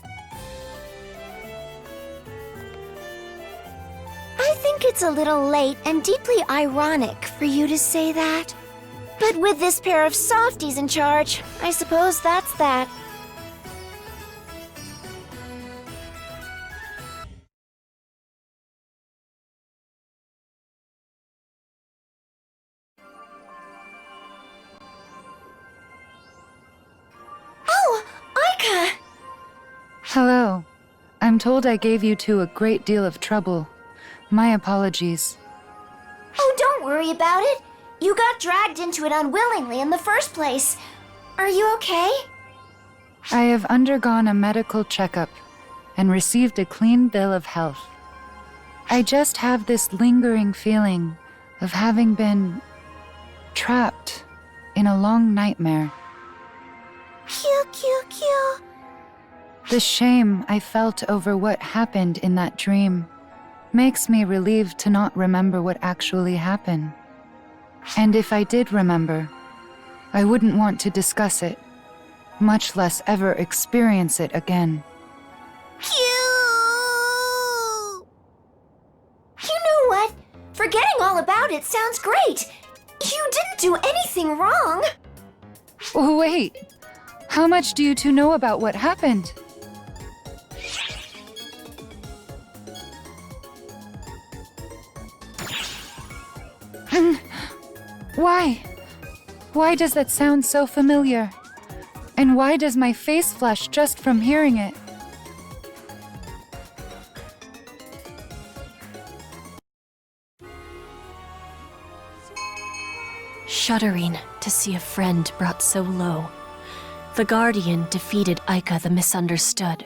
I think it's a little late and deeply ironic for you to say that. But with this pair of softies in charge, I suppose that's that. Oh, Aika! Hello. I'm told I gave you two a great deal of trouble. My apologies. Oh, don't worry about it. You got dragged into it unwillingly in the first place. Are you okay? I have undergone a medical checkup and received a clean bill of health. I just have this lingering feeling of having been trapped in a long nightmare. Cue. The shame I felt over what happened in that dream makes me relieved to not remember what actually happened. And if I did remember, I wouldn't want to discuss it, much less ever experience it again. You know what? Forgetting all about it sounds great. You didn't do anything wrong. Oh, wait. How much do you two know about what happened? Why? Why does that sound so familiar? And why does my face flush just from hearing it? Shuddering to see a friend brought so low, the Guardian defeated Aika the Misunderstood,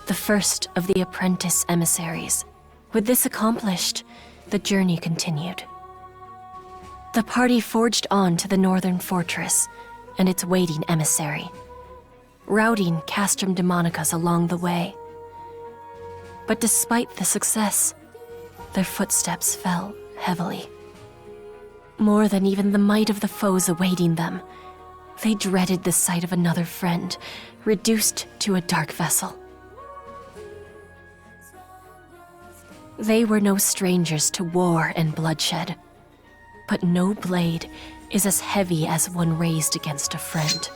the first of the Apprentice emissaries. With this accomplished, the journey continued. The party forged on to the northern fortress and its waiting emissary, routing Castrum Demonicas along the way. But despite the success, their footsteps fell heavily. More than even the might of the foes awaiting them, they dreaded the sight of another friend, reduced to a dark vessel. They were no strangers to war and bloodshed, but no blade is as heavy as one raised against a friend.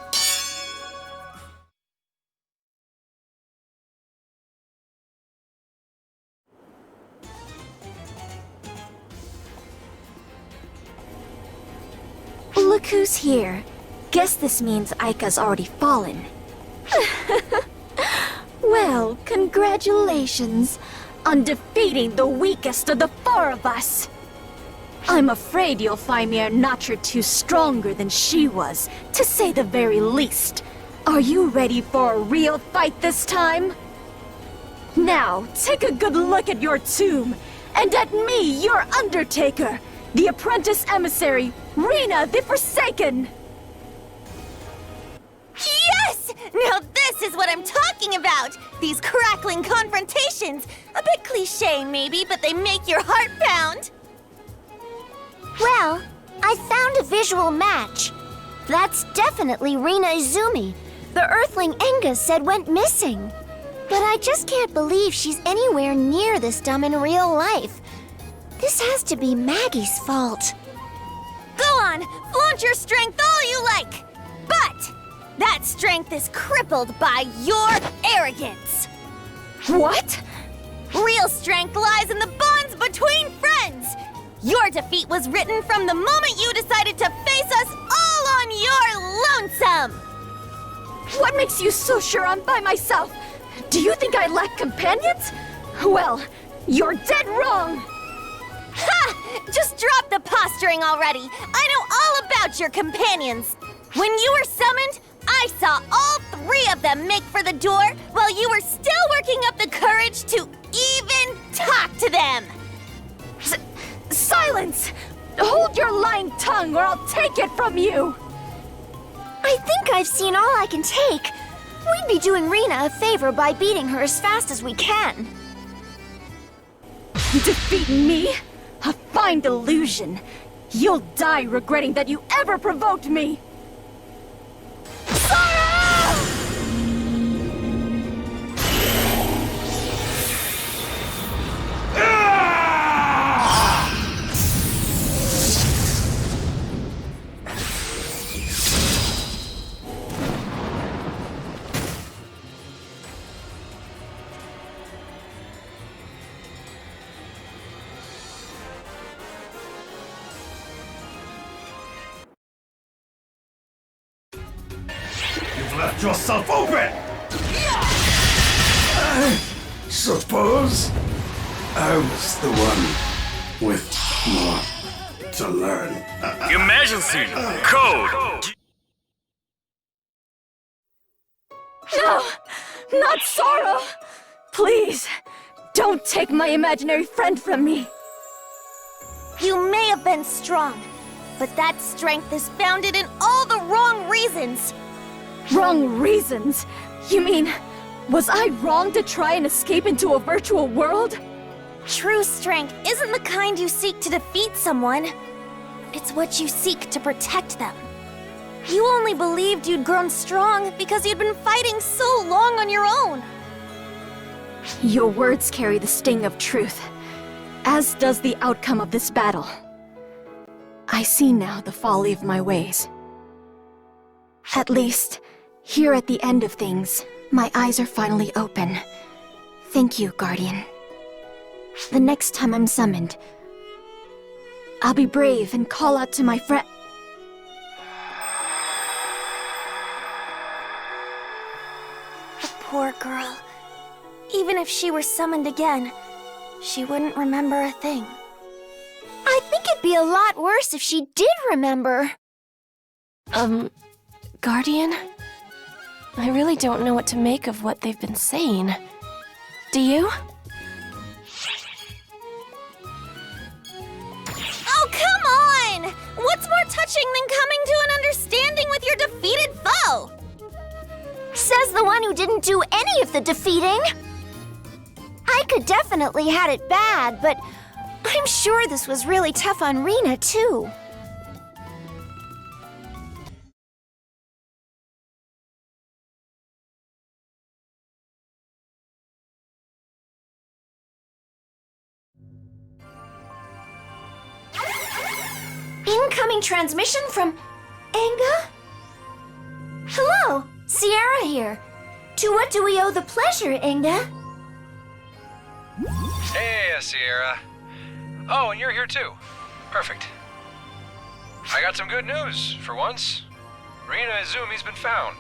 Look who's here. Guess this means Aika's already fallen. Well, congratulations on defeating the weakest of the four of us. I'm afraid you'll find me a notch or two stronger than she was, to say the very least. Are you ready for a real fight this time? Now, take a good look at your tomb, and at me, your Undertaker, the Apprentice Emissary, Rena the Forsaken! Yes! Now this is what I'm talking about! These crackling confrontations! A bit cliché maybe, but they make your heart pound! Well, I found a visual match. That's definitely Rina Izumi, the Earthling Enga said went missing. But I just can't believe she's anywhere near this dumb in real life. This has to be Maggie's fault. Go on, flaunt your strength all you like! But that strength is crippled by your arrogance! What? Real strength lies in the bonds between friends! Your defeat was written from the moment you decided to face us all on your lonesome! What makes you so sure I'm by myself? Do you think I lack companions? Well, you're dead wrong! Ha! Just drop the posturing already! I know all about your companions! When you were summoned, I saw all three of them make for the door while you were still working up the courage to even talk to them! Silence! Hold your lying tongue or I'll take it from you! I think I've seen all I can take. We'd be doing Rena a favor by beating her as fast as we can. Defeat me? A fine delusion. You'll die regretting that you ever provoked me. Left yourself open! I suppose I was the one with more to learn. Emergency! Code! No! Not sorrow! Please, don't take my imaginary friend from me! You may have been strong, but that strength is founded in all the wrong reasons! Wrong reasons? You mean, was I wrong to try and escape into a virtual world? True strength isn't the kind you seek to defeat someone. It's what you seek to protect them. You only believed you'd grown strong because you'd been fighting so long on your own. Your words carry the sting of truth, as does the outcome of this battle. I see now the folly of my ways. At least, here at the end of things, my eyes are finally open. Thank you, Guardian. The next time I'm summoned, I'll be brave and call out to my friend. The poor girl. Even if she were summoned again, she wouldn't remember a thing. I think it'd be a lot worse if she did remember. Guardian? I really don't know what to make of what they've been saying. Do you? Oh, come on! What's more touching than coming to an understanding with your defeated foe? Says the one who didn't do any of the defeating. I could definitely had it bad, but I'm sure this was really tough on Rena, too. Incoming transmission from Enga? Hello, Xiera here. To what do we owe the pleasure, Enga? Hey, Xiera. Oh, and you're here too. Perfect. I got some good news, for once. Rena Izumi's been found.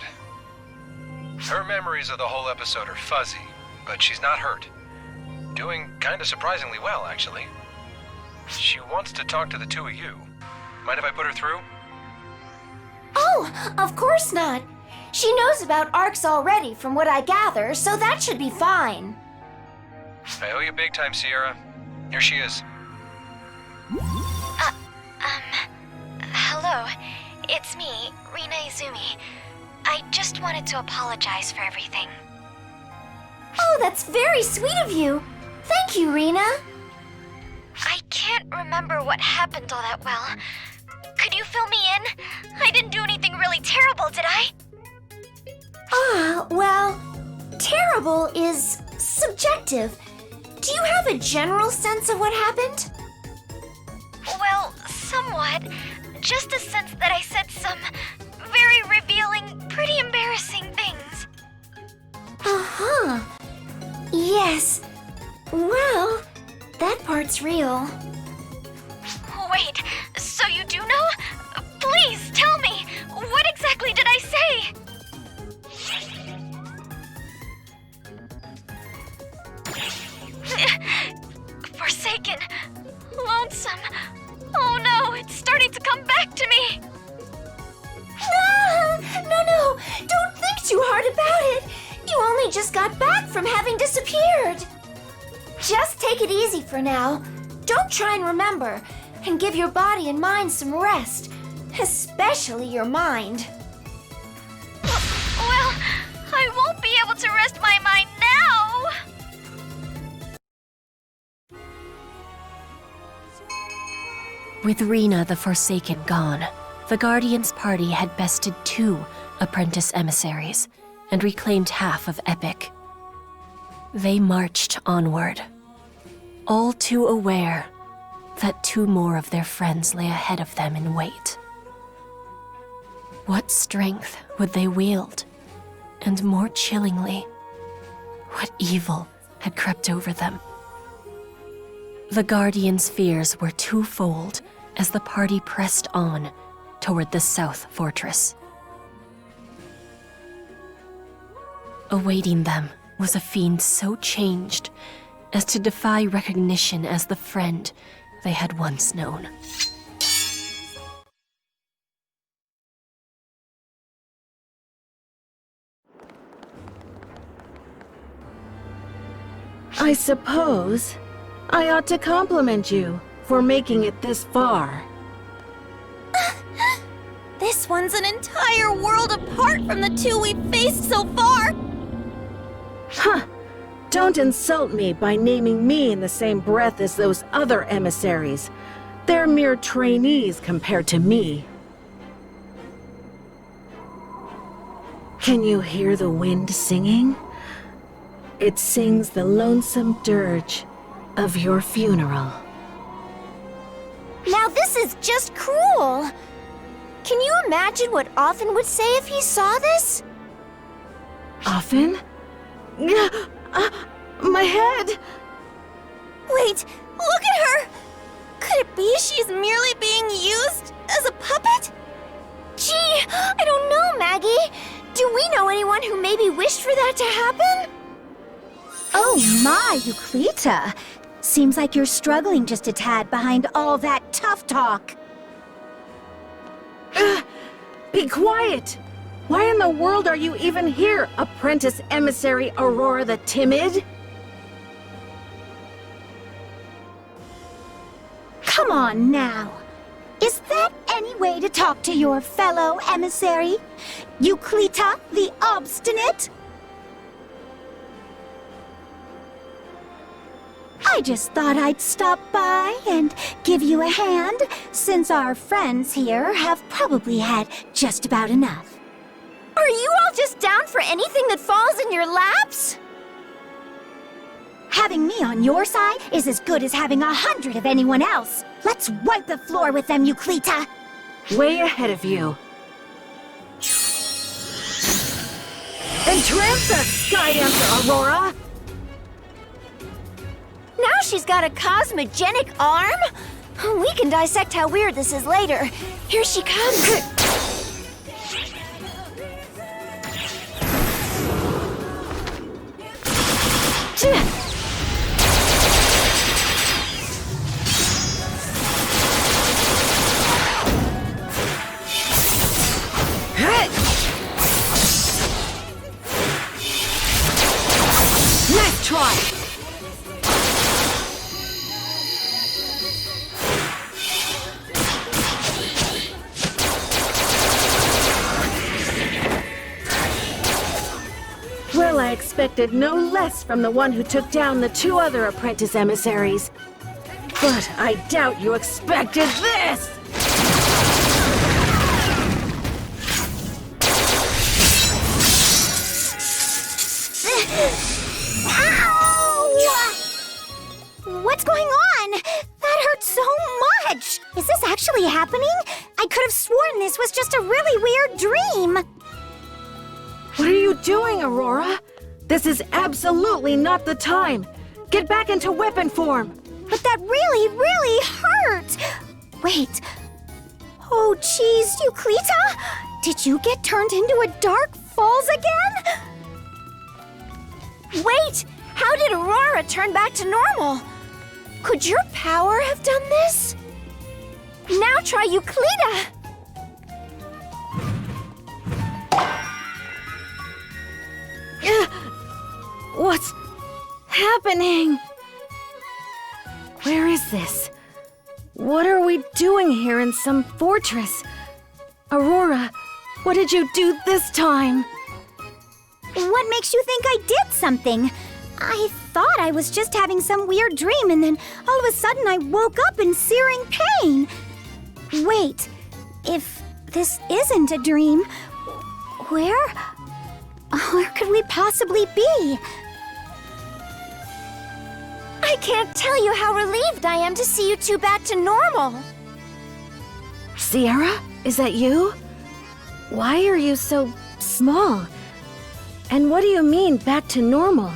Her memories of the whole episode are fuzzy, but she's not hurt. Doing kinda surprisingly well, actually. She wants to talk to the two of you. Mind if I put her through? Oh, of course not. She knows about ARCs already, from what I gather, so that should be fine. I owe you big time, Xiera. Here she is. Hello. It's me, Rena Izumi. I just wanted to apologize for everything. Oh, that's very sweet of you. Thank you, Rena. I can't remember what happened all that well. Could you fill me in? I didn't do anything really terrible, did I? Well, terrible is subjective. Do you have a general sense of what happened? Well, somewhat. Just a sense that I said some very revealing, pretty embarrassing things. Uh-huh. Yes. Well, that part's real. Wait, so you do know? Please tell me, what exactly did I say? Forsaken, lonesome. Oh no, it's starting to come back to me. No, don't think too hard about it. You only just got back from having disappeared. Just take it easy for now. Don't try and remember, and give your body and mind some rest, especially your mind. Well, I won't be able to rest my mind now. With Rena the Forsaken gone, the Guardians' party had bested 2 apprentice emissaries and reclaimed half of Epic. They marched onward, all too aware that 2 more of their friends lay ahead of them in wait. What strength would they wield? And more chillingly, what evil had crept over them? The Guardians' fears were twofold as the party pressed on toward the South Fortress. Awaiting them was a fiend so changed as to defy recognition as the friend they had once known. I suppose I ought to compliment you for making it this far. This one's an entire world apart from the 2 we've faced so far! Huh! Don't insult me by naming me in the same breath as those other emissaries. They're mere trainees compared to me. Can you hear the wind singing? It sings the lonesome dirge of your funeral. Now this is just cruel. Can you imagine what Othin would say if he saw this? Othin? My head! Wait, look at her! Could it be she's merely being used as a puppet? Gee, I don't know, Maggie. Do we know anyone who maybe wished for that to happen? Oh my, Euclita. Seems like you're struggling just a tad behind all that tough talk. Be quiet! Why in the world are you even here, Apprentice Emissary Aurora the Timid? Come on now. Is that any way to talk to your fellow emissary? Euclita the Obstinate? I just thought I'd stop by and give you a hand, since our friends here have probably had just about enough. Are you all just down for anything that falls in your laps? Having me on your side is as good as having 100 of anyone else. Let's wipe the floor with them, Euclita. Way ahead of you. Entrance us, Sky Dancer Aurora! Now she's got a cosmogenic arm? We can dissect how weird this is later. Here she comes. Nice try! Well, I expected no less from the one who took down the 2 other apprentice emissaries. But I doubt you expected this! Ow! What's going on? That hurt so much! Is this actually happening? I could have sworn this was just a really weird dream. What are you doing, Aurora? This is absolutely not the time. Get back into weapon form. But that really, really hurt. Wait. Oh, geez, Euclita? Did you get turned into a Dark Falls again? Wait! How did Aurora turn back to normal? Could your power have done this? Now try Euclita! What's happening? Where is this? What are we doing here in some fortress? Aurora, what did you do this time? What makes you think I did something? I thought I was just having some weird dream, and then all of a sudden I woke up in searing pain. Wait, if this isn't a dream, where could we possibly be? I can't tell you how relieved I am to see you 2 back to normal. Xiera, is that you? Why are you so small? And what do you mean, back to normal?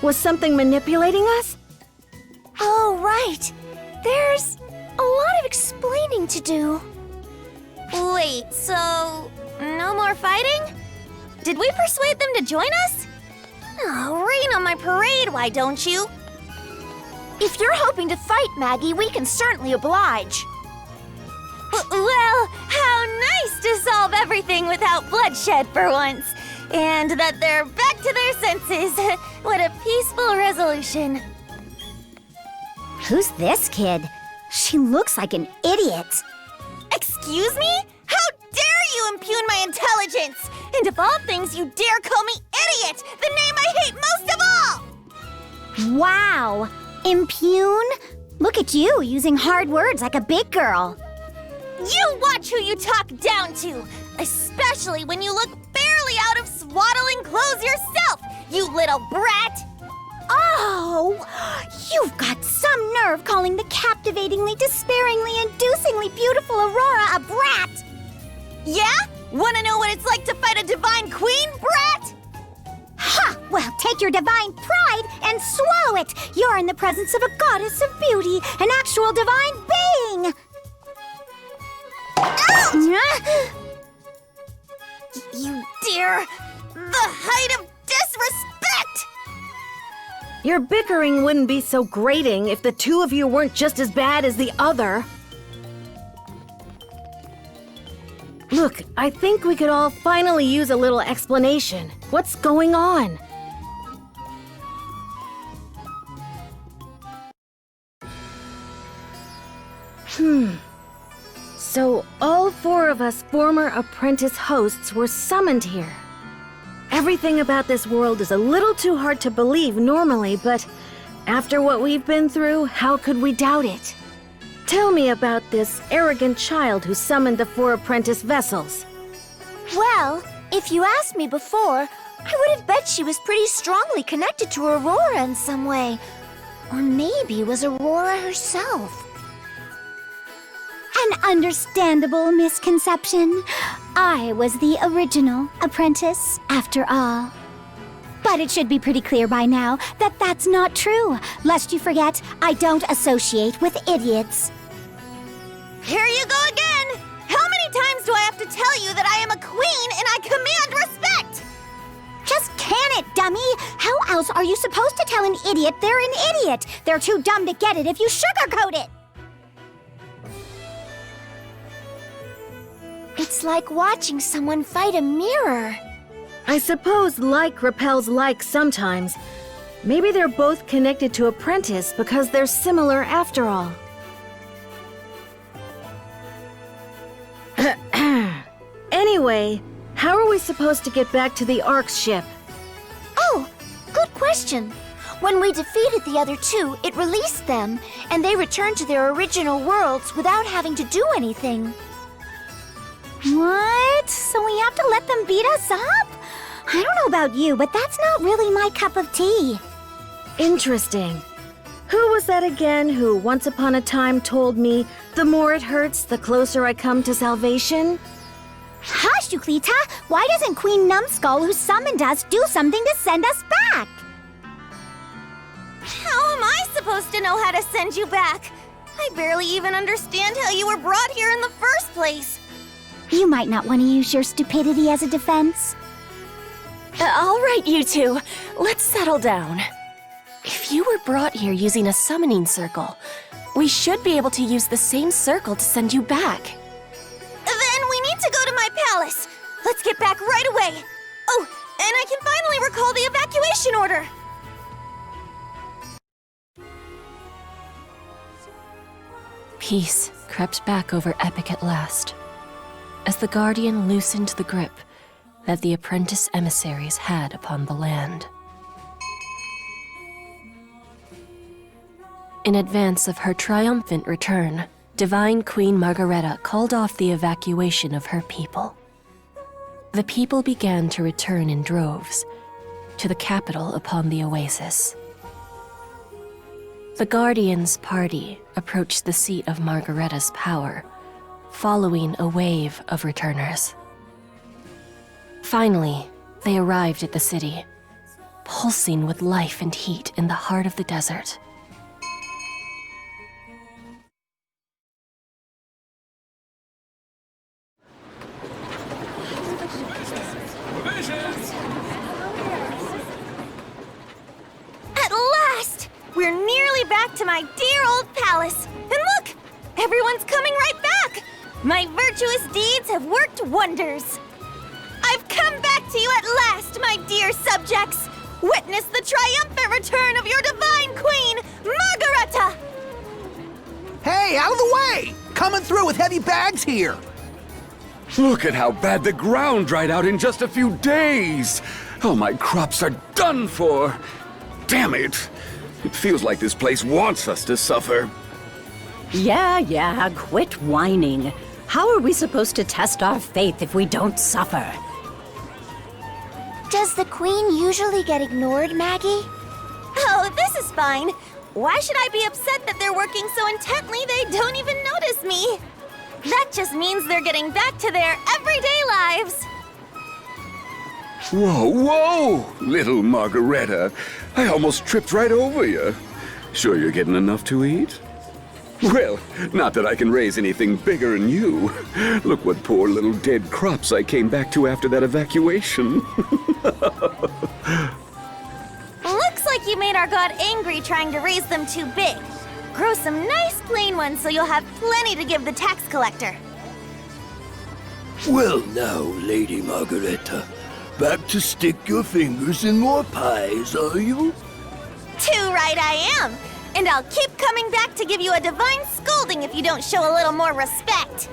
Was something manipulating us? Oh, right. There's a lot of explaining to do. Wait, so no more fighting? Did we persuade them to join us? Oh, rain on my parade, why don't you? If you're hoping to fight, Maggie, we can certainly oblige. Well, how nice to solve everything without bloodshed for once. And that they're back to their senses. What a peaceful resolution. Who's this kid? She looks like an idiot. Excuse me? How dare you impugn my intelligence? And of all things, you dare call me idiot, the name I hate most of all! Wow! Impugn? Look at you, using hard words like a big girl. You watch who you talk down to, especially when you look barely out of swaddling clothes yourself, you little brat! Oh! You've got some nerve calling the captivatingly, despairingly, inducingly beautiful Aurora a brat! Yeah? Wanna know what it's like to fight a divine queen, brat? Ha! Well, take your divine pride and swallow it! You're in the presence of a goddess of beauty, an actual divine being! Ouch! You dare! The height of disrespect! Your bickering wouldn't be so grating if the two of you weren't just as bad as the other. Look, I think we could all finally use a little explanation. What's going on? So all four of us former apprentice hosts were summoned here. Everything about this world is a little too hard to believe normally, but after what we've been through, how could we doubt it? Tell me about this arrogant child who summoned the four apprentice vessels. Well, if you asked me before, I would have bet she was pretty strongly connected to Aurora in some way. Or maybe it was Aurora herself. An understandable misconception. I was the original apprentice, after all. But it should be pretty clear by now that that's not true. Lest you forget, I don't associate with idiots. Here you go again! How many times do I have to tell you that I am a queen and I command respect? Just can it, dummy! How else are you supposed to tell an idiot they're an idiot? They're too dumb to get it if you sugarcoat it! It's like watching someone fight a mirror. I suppose like repels like sometimes. Maybe they're both connected to Apprentice because they're similar after all. Anyway, how are we supposed to get back to the Ark's ship? Oh, good question. When we defeated the other two, it released them, and they returned to their original worlds without having to do anything. What? So we have to let them beat us up? I don't know about you, but that's not really my cup of tea. Interesting. Who was that again who once upon a time told me, the more it hurts, the closer I come to salvation? Hush, Euclita! Why doesn't Queen Numbskull, who summoned us, do something to send us back? How am I supposed to know how to send you back? I barely even understand how you were brought here in the first place. You might not want to use your stupidity as a defense. All right, you two. Let's settle down. If you were brought here using a summoning circle, we should be able to use the same circle to send you back. Then we need to go to my palace. Let's get back right away. Oh, and I can finally recall the evacuation order. Peace crept back over Epic at last, as the Guardian loosened the grip that the apprentice emissaries had upon the land. In advance of her triumphant return, Divine Queen Margareta called off the evacuation of her people. The people began to return in droves to the capital upon the oasis. The Guardian's party approached the seat of Margareta's power, following a wave of returners. Finally, they arrived at the city, pulsing with life and heat in the heart of the desert. At last! We're nearly back to my dear old palace. And look! Everyone's coming right back! My virtuous deeds have worked wonders. I've come back to you at last, my dear subjects! Witness the triumphant return of your divine queen, Margareta! Hey, out of the way! Coming through with heavy bags here! Look at how bad the ground dried out in just a few days! All my crops are done for! Damn it! It feels like this place wants us to suffer. Yeah, quit whining. How are we supposed to test our faith if we don't suffer? Does the queen usually get ignored, Maggie? Oh, this is fine. Why should I be upset that they're working so intently they don't even notice me? That just means they're getting back to their everyday lives. Whoa, whoa! Little Margareta, I almost tripped right over you. Sure you're getting enough to eat? Well, not that I can raise anything bigger than you. Look what poor little dead crops I came back to after that evacuation. Looks like you made our god angry trying to raise them too big. Grow some nice plain ones so you'll have plenty to give the tax collector. Well now, Lady Margareta, back to stick your fingers in more pies, are you? Too right I am! And I'll keep coming back to give you a divine scolding if you don't show a little more respect.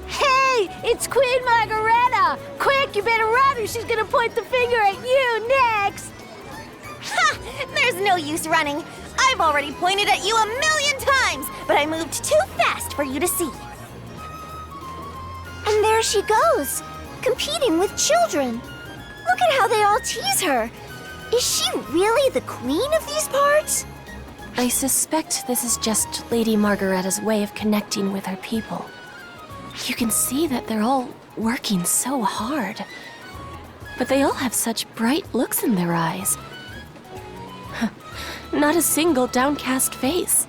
Hey, it's Queen Margareta! Quick, you better run or she's gonna point the finger at you next! Ha! There's no use running. I've already pointed at you 1,000,000 times, but I moved too fast for you to see. And there she goes, competing with children. Look at how they all tease her. Is she really the queen of these parts? I suspect this is just Lady Margareta's way of connecting with her people. You can see that they're all working so hard. But they all have such bright looks in their eyes. Not a single downcast face.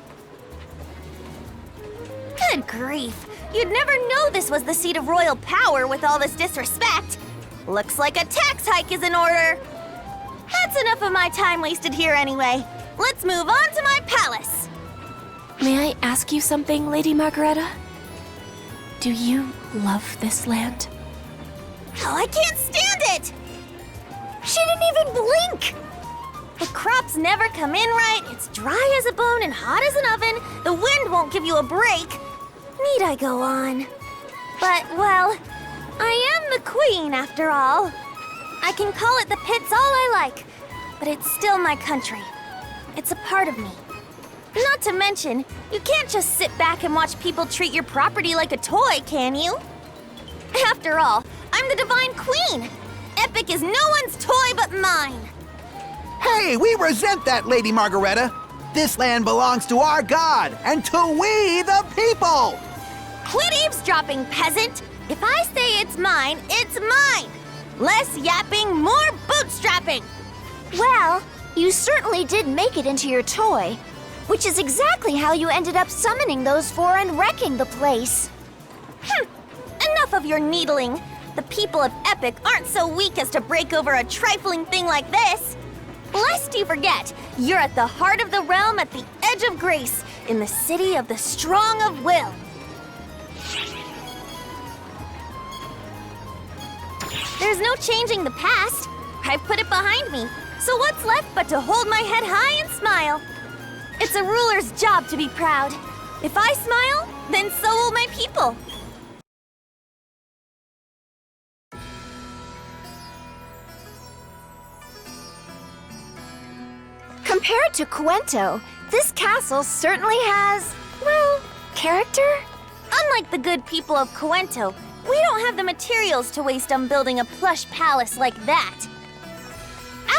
Good grief. You'd never know this was the seat of royal power with all this disrespect. Looks like a tax hike is in order. That's enough of my time wasted here anyway. Let's move on to my palace. May I ask you something, Lady Margareta? Do you love this land? Oh, I can't stand it! She didn't even blink! The crops never come in right, it's dry as a bone and hot as an oven, the wind won't give you a break. Need I go on? But, well, I am the queen after all. I can call it the pits all I like, but it's still my country. It's a part of me. Not to mention, you can't just sit back and watch people treat your property like a toy, can you? After all, I'm the divine queen. Epic is no one's toy but mine. Hey, we resent that, Lady Margareta. This land belongs to our god, and to we the people! Quit eavesdropping, peasant! If I say it's mine, it's mine! Less yapping, more bootstrapping! Well, you certainly did make it into your toy, which is exactly how you ended up summoning those four and wrecking the place. Enough of your needling. The people of Epic aren't so weak as to break over a trifling thing like this. Lest you forget, you're at the heart of the realm at the edge of grace, in the city of the strong of will. There's no changing the past. I put it behind me. So what's left but to hold my head high and smile? It's a ruler's job to be proud. If I smile, then so will my people. Compared to Cuento, this castle certainly has, well, character? Unlike the good people of Cuento, we don't have the materials to waste on building a plush palace like that.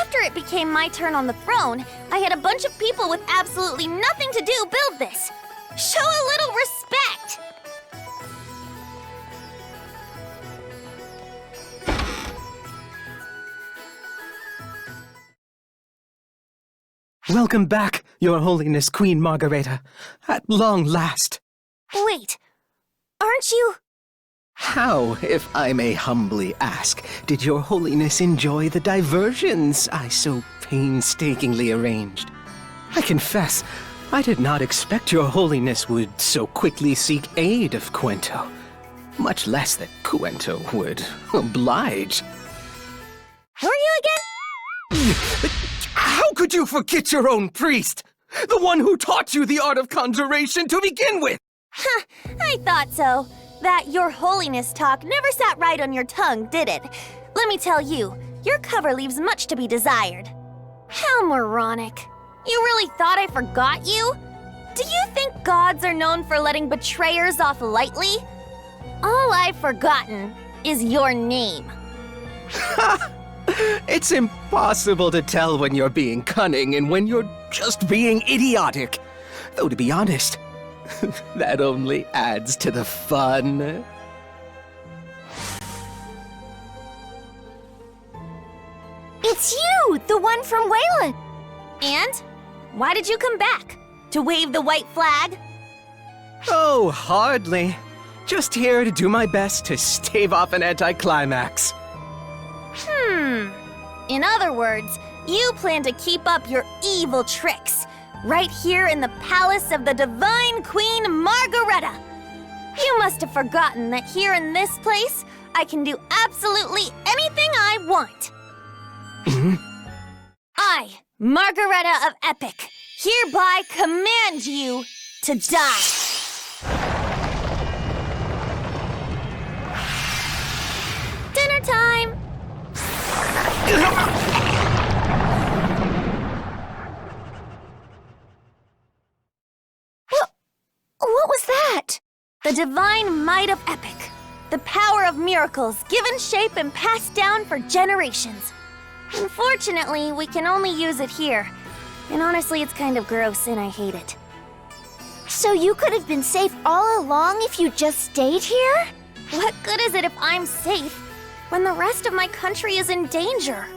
After it became my turn on the throne, I had a bunch of people with absolutely nothing to do build this. Show a little respect! Welcome back, Your Holiness Queen Margareta. At long last. Wait, aren't you? How, if I may humbly ask, did Your Holiness enjoy the diversions I so painstakingly arranged? I confess, I did not expect Your Holiness would so quickly seek aid of Cuento, much less that Cuento would oblige. Who are you again? How could you forget your own priest? The one who taught you the art of conjuration to begin with! Huh, I thought so. That Your Holiness talk never sat right on your tongue, did it? Let me tell you, your cover leaves much to be desired. How moronic. You really thought I forgot you? Do you think gods are known for letting betrayers off lightly? All I've forgotten is your name. It's impossible to tell when you're being cunning and when you're just being idiotic. Though to be honest, that only adds to the fun. It's you, the one from Wayland. And? Why did you come back? To wave the white flag? Oh, hardly. Just here to do my best to stave off an anticlimax. In other words, you plan to keep up your evil tricks, right here in the palace of the Divine Queen Margareta. You must have forgotten that here in this place, I can do absolutely anything I want. I, Margareta of Epic, hereby command you to die. Dinner time! What was that? The divine might of Epic. The power of miracles given shape and passed down for generations. Unfortunately, we can only use it here. And honestly, it's kind of gross and I hate it. So you could have been safe all along if you just stayed here? What good is it if I'm safe when the rest of my country is in danger?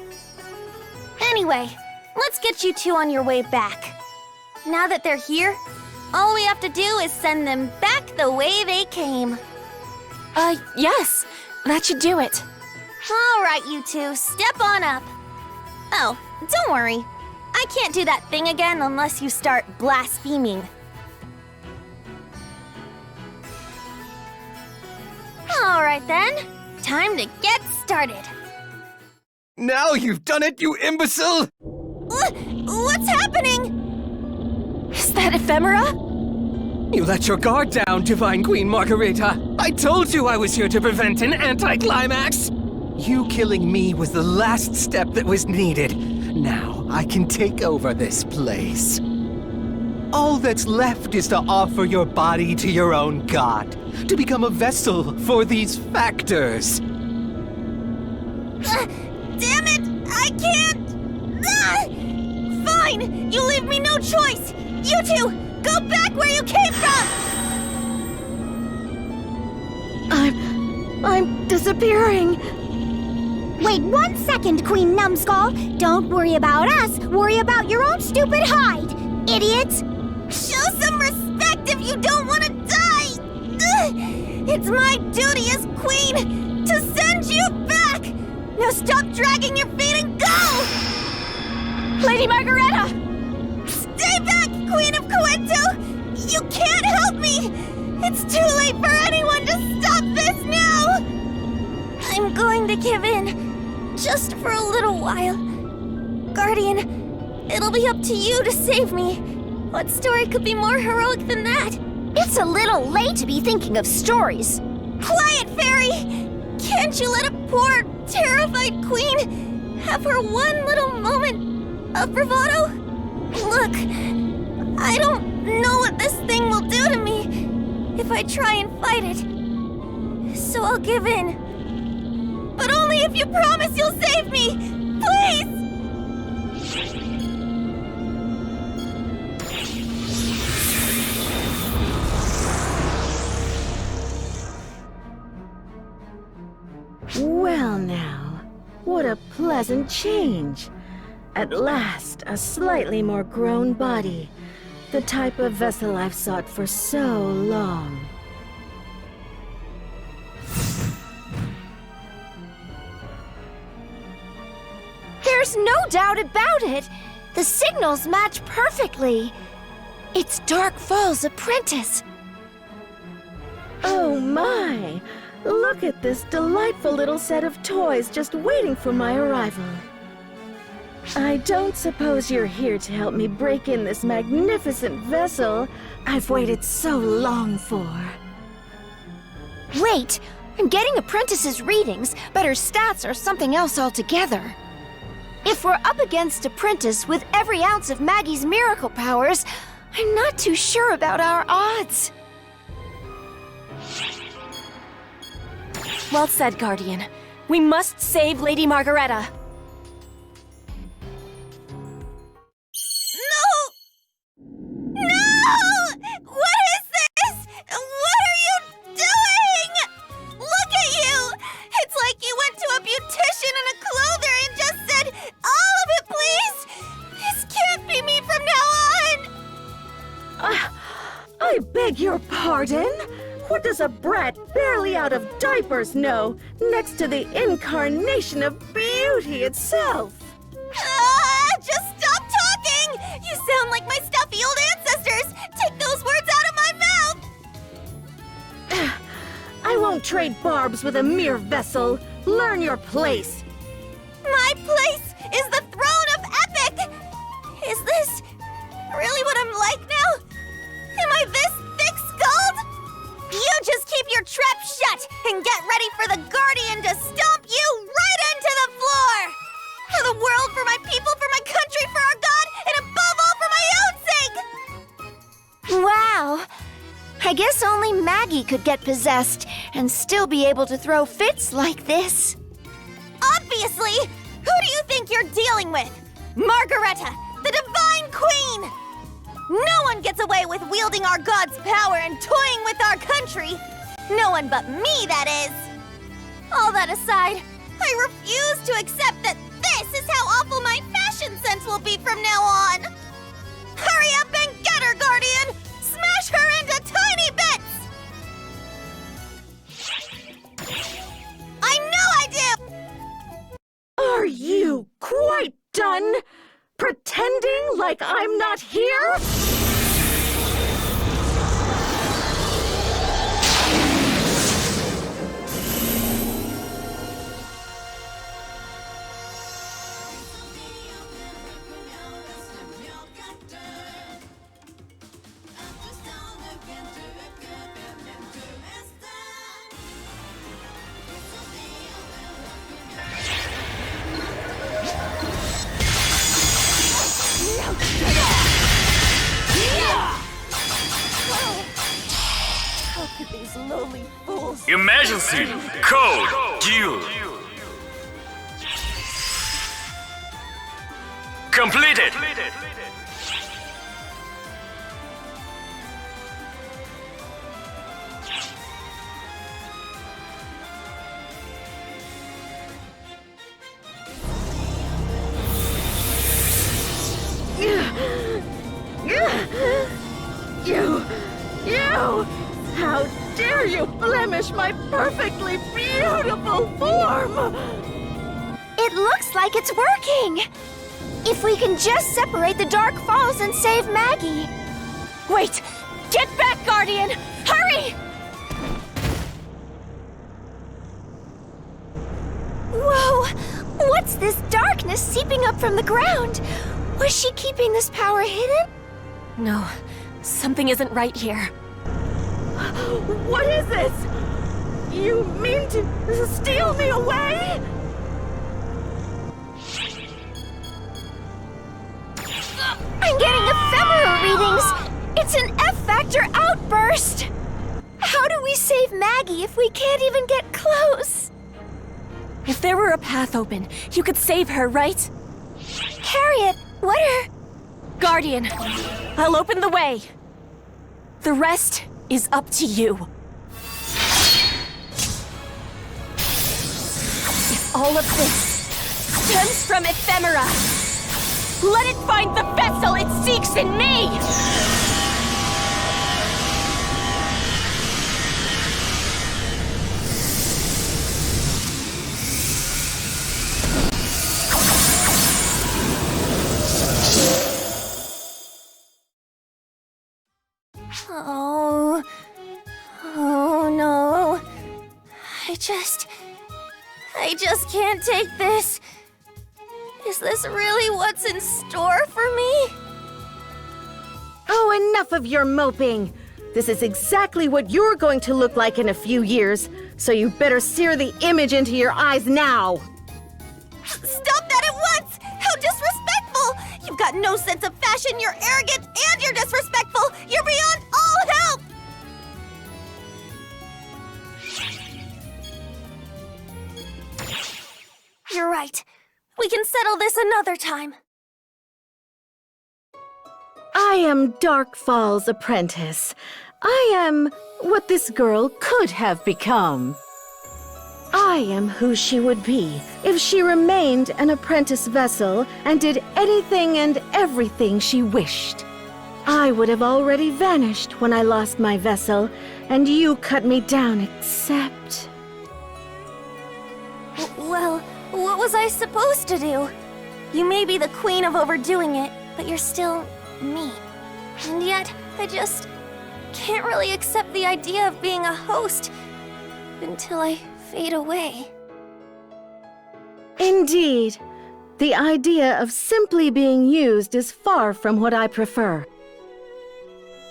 Anyway, let's get you two on your way back. Now that they're here, all we have to do is send them back the way they came. Yes, that should do it. All right, you two, step on up. Oh, don't worry. I can't do that thing again unless you start blaspheming. All right then, time to get started. Now you've done it, you imbecile! What's happening? Is that ephemera? You let your guard down, Divine Queen Margareta! I told you I was here to prevent an anticlimax! You killing me was the last step that was needed. Now I can take over this place. All that's left is to offer your body to your own god, to become a vessel for these factors. Damn it! I can't! Fine! You leave me no choice! You two, go back where you came from! I'm disappearing. Wait 1 second, Queen Numbskull. Don't worry about us. Worry about your own stupid hide, idiot! Show some respect if you don't want to die! It's my duty as queen to send you back! Now stop dragging your feet and go! Lady Margareta! Stay back, Queen of Coento! You can't help me! It's too late for anyone to stop this now! I'm going to give in, just for a little while. Guardian, it'll be up to you to save me. What story could be more heroic than that? It's a little late to be thinking of stories. Quiet, Fairy! Can't you let a poor, terrified queen have her one little moment of bravado? Look, I don't know what this thing will do to me if I try and fight it. So I'll give in. But only if you promise you'll save me! Please! Well now, what a pleasant change. At last, a slightly more grown body. The type of vessel I've sought for so long. There's no doubt about it. The signals match perfectly. It's Dark Fall's apprentice. Oh my! Look at this delightful little set of toys just waiting for my arrival. I don't suppose you're here to help me break in this magnificent vessel I've waited so long for. Wait, I'm getting Apprentices' readings, but her stats are something else altogether. If we're up against Apprentice with every ounce of Maggie's miracle powers, I'm not too sure about our odds. Well said, Guardian. We must save Lady Margareta. No! What is this? What are you doing? Look at you! It's like you went to a beautician and a clothier and just said, I beg your pardon? What does a brat barely out of diapers know next to the incarnation of beauty itself? Just stop talking! You sound like my stuffy old ancestors! Take those words out of my mouth! I won't trade barbs with a mere vessel. Learn your place. My place is the throne of Epic! Is this really what I'm like now? Am I this thick-skulled? You just keep your trap shut and get ready for the Guardian to stomp you right into the floor! For the world, for my people, for my country, for our God, and above all for my own sake! Wow. I guess only Maggie could get possessed and still be able to throw fits like this. Obviously! Who do you think you're dealing with? Margareta, the Divine Queen! No one gets away with wielding our God's power and toying with our country! No one but me, that is! All that aside, I refuse to accept that this is how awful my fashion sense will be from now on! Hurry up and get her, Guardian! Smash her into tiny bits! I know I do! Are you quite done? Pretending like I'm not here? Emergency! Code! Due! Completed! You! How dare you blemish my perfectly beautiful form! It looks like it's working! If we can just separate the Dark Falls and save Maggie. Wait! Get back, Guardian! Hurry! Whoa! What's this darkness seeping up from the ground? Was she keeping this power hidden? No, something isn't right here. What is this? You mean to steal me away? I'm getting ephemera readings! It's an F-factor outburst! How do we save Maggie if we can't even get close? If there were a path open, you could save her, right? Harriet, what are... Guardian, I'll open the way. The rest is up to you. If all of this stems from ephemera, let it find the vessel it seeks in me! Oh no. I just can't take this. Is this really what's in store for me? Oh, enough of your moping. This is exactly what you're going to look like in a few years, so you better sear the image into your eyes now. Stop that at once! How disrespectful! You've got no sense of fashion, you're arrogant, and you're disrespectful! You're beyond all help! You're right. We can settle this another time. I am Dark Fall's apprentice. I am what this girl could have become. I am who she would be if she remained an apprentice vessel and did anything and everything she wished. I would have already vanished when I lost my vessel, and you cut me down except... Well, what was I supposed to do? You may be the queen of overdoing it, but you're still me. And yet, I just can't really accept the idea of being a host until I fade away. Indeed. The idea of simply being used is far from what I prefer.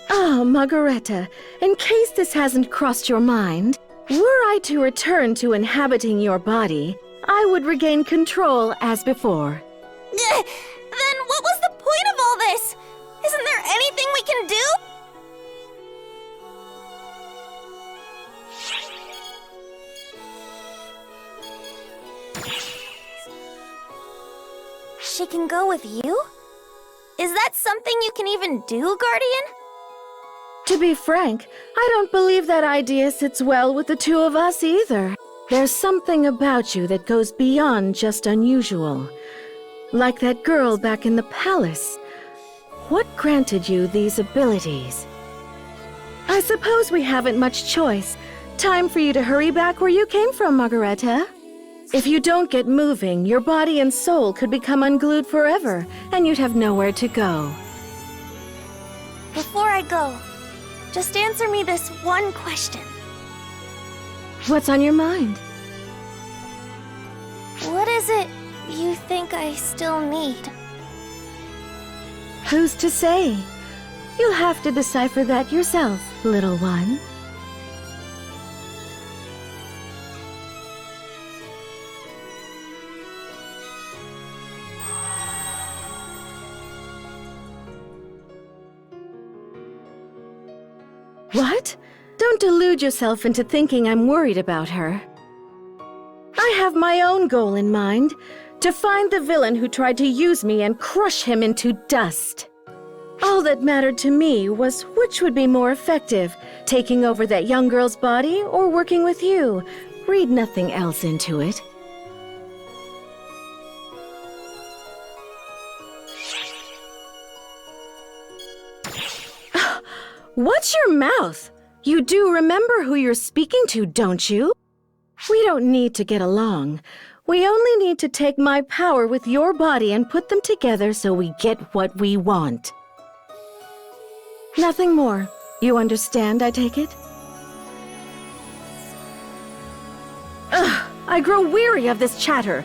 Ah, Margareta, in case this hasn't crossed your mind, were I to return to inhabiting your body, I would regain control as before. Then what was the point of all this? Isn't there anything we can do? She can go with you? Is that something you can even do, Guardian? To be frank, I don't believe that idea sits well with the two of us either. There's something about you that goes beyond just unusual. Like that girl back in the palace. What granted you these abilities? I suppose we haven't much choice. Time for you to hurry back where you came from, Margareta. If you don't get moving, your body and soul could become unglued forever, and you'd have nowhere to go. Before I go, just answer me this one question. What's on your mind? What is it you think I still need? Who's to say? You'll have to decipher that yourself, little one. What? Don't delude yourself into thinking I'm worried about her. I have my own goal in mind, to find the villain who tried to use me and crush him into dust. All that mattered to me was which would be more effective, taking over that young girl's body or working with you. Read nothing else into it. Watch your mouth! You do remember who you're speaking to, don't you? We don't need to get along. We only need to take my power with your body and put them together so we get what we want. Nothing more. You understand, I take it? Ugh, I grow weary of this chatter.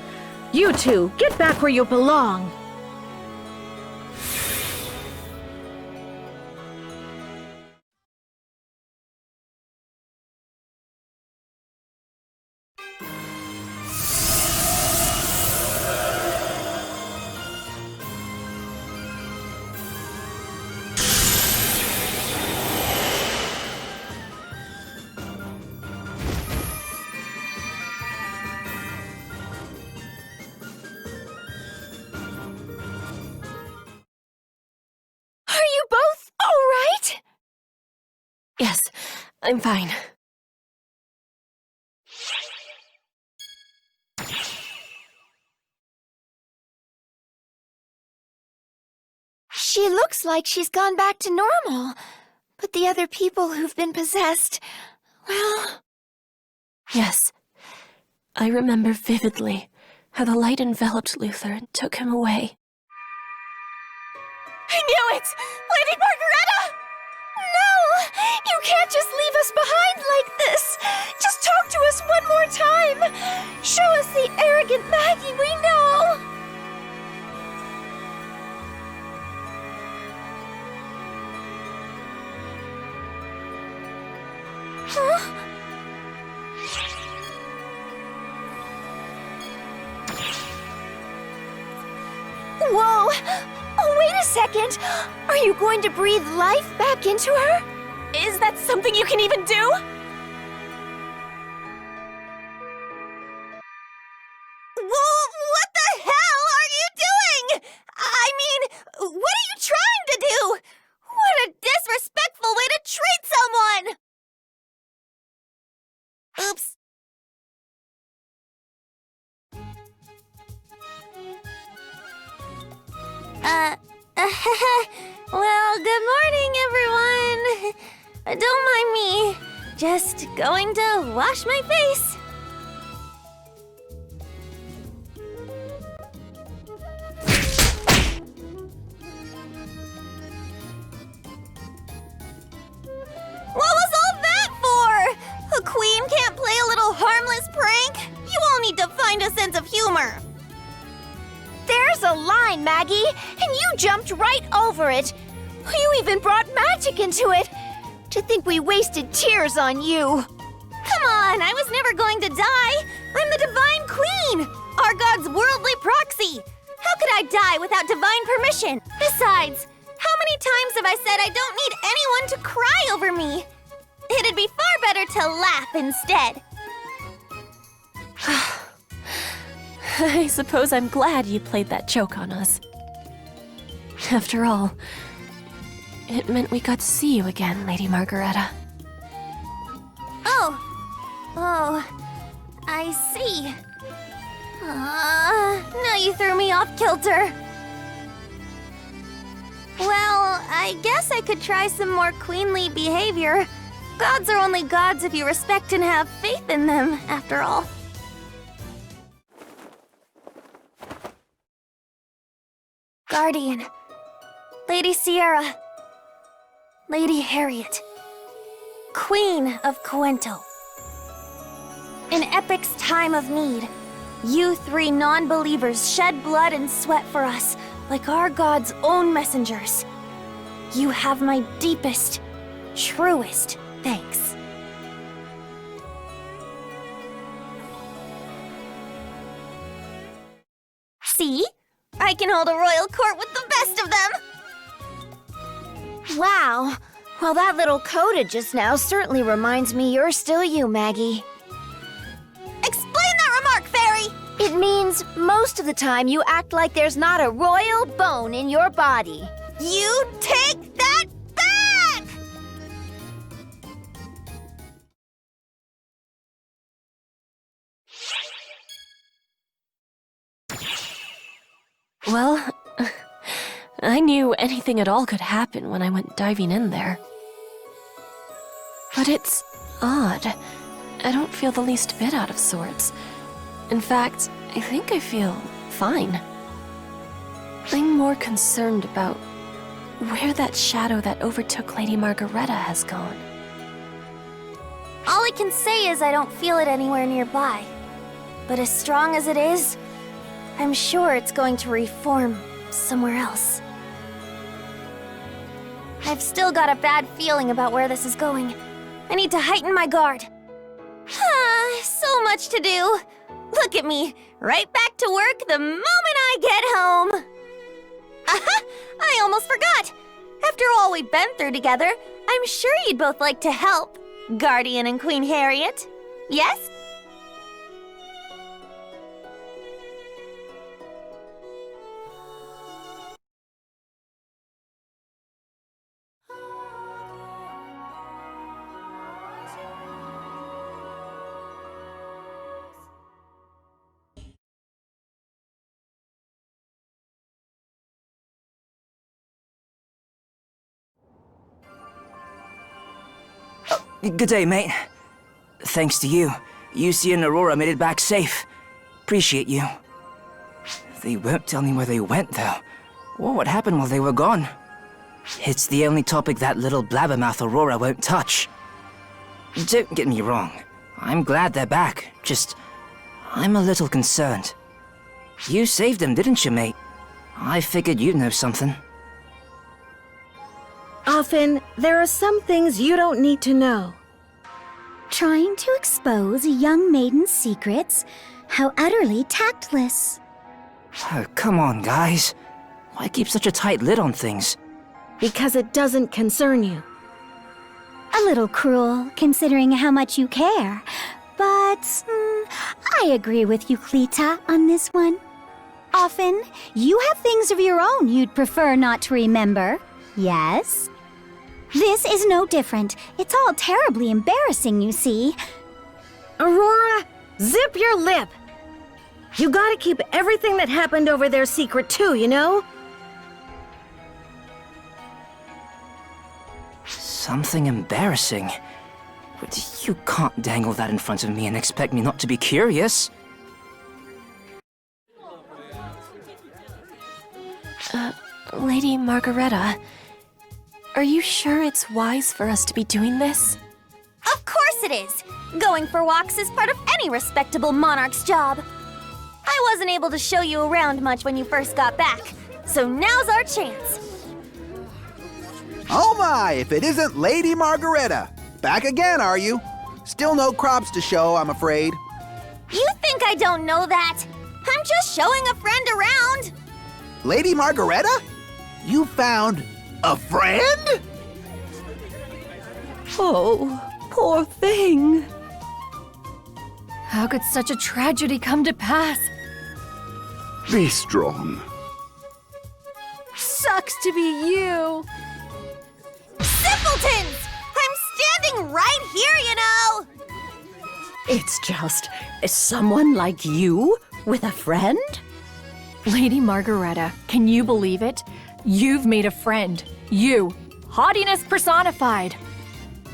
You two, get back where you belong. Yes, I'm fine. She looks like she's gone back to normal. But the other people who've been possessed, well... Yes, I remember vividly how the light enveloped Luther and took him away. I knew it! Lady Margareta! No! You can't just leave us behind like this! Just talk to us one more time! Show us the arrogant Maggie we know! Huh? Whoa! Oh, wait a second! Are you going to breathe life back into her? Is that something you can even do? What the hell are you doing? I mean, what are you trying to do? What a disrespectful way to treat someone! Oops. Well, good Don't mind me. Just going to wash my face. What was all that for? A queen can't play a little harmless prank? You all need to find a sense of humor. There's a line, Maggie, and you jumped right over it. You even brought magic into it. To think we wasted tears on you. Come on, I was never going to die. I'm the Divine Queen, our god's worldly proxy. How could I die without divine permission? Besides, how many times have I said I don't need anyone to cry over me? It'd be far better to laugh instead. I suppose I'm glad you played that joke on us. After all, it meant we got to see you again, Lady Margareta. Oh, I see. Now you threw me off kilter. Well, I guess I could try some more queenly behavior. Gods are only gods if you respect and have faith in them, after all. Guardian, Lady Xiera, Lady Harriet, Queen of Coento. In Epic's time of need, you three non-believers shed blood and sweat for us, like our god's own messengers. You have my deepest, truest thanks. See? I can hold a royal court with the best of them! Wow. Well, that little coda just now certainly reminds me you're still you, Maggie. Explain that remark, Fairy! It means most of the time you act like there's not a royal bone in your body. You take that back! Well, I knew anything at all could happen when I went diving in there. But it's odd. I don't feel the least bit out of sorts. In fact, I think I feel fine. I'm more concerned about where that shadow that overtook Lady Margareta has gone. All I can say is I don't feel it anywhere nearby. But as strong as it is, I'm sure it's going to reform somewhere else. I've still got a bad feeling about where this is going. I need to heighten my guard. So much to do. Look at me, right back to work the moment I get home. I almost forgot. After all we've been through together, I'm sure you'd both like to help, Guardian and Queen Harriet. Yes? Good day, mate. Thanks to you, UC and Aurora made it back safe. Appreciate you. They won't tell me where they went, though, or what happened while they were gone. It's the only topic that little blabbermouth Aurora won't touch. Don't get me wrong. I'm glad they're back. Just, I'm a little concerned. You saved them, didn't you, mate? I figured you'd know something. Often, there are some things you don't need to know. Trying to expose a young maiden's secrets? How utterly tactless. Oh, come on, guys. Why keep such a tight lid on things? Because it doesn't concern you. A little cruel, considering how much you care. But I agree with you, Cleta, on this one. Often, you have things of your own you'd prefer not to remember. Yes? This is no different. It's all terribly embarrassing, you see. Aurora, zip your lip! You gotta keep everything that happened over there secret too, you know? Something embarrassing? But you can't dangle that in front of me and expect me not to be curious. Lady Margareta, are you sure it's wise for us to be doing this? Of course it is! Going for walks is part of any respectable monarch's job. I wasn't able to show you around much when you first got back, so now's our chance. Oh my, if it isn't Lady Margareta! Back again, are you? Still no crops to show, I'm afraid. You think I don't know that? I'm just showing a friend around. Lady Margareta? You found a friend? Oh, poor thing. How could such a tragedy come to pass? Be strong. Sucks to be you. Simpletons! I'm standing right here, you know! It's just someone like you with a friend? Lady Margareta, can you believe it? You've made a friend. You. Haughtiness personified.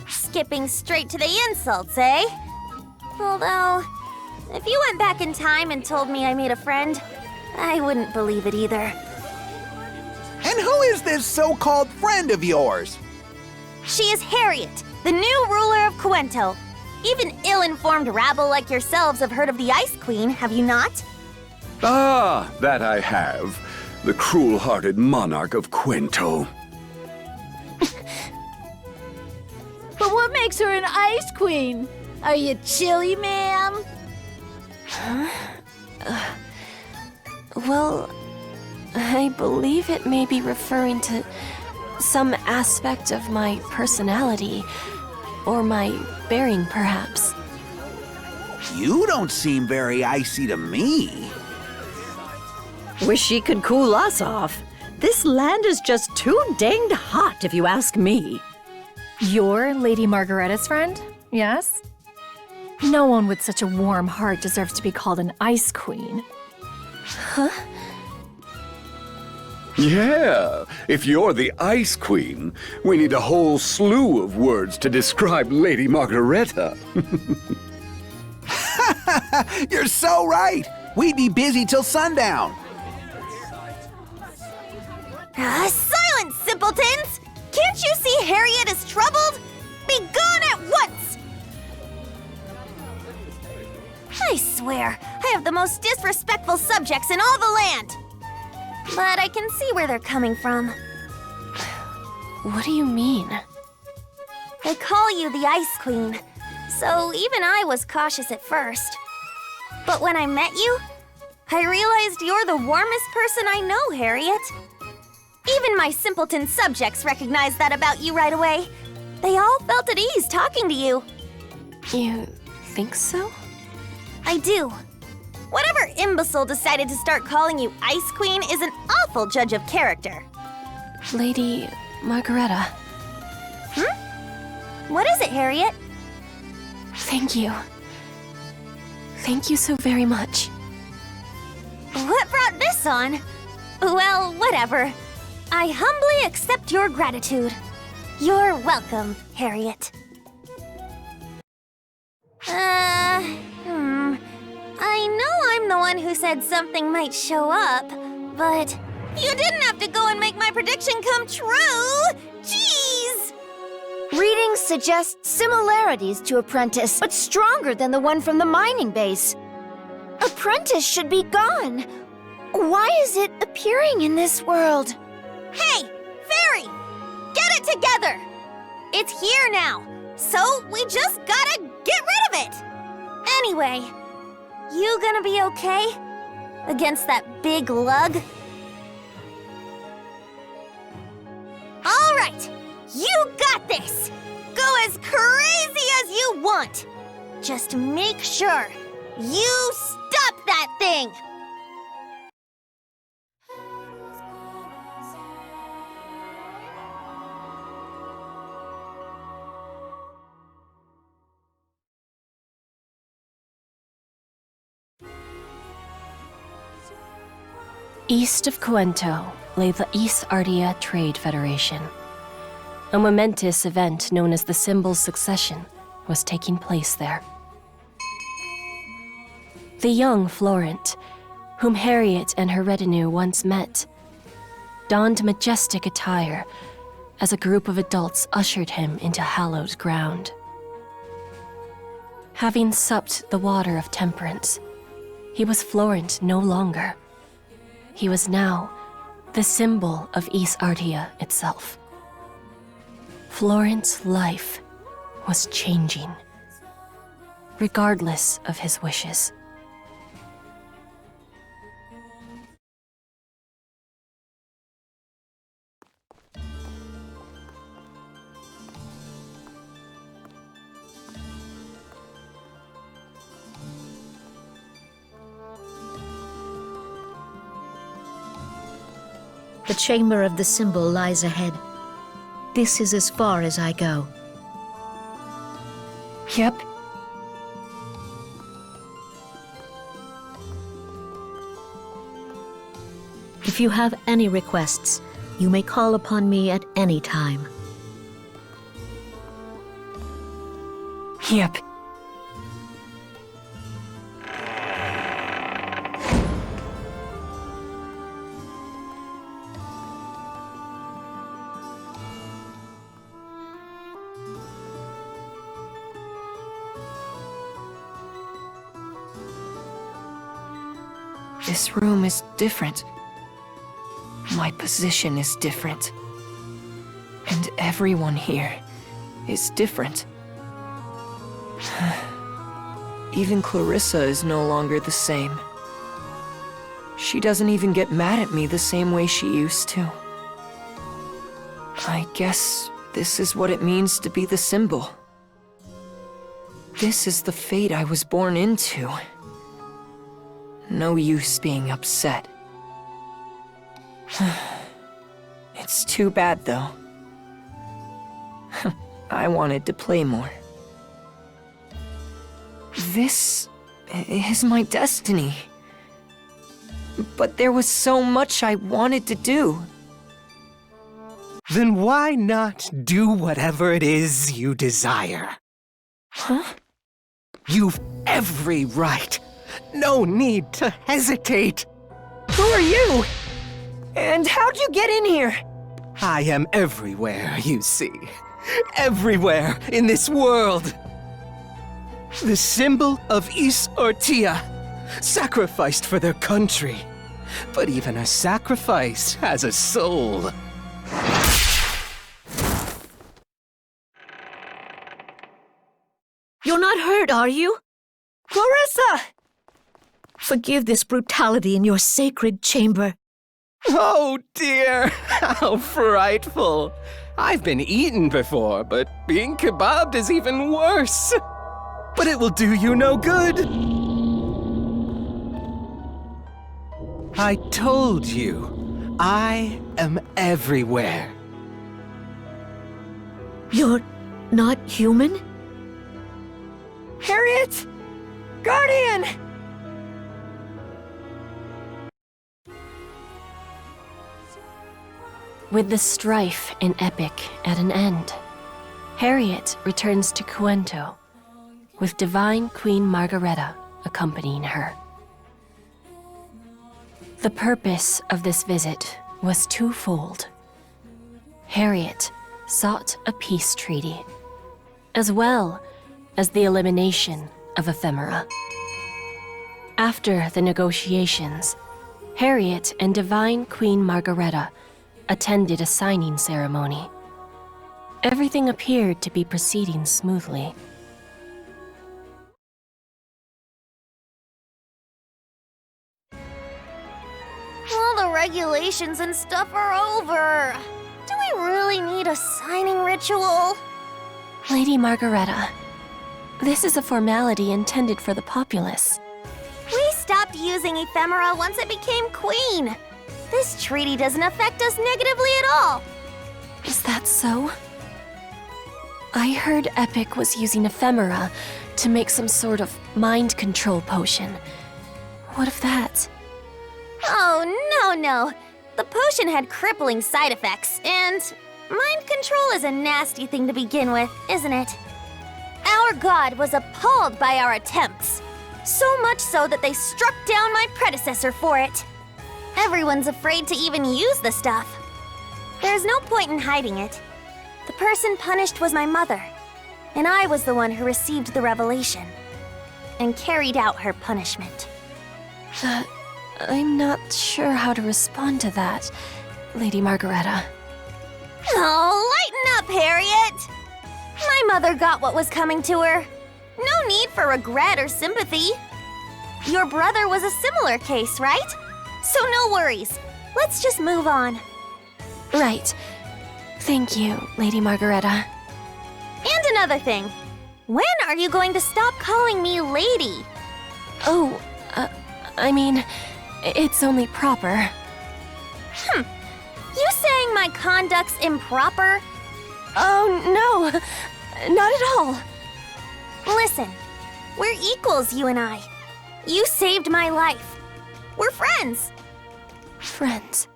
Skipping straight to the insults, eh? Although, if you went back in time and told me I made a friend, I wouldn't believe it either. And who is this so-called friend of yours? She is Harriet, the new ruler of Cuento. Even ill-informed rabble like yourselves have heard of the Ice Queen, have you not? Ah, that I have. The cruel-hearted monarch of Cuento. But what makes her an ice queen? Are you chilly, ma'am? Well, I believe it may be referring to some aspect of my personality, or my bearing, perhaps. You don't seem very icy to me. Wish she could cool us off. This land is just too danged hot, if you ask me. You're Lady Margareta's friend? Yes? No one with such a warm heart deserves to be called an ice queen. Huh? Yeah, if you're the Ice Queen, we need a whole slew of words to describe Lady Margareta. You're so right! We'd be busy till sundown. Silence, simpletons! Can't you see Harriet is troubled? Be gone at once! I swear, I have the most disrespectful subjects in all the land. But I can see where they're coming from. What do you mean? They call you the Ice Queen, so even I was cautious at first. But when I met you, I realized you're the warmest person I know, Harriet. Even my simpleton subjects recognized that about you right away. They all felt at ease talking to you. You think so? I do. Whatever imbecile decided to start calling you Ice Queen is an awful judge of character. Lady Margareta. What is it, Harriet? Thank you. Thank you so very much. What brought this on? Well, whatever. I humbly accept your gratitude. You're welcome, Harriet. I know I'm the one who said something might show up, but you didn't have to go and make my prediction come true! Jeez! Readings suggest similarities to Apprentice, but stronger than the one from the mining base. Apprentice should be gone. Why is it appearing in this world? Hey, Fairy! Get it together! It's here now, so we just gotta get rid of it! Anyway, you gonna be okay? Against that big lug? All right, you got this! Go as crazy as you want! Just make sure you stop that thing! East of Cuento lay the East Ardia Trade Federation. A momentous event known as the Symbol's Succession was taking place there. The young Florent, whom Harriet and her retinue once met, donned majestic attire as a group of adults ushered him into hallowed ground. Having supped the water of temperance, he was Florent no longer. He was now the symbol of East Artia itself. Florent's life was changing, regardless of his wishes. The chamber of the symbol lies ahead. This is as far as I go. Yep. If you have any requests, you may call upon me at any time. Yep. This room is different. My position is different. And everyone here is different. Even Clarissa is no longer the same. She doesn't even get mad at me the same way she used to. I guess this is what it means to be the symbol. This is the fate I was born into. No use being upset. It's too bad, though. I wanted to play more. This is my destiny. But there was so much I wanted to do. Then why not do whatever it is you desire? Huh? You've every right. No need to hesitate. Who are you? And how'd you get in here? I am everywhere, you see. Everywhere in this world. The symbol of East Artia, sacrificed for their country. But even a sacrifice has a soul. You're not hurt, are you? Clarissa! Forgive this brutality in your sacred chamber. Oh dear, how frightful. I've been eaten before, but being kebabbed is even worse. But it will do you no good. I told you, I am everywhere. You're not human? Harriet! Guardian! With the strife in Epic at an end, Harriet returns to Cuento, with Divine Queen Margareta accompanying her. The purpose of this visit was twofold. Harriet sought a peace treaty, as well as the elimination of ephemera. After the negotiations, Harriet and Divine Queen Margareta attended a signing ceremony. Everything appeared to be proceeding smoothly. All the regulations and stuff are over. Do we really need a signing ritual? Lady Margareta, this is a formality intended for the populace. We stopped using ephemera once it became queen. This treaty doesn't affect us negatively at all. Is that so? I heard Epic was using ephemera to make some sort of mind control potion. What of that? Oh, no. The potion had crippling side effects, and Mind control is a nasty thing to begin with, isn't it? Our god was appalled by our attempts. So much so that they struck down my predecessor for it. Everyone's afraid to even use the stuff. There's no point in hiding it. The person punished was my mother, and I was the one who received the revelation and carried out her punishment. I'm not sure how to respond to that, Lady Margareta. Oh, lighten up, Harriet! My mother got what was coming to her. No need for regret or sympathy. Your brother was a similar case, right? So no worries. Let's just move on. Right. Thank you, Lady Margareta. And another thing. When are you going to stop calling me lady? Oh, I mean, it's only proper. You saying my conduct's improper? Oh, no. Not at all. Listen, we're equals, you and I. You saved my life. We're friends. Friends.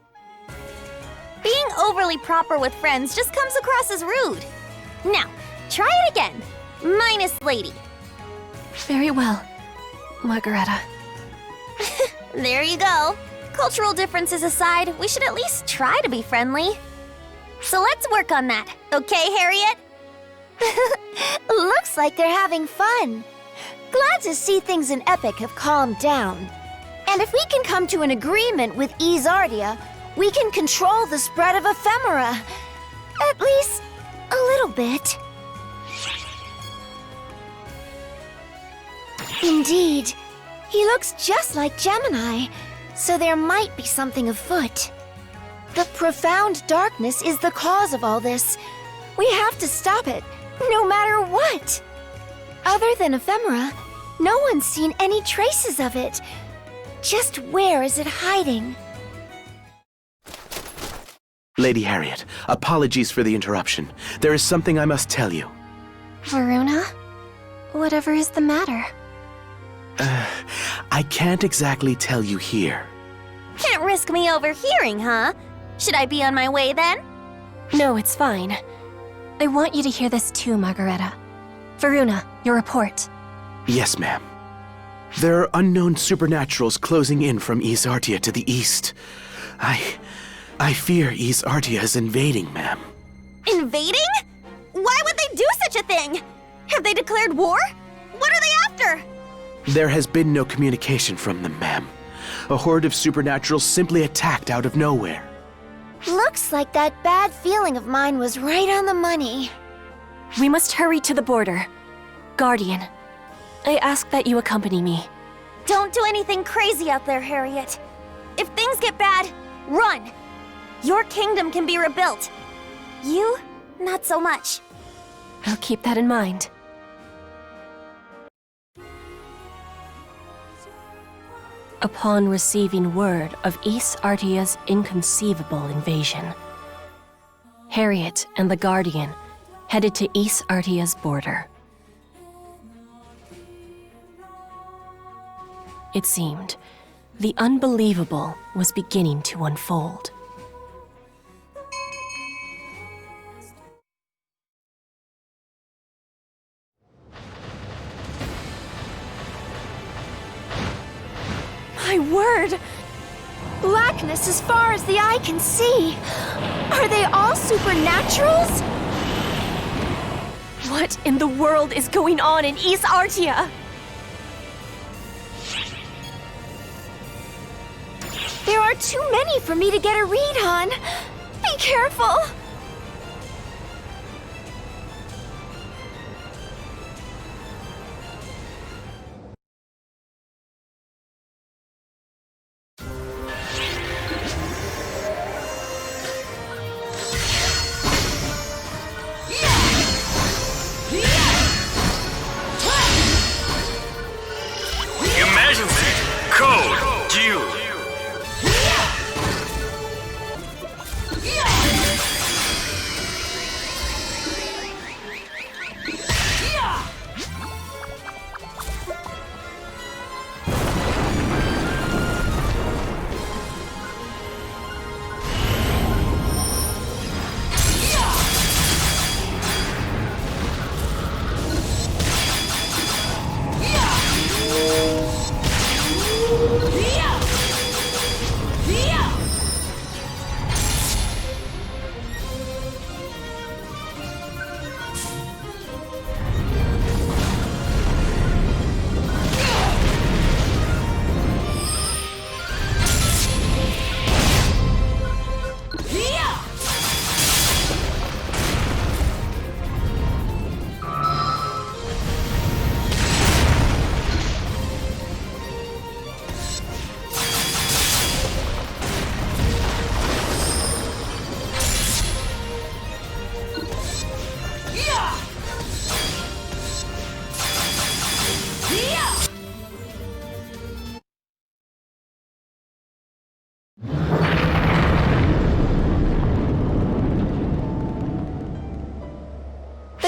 Being overly proper with friends just comes across as rude. Now, try it again. Minus lady. Very well, Margareta. There you go. Cultural differences aside, we should at least try to be friendly. So let's work on that, okay, Harriet? Looks like they're having fun. Glad to see things in Epic have calmed down. And if we can come to an agreement with Xiera, we can control the spread of ephemera. At least, a little bit. Indeed. He looks just like Gemini, so there might be something afoot. The profound darkness is the cause of all this. We have to stop it, no matter what. Other than ephemera, no one's seen any traces of it. Just where is it hiding? Lady Harriet, apologies for the interruption. There is something I must tell you. Varuna? Whatever is the matter? I can't exactly tell you here. Can't risk me overhearing, huh? Should I be on my way then? No, it's fine. I want you to hear this too, Margareta. Varuna, your report. Yes, ma'am. There are unknown supernaturals closing in from Xiera to the east. I fear Xiera is invading, ma'am. Invading? Why would they do such a thing? Have they declared war? What are they after? There has been no communication from them, ma'am. A horde of supernaturals simply attacked out of nowhere. Looks like that bad feeling of mine was right on the money. We must hurry to the border. Guardian, I ask that you accompany me. Don't do anything crazy out there, Harriet. If things get bad, run. Your kingdom can be rebuilt. You, not so much. I'll keep that in mind. Upon receiving word of Xiera's inconceivable invasion, Harriet and the Guardian headed to Xiera's border. It seemed the unbelievable was beginning to unfold. My word! Blackness as far as the eye can see. Are they all supernaturals? What in the world is going on in Xiera? There are too many for me to get a read on. Be careful! Emergency! Code due!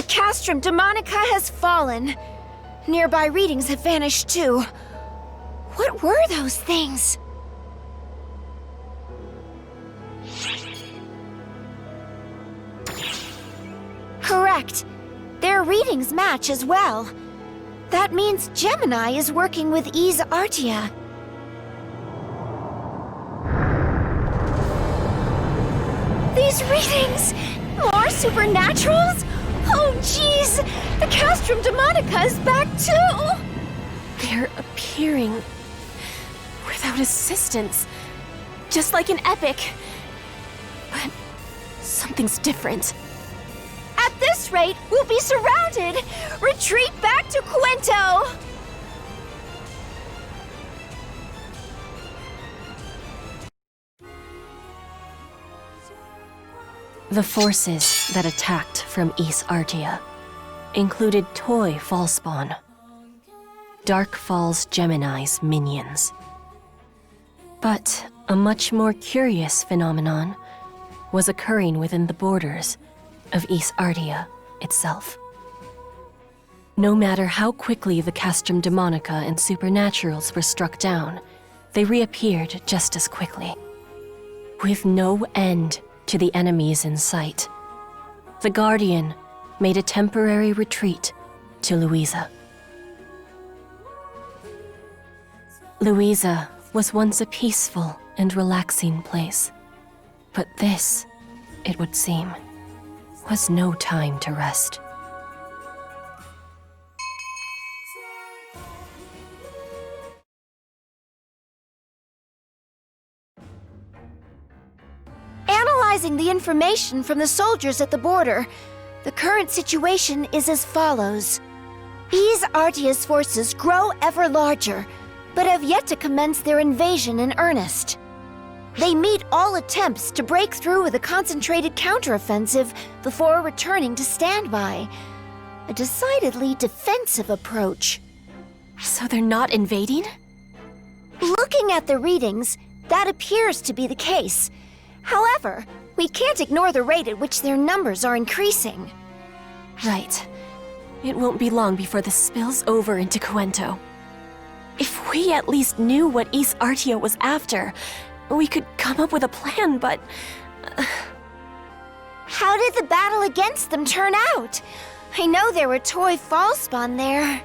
The castrum demonica has fallen. Nearby readings have vanished too. What were those things? Correct. Their readings match as well. That means Gemini is working with Ys Artia. These readings! More supernaturals? Oh jeez! The castrum demonica is back too! They're appearing without assistance. Just like an epic. But something's different. At this rate, we'll be surrounded! Retreat back to Quento! The forces that attacked from Ys Artia included Toy Fallspawn, Dark Falls Gemini's minions. But a much more curious phenomenon was occurring within the borders of Ys Artia itself. No matter how quickly the castrum demonica and supernaturals were struck down, they reappeared just as quickly. With no end to the enemies in sight, the Guardian made a temporary retreat to Louisa. Louisa was once a peaceful and relaxing place, but this, it would seem, was no time to rest. Analyzing the information from the soldiers at the border, the current situation is as follows. Ys Artia's forces grow ever larger, but have yet to commence their invasion in earnest. They meet all attempts to break through with a concentrated counteroffensive before returning to standby. A decidedly defensive approach. So they're not invading? Looking at the readings, that appears to be the case. However, we can't ignore the rate at which their numbers are increasing. Right. It won't be long before this spills over into Quento. If we at least knew what Ys Artia was after, we could come up with a plan, but... How did the battle against them turn out? I know there were Toy Fallspawn there.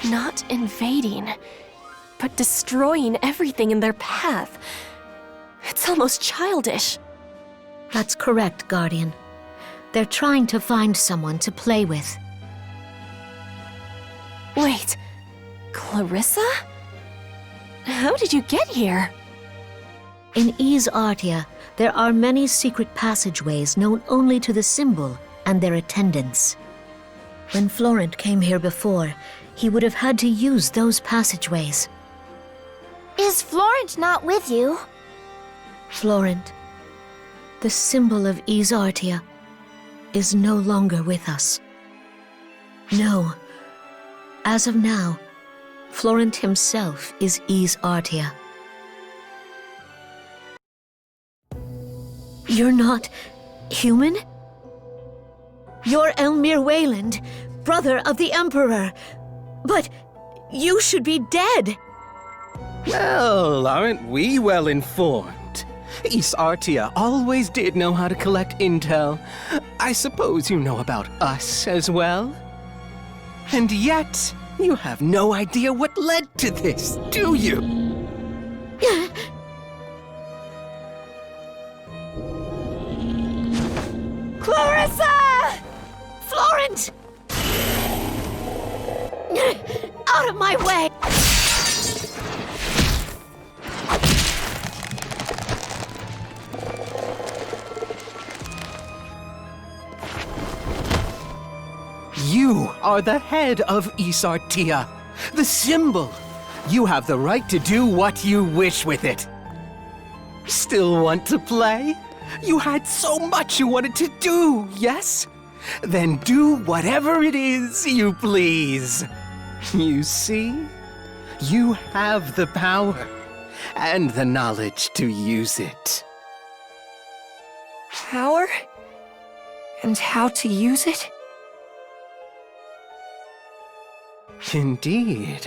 Not invading, but destroying everything in their path. It's almost childish. That's correct, Guardian. They're trying to find someone to play with. Wait, Clarissa? How did you get here? In Ys Artia, there are many secret passageways known only to the symbol and their attendants. When Florent came here before, he would have had to use those passageways. Is Florent not with you? Florent, the symbol of Ys Artia, is no longer with us. No. As of now, Florent himself is Ys Artia. You're not human? You're Elmir Wayland, brother of the Emperor. But you should be dead. Well, aren't we well informed? Ys Artia always did know how to collect intel. I suppose you know about us as well? And yet, you have no idea what led to this, do you? Clarissa! Florent! Out of my way! You are the head of Ys Artia, the symbol. You have the right to do what you wish with it. Still want to play? You had so much you wanted to do, yes? Then do whatever it is you please. You see? You have the power and the knowledge to use it. power? And how to use it? Indeed.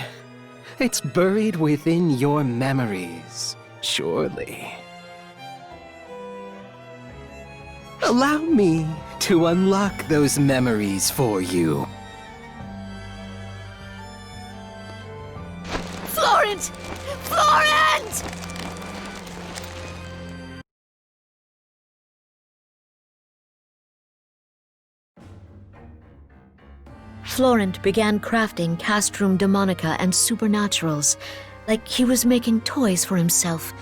It's buried within your memories, surely. Allow me to unlock those memories for you. Florent! Florent! Florent began crafting Castrum Demonica and Supernaturals, like he was making toys for himself.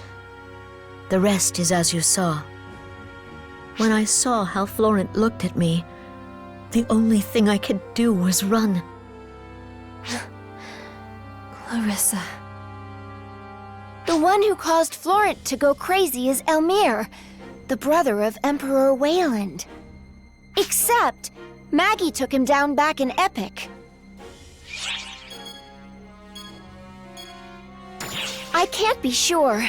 The rest is as you saw. When I saw how Florent looked at me, the only thing I could do was run. Clarissa. The one who caused Florent to go crazy is Elmire, the brother of Emperor Wayland. Except, Maggie took him down back in Epic. I can't be sure.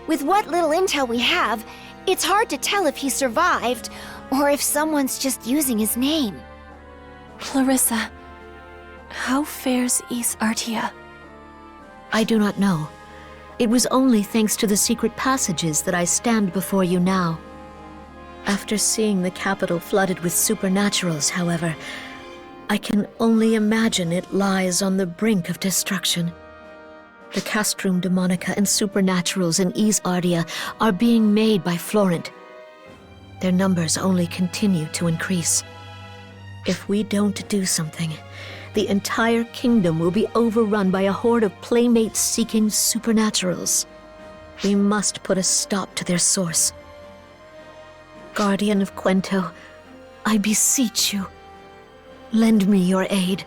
With what little intel we have, it's hard to tell if he survived, or if someone's just using his name. Clarissa, how fares East Artia? I do not know. It was only thanks to the secret passages that I stand before you now. After seeing the capital flooded with supernaturals, however, I can only imagine it lies on the brink of destruction. The Castrum Demonica and supernaturals in East Artia are being made by Florent. Their numbers only continue to increase. If we don't do something, the entire kingdom will be overrun by a horde of playmates-seeking supernaturals. We must put a stop to their source. Guardian of Quento, I beseech you, lend me your aid.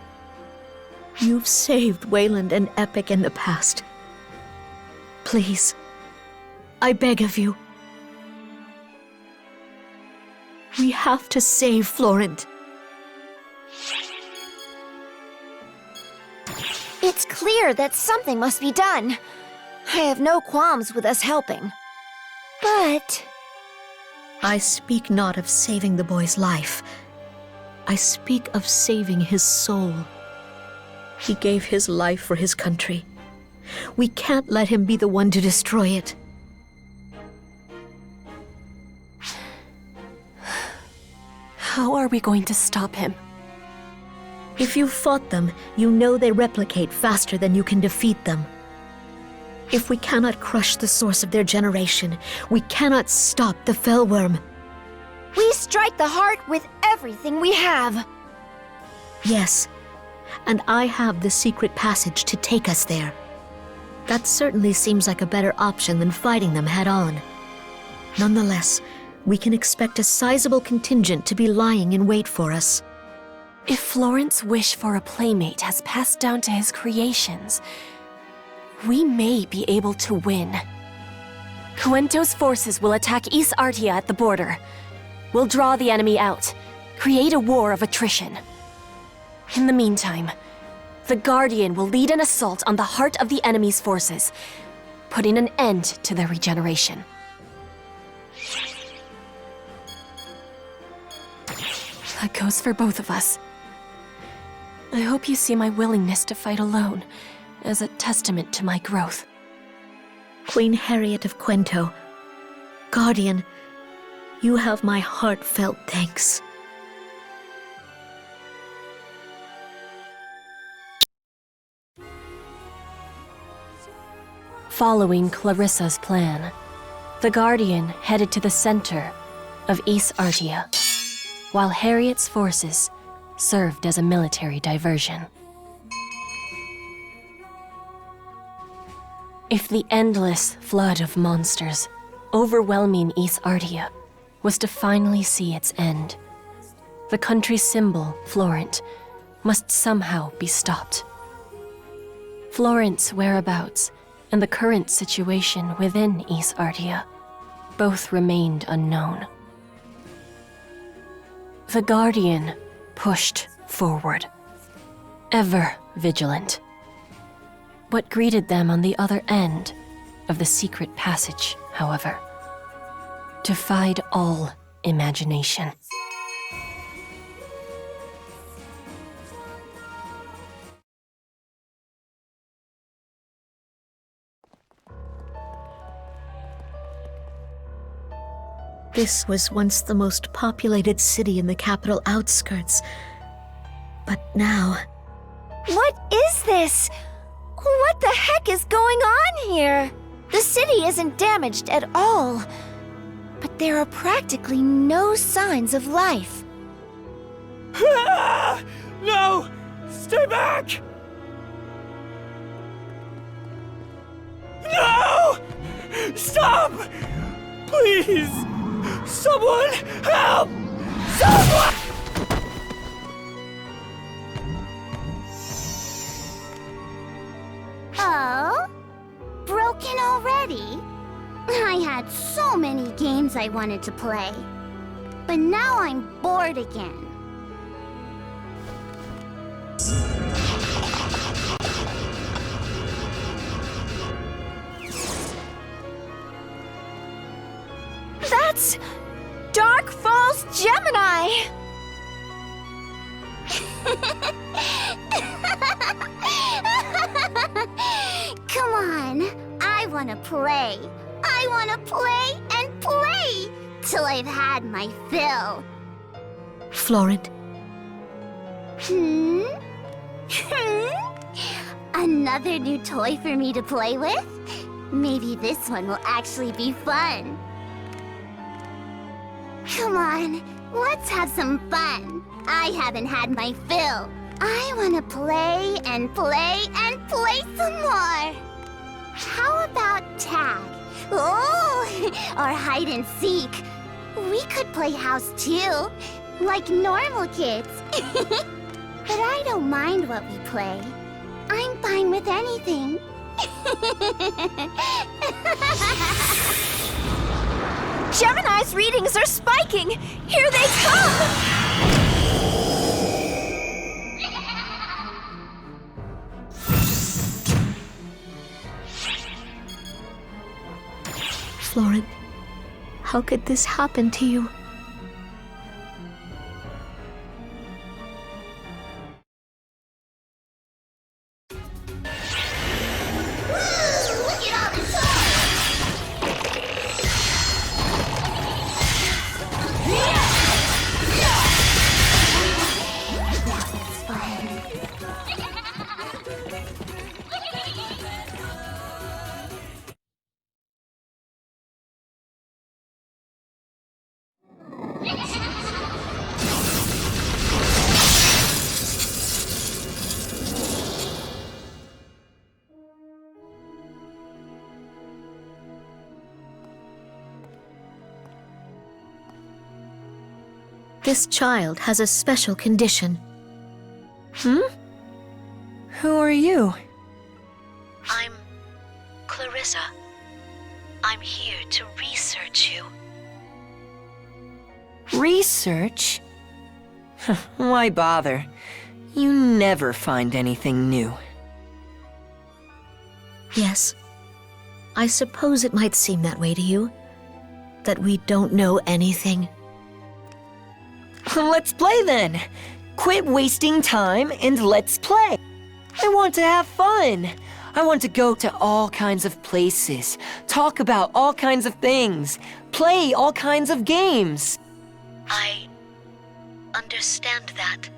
You've saved Wayland and Epic in the past. Please, I beg of you. We have to save Florent. It's clear that something must be done. I have no qualms with us helping. But... I speak not of saving the boy's life. I speak of saving his soul. He gave his life for his country. We can't let him be the one to destroy it. How are we going to stop him? If you fought them, you know they replicate faster than you can defeat them. If we cannot crush the source of their generation, we cannot stop the Fellworm. We strike the heart with everything we have. Yes, and I have the secret passage to take us there. That certainly seems like a better option than fighting them head-on. Nonetheless, we can expect a sizable contingent to be lying in wait for us. If Florent's wish for a playmate has passed down to his creations, we may be able to win. Quento's forces will attack East Artia at the border. We'll draw the enemy out, create a war of attrition. In the meantime, the Guardian will lead an assault on the heart of the enemy's forces, putting an end to their regeneration. That goes for both of us. I hope you see my willingness to fight alone as a testament to my growth. Queen Harriet of Quento, Guardian, you have my heartfelt thanks. Following Clarissa's plan, the Guardian headed to the center of East Artia, while Harriet's forces served as a military diversion. If the endless flood of monsters overwhelming East Artia was to finally see its end, the country's symbol, Florent, must somehow be stopped. Florent's whereabouts and the current situation within East Artia both remained unknown. The Guardian pushed forward, ever vigilant. What greeted them on the other end of the secret passage, however, defied all imagination. This was once the most populated city in the capital outskirts. But now... What is this? What the heck is going on here? The city isn't damaged at all, but there are practically no signs of life. No! Stay back! No! Stop! Please! Someone help! Someone! Oh? Broken already? I had so many games I wanted to play. But now I'm bored again. That's Dark Falls Gemini! Come on, I wanna play. I wanna play and play till I've had my fill. Florent? Another new toy for me to play with? Maybe this one will actually be fun. Come on, let's have some fun. I haven't had my fill. I wanna play and play and play some more. How about tag? Oh, or hide and seek. We could play house too, like normal kids. But I don't mind what we play. I'm fine with anything. Gemini's readings are spiking! Here they come! Florent, how could this happen to you? This child has a special condition. Who are you? I'm Clarissa. I'm here to research you. Research? Why bother? You never find anything new. Yes. I suppose it might seem that way to you. That we don't know anything. Let's play then! Quit wasting time and let's play! I want to have fun! I want to go to all kinds of places, talk about all kinds of things, play all kinds of games. I understand that,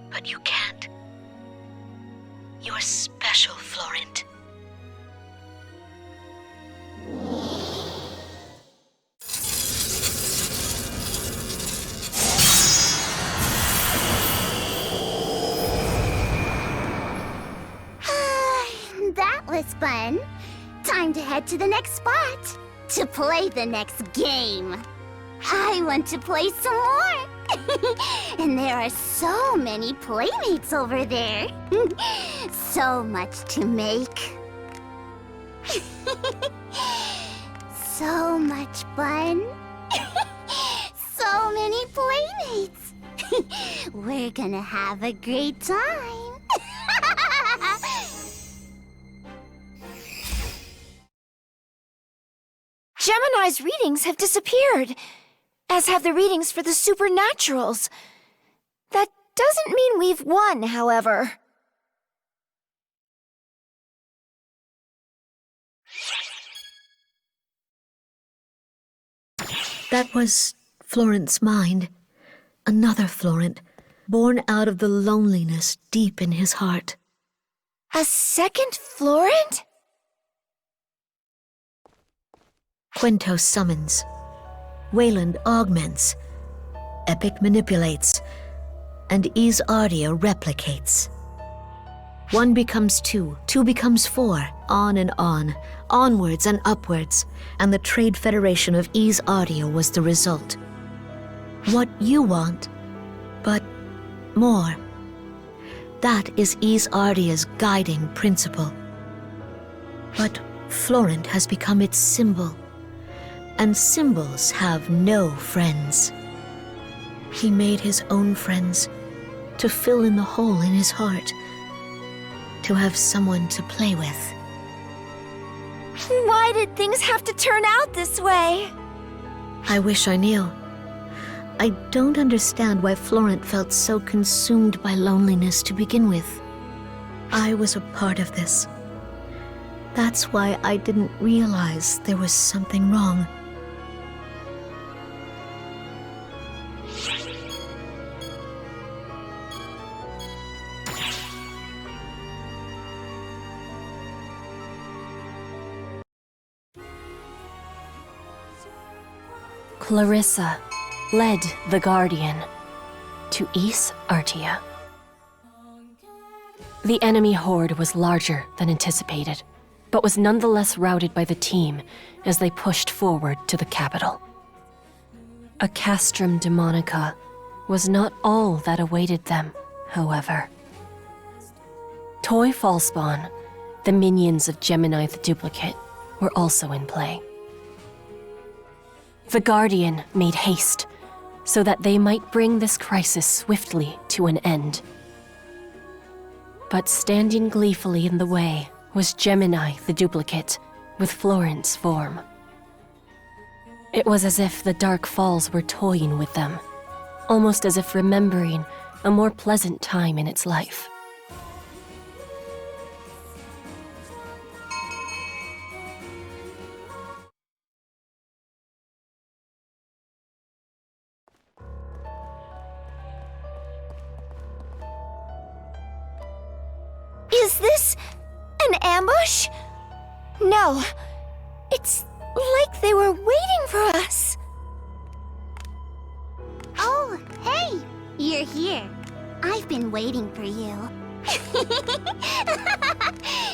but you can't. You're special, Florent. That was fun. Time to head to the next spot to play the next game. I want to play some more. And there are so many playmates over there. So much to make. So much fun. So many playmates. We're gonna have a great time. Gemini's readings have disappeared. as have the readings for the supernaturals. That doesn't mean we've won, however. That was Florent's mind. Another Florent, born out of the loneliness deep in his heart. A second Florent? Quento summons. Wayland augments. Epic manipulates. And Xiera replicates. 1 becomes 2, 2 becomes 4, on and on, onwards and upwards, and the Trade Federation of Xiera was the result. What you want, but more. That is Xiera's guiding principle. But Florent has become its symbol, and symbols have no friends. He made his own friends to fill in the hole in his heart, to have someone to play with. Why did things have to turn out this way? I wish I knew. I don't understand why Florent felt so consumed by loneliness to begin with. I was a part of this. That's why I didn't realize there was something wrong. Clarissa led the Guardian to Xiera. The enemy horde was larger than anticipated, but was nonetheless routed by the team as they pushed forward to the capital. A castrum demonica was not all that awaited them, however. Toy Fallspawn, the minions of Gemini the Duplicate, were also in play. The Guardian made haste so that they might bring this crisis swiftly to an end. But standing gleefully in the way was Gemini the Duplicate with Florent's form. It was as if the Dark Falls were toying with them, almost as if remembering a more pleasant time in its life. Is this an ambush? No. It's like they were waiting for us. Oh, hey! You're here. I've been waiting for you.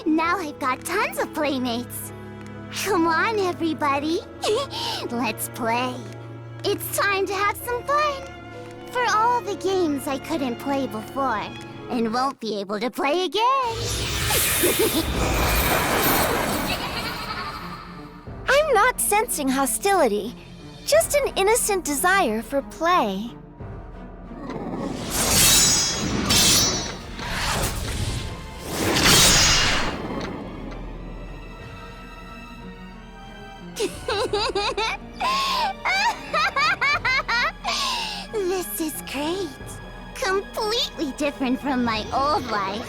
Now I've got tons of playmates. Come on, everybody. Let's play. It's time to have some fun. For all the games I couldn't play before, and won't be able to play again. I'm not sensing hostility, just an innocent desire for play. This is great. Completely different from my old life.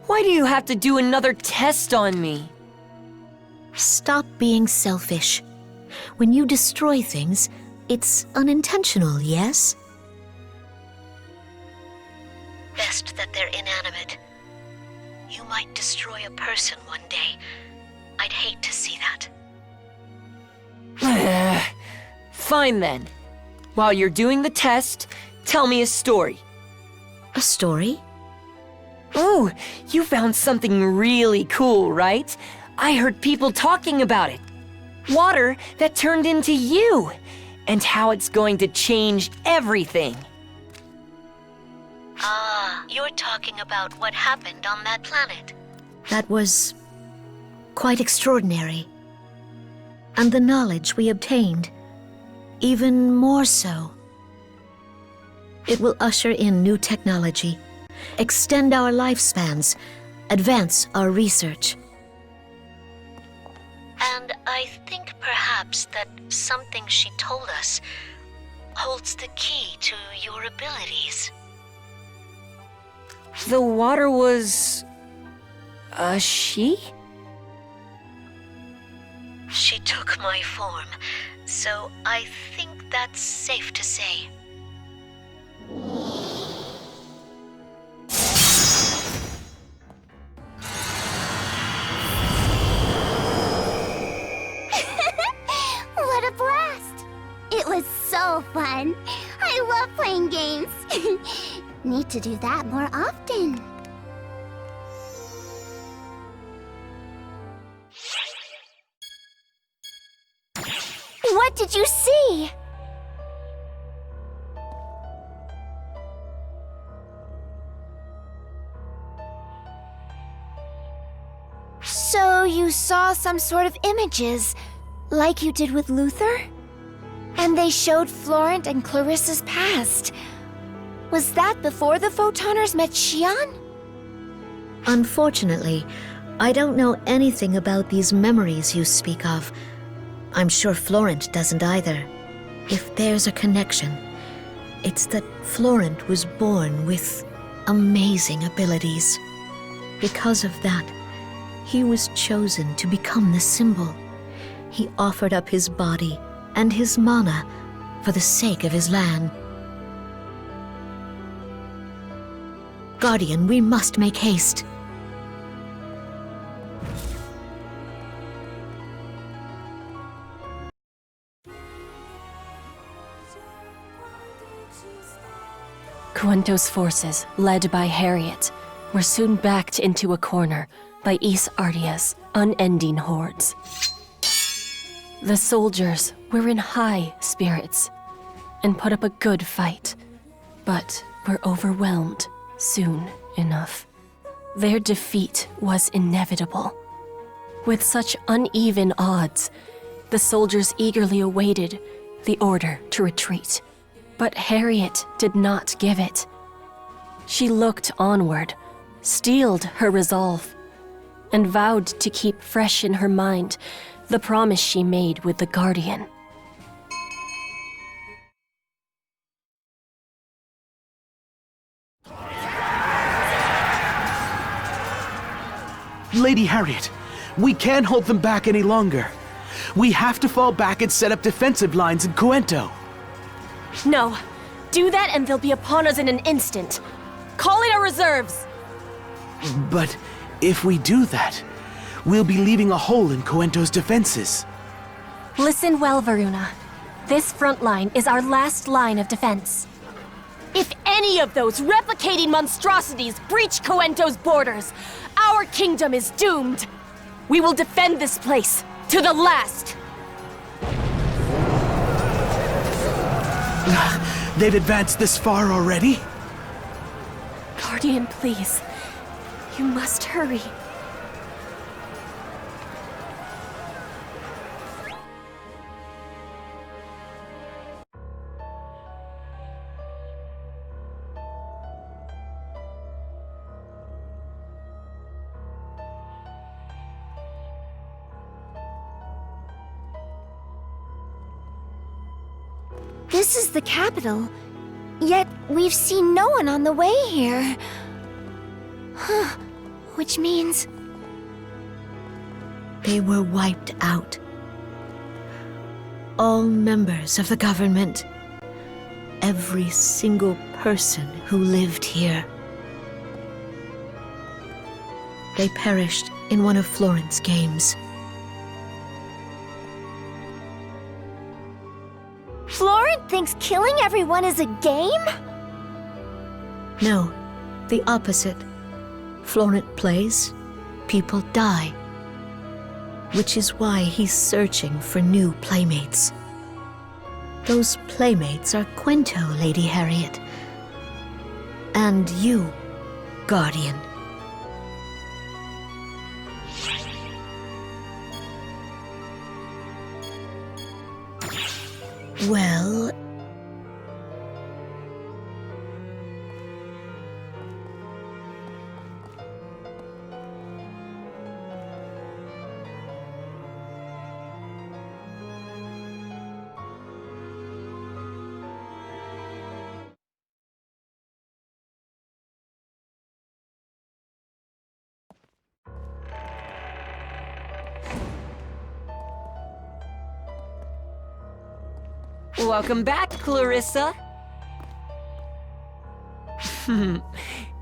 Why do you have to do another test on me? Stop being selfish. When you destroy things, it's unintentional, yes? Best that they're inanimate. You might destroy a person one day. I'd hate to see that. Fine then. While you're doing the test, tell me a story. A story? Ooh, you found something really cool, right? I heard people talking about it. Water that turned into you, and how it's going to change everything. Ah, you're talking about what happened on that planet. That was quite extraordinary. And the knowledge we obtained, even more so. It will usher in new technology, extend our lifespans, advance our research. And I think perhaps that something she told us holds the key to your abilities. The water was... a she? She took my form, so I think that's safe to say. What a blast! It was so fun. I love playing games. Need to do that more often. What did you see? So you saw some sort of images, like you did with Luther? And they showed Florent and Clarissa's past. Was that before the Photoners met Xian? Unfortunately, I don't know anything about these memories you speak of. I'm sure Florent doesn't either. If there's a connection, it's that Florent was born with amazing abilities. Because of that, he was chosen to become the symbol. He offered up his body and his mana for the sake of his land. Guardian, we must make haste. Cuento's forces, led by Harriet, were soon backed into a corner by Xiera's unending hordes. The soldiers were in high spirits and put up a good fight, but were overwhelmed soon enough. Their defeat was inevitable. With such uneven odds, the soldiers eagerly awaited the order to retreat. But Harriet did not give it. She looked onward, steeled her resolve, and vowed to keep fresh in her mind the promise she made with the Guardian. Lady Harriet, we can't hold them back any longer. We have to fall back and set up defensive lines in Cuento. No. Do that and they'll be upon us in an instant. Call in our reserves! But if we do that, we'll be leaving a hole in Cuento's defenses. Listen well, Varuna. This front line is our last line of defense. If any of those replicating monstrosities breach Cuento's borders, our kingdom is doomed. We will defend this place to the last. They've advanced this far already? Guardian, please. You must hurry. This is the capital, yet we've seen no one on the way here. Huh, which means... They were wiped out. All members of the government. Every single person who lived here. They perished in one of Florent's games. Florent thinks killing everyone is a game? No, the opposite. Florent plays, people die. Which is why he's searching for new playmates. Those playmates are Cuento, Lady Harriet. And you, Guardian. Well... Welcome back, Clarissa.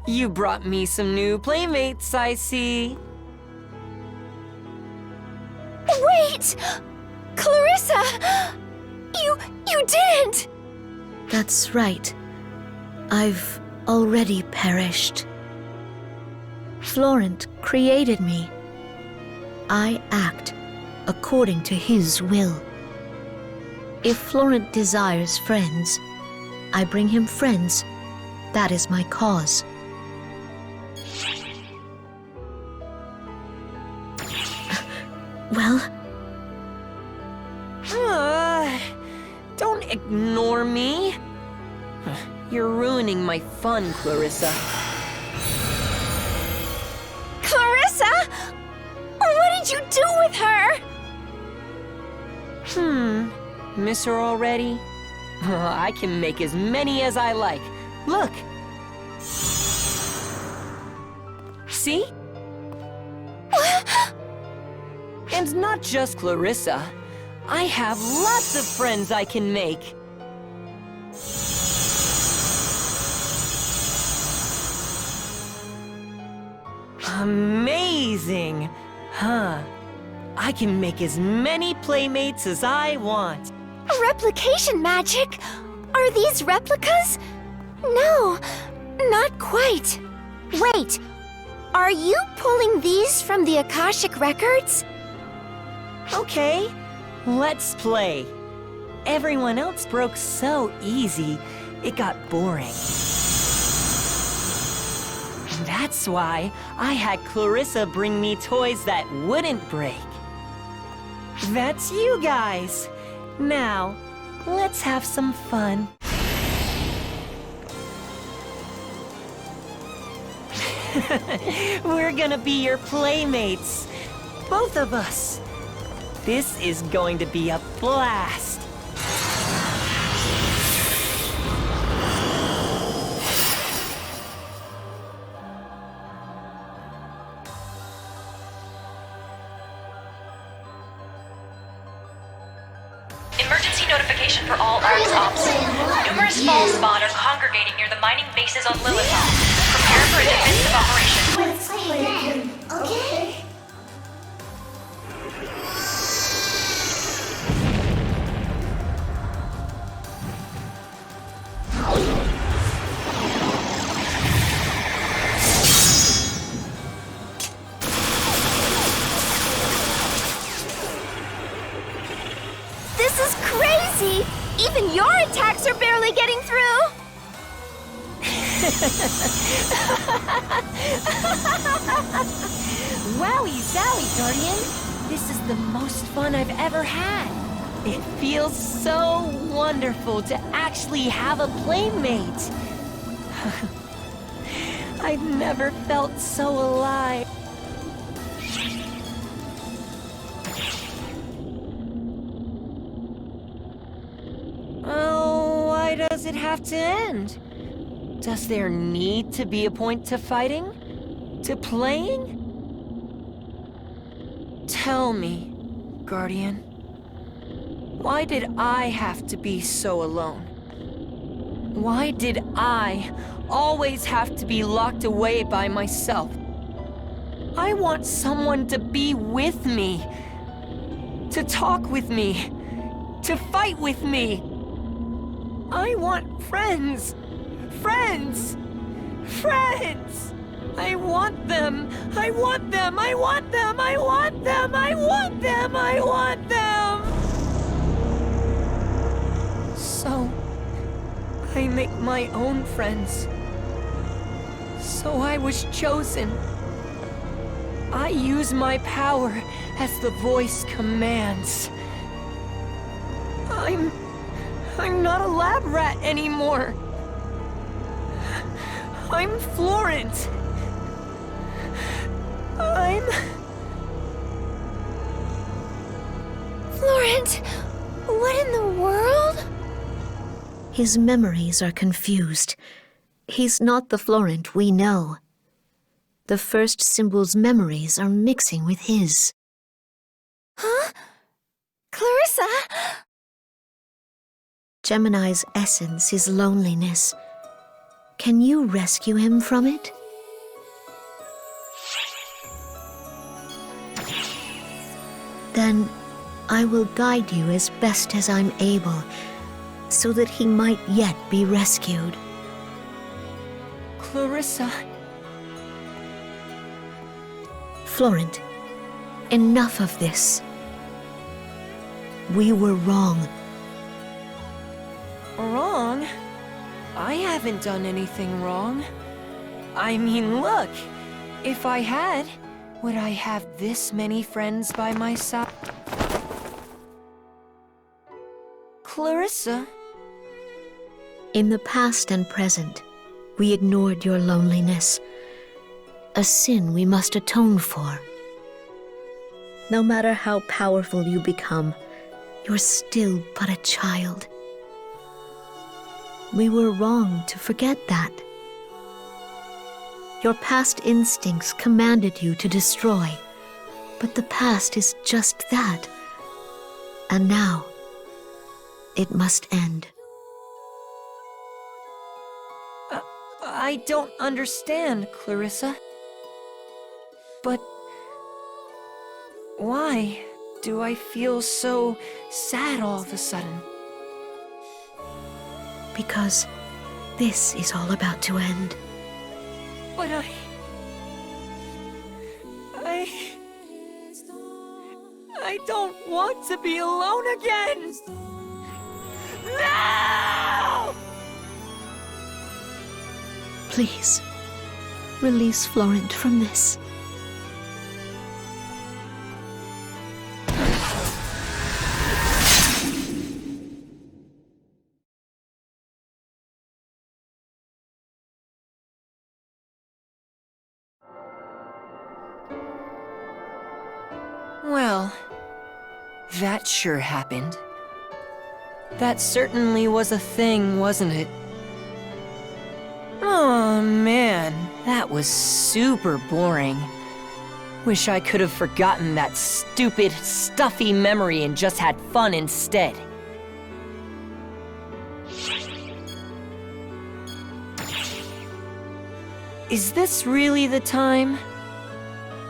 You brought me some new playmates, I see. Wait! Clarissa! You didn't! That's right. I've already perished. Florent created me. I act according to his will. If Florent desires friends, I bring him friends. That is my cause. Well? Don't ignore me. You're ruining my fun, Clarissa. Clarissa? What did you do with her? Miss her already? I can make as many as I like. Look! See? And not just Clarissa. I have lots of friends I can make. Amazing! Huh. I can make as many playmates as I want. Replication magic? Are these replicas? No, not quite. Wait, are you pulling these from the Akashic records? Okay, let's play. Everyone else broke so easy, it got boring. That's why I had Clarissa bring me toys that wouldn't break. That's you guys. Now, let's have some fun. We're gonna be your playmates. Both of us. This is going to be a blast. Emergency notification for all arms ops. Numerous falls spawn are congregating near the mining bases on Lilithal. Prepare for a defensive operation. Let's play again, okay? This is crazy! Even your attacks are barely getting through! Wowie zowie, Guardian! This is the most fun I've ever had. It feels so wonderful to actually have a playmate. I've never felt so alive. Oh, why does it have to end? Does there need to be a point to fighting? To playing? Tell me, Guardian. Why did I have to be so alone? Why did I always have to be locked away by myself? I want someone to be with me. To talk with me. To fight with me. I want friends. Friends! Friends! I want them! I want them! I want them! I want them! I want them! I want them! So, I make my own friends. So I was chosen. I use my power as the voice commands. I'm not a lab rat anymore. I'm Florent. Florent, what in the world? His memories are confused. He's not the Florent we know. The first symbol's memories are mixing with his. Huh? Clarissa? Gemini's essence is loneliness. Can you rescue him from it? Then I will guide you as best as I'm able, so that he might yet be rescued. Clarissa. Florent, enough of this. We were wrong. Wrong? I haven't done anything wrong. I mean, look, if I had, would I have this many friends by my side? Clarissa? In the past and present, we ignored your loneliness, a sin we must atone for. No matter how powerful you become, you're still but a child. We were wrong to forget that. Your past instincts commanded you to destroy, but the past is just that. And now, it must end. I don't understand, Clarissa. But why do I feel so sad all of a sudden? Because this is all about to end. But I don't want to be alone again! No! Please, release Florent from this. Well, that sure happened. That certainly was a thing, wasn't it? Oh man, that was super boring. Wish I could have forgotten that stupid, stuffy memory and just had fun instead. Is this really the time?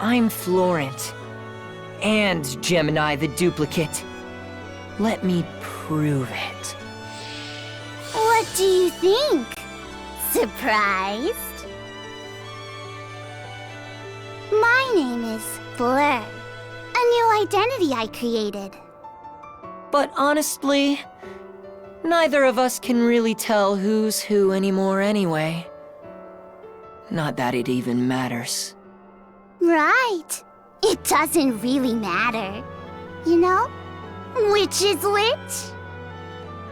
I'm Florent. And Gemini the duplicate. Let me prove it. What do you think? Surprised? My name is Fleur, a new identity I created. But honestly, neither of us can really tell who's who anymore anyway. Not that it even matters. Right. It doesn't really matter. You know? Which is which?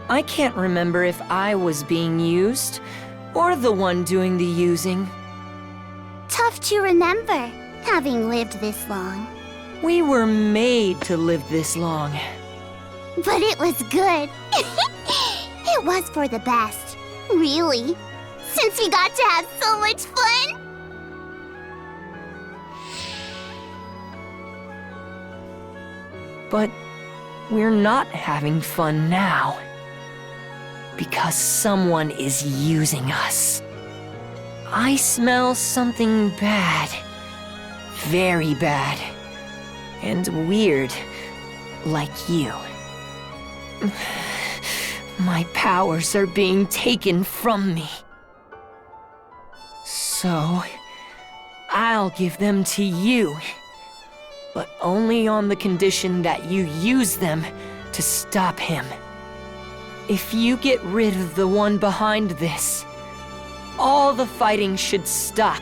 I can't remember if I was being used, or the one doing the using. Tough to remember, having lived this long. We were made to live this long. But it was good. It was for the best, really. Since we got to have so much fun. But we're not having fun now. Because someone is using us. I smell something bad. Very bad. And weird. Like you. My powers are being taken from me. So, I'll give them to you. But only on the condition that you use them to stop him. If you get rid of the one behind this, all the fighting should stop.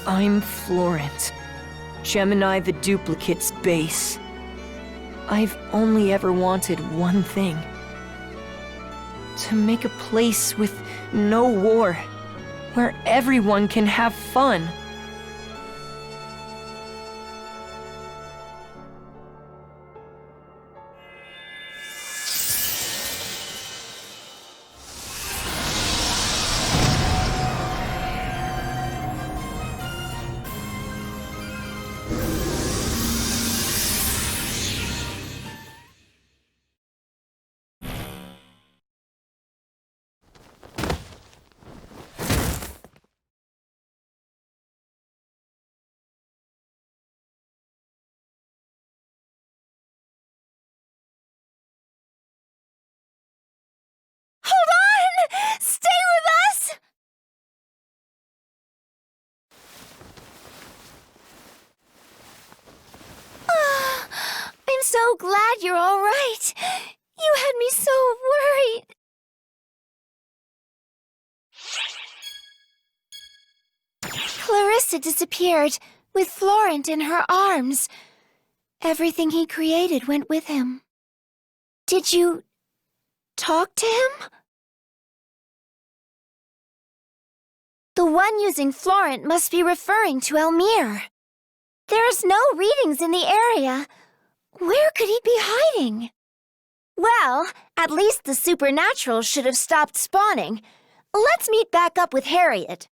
I'm Florent, Gemini the duplicate's base. I've only ever wanted one thing. To make a place with no war, where everyone can have fun. so glad you're all right. You had me so worried. Clarissa disappeared, with Florent in her arms. Everything he created went with him. Did you talk to him? The one using Florent must be referring to Elmire. There's no readings in the area. Where could he be hiding? Well, at least the supernatural should have stopped spawning. Let's meet back up with Harriet.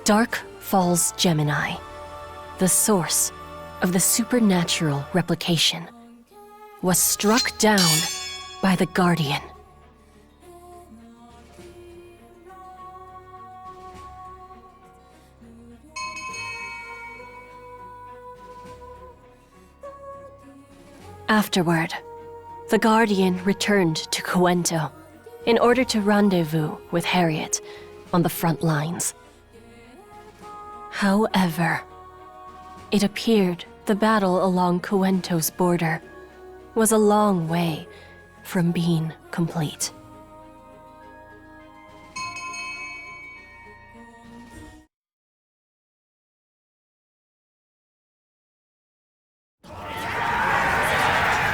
Dark Falls Gemini, the source of the supernatural replication, was struck down by the Guardian. Afterward, the Guardian returned to Cuento in order to rendezvous with Harriet on the front lines. However, it appeared the battle along Cuento's border was a long way from being complete.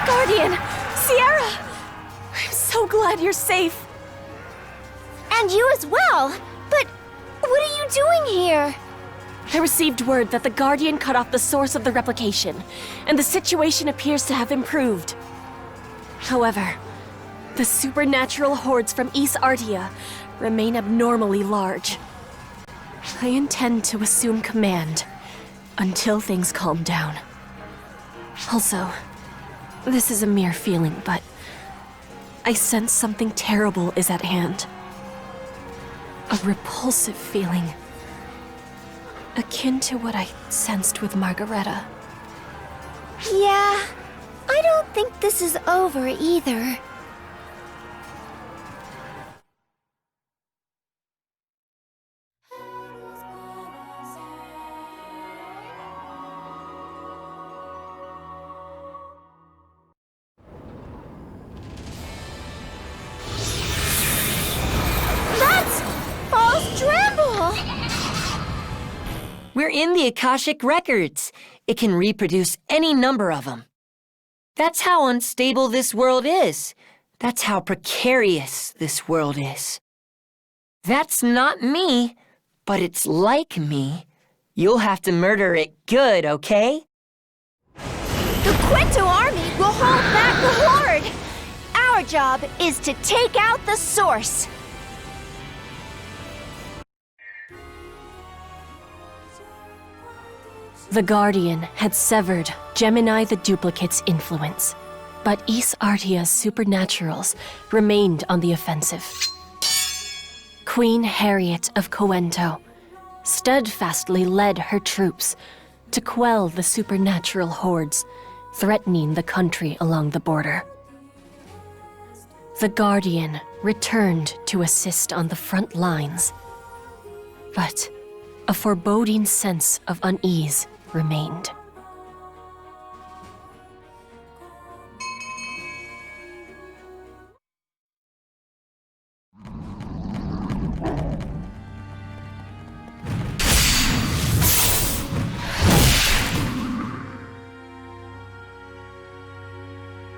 Guardian! Xiera! I'm so glad you're safe. And you as well. But what are you doing here? I received word that the Guardian cut off the source of the replication, and the situation appears to have improved. However, the supernatural hordes from East Artia remain abnormally large. I intend to assume command until things calm down. Also, this is a mere feeling, but I sense something terrible is at hand. A repulsive feeling, akin to what I sensed with Margareta. Yeah, I don't think this is over either. We're in the Akashic Records. It can reproduce any number of them. That's how unstable this world is. That's how precarious this world is. That's not me, but it's like me. You'll have to murder it good, okay? The Cuento army will hold back the Horde! Our job is to take out the source. The Guardian had severed Gemini the Duplicate's influence, but East Artia's supernaturals remained on the offensive. Queen Harriet of Cuento steadfastly led her troops to quell the supernatural hordes threatening the country along the border. The Guardian returned to assist on the front lines, but a foreboding sense of unease remained.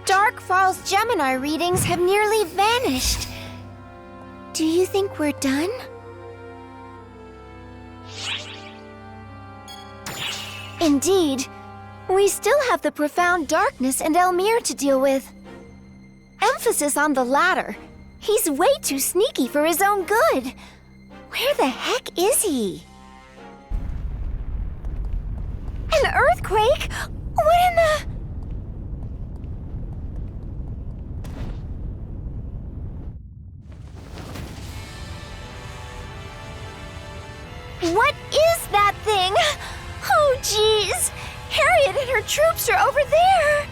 Dark Falls Gemini readings have nearly vanished. Do you think we're done? Indeed, we still have the profound darkness and Elmire to deal with. Emphasis on the latter. He's way too sneaky for his own good. Where the heck is he? An earthquake? What in the... What is that thing? Oh, jeez! Harriet and her troops are over there!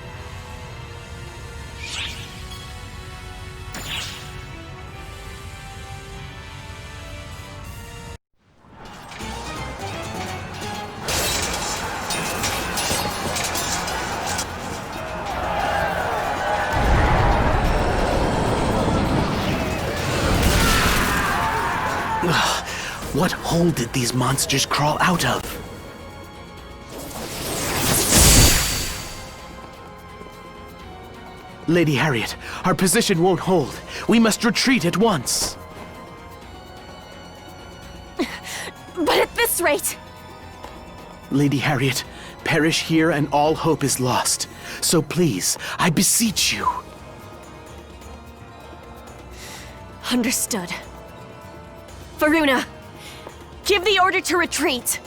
What hole did these monsters crawl out of? Lady Harriet, our position won't hold. We must retreat at once. But at this rate... Lady Harriet, perish here and all hope is lost. So please, I beseech you. Understood. Varuna, give the order to retreat.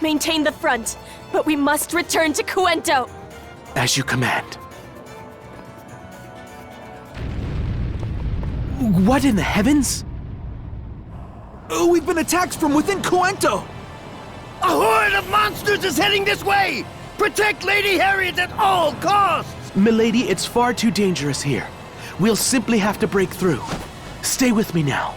Maintain the front, but we must return to Cuento. As you command. What in the heavens? Oh, we've been attacked from within Cuento! A horde of monsters is heading this way! Protect Lady Harriet at all costs! Milady, it's far too dangerous here. We'll simply have to break through. Stay with me now.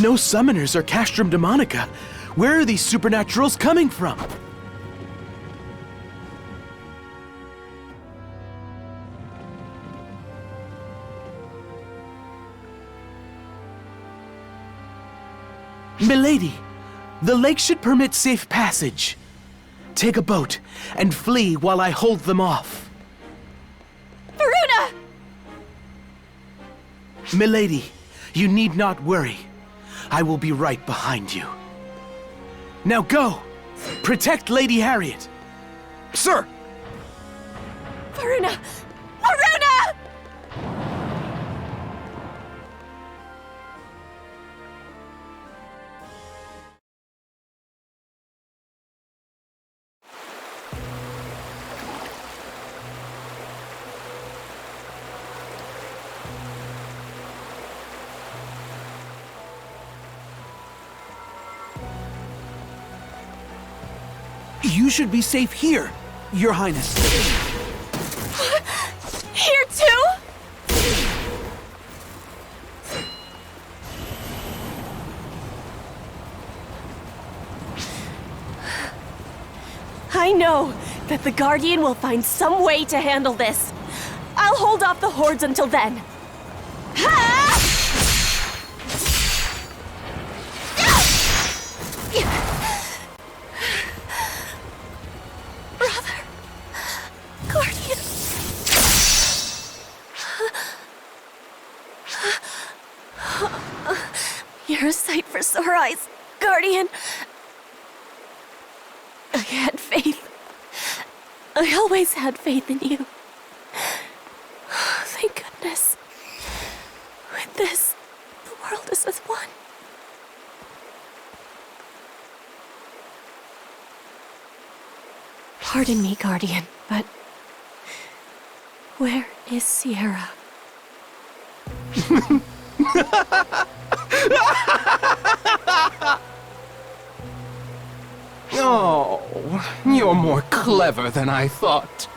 No summoners or castrum demonica. Where are these supernaturals coming from? Milady, the lake should permit safe passage. Take a boat and flee while I hold them off. Varuna! Milady, you need not worry. I will be right behind you. Now go! Protect Lady Harriet! Sir! Varuna! Varuna! You should be safe here, Your Highness. Here too? I know that the Guardian will find some way to handle this. I'll hold off the hordes until then. You're a sight for sore eyes, Guardian. I had faith. I always had faith in you. Thank goodness. With this, the world is as one. Pardon me, Guardian, but where is Xiera? Oh, you're more clever than I thought.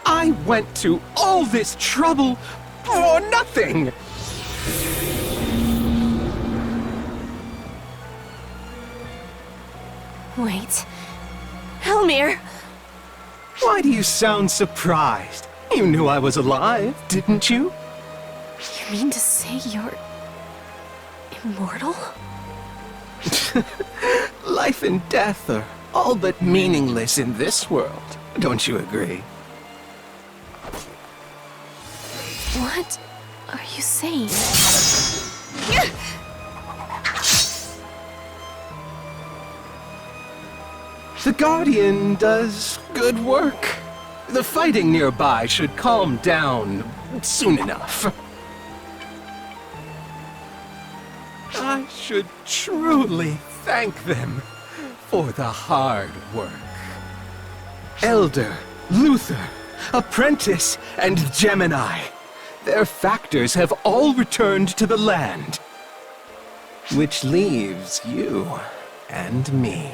I went to all this trouble for nothing. Wait. Elmir! Why do you sound surprised? You knew I was alive, didn't you? You mean to say you're... immortal? Life and death are all but meaningless in this world. Don't you agree? What are you saying? The Guardian does good work. The fighting nearby should calm down soon enough. I should truly thank them for the hard work. Elder, Luther, Apprentice, and Gemini. Their factors have all returned to the land. Which leaves you and me.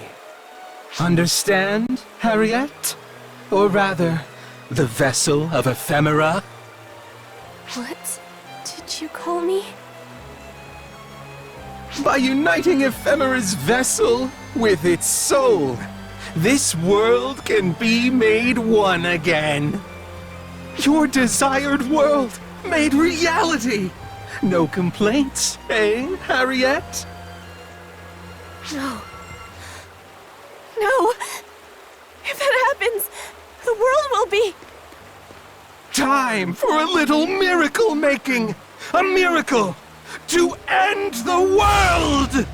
Understand, Harriet? Or rather, the vessel of ephemera? What did you call me? By uniting Ephemera's vessel with its soul, this world can be made one again. Your desired world made reality. No complaints, eh, Harriet? No. No! If that happens, the world will be... Time for a little miracle making! A miracle to end the world!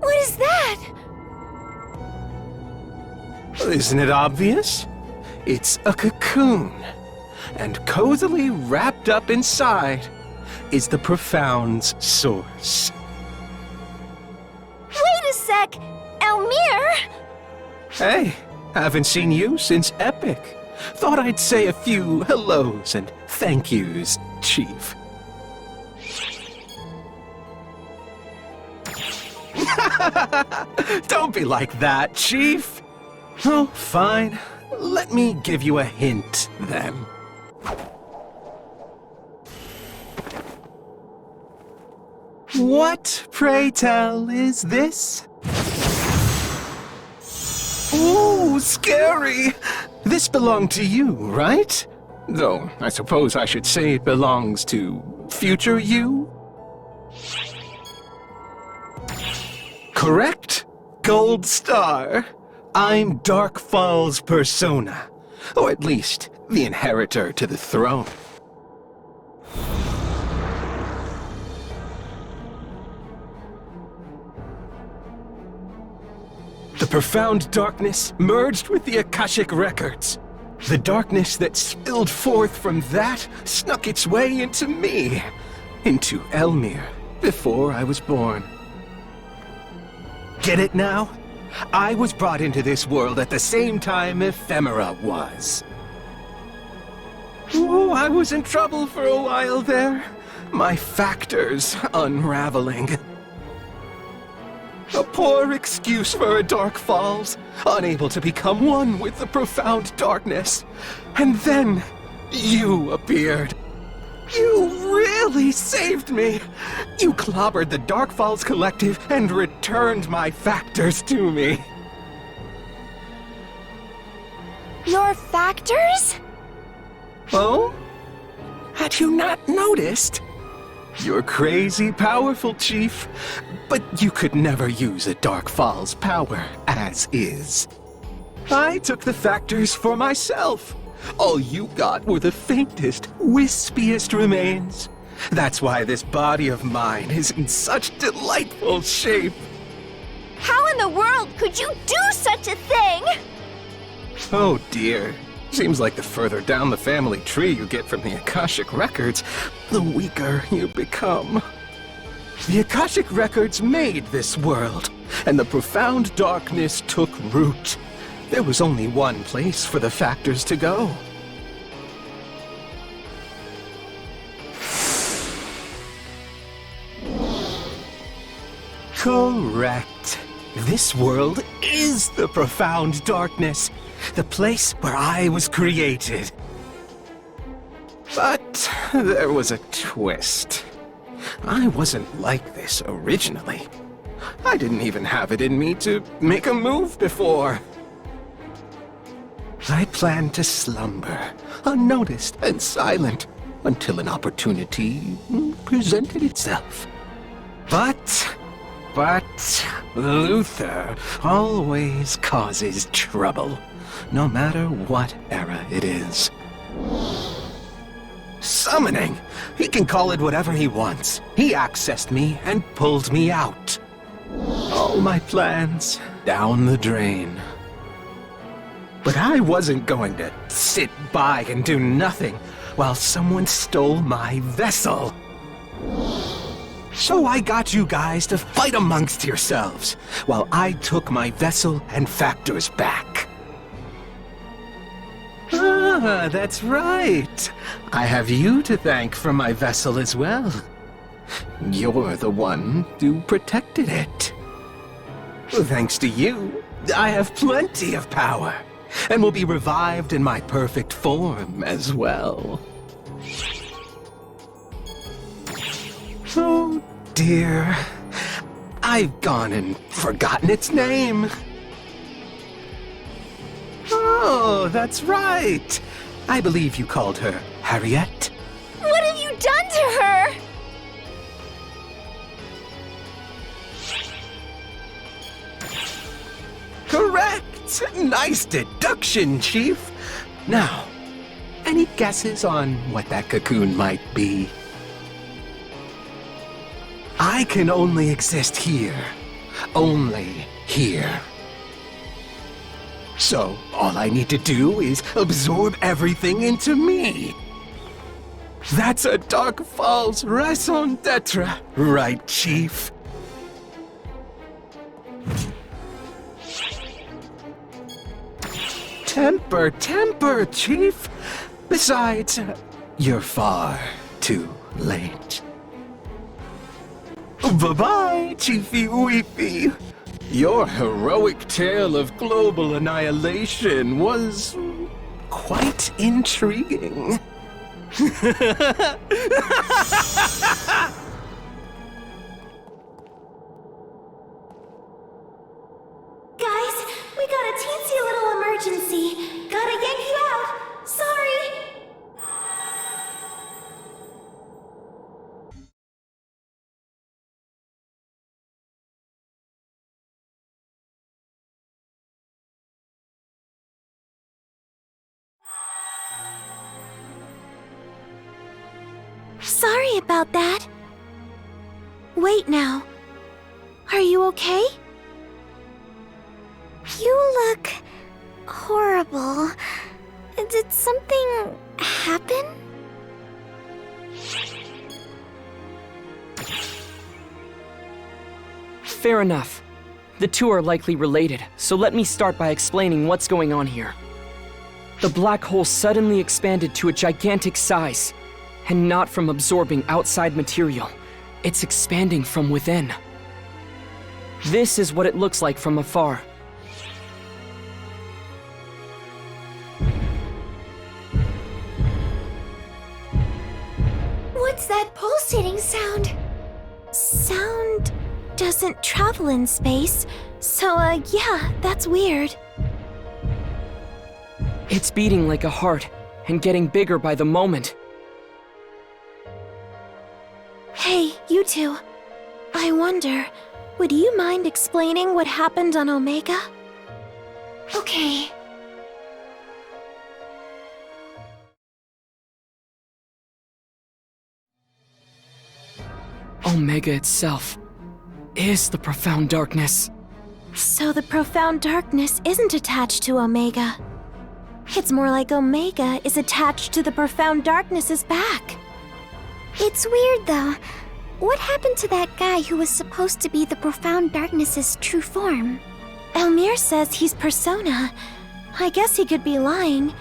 What is that? Isn't it obvious? It's a cocoon. And cozily wrapped up inside is the Profound's source. Wait a sec! Elmir! Hey, haven't seen you since Epic. Thought I'd say a few hellos and thank yous, Chief. Don't be like that, Chief. Oh, fine. Let me give you a hint, then. What, pray tell, is this? Ooh, scary! This belonged to you, right? Though, I suppose I should say it belongs to future you? Correct? Gold star. I'm Darkfall's persona. Or at least, the inheritor to the throne. The profound darkness merged with the Akashic records. The darkness that spilled forth from that snuck its way into me. Into Elmir, before I was born. Get it now? I was brought into this world at the same time Ephemera was. Oh, I was in trouble for a while there. My factors unraveling. A poor excuse for a Dark Falls, unable to become one with the profound darkness. And then, you appeared. You really saved me! You clobbered the Dark Falls Collective and returned my factors to me. Your factors? Oh? Had you not noticed? You're crazy powerful, Chief, but you could never use a Dark Falls power as is. I took the factors for myself. All you got were the faintest, wispiest remains. That's why this body of mine is in such delightful shape. How in the world could you do such a thing? Oh dear. Seems like the further down the family tree you get from the Akashic records, the weaker you become. The Akashic records made this world, and the profound darkness took root. There was only one place for the factors to go. Correct. This world is the profound darkness, the place where I was created. But there was a twist. I wasn't like this originally. I didn't even have it in me to make a move before. I planned to slumber, unnoticed and silent, until an opportunity presented itself. But Luther always causes trouble, no matter what era it is. Summoning! He can call it whatever he wants. He accessed me and pulled me out. All my plans down the drain. But I wasn't going to sit by and do nothing while someone stole my vessel. So I got you guys to fight amongst yourselves while I took my vessel and factors back. Ah, that's right. I have you to thank for my vessel as well. You're the one who protected it. Thanks to you, I have plenty of power, and will be revived in my perfect form as well. Oh dear, I've gone and forgotten its name. Oh, that's right. I believe you called her Harriet. What have you done to her? Correct! Nice deduction, Chief. Now, any guesses on what that cocoon might be? I can only exist here. Only here. So, all I need to do is absorb everything into me. That's a Dark Falls raison d'etre, right, Chief? Temper, Chief. Besides, you're far too late. Bye-bye, Chiefy Weepy. Your heroic tale of global annihilation was quite intriguing. Guys, we got a teensy little emergency. Gotta yank you out. Sorry. Sorry about that. Wait now. Are you okay? You look horrible. Did something happen? Fair enough. The two are likely related, so let me start by explaining what's going on here. The black hole suddenly expanded to a gigantic size, and not from absorbing outside material. It's expanding from within. This is what it looks like from afar. What's that pulsating sound? Sound doesn't travel in space, so yeah, that's weird. It's beating like a heart, and getting bigger by the moment. Hey, you two. I wonder, would you mind explaining what happened on Omega? Okay. Omega itself is the profound darkness. So the profound darkness isn't attached to Omega. It's more like Omega is attached to the profound darkness's back. It's weird, though. What happened to that guy who was supposed to be the profound darkness's true form? Elmir says he's Persona. I guess he could be lying,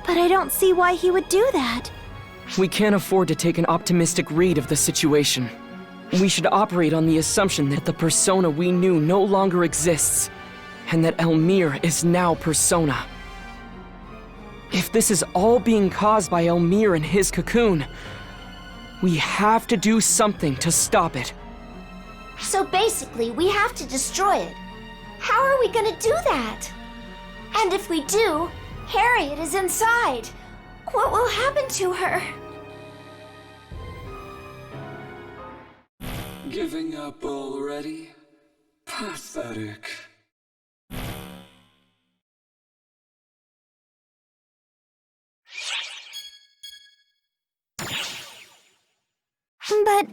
but I don't see why he would do that. We can't afford to take an optimistic read of the situation. We should operate on the assumption that the Persona we knew no longer exists, and that Elmir is now Persona. If this is all being caused by Elmir and his cocoon, we have to do something to stop it. So basically, we have to destroy it. How are we gonna do that? And if we do, Harriet is inside. What will happen to her? Giving up already? Pathetic. But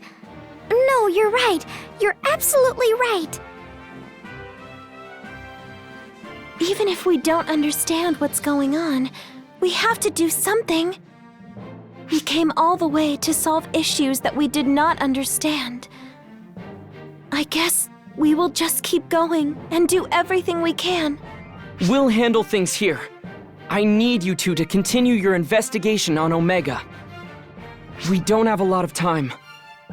no, you're right. You're absolutely right. Even if we don't understand what's going on, we have to do something. We came all the way to solve issues that we did not understand. I guess we will just keep going and do everything we can. We'll handle things here. I need you two to continue your investigation on Omega. We don't have a lot of time,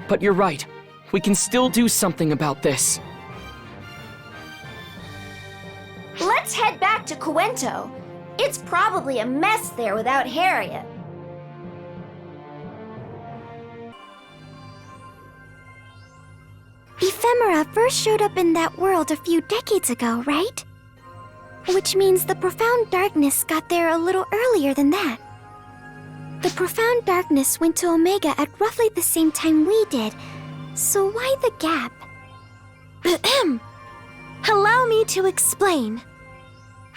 but you're right. We can still do something about this. Let's head back to Cuento. It's probably a mess there without Harriet. Ephemera first showed up in that world a few decades ago, right? Which means the Profound Darkness got there a little earlier than that. The Profound Darkness went to Omega at roughly the same time we did, so why the gap? Allow me to explain.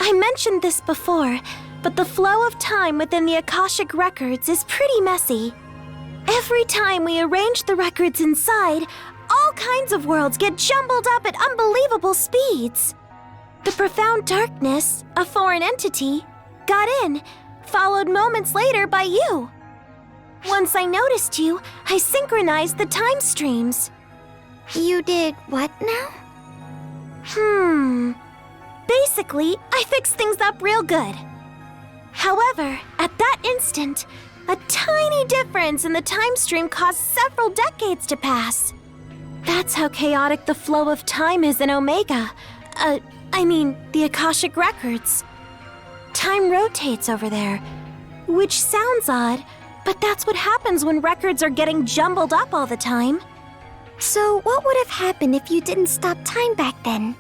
I mentioned this before, but the flow of time within the Akashic records is pretty messy. Every time we arrange the records inside, all kinds of worlds get jumbled up at unbelievable speeds. The Profound Darkness, a foreign entity, got in, followed moments later by you. Once I noticed you, I synchronized the time streams. You did what now? Basically, I fixed things up real good. However, at that instant, a tiny difference in the time stream caused several decades to pass. That's how chaotic the flow of time is in Omega. The Akashic records. Time rotates over there, which sounds odd, but that's what happens when records are getting jumbled up all the time. So what would have happened if you didn't stop time back then?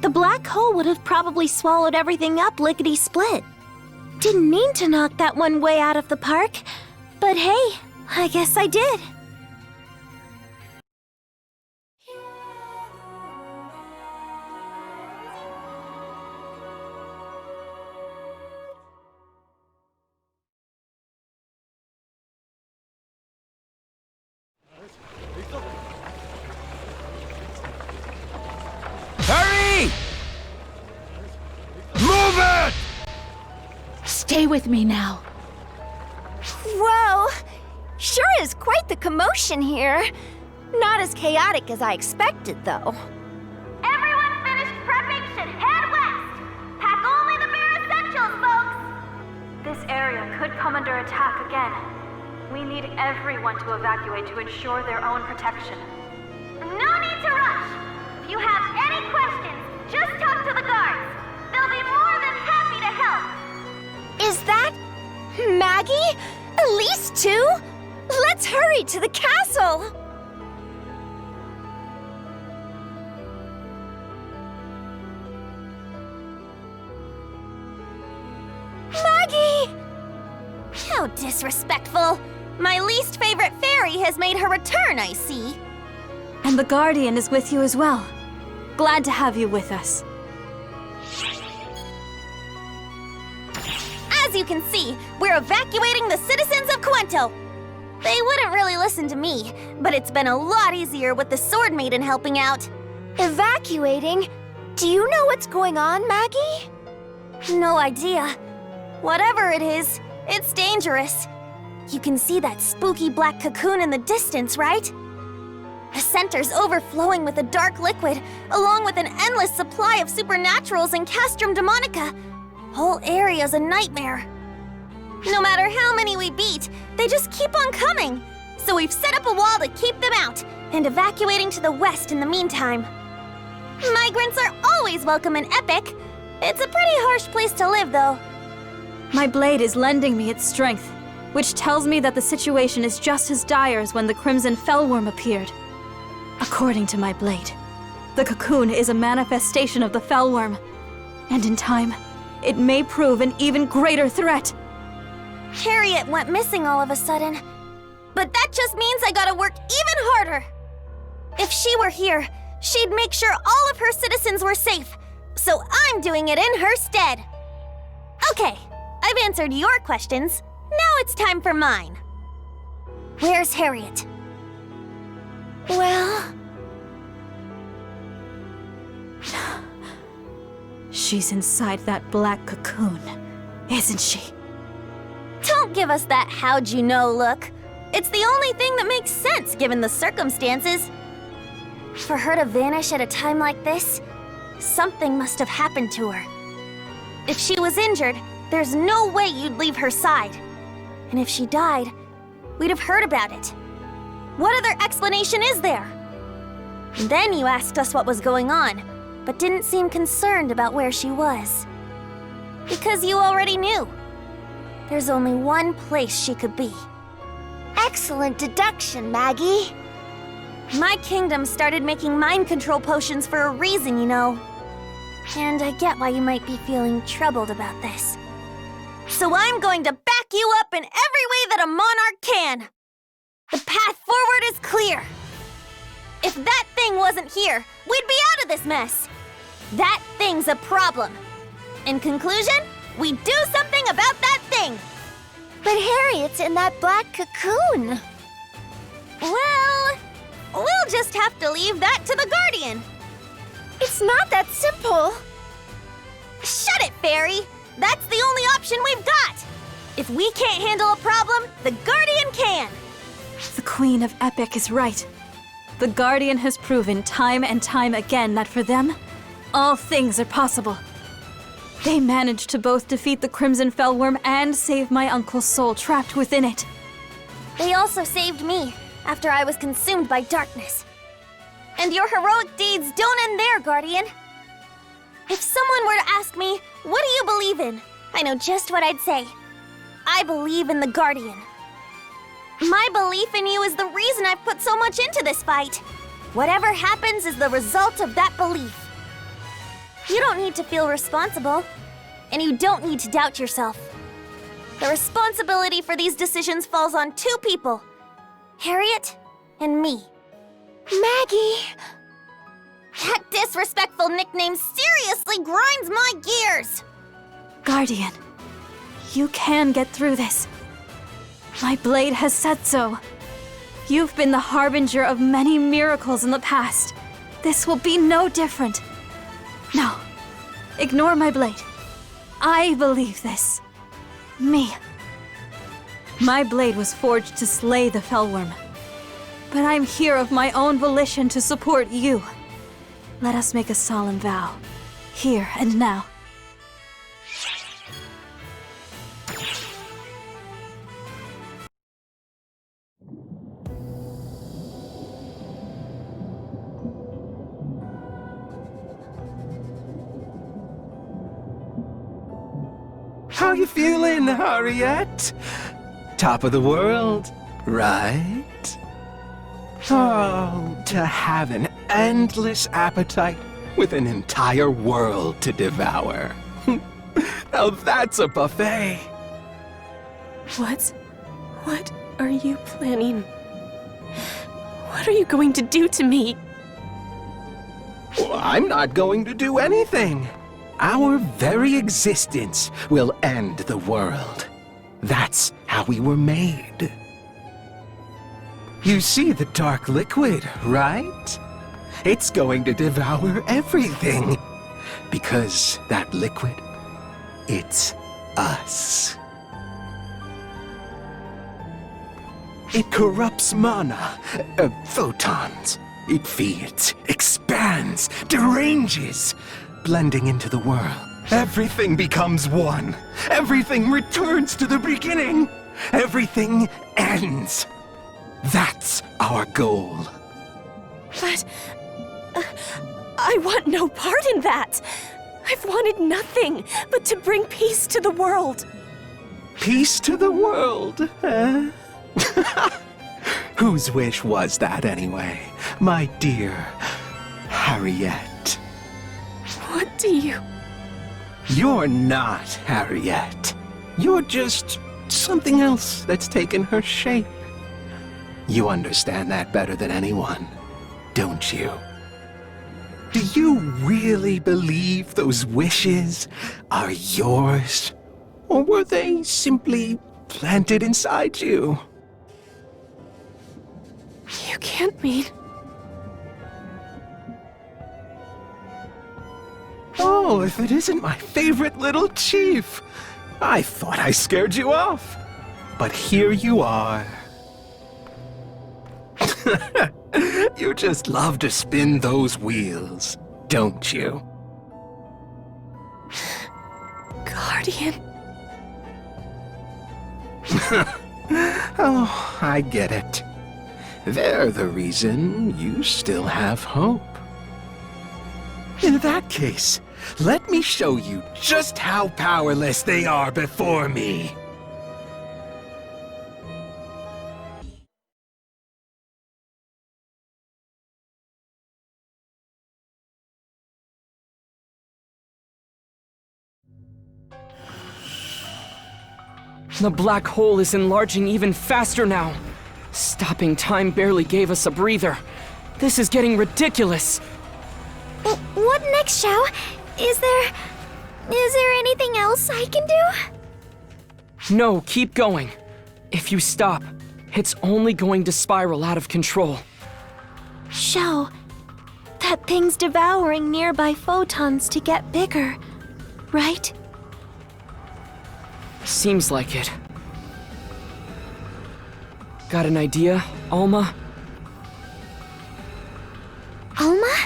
The black hole would have probably swallowed everything up lickety-split. Didn't mean to knock that one way out of the park, but hey, I guess I did. Hurry! Move it! Stay with me now. Whoa! Sure is quite the commotion here. Not as chaotic as I expected, though. Everyone finished prepping should head west. Pack only the bare essentials, folks. This area could come under attack again. We need everyone to evacuate to ensure their own protection. No need to rush. If you have any questions, just talk to the guards. They'll be more than happy to help. Is that Maggie? At least two? Let's hurry to the castle! Maggie! How disrespectful. My least favorite fairy has made her return, I see. And the Guardian is with you as well. Glad to have you with us. As you can see, we're evacuating the citizens of Cuento. They wouldn't really listen to me, but it's been a lot easier with the Sword Maiden helping out. Evacuating? Do you know what's going on, Maggie? No idea. Whatever it is, it's dangerous. You can see that spooky black cocoon in the distance, right? The center's overflowing with a dark liquid, along with an endless supply of supernaturals and Castrum Demonica. Whole area's a nightmare. No matter how many we beat, they just keep on coming. So we've set up a wall to keep them out, and evacuating to the west in the meantime. Migrants are always welcome in Epic. It's a pretty harsh place to live, though. My blade is lending me its strength, which tells me that the situation is just as dire as when the Crimson Fellworm appeared. According to my blade, the cocoon is a manifestation of the Fellworm, and in time, it may prove an even greater threat. Harriet went missing all of a sudden, but that just means I gotta work even harder. If she were here, she'd make sure all of her citizens were safe, so I'm doing it in her stead. Okay, I've answered your questions. Now it's time for mine. Where's Harriet? Well... She's inside that black cocoon, isn't she? Don't give us that how'd you know look. It's the only thing that makes sense given the circumstances. For her to vanish at a time like this, something must have happened to her. If she was injured, there's no way you'd leave her side. And if she died, we'd have heard about it. What other explanation is there? And then you asked us what was going on, but didn't seem concerned about where she was. Because you already knew. There's only one place she could be. Excellent deduction, Maggie. My kingdom started making mind control potions for a reason, you know. And I get why you might be feeling troubled about this. So I'm going to back you up in every way that a monarch can. The path forward is clear. If that thing wasn't here, we'd be out of this mess. That thing's a problem. In conclusion, we do something about that thing. But Harriet's in that black cocoon. Well, we'll just have to leave that to the Guardian. It's not that simple. Shut it, Fairy. That's the only option we've got. If we can't handle a problem, the Guardian can. The Queen of Epic is right. The Guardian has proven time and time again that for them, all things are possible. They managed to both defeat the Crimson Fellworm and save my uncle's soul trapped within it. They also saved me after I was consumed by darkness. And your heroic deeds don't end there, Guardian. If someone were to ask me, what do you believe in? I know just what I'd say. I believe in the Guardian. My belief in you is the reason I've put so much into this fight. Whatever happens is the result of that belief. You don't need to feel responsible, and you don't need to doubt yourself. The responsibility for these decisions falls on two people, Harriet and me. Maggie! That disrespectful nickname seriously grinds my gears! Guardian, you can get through this. My blade has said so. You've been the harbinger of many miracles in the past. This will be no different. No, ignore my blade. I believe this. Me. My blade was forged to slay the Fellworm. But I'm here of my own volition to support you. Let us make a solemn vow, here and now. How you feeling, Harriet? Top of the world, right? Oh, to have an endless appetite with an entire world to devour. Now that's a buffet. What are you planning? What are you going to do to me? Well, I'm not going to do anything. Our very existence will end the world. That's how we were made. You see the dark liquid, right? It's going to devour everything. Because that liquid, it's us. It corrupts mana, photons. It feeds, expands, deranges, blending into the world. Everything becomes one. Everything returns to the beginning. Everything ends. That's our goal. But I want no part in that. I've wanted nothing but to bring peace to the world. Peace to the world, eh? Whose wish was that anyway, my dear Harriet? What do you... You're not Harriet. You're just something else that's taken her shape. You understand that better than anyone, don't you? Do you really believe those wishes are yours? Or were they simply planted inside you? You can't mean... Oh, Oh, if it isn't my favorite little chief! I thought I scared you off. But here you are. You just love to spin those wheels, don't you? Guardian. Oh, I get it. They're the reason you still have hope. In that case, let me show you just how powerless they are before me. The black hole is enlarging even faster now. Stopping time barely gave us a breather. This is getting ridiculous. What next, Xiao? Is there anything else I can do? No, keep going. If you stop, it's only going to spiral out of control. Xiao, that thing's devouring nearby photons to get bigger, right? Seems like it. Got an idea, Alma? Alma?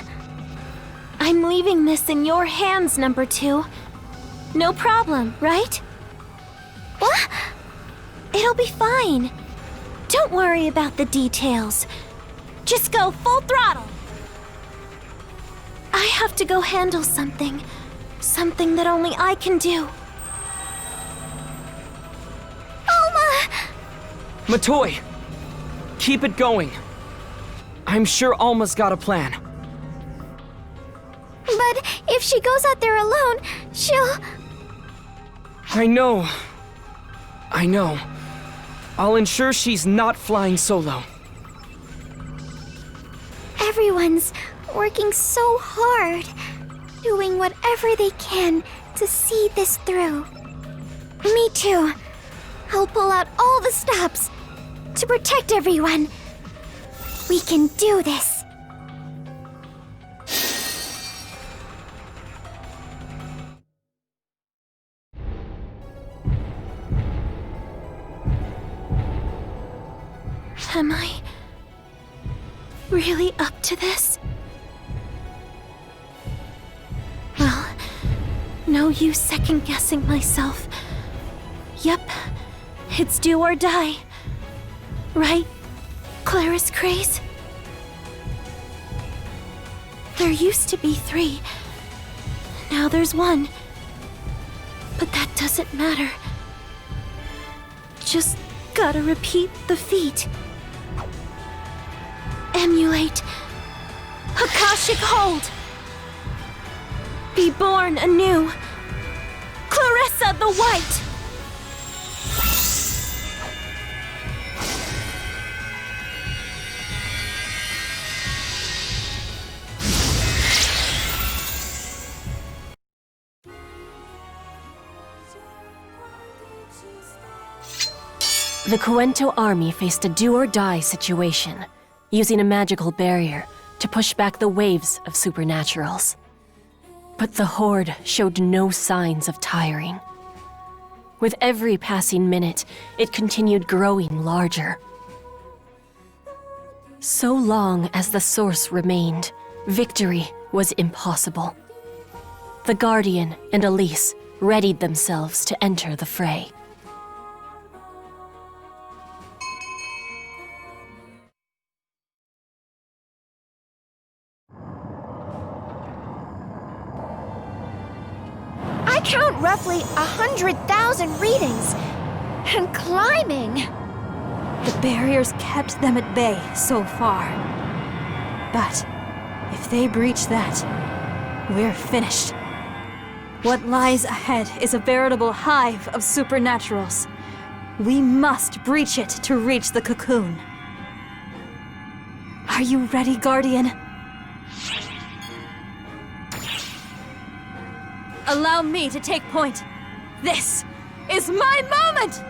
I'm leaving this in your hands, number 2. No problem, right? What? It'll be fine. Don't worry about the details. Just go full throttle. I have to go handle something. Something that only I can do. Matoy! Keep it going. I'm sure Alma's got a plan. But if she goes out there alone, she'll... I know. I'll ensure she's not flying solo. Everyone's working so hard, doing whatever they can to see this through. Me too. I'll pull out all the stops to protect everyone. We can do this. Am I really up to this? Well, no use second-guessing myself. Yep, it's do or die. Right, Claris Craze? There used to be 3. Now there's 1. But that doesn't matter. Just gotta repeat the feat. Emulate. Akashic Hold. Be born anew. Clarissa the White. The Cuento army faced a do-or-die situation, using a magical barrier to push back the waves of supernaturals. But the Horde showed no signs of tiring. With every passing minute, it continued growing larger. So long as the source remained, victory was impossible. The Guardian and Elise readied themselves to enter the fray. I count roughly 100,000 readings. And climbing. The barriers kept them at bay so far. But if they breach that, we're finished. What lies ahead is a veritable hive of supernaturals. We must breach it to reach the cocoon. Are you ready, Guardian? Allow me to take point. This is my moment!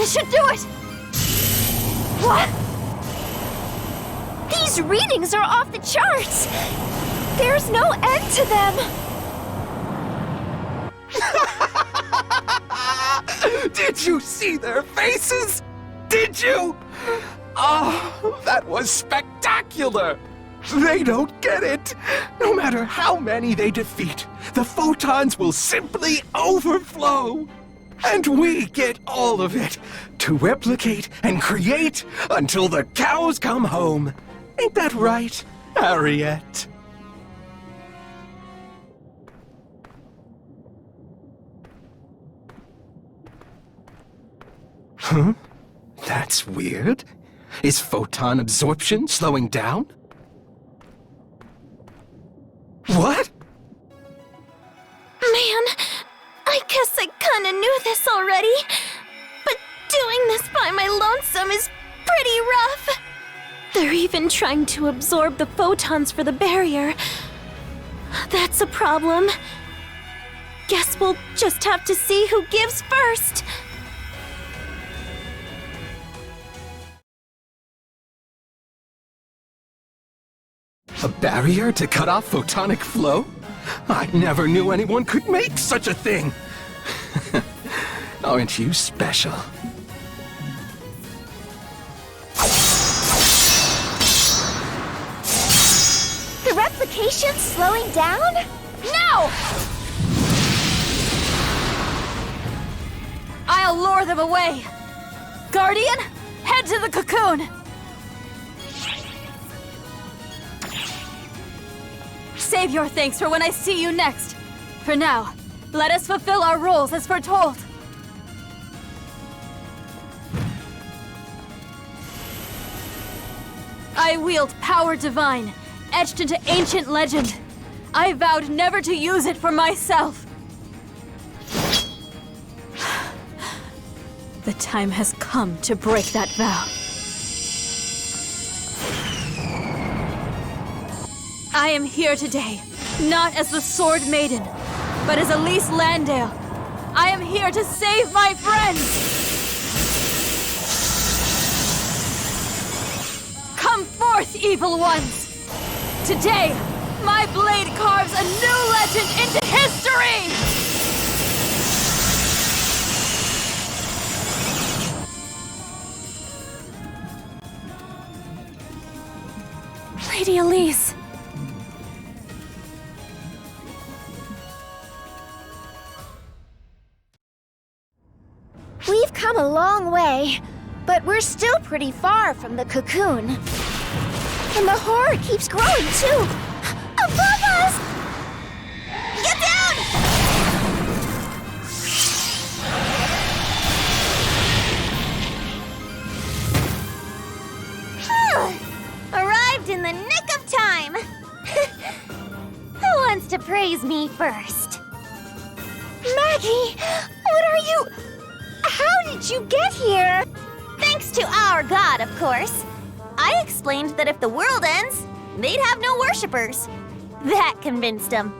This should do it! What? These readings are off the charts! There's no end to them! Did you see their faces? Did you? Oh, that was spectacular! They don't get it! No matter how many they defeat, the photons will simply overflow! And we get all of it, to replicate and create until the cows come home. Ain't that right, Harriet? Huh? That's weird. Is photon absorption slowing down? What? Man, I guess I kinda knew this already. But doing this by my lonesome is pretty rough. They're even trying to absorb the photons for the barrier. That's a problem. Guess we'll just have to see who gives first. A barrier to cut off photonic flow? I never knew anyone could make such a thing! Aren't you special? The replication's slowing down? No! I'll lure them away. Guardian, head to the cocoon. Save your thanks for when I see you next. For now, let us fulfill our roles as foretold. I wield power divine, etched into ancient legend. I vowed never to use it for myself. The time has come to break that vow. I am here today, not as the Sword Maiden, but as Elise Landale. I am here to save my friends! Come forth, evil ones! Today, my blade carves a new legend into history! Lady Elise. We've come a long way, but we're still pretty far from the cocoon. And the horror keeps growing, too! Above us! Get down! Arrived in the nick of time! Who wants to praise me first? Maggie! What are you... How did you get here? Thanks to our god, of course. I explained that if the world ends, they'd have no worshippers. That convinced them.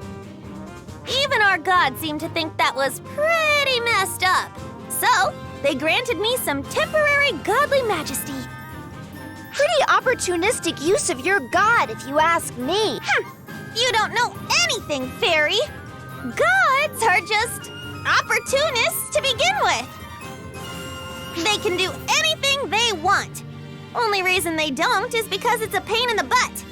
Even our god seemed to think that was pretty messed up. So, they granted me some temporary godly majesty. Pretty opportunistic use of your god, if you ask me. You don't know anything, fairy. Gods are just opportunists to begin with. They can do anything they want. Only reason they don't is because it's a pain in the butt.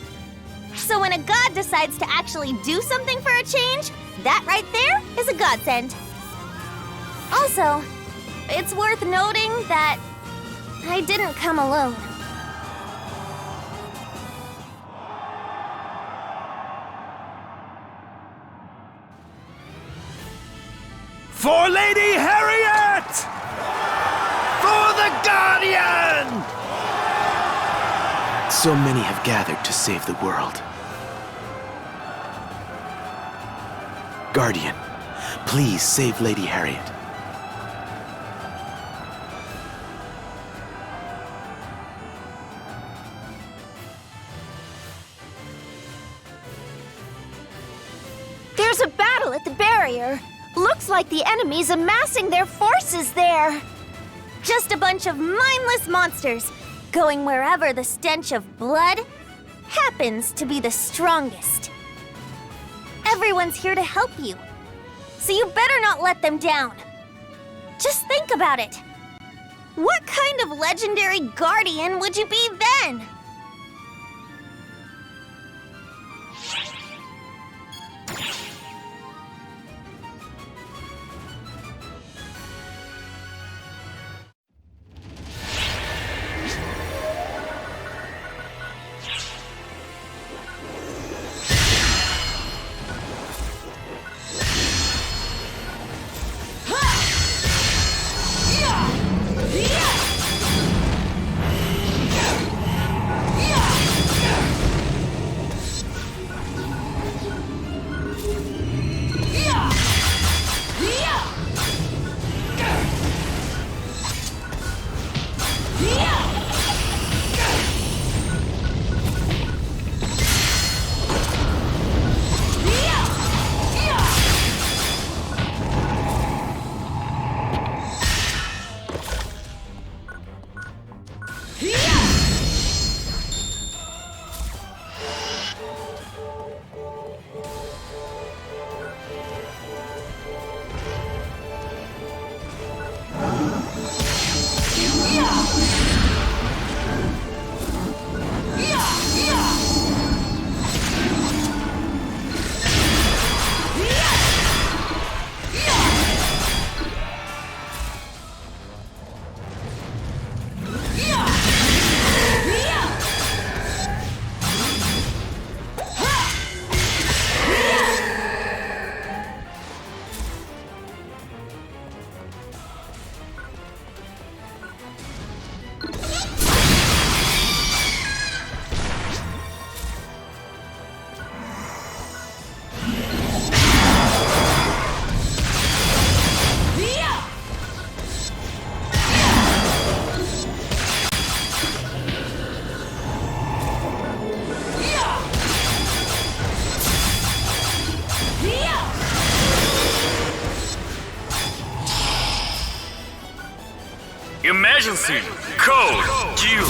So when a god decides to actually do something for a change, that right there is a godsend. Also, it's worth noting that I didn't come alone. For Lady Harriet! For the Guardian! So many have gathered to save the world. Guardian, please save Lady Harriet. There's a battle at the barrier. Looks like the enemy's amassing their forces there. Just a bunch of mindless monsters, going wherever the stench of blood happens to be the strongest. Everyone's here to help you, so you better not let them down. Just think about it. What kind of legendary guardian would you be then? Emergency! Code due!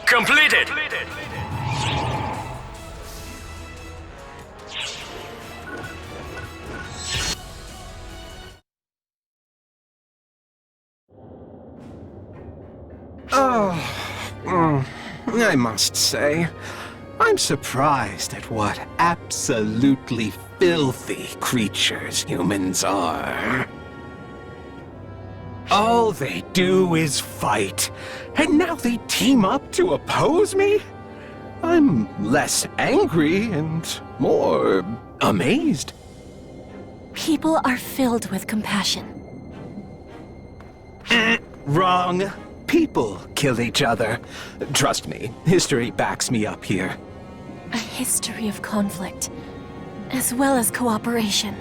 Completed! I must say, I'm surprised at what absolutely filthy creatures humans are. All they do is fight, and now they team up to oppose me? I'm less angry and more amazed. People are filled with compassion. Wrong. People kill each other. Trust me, history backs me up here. A history of conflict, as well as cooperation.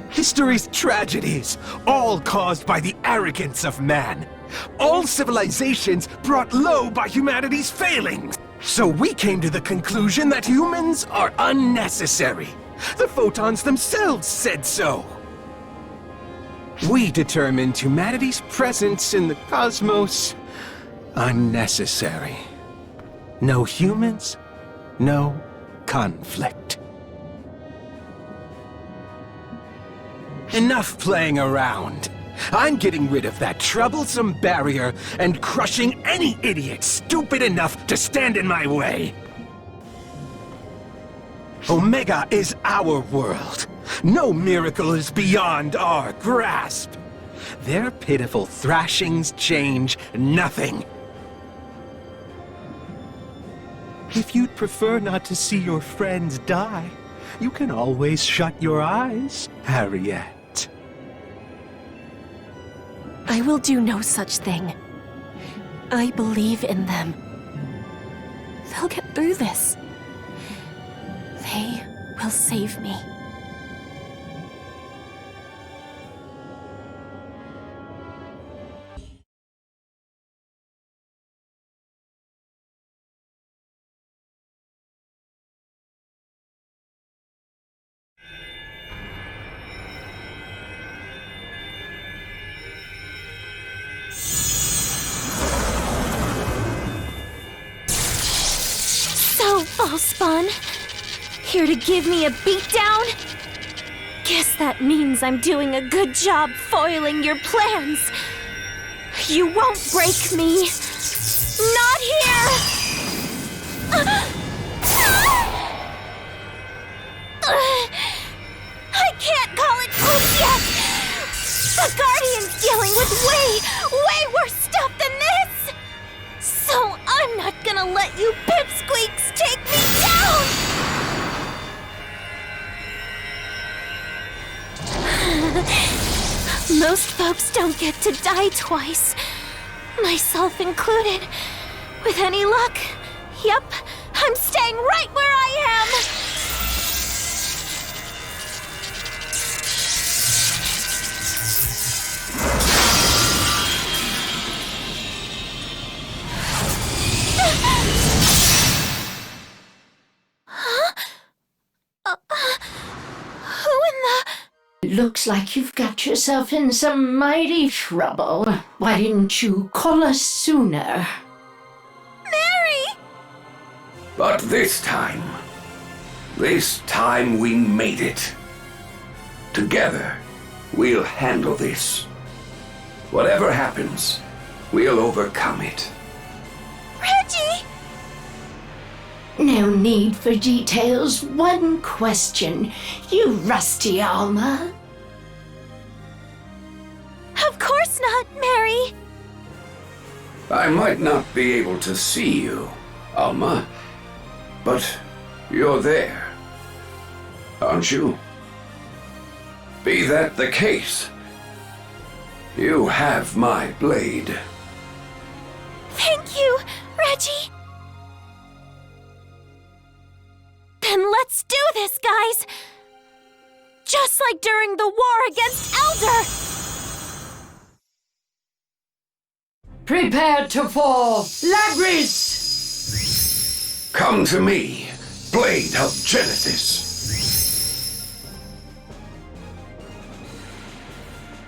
History's tragedies, all caused by the arrogance of man. All civilizations brought low by humanity's failings. So we came to the conclusion that humans are unnecessary. The photons themselves said so. We determined humanity's presence in the cosmos unnecessary. No humans, no conflict. Enough playing around. I'm getting rid of that troublesome barrier and crushing any idiot stupid enough to stand in my way. Omega is our world. No miracle is beyond our grasp. Their pitiful thrashings change nothing. If you'd prefer not to see your friends die, you can always shut your eyes, Harriet. I will do no such thing. I believe in them. They'll get through this. They will save me. spawn? Here to give me a beatdown? Guess that means I'm doing a good job foiling your plans. You won't break me. Not here! I can't call it quits yet! The Guardian's dealing with way worse stuff than this! So I'm not gonna let you pipsqueaks take me down! Most folks don't get to die twice, myself included. With any luck, yep, I'm staying right where I am! Who in the... Looks like you've got yourself in some mighty trouble. Why didn't you call us sooner? Mary! But this time we made it. Together, we'll handle this. Whatever happens, we'll overcome it. Reggie! No need for details. One question. You rusty Alma. Of course not, Mary. I might not be able to see you, Alma, but you're there, aren't you? Be that the case, you have my blade. Thank you, Reggie. Then let's do this, guys! Just like during the war against Elder! Prepare to fall, Lagris! Come to me, Blade of Genesis.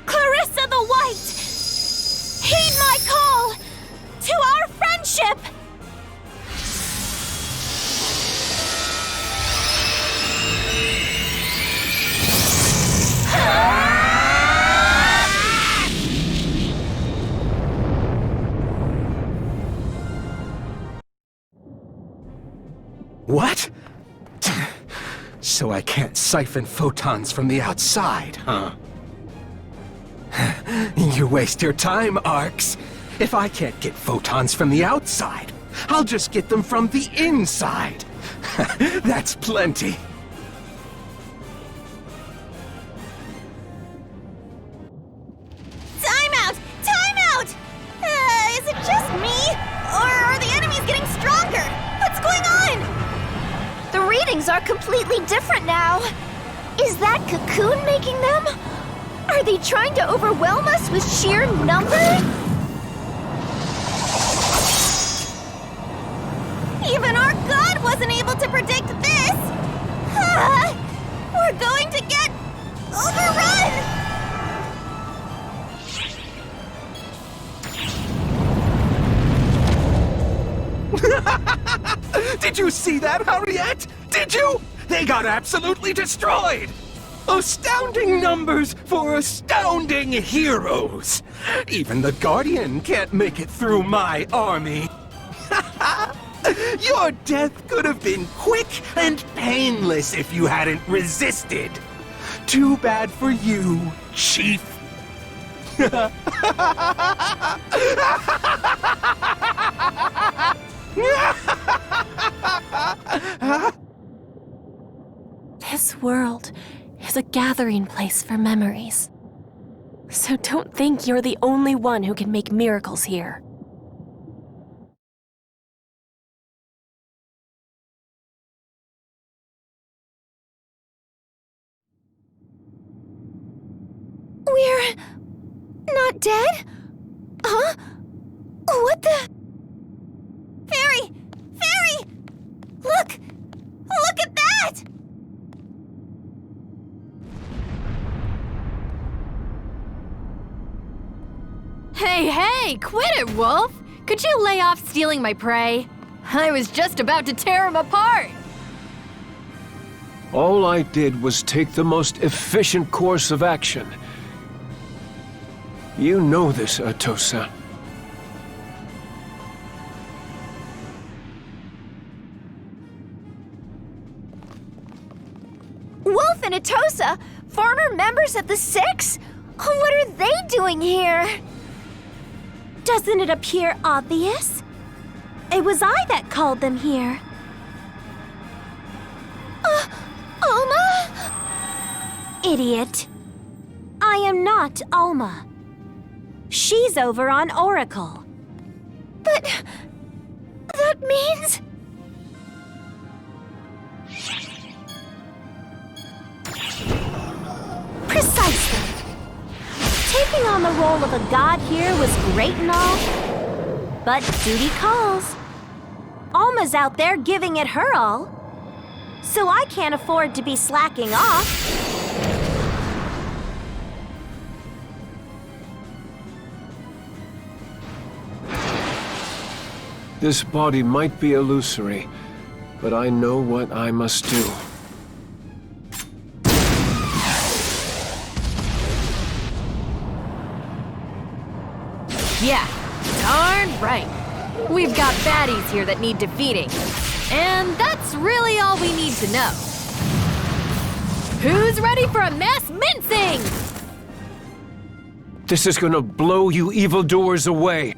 Clarissa the White! Heed my call to our friendship! What? So I can't siphon photons from the outside, huh? You waste your time, Arcs. If I can't get photons from the outside, I'll just get them from the inside. That's plenty. Time out! Time out! Is it just me? Or are the enemies getting stronger? What's going on? The readings are completely different now. Is that cocoon making them? Are they trying to overwhelm us with sheer number? Even our god wasn't able to predict this! We're going to get overrun! Did you see that, Harriet? Did you? They got absolutely destroyed! Astounding numbers for astounding heroes! Even the Guardian can't make it through my army! Your death could have been quick and painless if you hadn't resisted! Too bad for you, Chief! This world is a gathering place for memories. So don't think you're the only one who can make miracles here. We're not dead? Huh? What the? Fairy! Fairy! Look! Look at that! Hey, quit it, Wolf! Could you lay off stealing my prey? I was just about to tear him apart! All I did was take the most efficient course of action. You know this, Atosa. Wolf and Atosa, former members of the Six? What are they doing here? Doesn't it appear obvious? It was I that called them here. Alma? Idiot. I am not Alma. She's over on Oracle. But that means... Precisely. Taking on the role of a god here was great and all, but duty calls. Alma's out there giving it her all, so I can't afford to be slacking off. This body might be illusory, but I know what I must do. Yeah, darn right. We've got baddies here that need defeating. And that's really all we need to know. Who's ready for a mass mincing? This is gonna blow you evildoers away.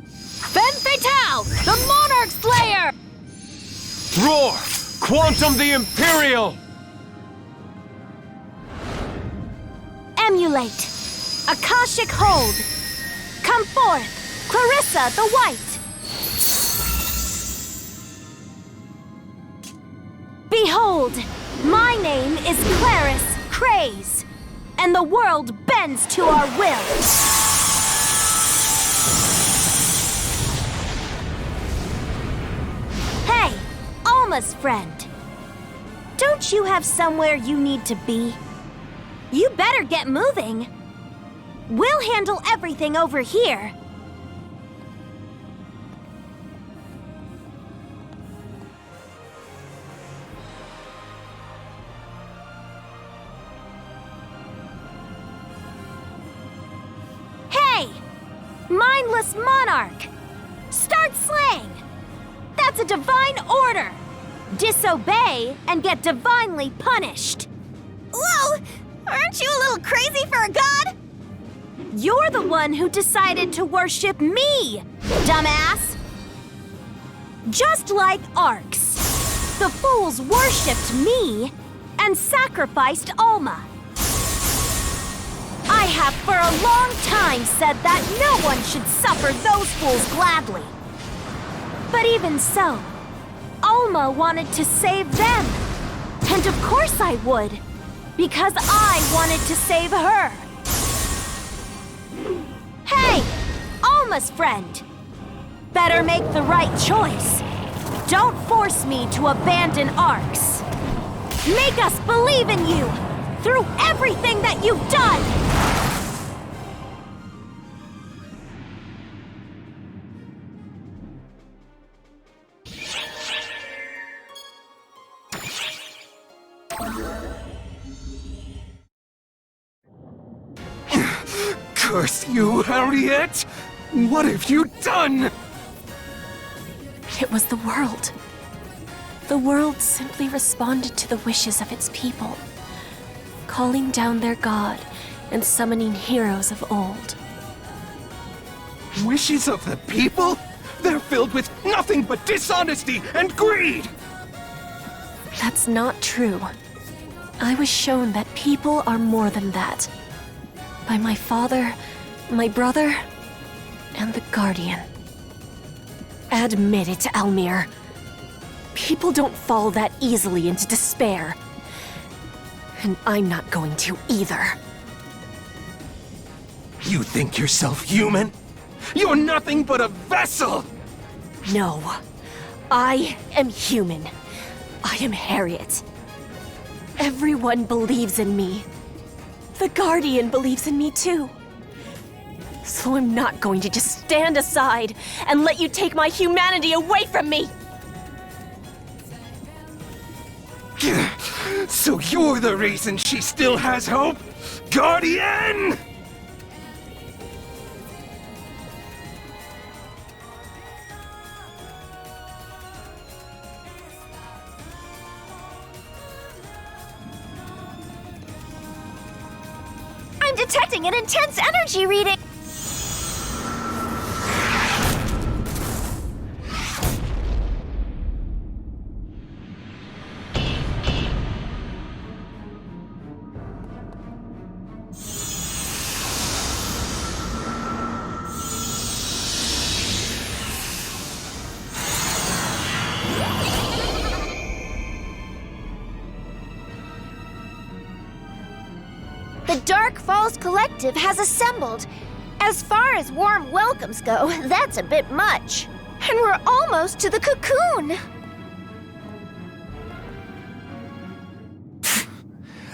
Femme Fatale, the Monarch Slayer! Roar! Quantum the Imperial! Emulate. Akashic Hold. Come forth, Clarissa the White. Behold, my name is Clarice Craze, and the world bends to our will. Hey, Alma's friend. Don't you have somewhere you need to be? You better get moving. We'll handle everything over here. Hey! Mindless Monarch! Start slaying! That's a divine order! Disobey and get divinely punished! Whoa! Aren't you a little crazy for a god? You're the one who decided to worship me, dumbass! Just like Arcs, the fools worshipped me and sacrificed Alma. I have for a long time said that no one should suffer those fools gladly. But even so, Alma wanted to save them. And of course I would, because I wanted to save her. Hey, Alma's friend. Better make the right choice. Don't force me to abandon Arcs. Make us believe in you through everything that you've done. Curse you, Harriet! What have you done? It was the world. The world simply responded to the wishes of its people, calling down their god and summoning heroes of old. Wishes of the people? They're filled with nothing but dishonesty and greed! That's not true. I was shown that people are more than that. By my father, my brother, and the Guardian. Admit it, Almir. People don't fall that easily into despair. And I'm not going to either. You think yourself human? You're nothing but a vessel! No. I am human. I am Harriet. Everyone believes in me. The Guardian believes in me too. So I'm not going to just stand aside and let you take my humanity away from me! So you're the reason she still has hope? Guardian! I'm detecting an intense energy reading! The Dark Falls Collective has assembled. As far as warm welcomes go, that's a bit much. And we're almost to the cocoon.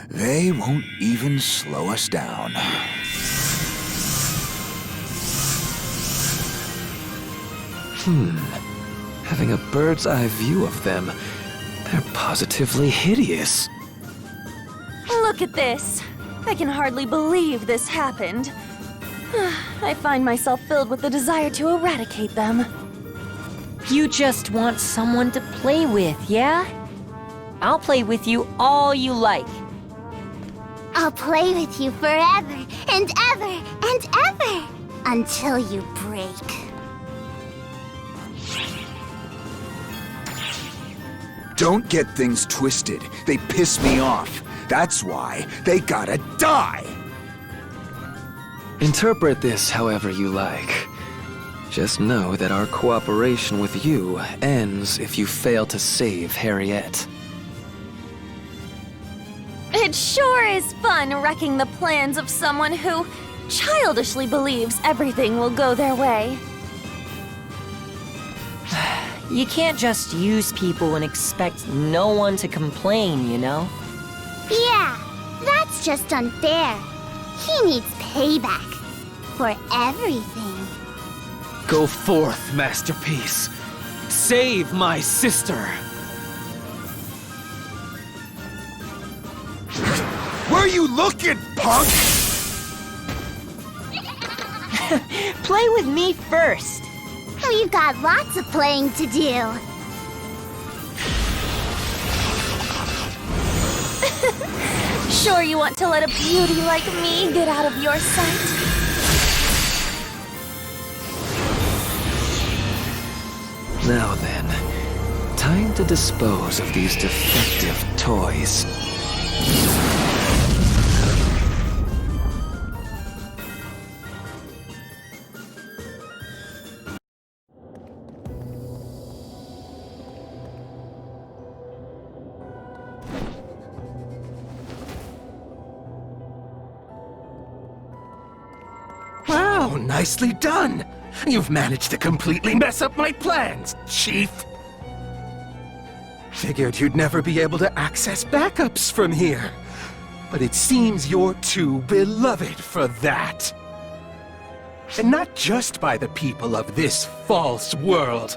They won't even slow us down. Having a bird's eye view of them, they're positively hideous. Look at this. I can hardly believe this happened. I find myself filled with the desire to eradicate them. You just want someone to play with, yeah? I'll play with you all you like. I'll play with you forever and ever and ever until you break. Don't get things twisted. They piss me off. That's why they gotta die! Interpret this however you like. Just know that our cooperation with you ends if you fail to save Harriet. It sure is fun wrecking the plans of someone who childishly believes everything will go their way. You can't just use people and expect no one to complain, you know? Yeah, that's just unfair. He needs payback for everything. Go forth, Masterpiece. Save my sister. Where you looking, punk? Play with me first. We've got lots of playing to do. Sure you want to let a beauty like me get out of your sight? Now then, time to dispose of these defective toys. Wow, nicely done! You've managed to completely mess up my plans, Chief! Figured you'd never be able to access backups from here. But it seems you're too beloved for that. And not just by the people of this false world.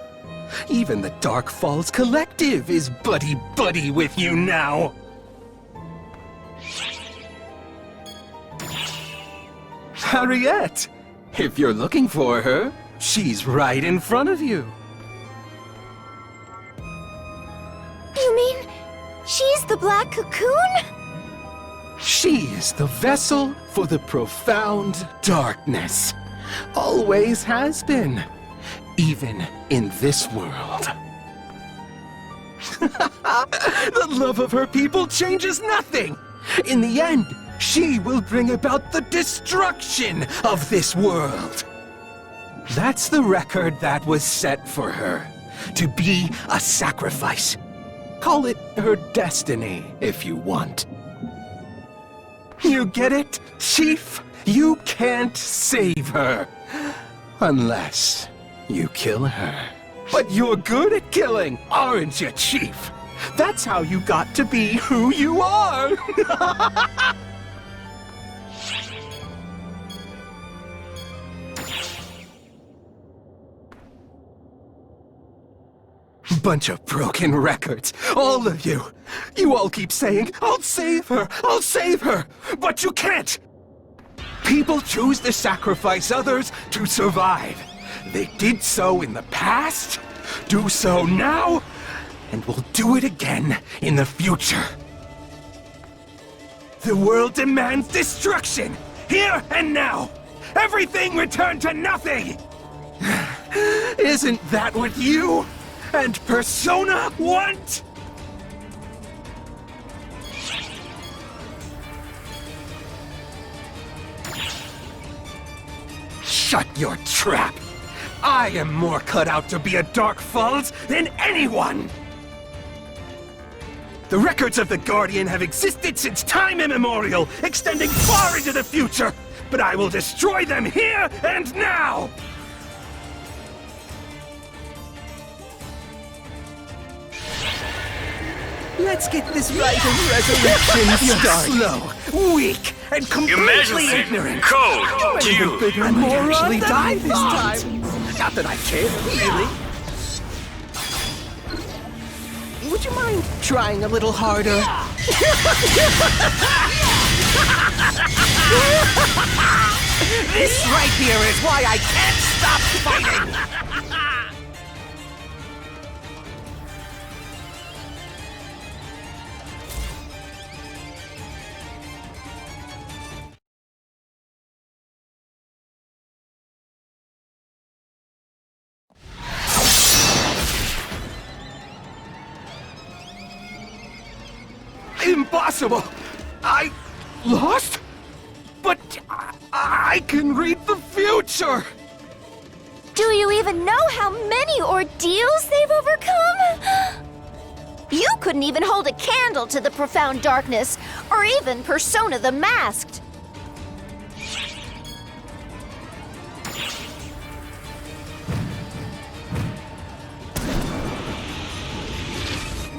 Even the Dark Falls Collective is buddy-buddy with you now. Harriet! If you're looking for her, she's right in front of you. You mean she's the Black Cocoon? She is the vessel for the profound darkness. Always has been. Even in this world. The love of her people changes nothing. In the end, she will bring about the destruction of this world. That's the record that was set for her. To be a sacrifice. Call it her destiny, if you want. You get it, Chief? You can't save her. Unless you kill her. But you're good at killing, aren't you, Chief? That's how you got to be who you are. Bunch of broken records, all of you. You all keep saying, I'll save her, but you can't! People choose to sacrifice others to survive. They did so in the past, do so now, and will do it again in the future. The world demands destruction, here and now. Everything returned to nothing! Isn't that what you and Persona want? Shut your trap! I am more cut out to be a Dark Falls than anyone! The records of the Guardian have existed since time immemorial, extending far into the future, but I will destroy them here and now! Let's get this right and resurrection started. Slow, weak, and completely ignorant. Cold, you bigger moron actually die this time. Not that I care, really. Would you mind trying a little harder? This right here is why I can't stop fighting! Impossible! I lost? But I can read the future! Do you even know how many ordeals they've overcome? You couldn't even hold a candle to the profound darkness, or even Persona the Masked.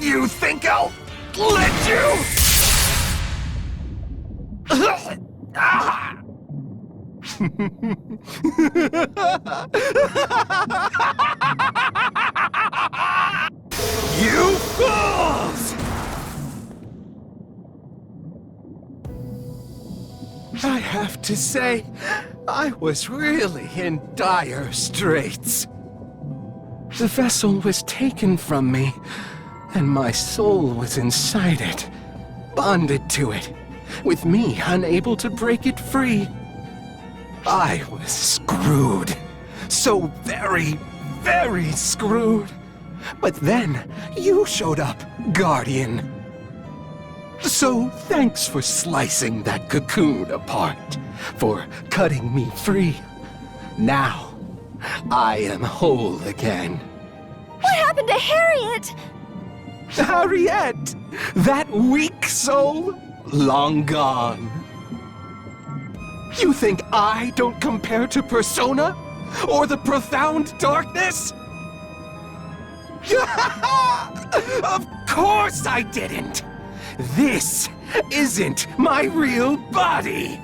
You think I'll let you? You fools! I have to say, I was really in dire straits. The vessel was taken from me, and my soul was inside it, bonded to it, with me unable to break it free. I was screwed. So very, very screwed. But then you showed up, Guardian. So thanks for slicing that cocoon apart, for cutting me free. Now, I am whole again. What happened to Harriet? Harriet! That weak soul? Long gone. You think I don't compare to Persona? Or the profound darkness? Of course I didn't! This isn't my real body!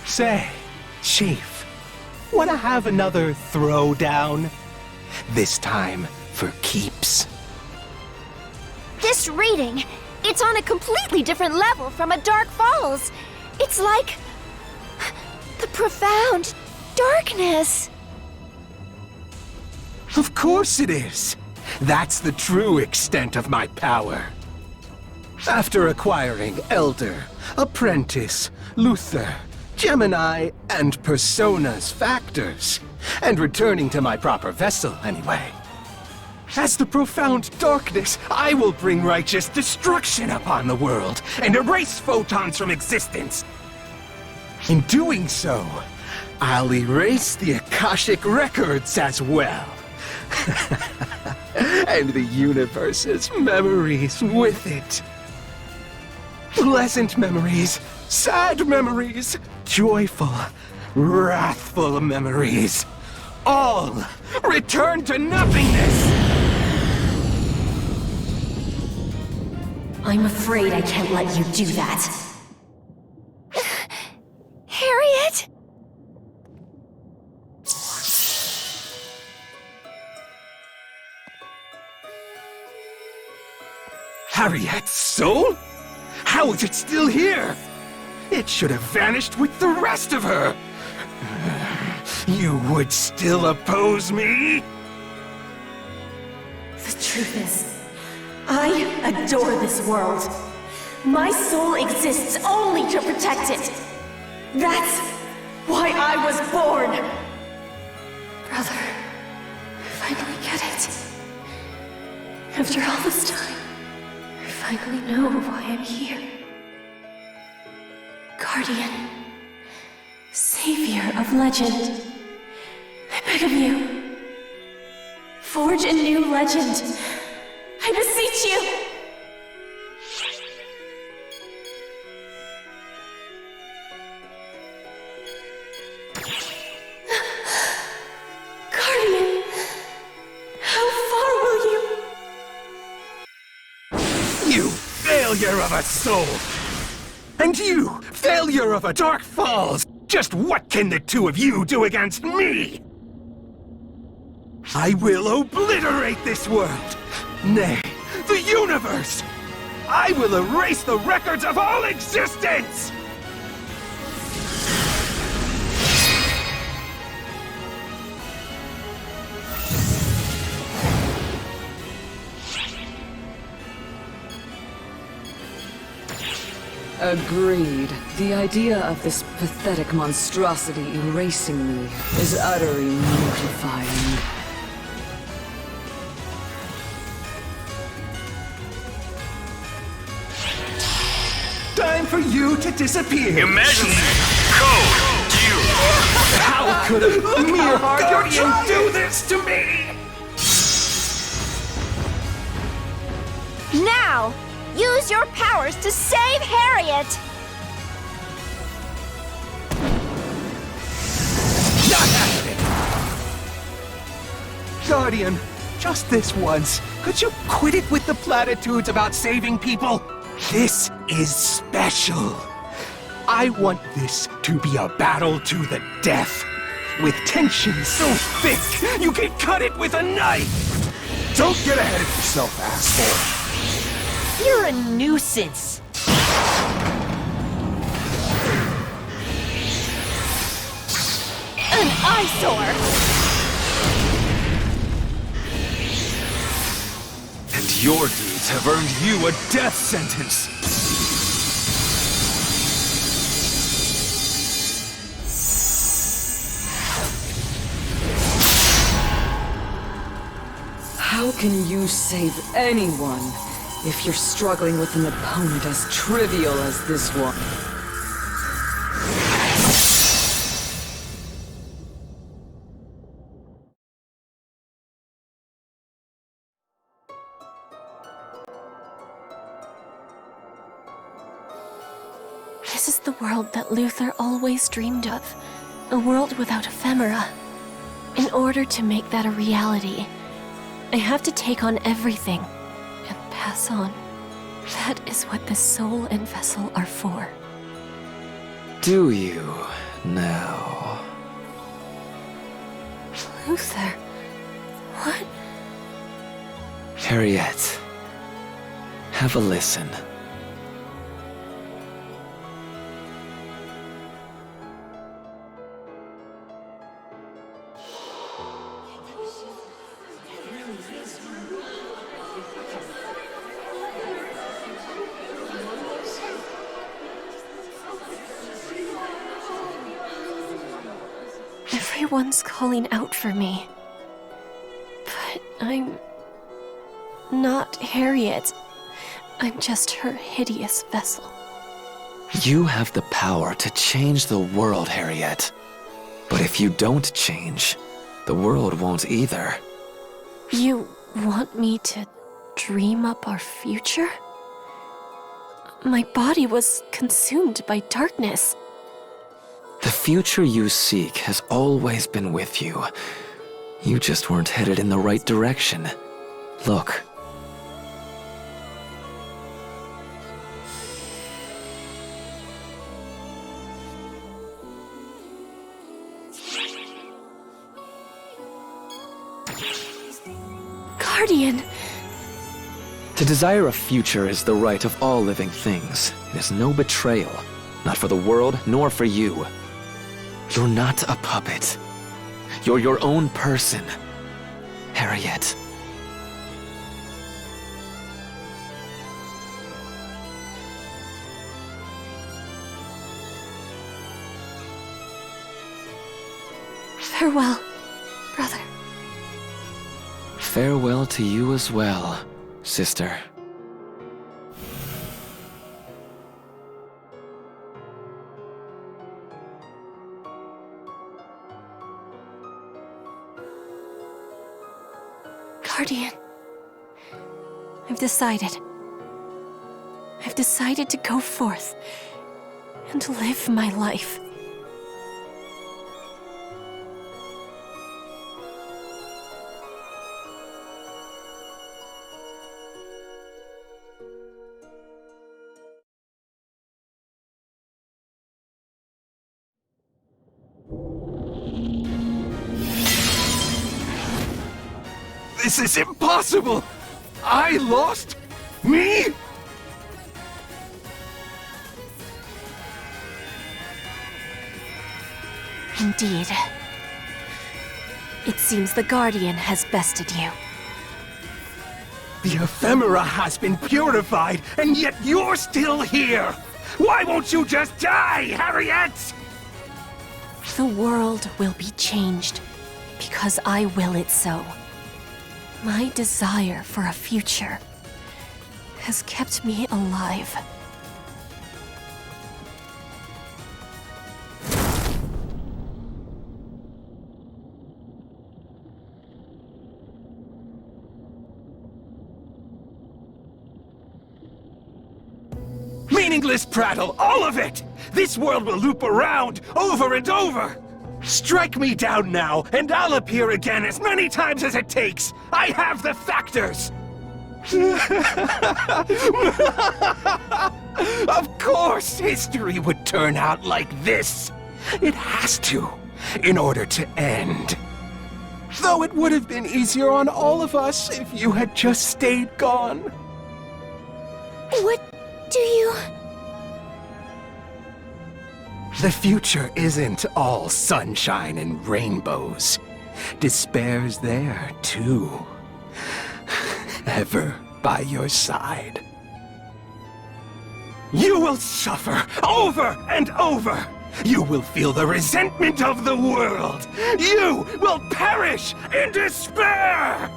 Say, Chief, wanna have another throwdown? This time for keeps. This reading, it's on a completely different level from a Dark Falls. It's like the profound darkness. Of course it is. That's the true extent of my power. After acquiring Elder, Apprentice, Luther, Gemini, and Persona's factors, and returning to my proper vessel anyway. As the profound darkness, I will bring righteous destruction upon the world and erase photons from existence. In doing so, I'll erase the Akashic records as well. And the universe's memories with it. Pleasant memories, sad memories, joyful, wrathful memories. All return to nothingness! I'm afraid I can't let you do that. Harriet? Harriet's soul? How is it still here? It should have vanished with the rest of her. You would still oppose me? The truth is, I adore this world. My soul exists only to protect it. That's why I was born. Brother, I finally get it. After all this time, I finally know why I'm here. Guardian, savior of legend, I beg of you, forge a new legend. I beseech you! Guardian, how far will you? You failure of a soul! And you, failure of a Dark Falls! Just what can the two of you do against me? I will obliterate this world! Nay, the universe! I will erase the records of all existence! Agreed. The idea of this pathetic monstrosity erasing me is utterly mortifying. Time for you to disappear! Imagine code you. How could a mere guardian do this to me? Now! Use your powers to save Harriet! Not happening! Guardian, just this once, could you quit it with the platitudes about saving people? This is special. I want this to be a battle to the death. With tension so thick, you can cut it with a knife! Don't get ahead of yourself, asshole! You're a nuisance! An eyesore! And your deeds have earned you a death sentence! How can you save anyone if you're struggling with an opponent as trivial as this one? This is the world that Luther always dreamed of. A world without ephemera. In order to make that a reality, I have to take on everything and pass on. That is what the soul and vessel are for. Do you now? Luther, what? Harriet, have a listen. Everyone's calling out for me. But I'm not Harriet. I'm just her hideous vessel. You have the power to change the world, Harriet. But if you don't change, the world won't either. You want me to dream up our future? My body was consumed by darkness. The future you seek has always been with you. You just weren't headed in the right direction. Look. Guardian! To desire a future is the right of all living things. It is no betrayal, not for the world nor for you. You're not a puppet. You're your own person, Harriet. Farewell, brother. Farewell to you as well, sister. Guardian, I've decided. I've decided to go forth and live my life. This is impossible! I lost? Me? Indeed. It seems the Guardian has bested you. The ephemera has been purified, and yet you're still here! Why won't you just die, Harriet? The world will be changed, because I will it so. My desire for a future has kept me alive. Meaningless prattle, all of it! This world will loop around, over and over! Strike me down now, and I'll appear again as many times as it takes! I have the factors! Of course history would turn out like this! It has to, in order to end. Though it would have been easier on all of us if you had just stayed gone. What do you... The future isn't all sunshine and rainbows. Despair's there, too. Ever by your side. You will suffer over and over. You will feel the resentment of the world. You will perish in despair!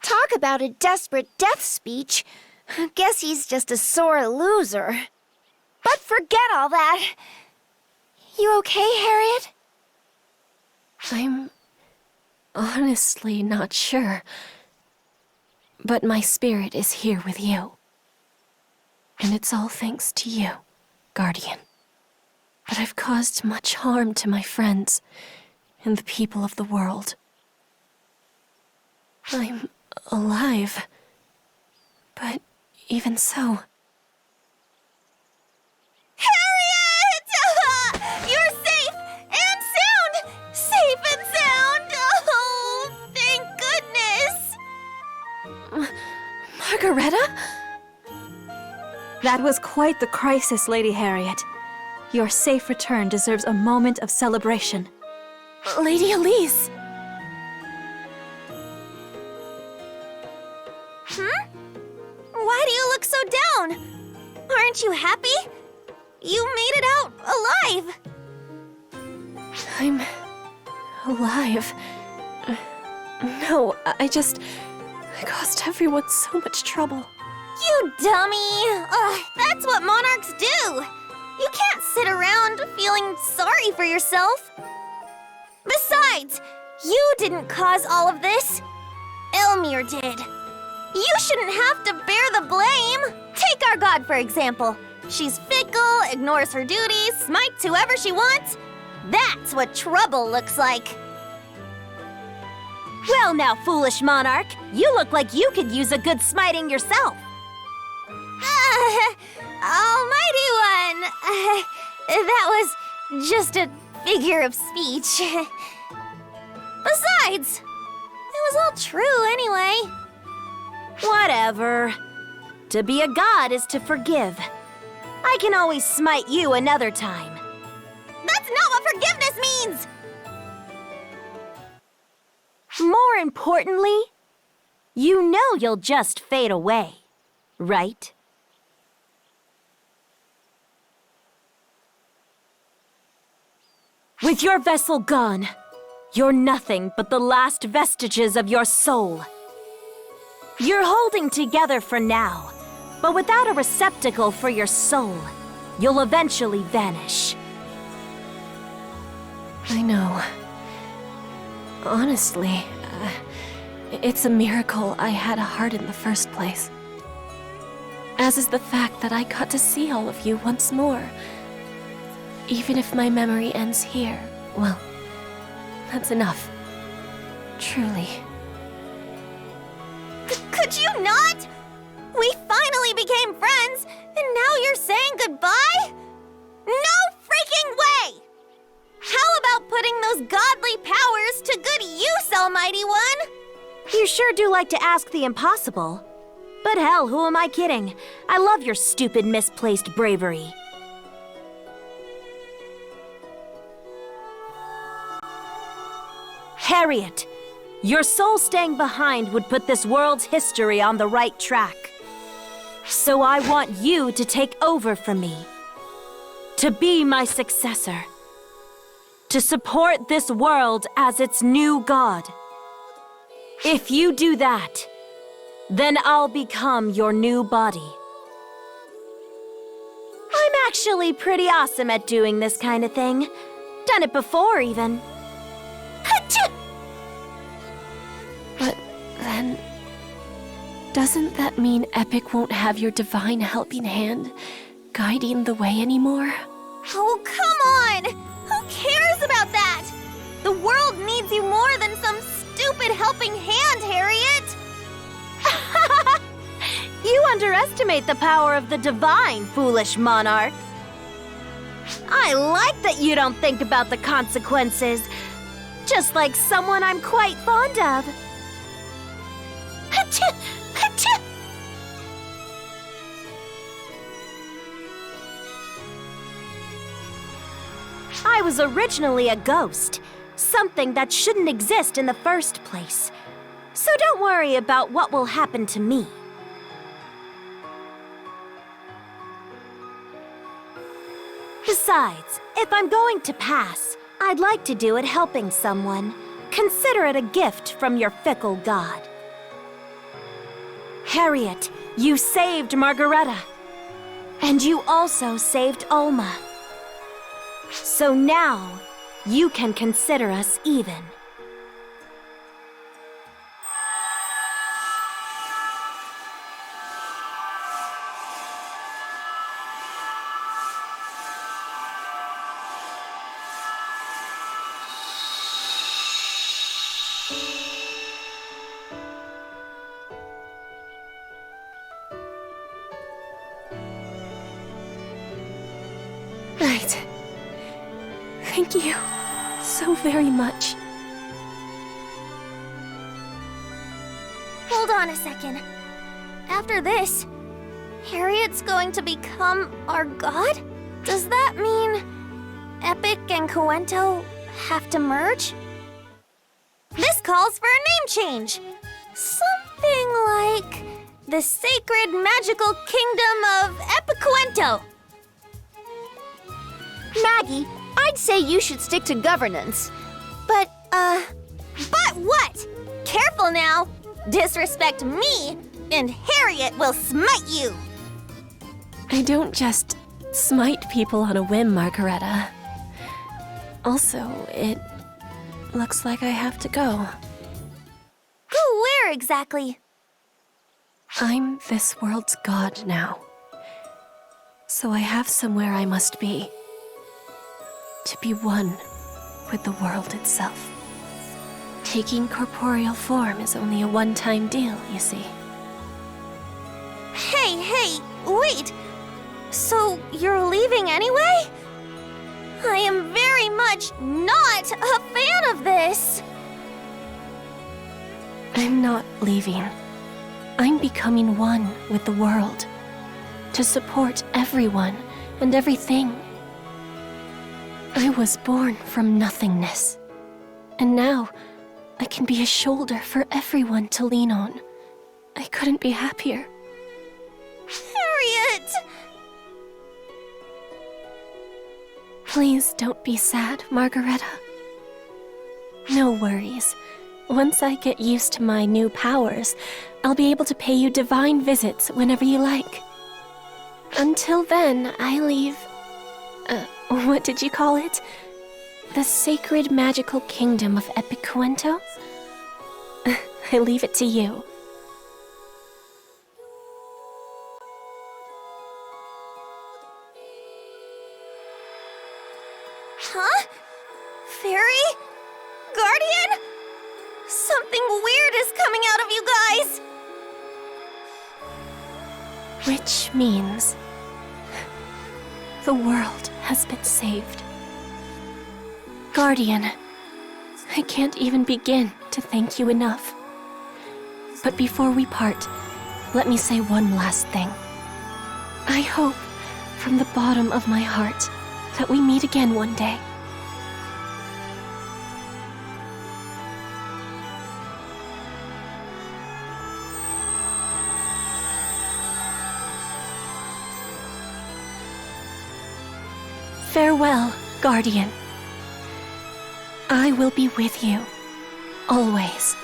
Talk about a desperate death speech. Guess he's just a sore loser. But forget all that. You okay, Harriet? I'm honestly not sure. But my spirit is here with you. And it's all thanks to you, Guardian. But I've caused much harm to my friends and the people of the world. I'm alive. But even so... Harriet! You're safe and sound! Safe and sound! Oh, thank goodness! Margareta? That was quite the crisis, Lady Harriet. Your safe return deserves a moment of celebration. Lady Elise! Why do you look so down? Aren't you happy? You made it out alive! I'm... alive. No, I caused everyone so much trouble. You dummy! That's what monarchs do! You can't sit around feeling sorry for yourself. Besides, you didn't cause all of this. Elmir did. You shouldn't have to bear the blame. Take our god, for example. She's fickle, ignores her duties, smites whoever she wants. That's what trouble looks like. Well now, foolish monarch, you look like you could use a good smiting yourself. Almighty one. That was just a figure of speech. Besides, it was all true anyway. Whatever. To be a god is to forgive. I can always smite you another time. That's not what forgiveness means! More importantly, you know you'll just fade away, right? With your vessel gone, you're nothing but the last vestiges of your soul. You're holding together for now, but without a receptacle for your soul, you'll eventually vanish. I know. Honestly, it's a miracle I had a heart in the first place. As is the fact that I got to see all of you once more. Even if my memory ends here, well, that's enough. Truly. Could you not? We finally became friends, and now you're saying goodbye? No freaking way! How about putting those godly powers to good use, Almighty One? You sure do like to ask the impossible. But hell, who am I kidding? I love your stupid, misplaced bravery. Harriet, your soul staying behind would put this world's history on the right track. So I want you to take over from me. To be my successor. To support this world as its new god. If you do that, then I'll become your new body. I'm actually pretty awesome at doing this kind of thing. Done it before, even. But then... doesn't that mean Epic won't have your divine helping hand guiding the way anymore? Oh, come on! Who cares about that? The world needs you more than some stupid helping hand, Harriet! You underestimate the power of the divine, foolish monarch. I like that you don't think about the consequences, just like someone I'm quite fond of. I was originally a ghost, something that shouldn't exist in the first place. So don't worry about what will happen to me. Besides, if I'm going to pass, I'd like to do it helping someone. Consider it a gift from your fickle god. Harriet, you saved Margareta. And you also saved Alma. So now, you can consider us even. Right. Thank you so very much. Hold on a second. After this, Harriet's going to become our god? Does that mean Epic and Coento have to merge? This calls for a name change. Something like the Sacred Magical Kingdom of Epicuento. Maggie, I'd say you should stick to governance. But what? Careful now. Disrespect me, and Harriet will smite you. I don't just smite people on a whim, Margareta. Also, it looks like I have to go. Go where exactly? I'm this world's god now. So I have somewhere I must be. To be one with the world itself. Taking corporeal form is only a one-time deal, you see. Hey, wait! So you're leaving anyway? I am very much not a fan of this! I'm not leaving. I'm becoming one with the world. To support everyone and everything. I was born from nothingness. And now, I can be a shoulder for everyone to lean on. I couldn't be happier. Harriet! Please don't be sad, Margareta. No worries. Once I get used to my new powers, I'll be able to pay you divine visits whenever you like. Until then, I leave... what did you call it? The Sacred Magical Kingdom of Epicuento? I leave it to you. Huh? Fairy? Guardian? Something weird is coming out of you guys! Which means... the world has been saved. Guardian, I can't even begin to thank you enough. But before we part, let me say one last thing. I hope, from the bottom of my heart, that we meet again one day. Farewell, Guardian. I will be with you, always.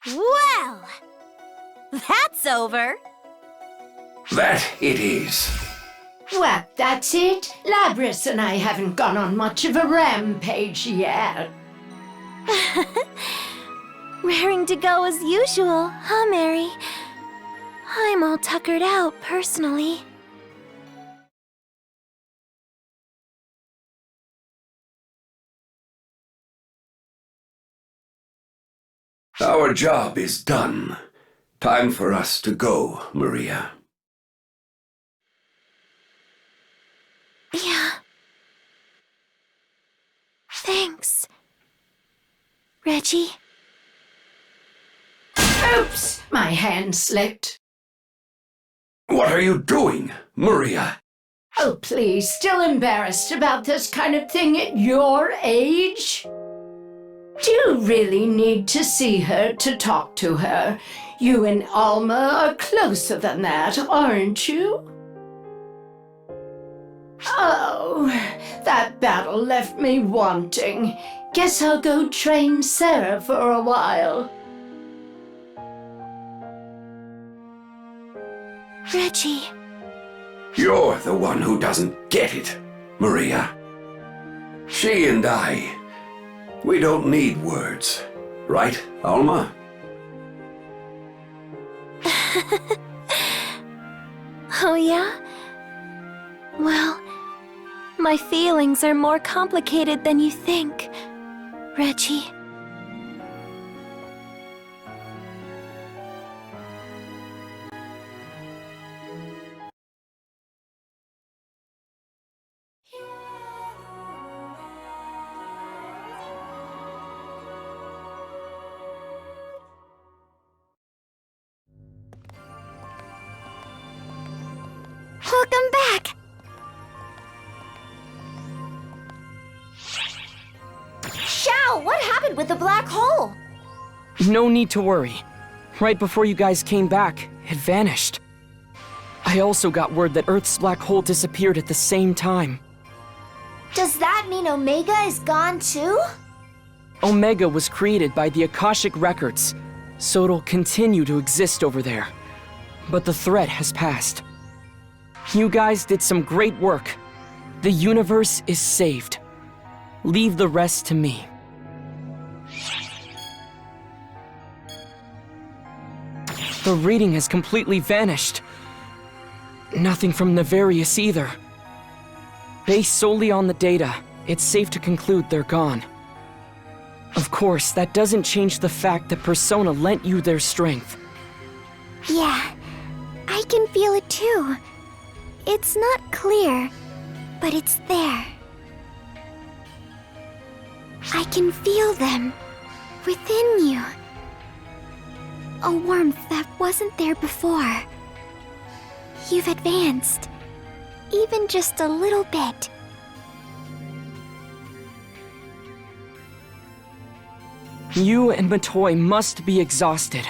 Well, that's over. That it is. Well, that's it. Labris and I haven't gone on much of a rampage yet. Raring to go as usual, huh, Mary? I'm all tuckered out, personally. Our job is done. Time for us to go, Maria. Yeah. Thanks, Reggie. Oops, my hand slipped. What are you doing, Maria? Oh, please, still embarrassed about this kind of thing at your age? Do you really need to see her to talk to her? You and Alma are closer than that, aren't you? Oh, that battle left me wanting. Guess I'll go train Xiera for a while. Reggie. You're the one who doesn't get it, Maria. She and I, we don't need words, right, Alma? Oh, yeah? Well, my feelings are more complicated than you think, Reggie. Welcome back! Xiao, what happened with the black hole? No need to worry. Right before you guys came back, it vanished. I also got word that Earth's black hole disappeared at the same time. Does that mean Omega is gone too? Omega was created by the Akashic Records, so it'll continue to exist over there. But the threat has passed. You guys did some great work. The universe is saved. Leave the rest to me. The reading has completely vanished. Nothing from Nefarious either. Based solely on the data, it's safe to conclude they're gone. Of course, that doesn't change the fact that Persona lent you their strength. Yeah, I can feel it too. It's not clear, but it's there. I can feel them within you. A warmth that wasn't there before. You've advanced, even just a little bit. You and Matoi must be exhausted.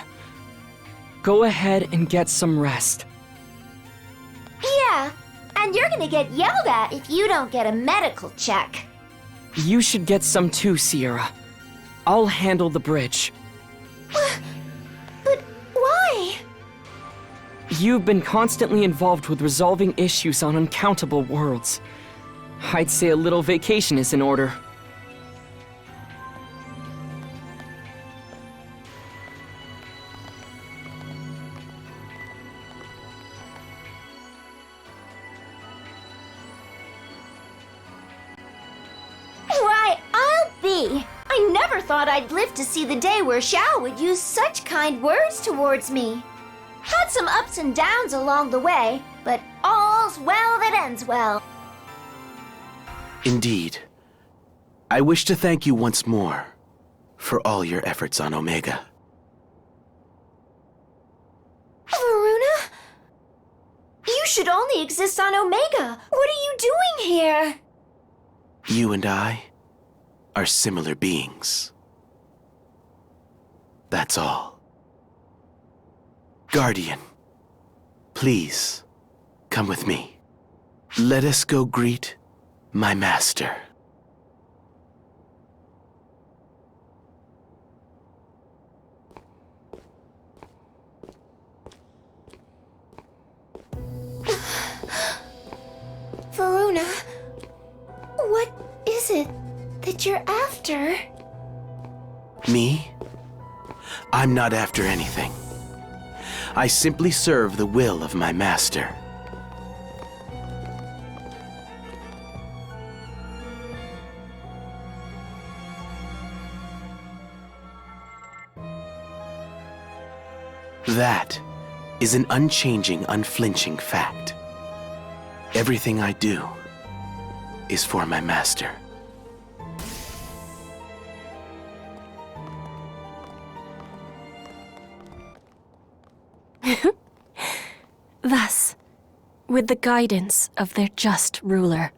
Go ahead and get some rest. Yeah, and you're gonna get yelled at if you don't get a medical check. You should get some too, Xiera. I'll handle the bridge. But why? You've been constantly involved with resolving issues on uncountable worlds. I'd say a little vacation is in order. I never thought I'd live to see the day where Xiao would use such kind words towards me. Had some ups and downs along the way, but all's well that ends well. Indeed. I wish to thank you once more for all your efforts on Omega. Varuna? You should only exist on Omega. What are you doing here? You and I are similar beings. That's all. Guardian, please, come with me. Let us go greet my master. Varuna, what is it that you're after? Me? I'm not after anything. I simply serve the will of my master. That is an unchanging, unflinching fact. Everything I do is for my master. Thus, with the guidance of their just ruler,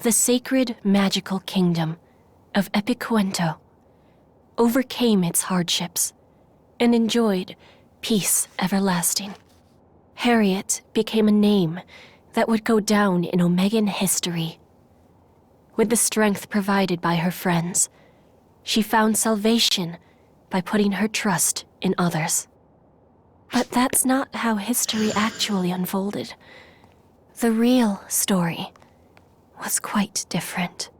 the sacred magical kingdom of Epicuento overcame its hardships and enjoyed peace everlasting. Harriet became a name that would go down in Omegan history. With the strength provided by her friends, she found salvation by putting her trust in others. But that's not how history actually unfolded. The real story was quite different.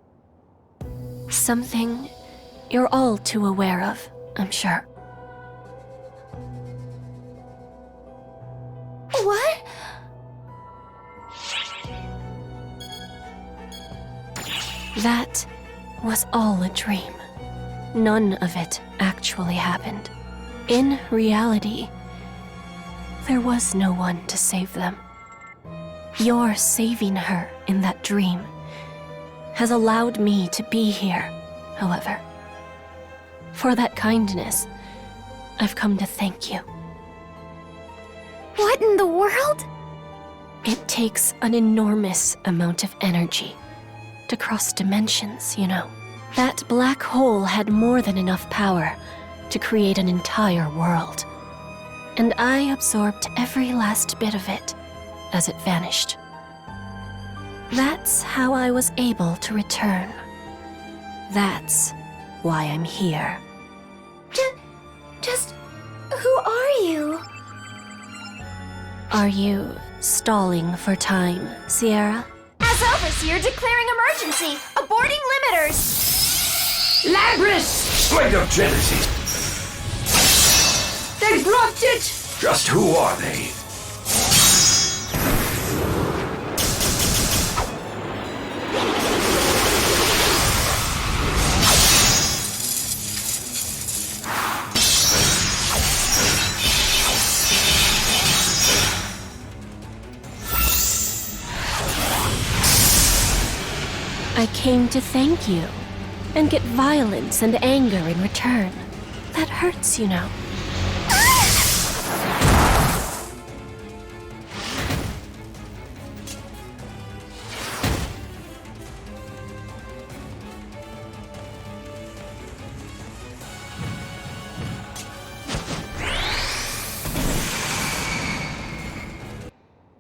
Something you're all too aware of, I'm sure. What? That was all a dream. None of it actually happened. In reality, there was no one to save them. Your saving her in that dream has allowed me to be here, however. For that kindness, I've come to thank you. What in the world? It takes an enormous amount of energy to cross dimensions, you know. That black hole had more than enough power to create an entire world. And I absorbed every last bit of it as it vanished. That's how I was able to return. That's why I'm here. Just who are you? Are you stalling for time, Xiera? As overseer declaring emergency, aborting limiters. Labris! Slate of Genesis. They blocked it! Just who are they? I came to thank you, and get violence and anger in return. That hurts, you know.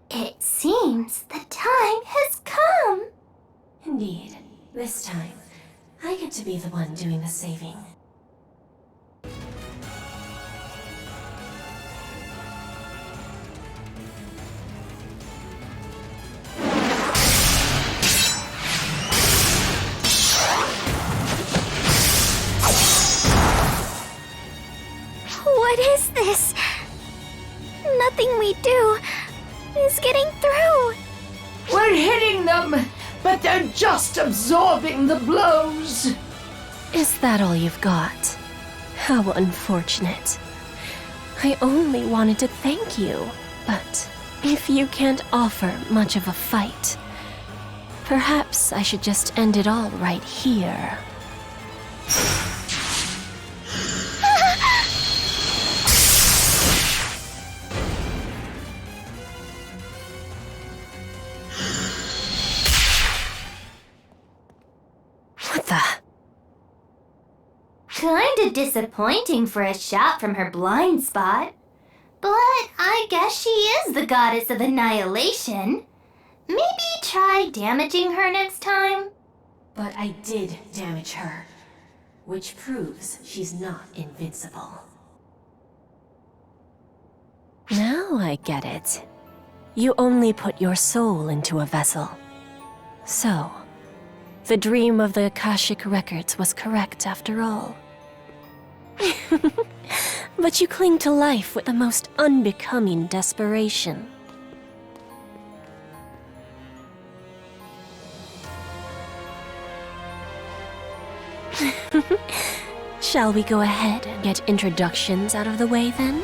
It seems the time has come. Indeed. This time, I get to be the one doing the saving. What is this? Nothing we do is getting through. We're hitting them, but they're just absorbing the blows. Is that all you've got? How unfortunate. I only wanted to thank you, but if you can't offer much of a fight, perhaps I should just end it all right here. What the? Kinda disappointing for a shot from her blind spot. But I guess she is the goddess of annihilation. Maybe try damaging her next time? But I did damage her, which proves she's not invincible. Now I get it. You only put your soul into a vessel. So, the dream of the Akashic Records was correct after all. But you cling to life with the most unbecoming desperation. Shall we go ahead and get introductions out of the way then?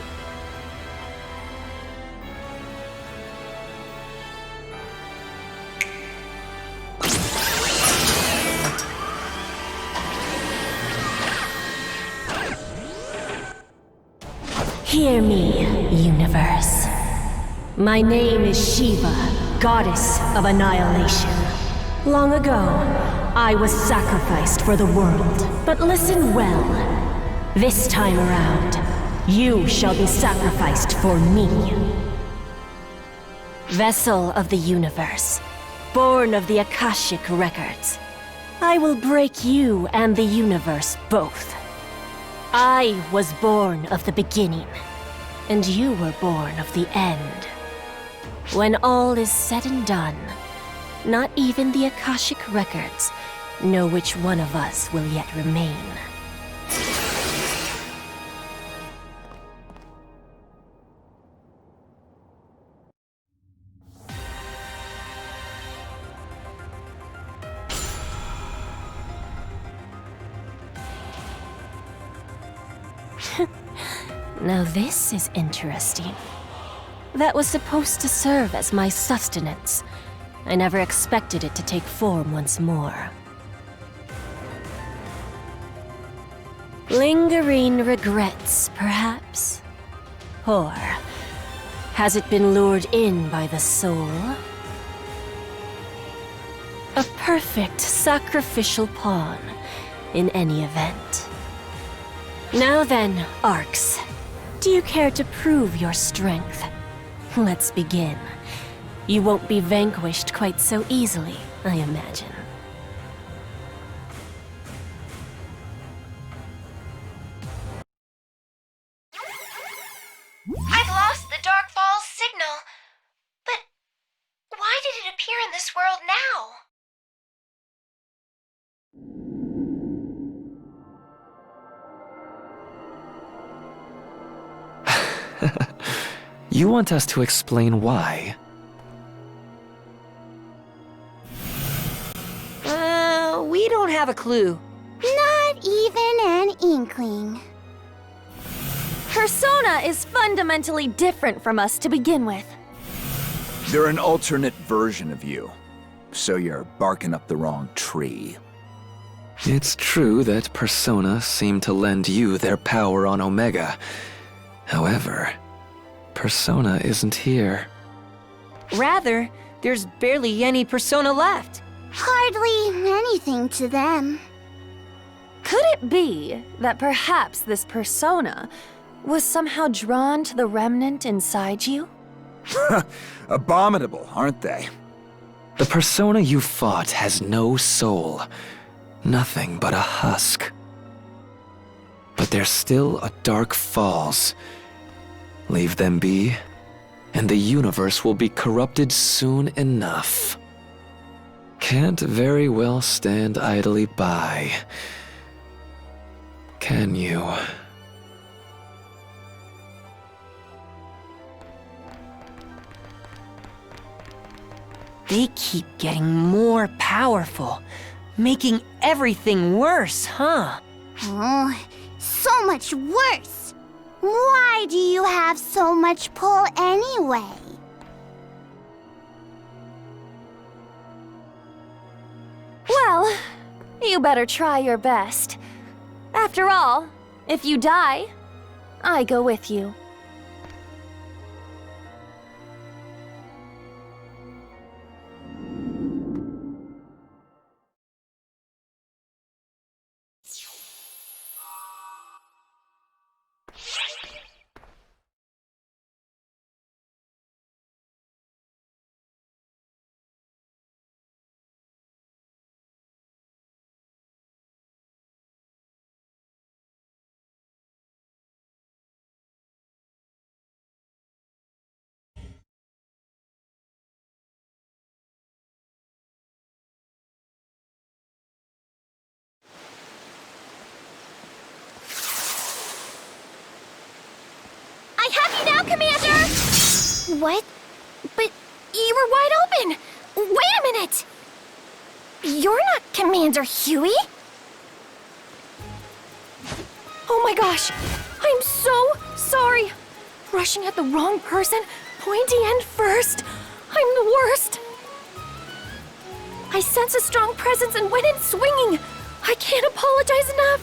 Hear me, universe. My name is Shiva, goddess of annihilation. Long ago, I was sacrificed for the world. But listen well. This time around, you shall be sacrificed for me. Vessel of the universe, born of the Akashic Records, I will break you and the universe both. I was born of the beginning, and you were born of the end. When all is said and done, not even the Akashic Records know which one of us will yet remain. Now this is interesting. That was supposed to serve as my sustenance. I never expected it to take form once more. Lingering regrets, perhaps? Or has it been lured in by the soul? A perfect sacrificial pawn, in any event. Now then, Arcs, do you care to prove your strength? Let's begin. You won't be vanquished quite so easily, I imagine. I've lost the Dark Falls signal. But why did it appear in this world now? You want us to explain why? We don't have a clue. Not even an inkling. Persona is fundamentally different from us to begin with. They're an alternate version of you. So you're barking up the wrong tree. It's true that Persona seem to lend you their power on Omega. However, Persona isn't here. Rather, there's barely any Persona left. Hardly anything to them. Could it be that perhaps this persona was somehow drawn to the remnant inside you? Abominable, aren't they? The persona you fought has no soul. Nothing but a husk. But there's still a dark falls. Leave them be, and the universe will be corrupted soon enough. Can't very well stand idly by, can you? They keep getting more powerful, making everything worse, huh? Oh, so much worse. Why do you have so much pull anyway? Well, you better try your best. After all, if you die, I go with you. I have you now, Commander! What? But you were wide open! Wait a minute! You're not Commander Huey? Oh my gosh! I'm so sorry! Rushing at the wrong person, pointy end first. I'm the worst. I sensed a strong presence and went in swinging. I can't apologize enough.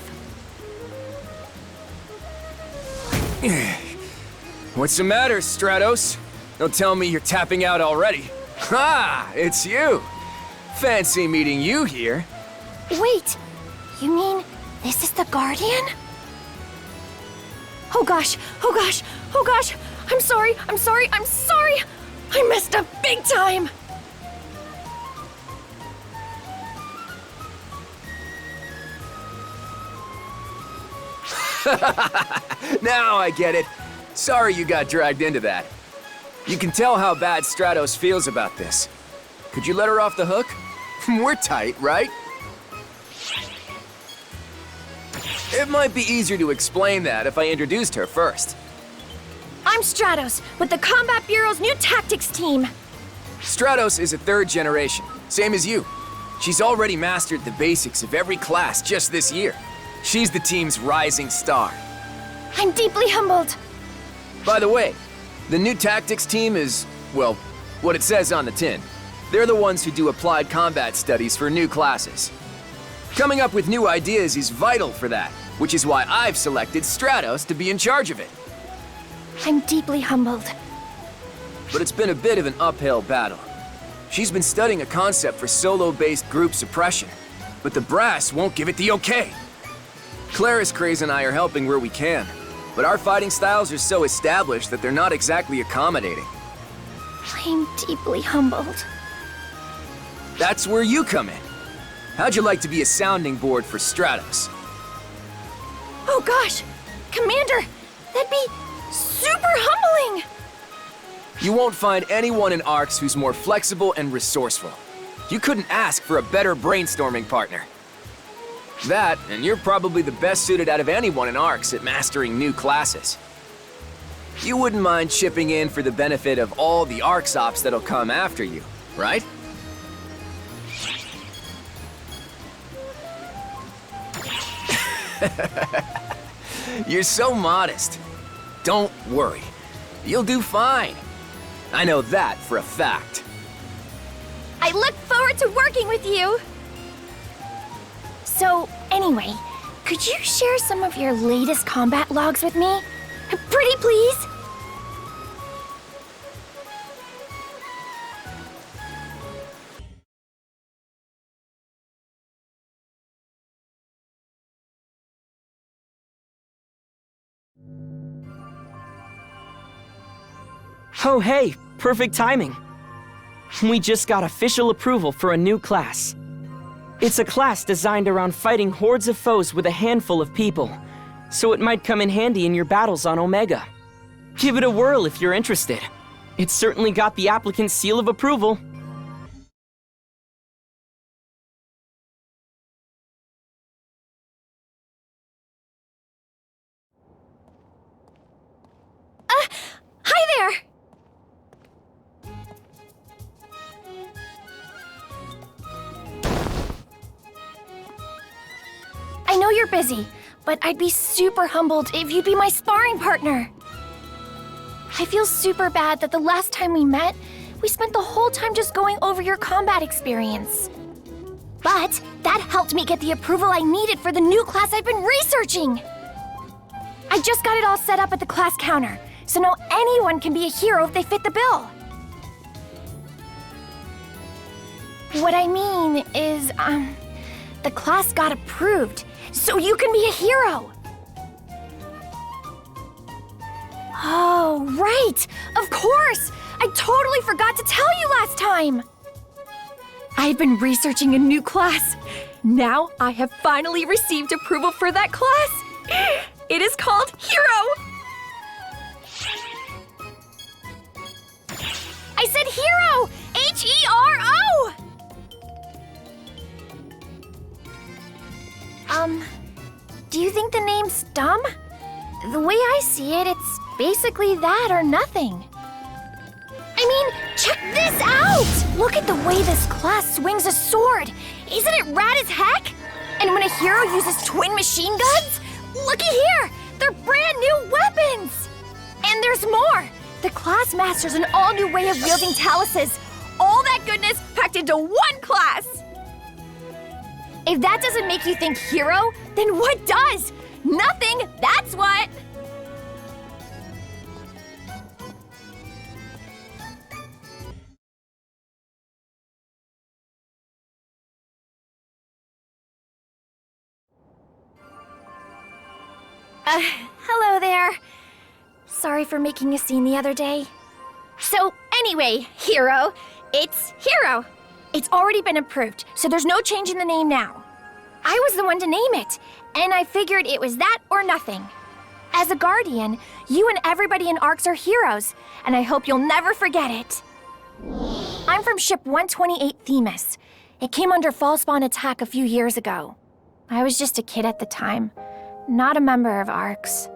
What's the matter, Stratos? Don't tell me you're tapping out already. Ha! It's you! Fancy meeting you here. Wait, you mean this is the Guardian? Oh gosh, oh gosh, oh gosh! I'm sorry, I'm sorry, I'm sorry! I messed up big time! Now I get it. Sorry you got dragged into that. You can tell how bad Stratos feels about this. Could you let her off the hook? We're tight, right? It might be easier to explain that if I introduced her first. I'm Stratos, with the Combat Bureau's new tactics team. Stratos is a third generation, same as you. She's already mastered the basics of every class just this year. She's the team's rising star. I'm deeply humbled. By the way, the new tactics team is, well, what it says on the tin. They're the ones who do applied combat studies for new classes. Coming up with new ideas is vital for that, which is why I've selected Stratos to be in charge of it. I'm deeply humbled. But it's been a bit of an uphill battle. She's been studying a concept for solo-based group suppression, but the brass won't give it the okay. Claris Craze and I are helping where we can, but our fighting styles are so established that they're not exactly accommodating. I'm deeply humbled. That's where you come in. How'd you like to be a sounding board for Stratos? Oh gosh! Commander! That'd be super humbling! You won't find anyone in ARCS who's more flexible and resourceful. You couldn't ask for a better brainstorming partner. That, and you're probably the best suited out of anyone in ARCS at mastering new classes. You wouldn't mind chipping in for the benefit of all the ARCS ops that'll come after you, right? You're so modest. Don't worry. You'll do fine. I know that for a fact. I look forward to working with you! So, anyway, could you share some of your latest combat logs with me? Pretty please? Oh hey, perfect timing. We just got official approval for a new class. It's a class designed around fighting hordes of foes with a handful of people, so it might come in handy in your battles on Omega. Give it a whirl if you're interested. It's certainly got the applicant's seal of approval. Hi there! I know you're busy, but I'd be super humbled if you'd be my sparring partner. I feel super bad that the last time we met, we spent the whole time just going over your combat experience. But that helped me get the approval I needed for the new class I've been researching. I just got it all set up at the class counter, so now anyone can be a hero if they fit the bill. What I mean is, the class got approved, so you can be a hero. Oh, right! Of course! I totally forgot to tell you last time! I've been researching a new class. Now I have finally received approval for that class. It is called Hero! I said hero! H-E-R-O! Do you think the name's dumb? The way I see it, it's basically that or nothing. I mean, check this out! Look at the way this class swings a sword. Isn't it rad as heck? And when a hero uses twin machine guns, looky here! They're brand new weapons! And there's more! The class masters an all-new way of wielding taluses. All that goodness packed into one class! If that doesn't make you think hero, then what does? Nothing, that's what! Hello there. Sorry for making a scene the other day. So, anyway, Hero, it's Hero. It's already been approved, so there's no change in the name now. I was the one to name it, and I figured it was that or nothing. As a guardian, you and everybody in ARCS are heroes, and I hope you'll never forget it. I'm from Ship 128 Themis. It came under Fallspawn attack a few years ago. I was just a kid at the time, not a member of ARCS.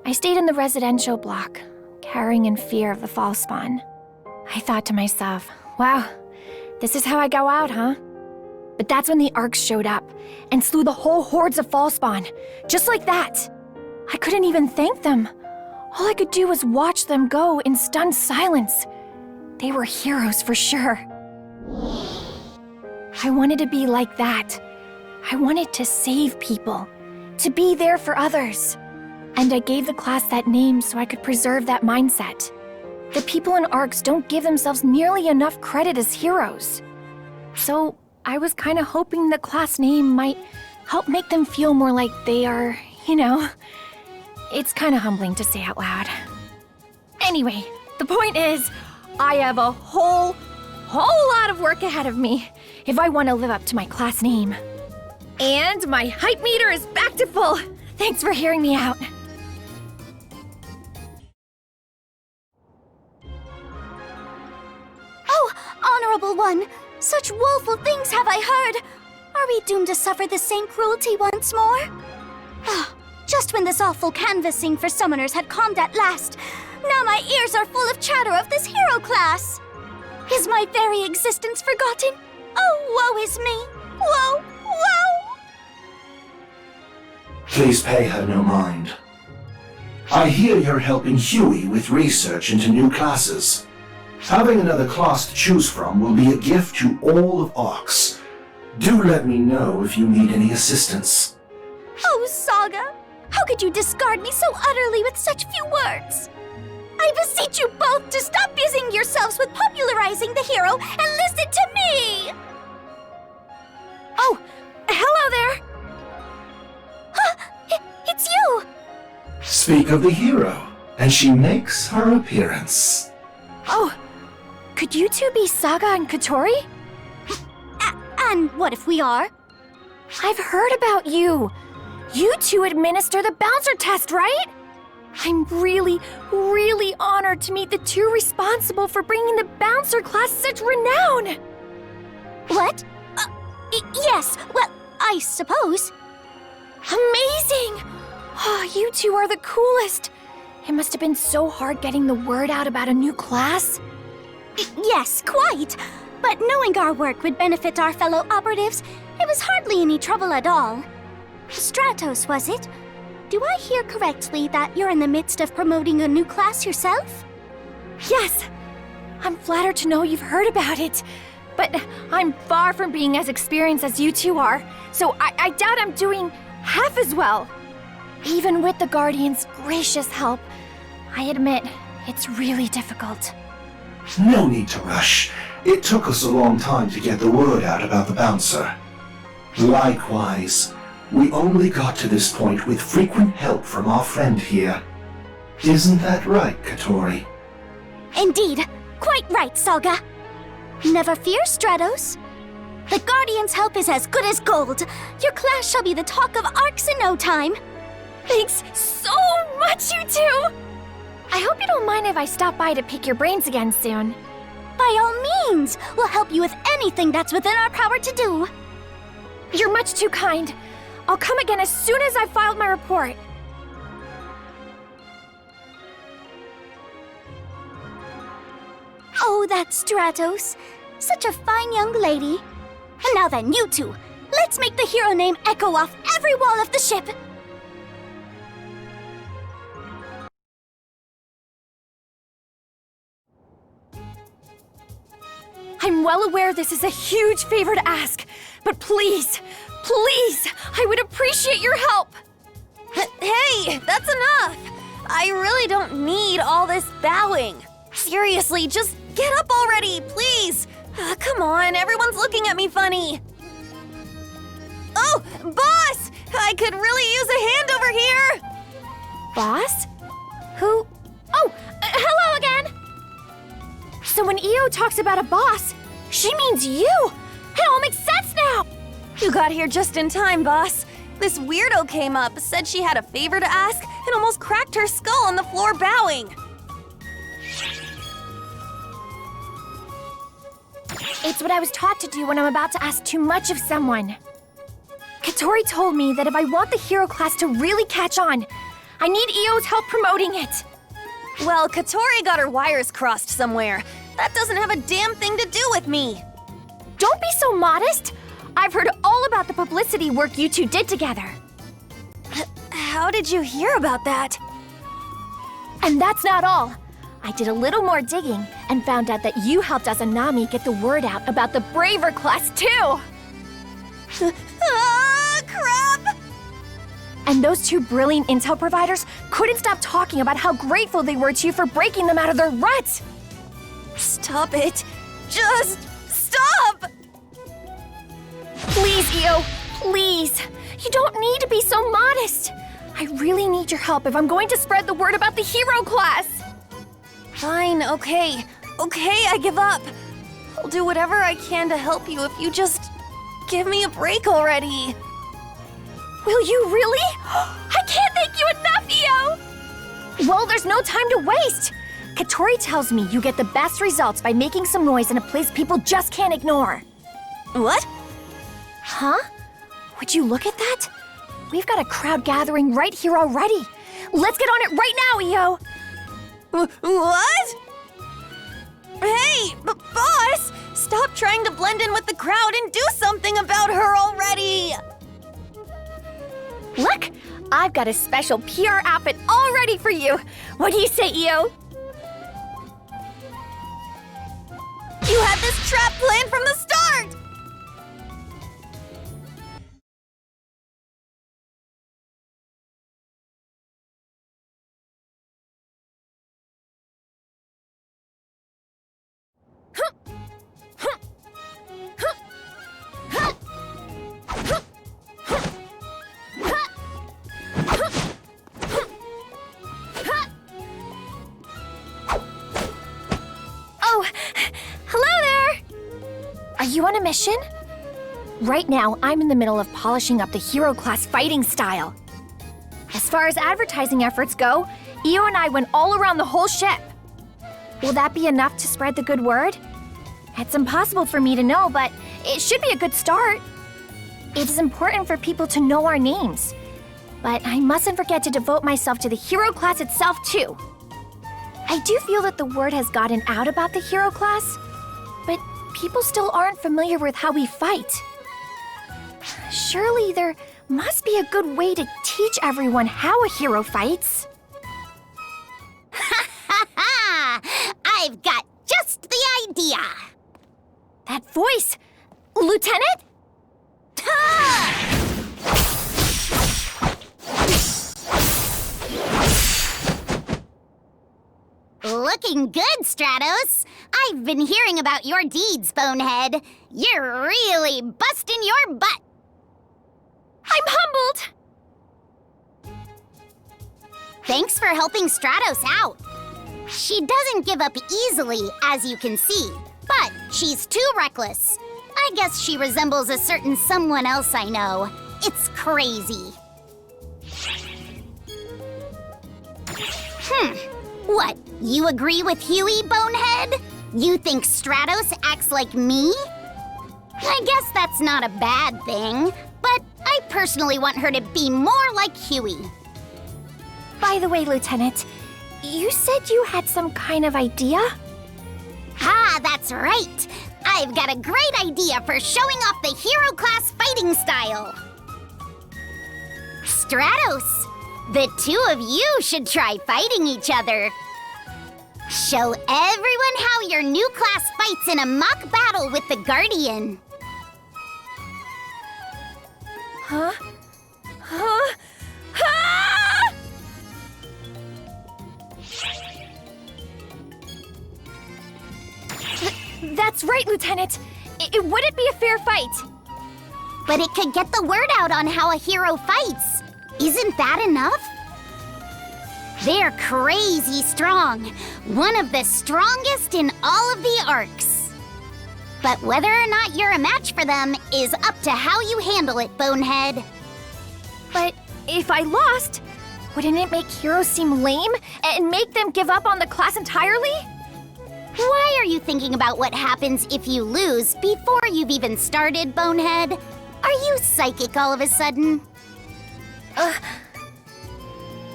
I stayed in the residential block, cowering in fear of the Fallspawn. I thought to myself, wow, this is how I go out, huh? But that's when the ARCS showed up and slew the whole hordes of Fallspawn, just like that. I couldn't even thank them. All I could do was watch them go in stunned silence. They were heroes for sure. I wanted to be like that. I wanted to save people, to be there for others. And I gave the class that name so I could preserve that mindset. The people in ARCS don't give themselves nearly enough credit as heroes. So I was kind of hoping the class name might help make them feel more like they are, you know. It's kind of humbling to say out loud. Anyway, the point is, I have a whole lot of work ahead of me if I want to live up to my class name. And my hype meter is back to full. Thanks for hearing me out. Oh, Honorable One! Such woeful things have I heard! Are we doomed to suffer the same cruelty once more? Ah, just when this awful canvassing for summoners had calmed at last, now my ears are full of chatter of this hero class! Is my very existence forgotten? Oh, woe is me! Woe! Woe! Please pay her no mind. I hear you're helping Huey with research into new classes. Having another class to choose from will be a gift to all of ARCS. Do let me know if you need any assistance. Oh, Saga! How could you discard me so utterly with such few words? I beseech you both to stop busying yourselves with popularizing the hero and listen to me! Oh, hello there! It's you! Speak of the hero, and she makes her appearance. Oh, could you two be Saga and Katori? And what if we are? I've heard about you. You two administer the bouncer test, right? I'm really, really honored to meet the two responsible for bringing the bouncer class such renown. What? Yes, well, I suppose. Amazing! Oh, you two are the coolest. It must have been so hard getting the word out about a new class. Yes, quite. But knowing our work would benefit our fellow operatives, it was hardly any trouble at all. Stratos, was it? Do I hear correctly that you're in the midst of promoting a new class yourself? Yes! I'm flattered to know you've heard about it. But I'm far from being as experienced as you two are, so I doubt I'm doing half as well. Even with the Guardian's gracious help, I admit it's really difficult. No need to rush. It took us a long time to get the word out about the bouncer. Likewise, we only got to this point with frequent help from our friend here. Isn't that right, Katori? Indeed. Quite right, Saga. Never fear, Stratos. The Guardian's help is as good as gold. Your class shall be the talk of ARCS in no time. Thanks so much, you two! I hope you don't mind if I stop by to pick your brains again soon. By all means! We'll help you with anything that's within our power to do. You're much too kind. I'll come again as soon as I've filed my report. Oh, that's Stratos. Such a fine young lady. And now then, you two, let's make the hero name echo off every wall of the ship. I'm well aware this is a huge favor to ask, but please, please, I would appreciate your help. Hey, that's enough. I really don't need all this bowing. Seriously, just get up already, please. Come on, everyone's looking at me funny. Oh, boss! I could really use a hand over here. Boss? Who? Oh, hello again. So when EO talks about a boss, she means you. It all makes sense now. You got here just in time, boss. This weirdo came up, said she had a favor to ask, and almost cracked her skull on the floor bowing. It's what I was taught to do when I'm about to ask too much of someone. Katori told me that if I want the hero class to really catch on, I need EO's help promoting it. Well, Katori got her wires crossed somewhere. That doesn't have a damn thing to do with me. Don't be so modest. I've heard all about the publicity work you two did together. How did you hear about that? And that's not all. I did a little more digging and found out that you helped Azanami get the word out about the Braver class too. Crap! And those two brilliant intel providers couldn't stop talking about how grateful they were to you for breaking them out of their rut. Stop it. Just stop! Please, EO, please. You don't need to be so modest. I really need your help if I'm going to spread the word about the hero class. Fine, okay. Okay, I give up. I'll do whatever I can to help you if you just give me a break already. Will you really? I can't thank you enough, EO! Well, there's no time to waste. Katori tells me you get the best results by making some noise in a place people just can't ignore. What? Huh? Would you look at that? We've got a crowd gathering right here already. Let's get on it right now, EO! What? Hey, boss! Stop trying to blend in with the crowd and do something about her already! Look, I've got a special PR outfit all ready for you. What do you say, EO? had this trap planned from the start! Oh, hello there! Are you on a mission? Right now, I'm in the middle of polishing up the hero class fighting style. As far as advertising efforts go, Io and I went all around the whole ship. Will that be enough to spread the good word? It's impossible for me to know, but it should be a good start. It is important for people to know our names. But I mustn't forget to devote myself to the hero class itself, too. I do feel that the word has gotten out about the hero class, but people still aren't familiar with how we fight. Surely there must be a good way to teach everyone how a hero fights. Ha ha ha! I've got just the idea! That voice! Lieutenant? Looking good, Stratos. I've been hearing about your deeds, Bonehead. You're really busting your butt. I'm humbled! Thanks for helping Stratos out. She doesn't give up easily, as you can see, but she's too reckless. I guess she resembles a certain someone else I know. It's crazy. What, you agree with Huey, Bonehead? You think Stratos acts like me? I guess that's not a bad thing, but I personally want her to be more like Huey. By the way, Lieutenant, you said you had some kind of idea? Ah, that's right! I've got a great idea for showing off the hero class fighting style! Stratos, the two of you should try fighting each other. Show everyone how your new class fights in a mock battle with the Guardian. Huh? Huh? Ah! That's right, Lieutenant. It wouldn't be a fair fight. But it could get the word out on how a hero fights. Isn't that enough? They're crazy strong. One of the strongest in all of the arcs. But whether or not you're a match for them is up to how you handle it, Bonehead. But if I lost, wouldn't it make heroes seem lame and make them give up on the class entirely? Why are you thinking about what happens if you lose before you've even started, Bonehead? Are you psychic all of a sudden?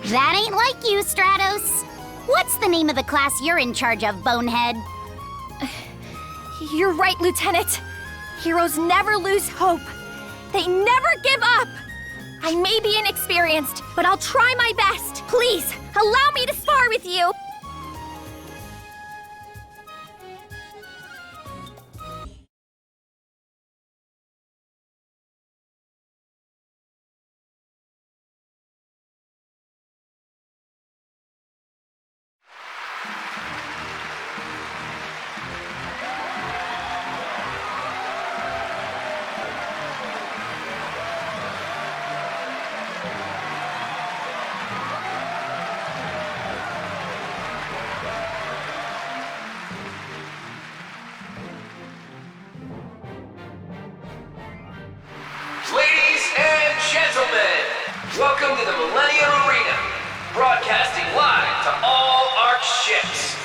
That ain't like you, Stratos. What's the name of the class you're in charge of, Bonehead? You're right, Lieutenant. Heroes never lose hope. They never give up. I may be inexperienced, but I'll try my best. Please, allow me to spar with you. Ladies and gentlemen, welcome to the Millennium Arena, broadcasting live to all ARC ships.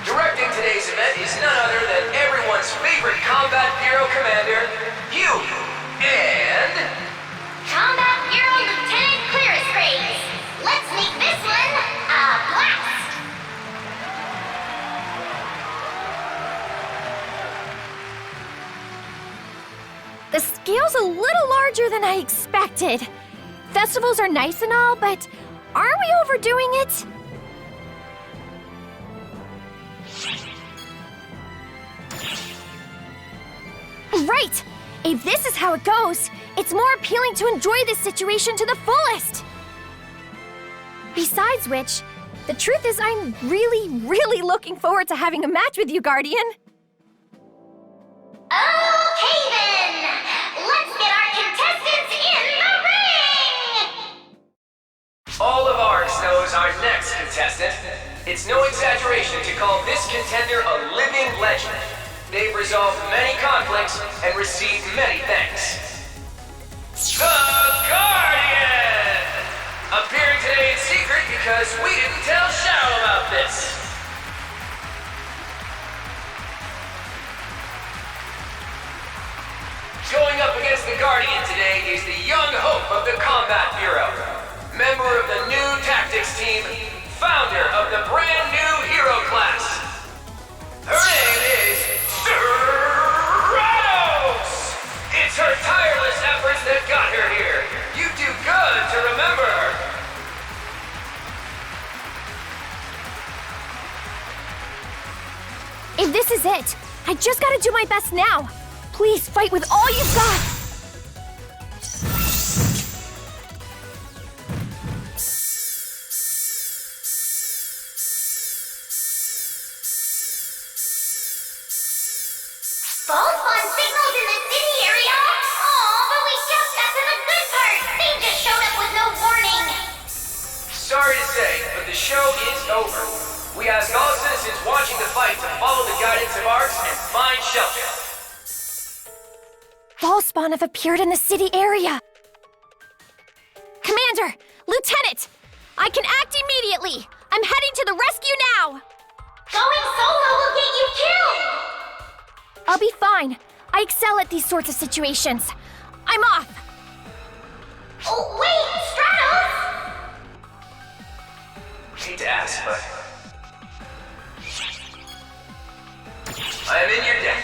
Directing today's event is none other than everyone's favorite Combat Bureau Commander, you, and... Combat Bureau Lieutenant Clearest Graves. Let's make this one a blast! The scale's a little larger than I expected. Festivals are nice and all, but aren't we overdoing it? Right! If this is how it goes, it's more appealing to enjoy this situation to the fullest! Besides which, the truth is I'm really looking forward to having a match with you, Guardian! Okay then! Let's get our contestants in the ring! All of Arx knows our next contestant. It's no exaggeration to call this contender a living legend. They've resolved many conflicts and received many thanks. The Guardian! Appearing today in secret because we didn't tell Cheryl about this. Going up against the Guardian today is the young hope of the Combat Bureau, member of the new Tactics team, founder of the brand new hero class. Her name is Stratos! It's her tireless efforts that got her here. You do good to remember her. If this is it, I just gotta do my best now. Please fight with all you've got! False on signals in the city area? Aw, but we just got to the good part. They just showed up with no warning. Sorry to say, but the show is over. We ask all citizens watching the fight to follow the guidance of Arx and find shelter. Ballspawn have appeared in the city area. Commander! Lieutenant! I can act immediately! I'm heading to the rescue now! Going solo will get you killed! I'll be fine. I excel at these sorts of situations. I'm off! Oh, wait! Stratos! Hate to ask, but I am in your debt.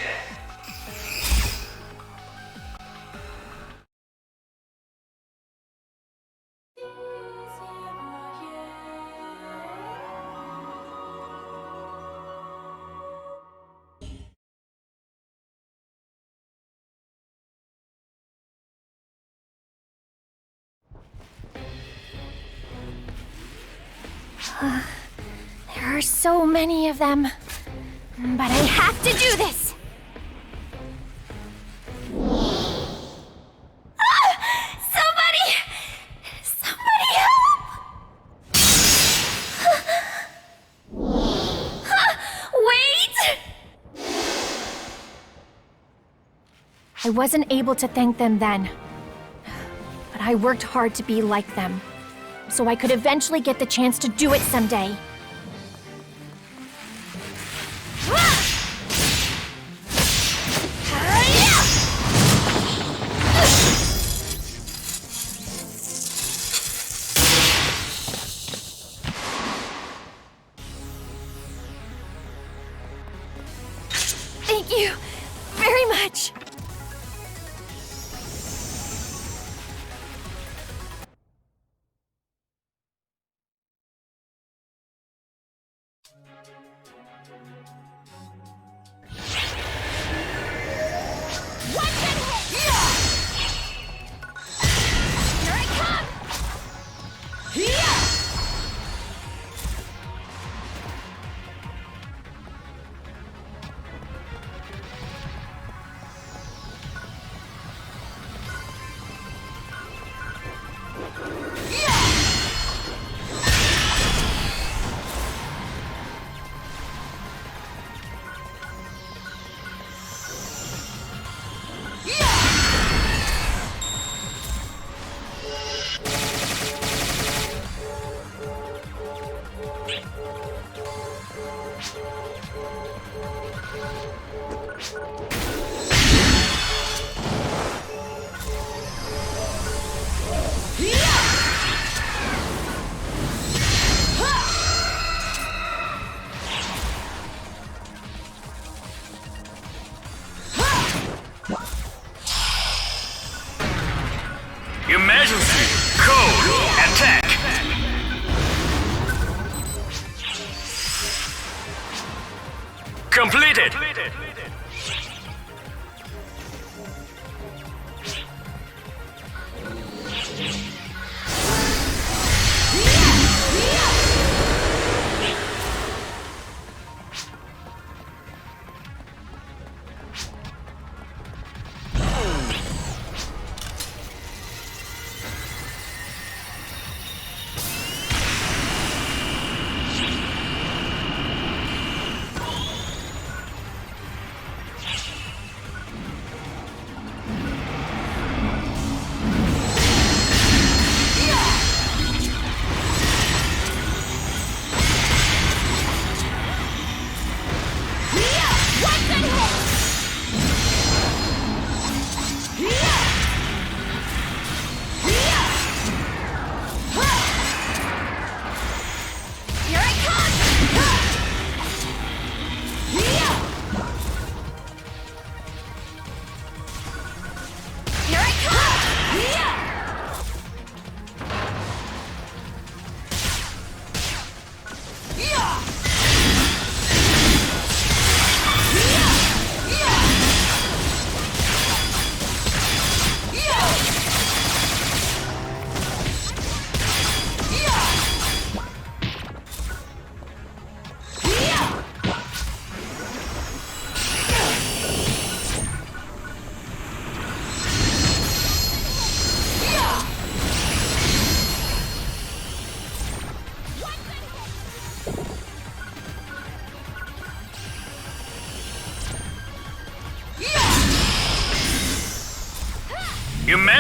There are so many of them. But I have to do this! Somebody help! Wait! I wasn't able to thank them then. But I worked hard to be like them, so I could eventually get the chance to do it someday. Thank you very much. Emergency! Code! Attack! Completed!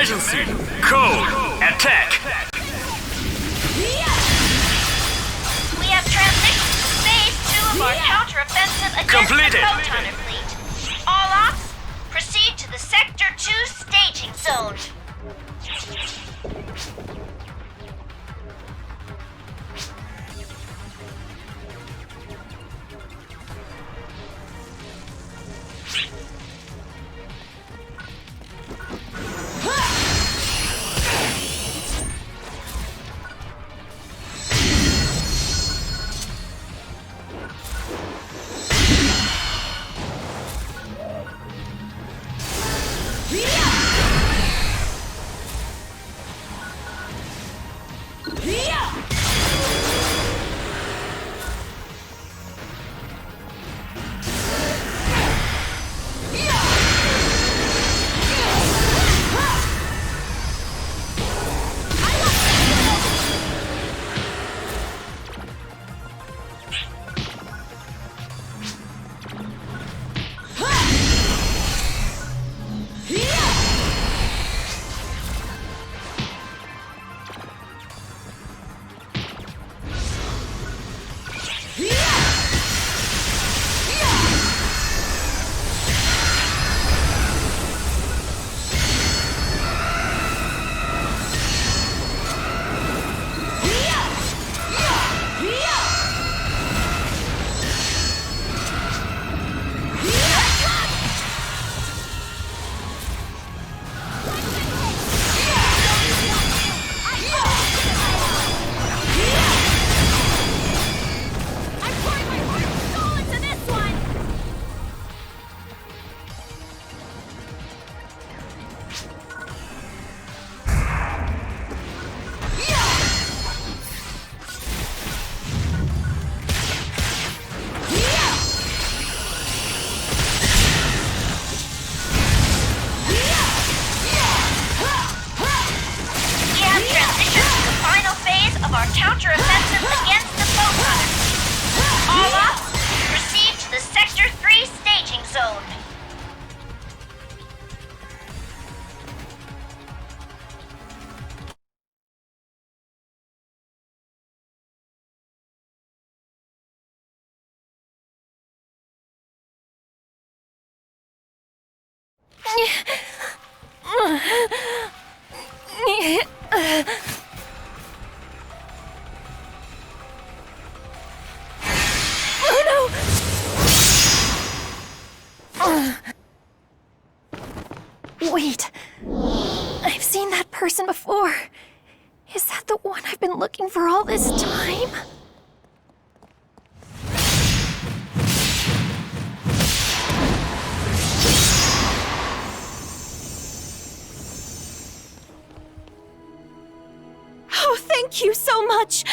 Emergency! Code! Attack! We have transitioned to phase 2 of our counteroffensive against Completed. the Photoner fleet. All ops, proceed to the Sector 2 staging zone. Our counteroffensive against the Photoner. All ops, proceed to the Sector 3 staging zone. Wait. I've seen that person before. Is that the one I've been looking for all this time? Oh, thank you so much!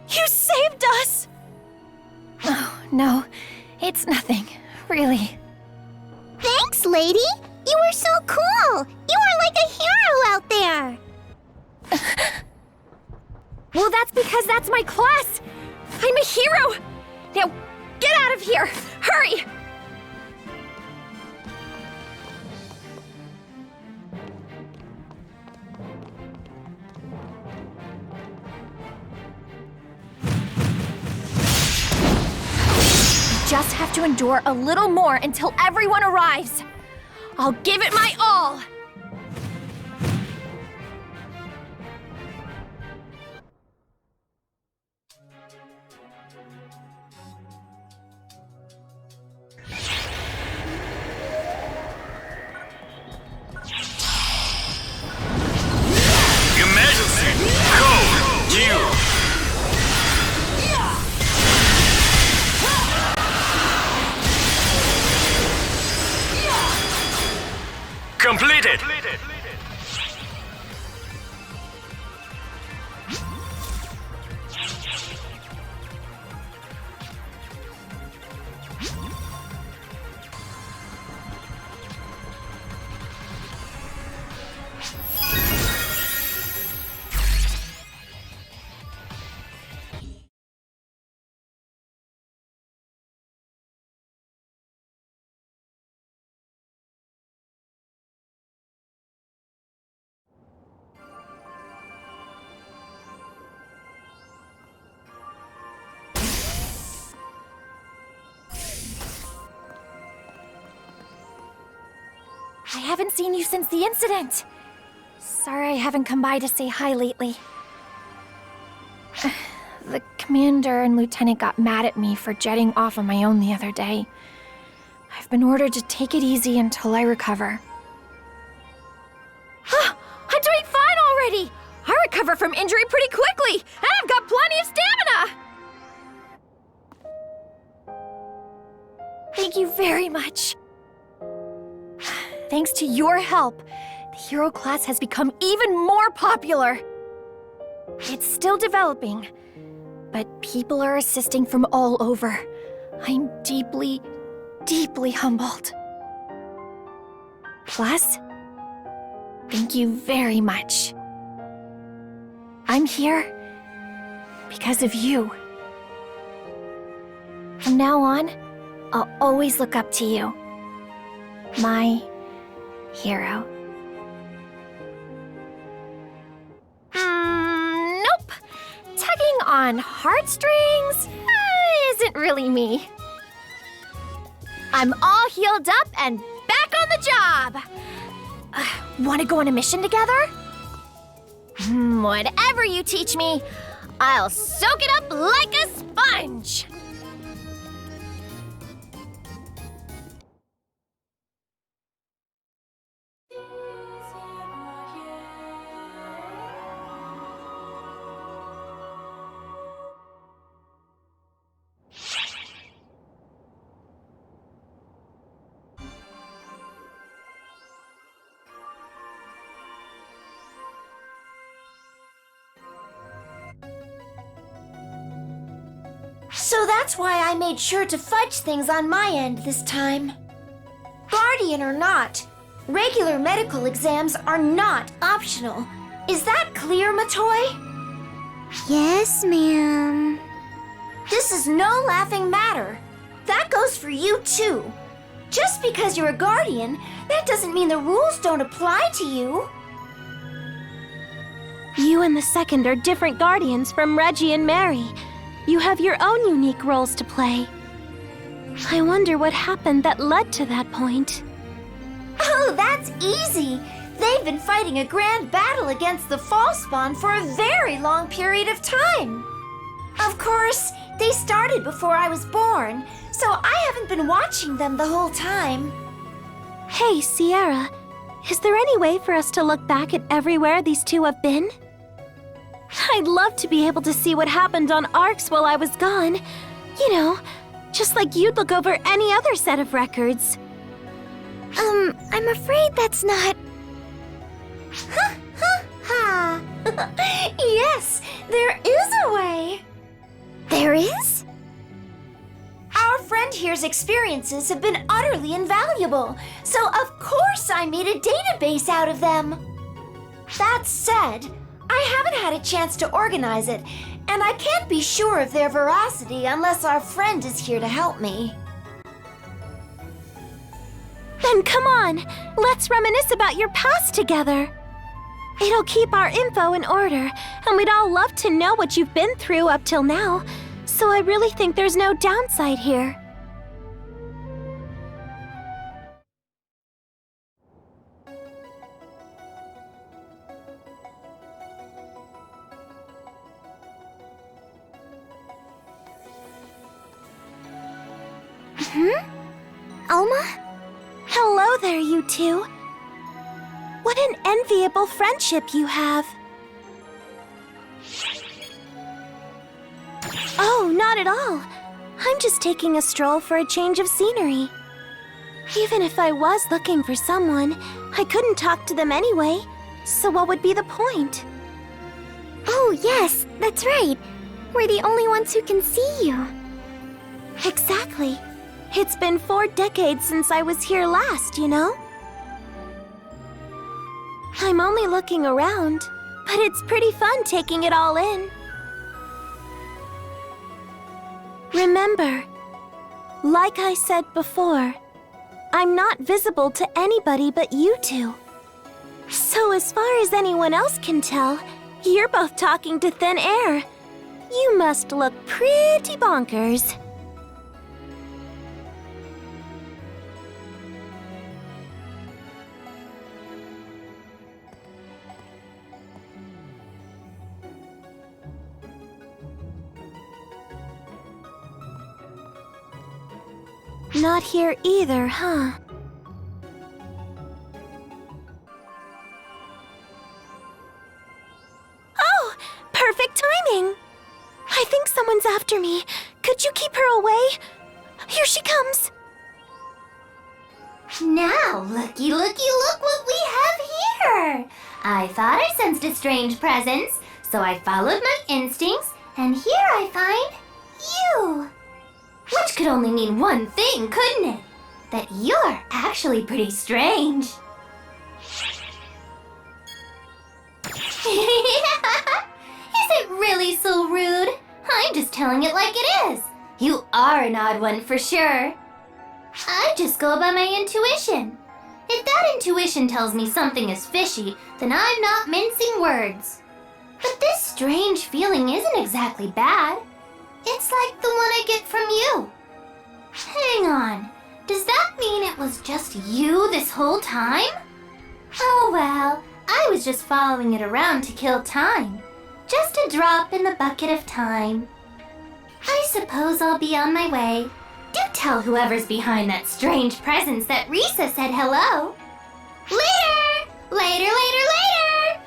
You saved us! Oh, no. It's nothing. Really. Thanks, lady! You were so cool! You are like a hero out there! Well, that's because that's my class! I'm a hero! Now, get out of here! Hurry! I just have to endure a little more until everyone arrives. I'll give it my all! Emergency! Code! Due! Completed! I haven't seen you since the incident. Sorry I haven't come by to say hi lately. The commander and lieutenant got mad at me for jetting off on my own the other day. I've been ordered to take it easy until I recover. I'm doing fine already! I recover from injury pretty quickly, and I've got plenty of stamina! Thank you very much. Thanks to your help, the hero class has become even more popular. It's still developing, but people are assisting from all over. I'm deeply, deeply humbled. Plus, thank you very much. I'm here because of you. From now on, I'll always look up to you. My hero. Nope. Tugging on heartstrings isn't really me. I'm all healed up and back on the job. Want to go on a mission together? Whatever you teach me, I'll soak it up like a sponge. So that's why I made sure to fudge things on my end this time. Guardian or not, regular medical exams are not optional. Is that clear, Matoy? Yes, ma'am. This is no laughing matter. That goes for you, too. Just because you're a guardian, that doesn't mean the rules don't apply to you. You and the second are different guardians from Reggie and Mary. You have your own unique roles to play. I wonder what happened that led to that point. Oh, that's easy. They've been fighting a grand battle against the Falspawn for a very long period of time. Of course, they started before I was born, so I haven't been watching them the whole time. Hey, Xiera, is there any way for us to look back at everywhere these two have been? I'd love to be able to see what happened on Arcs while I was gone. You know, just like you'd look over any other set of records. I'm afraid that's not... Ha ha ha! Yes, there is a way! There is? Our friend here's experiences have been utterly invaluable, so of course I made a database out of them. That said, I haven't had a chance to organize it, and I can't be sure of their veracity unless our friend is here to help me. Then come on, let's reminisce about your past together. It'll keep our info in order, and we'd all love to know what you've been through up till now, so I really think there's no downside here. Alma? Hello there, you two. What an enviable friendship you have. Oh, not at all. I'm just taking a stroll for a change of scenery. Even if I was looking for someone, I couldn't talk to them anyway, so what would be the point? Oh, yes, that's right. We're the only ones who can see you. Exactly. It's been 4 decades since I was here last, you know? I'm only looking around, but it's pretty fun taking it all in. Remember, like I said before, I'm not visible to anybody but you two. So as far as anyone else can tell, you're both talking to thin air. You must look pretty bonkers. Not here either, huh? Oh, perfect timing! I think someone's after me. Could you keep her away? Here she comes! Now, looky, look what we have here! I thought I sensed a strange presence, so I followed my instincts, and here I find you! Which could only mean one thing, couldn't it? That you're actually pretty strange. Is it really so rude? I'm just telling it like it is. You are an odd one for sure. I just go by my intuition. If that intuition tells me something is fishy, then I'm not mincing words. But this strange feeling isn't exactly bad. It's like the one I get from you. Hang on, does that mean it was just you this whole time? Oh well, I was just following it around to kill time. Just a drop in the bucket of time. I suppose I'll be on my way. Do tell whoever's behind that strange presence that Risa said hello. Later! Later, later, later!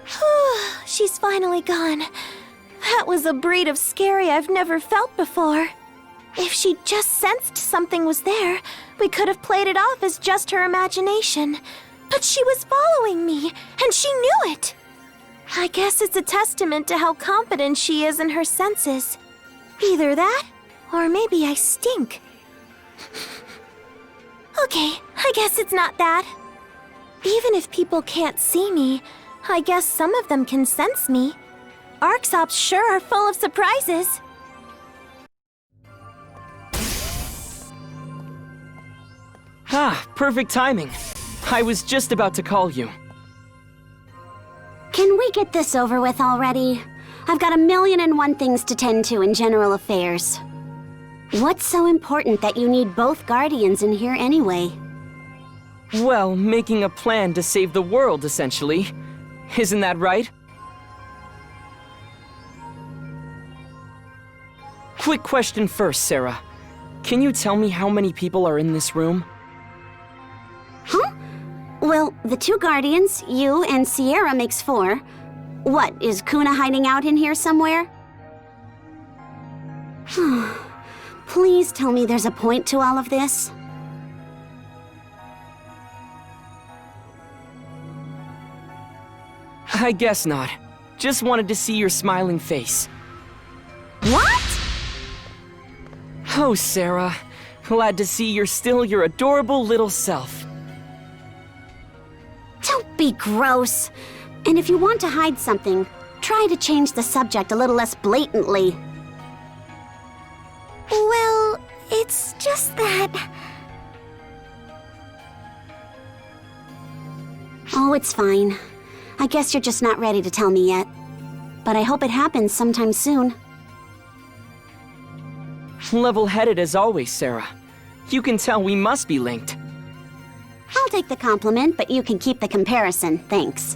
Whew, she's finally gone. That was a breed of scary I've never felt before. If she just sensed something was there, we could have played it off as just her imagination. But she was following me, and she knew it. I guess it's a testament to how competent she is in her senses. Either that, or maybe I stink. Okay, I guess it's not that. Even if people can't see me, I guess some of them can sense me. Arxops sure are full of surprises. Ah, perfect timing. I was just about to call you. Can we get this over with already? I've got 1,000,001 things to tend to in general affairs. What's so important that you need both guardians in here anyway? Well, making a plan to save the world, essentially. Isn't that right? Quick question first, Sarah. Can you tell me how many people are in this room? Huh? Well, the 2 guardians, you and Xiera, makes 4. What, is Kuna hiding out in here somewhere? Please tell me there's a point to all of this. I guess not. Just wanted to see your smiling face. What? Oh, Sarah. Glad to see you're still your adorable little self. Don't be gross. And if you want to hide something, try to change the subject a little less blatantly. Well, it's just that... Oh, it's fine. I guess you're just not ready to tell me yet. But I hope it happens sometime soon. Level-headed as always, Sarah. You can tell we must be linked. I'll take the compliment, but you can keep the comparison, thanks.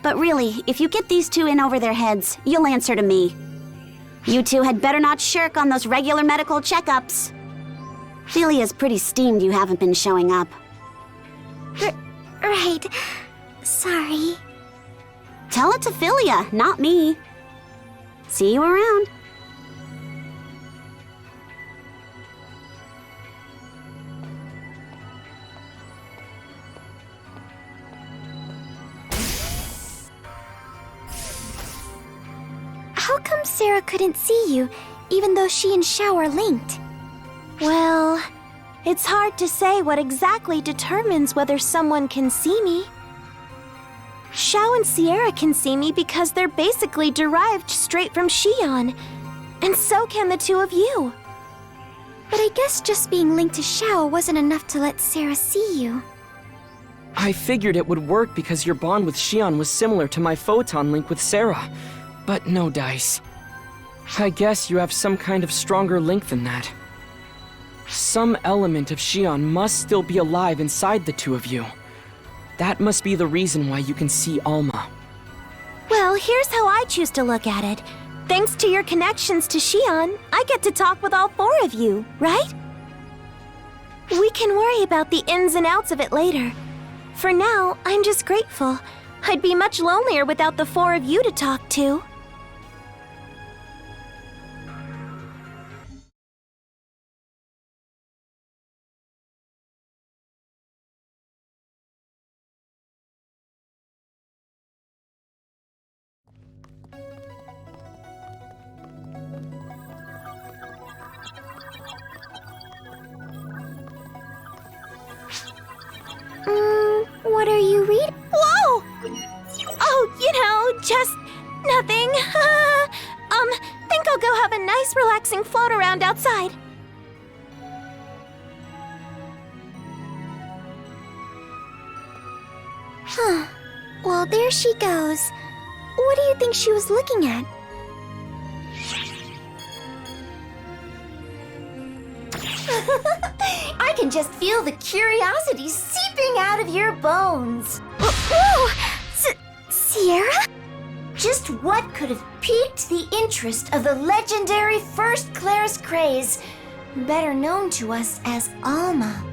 But really, if you get these 2 in over their heads, you'll answer to me. You 2 had better not shirk on those regular medical checkups. Philia's pretty steamed you haven't been showing up. Right. Sorry. Tell it to Philia, not me. See you around. How come Sarah couldn't see you, even though she and Xiao are linked? Well, it's hard to say what exactly determines whether someone can see me. Xiao and Xiera can see me because they're basically derived straight from Xion, and so can the 2 of you. But I guess just being linked to Xiao wasn't enough to let Sarah see you. I figured it would work because your bond with Xion was similar to my photon link with Sarah. But no dice. I guess you have some kind of stronger link than that. Some element of Xion must still be alive inside the 2 of you. That must be the reason why you can see Alma. Well, here's how I choose to look at it. Thanks to your connections to Xion, I get to talk with all four of you, right? We can worry about the ins and outs of it later. For now, I'm just grateful. I'd be much lonelier without the four of you to talk to. What are you reading? Whoa! Oh, just nothing. Think I'll go have a nice relaxing float around outside. Huh. Well, there she goes. What do you think she was looking at? I can just feel the curiosity seeping out of your bones. Whoa! Xiera? Just what could have piqued the interest of the legendary First Claris Craze, better known to us as Alma?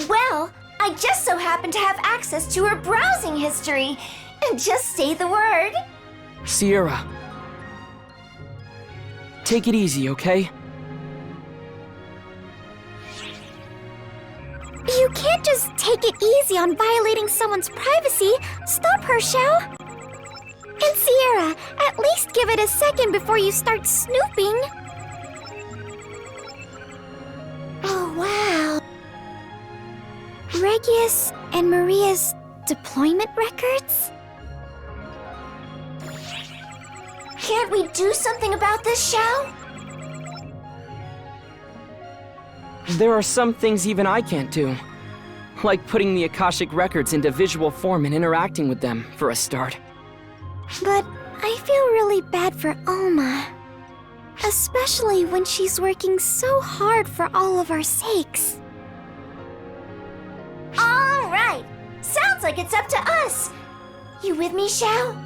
Well, I just so happen to have access to her browsing history. And just say the word. Xiera. Take it easy, okay? You can't just take it easy on violating someone's privacy. Stop her, Xiao. And Xiera, at least give it a second before you start snooping. Oh, wow. Regius and Maria's deployment records? Can't we do something about this, Xiao? There are some things even I can't do. Like putting the Akashic records into visual form and interacting with them, for a start. But I feel really bad for Alma. Especially when she's working so hard for all of our sakes. All right. Sounds like it's up to us. You with me, Xiao?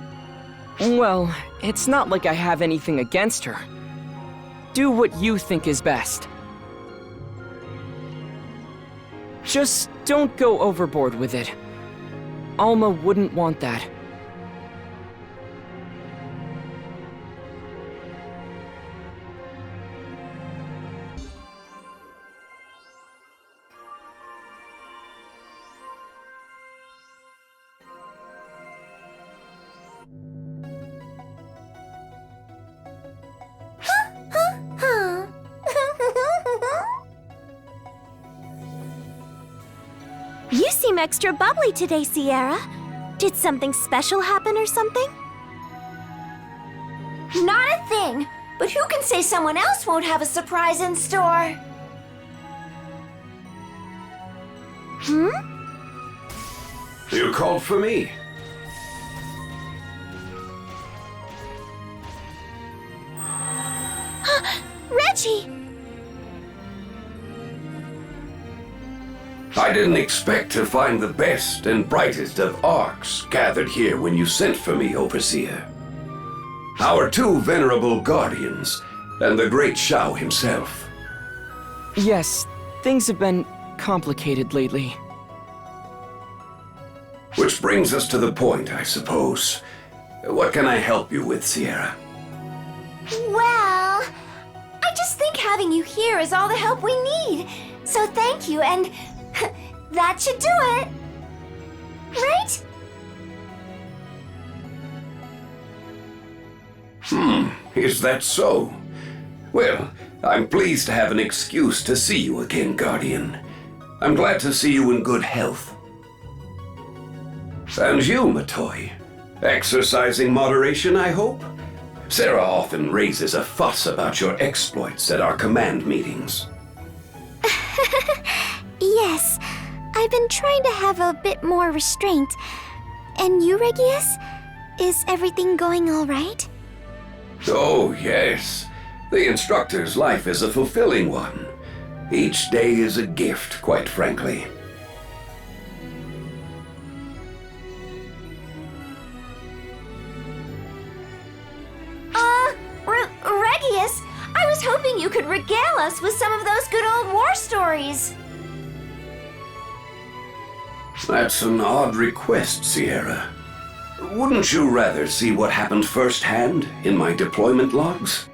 Well, it's not like I have anything against her. Do what you think is best. Just don't go overboard with it. Alma wouldn't want that. You seem extra bubbly today, Xiera. Did something special happen or something? Not a thing. But who can say someone else won't have a surprise in store? You called for me. Reggie! I didn't expect to find the best and brightest of Arcs gathered here when you sent for me, Overseer. Our two venerable guardians, and the great Xiao himself. Yes, things have been complicated lately. Which brings us to the point, I suppose. What can I help you with, Xiera? Well, I just think having you here is all the help we need. So thank you, and that should do it. Right? Is that so? Well, I'm pleased to have an excuse to see you again, Guardian. I'm glad to see you in good health. And you, Matoy. Exercising moderation, I hope? Sarah often raises a fuss about your exploits at our command meetings. Yes, I've been trying to have a bit more restraint. And you, Regius? Is everything going all right? Oh, yes. The instructor's life is a fulfilling one. Each day is a gift, quite frankly. hoping you could regale us with some of those good old war stories. That's an odd request, Xiera. Wouldn't you rather see what happened firsthand in my deployment logs?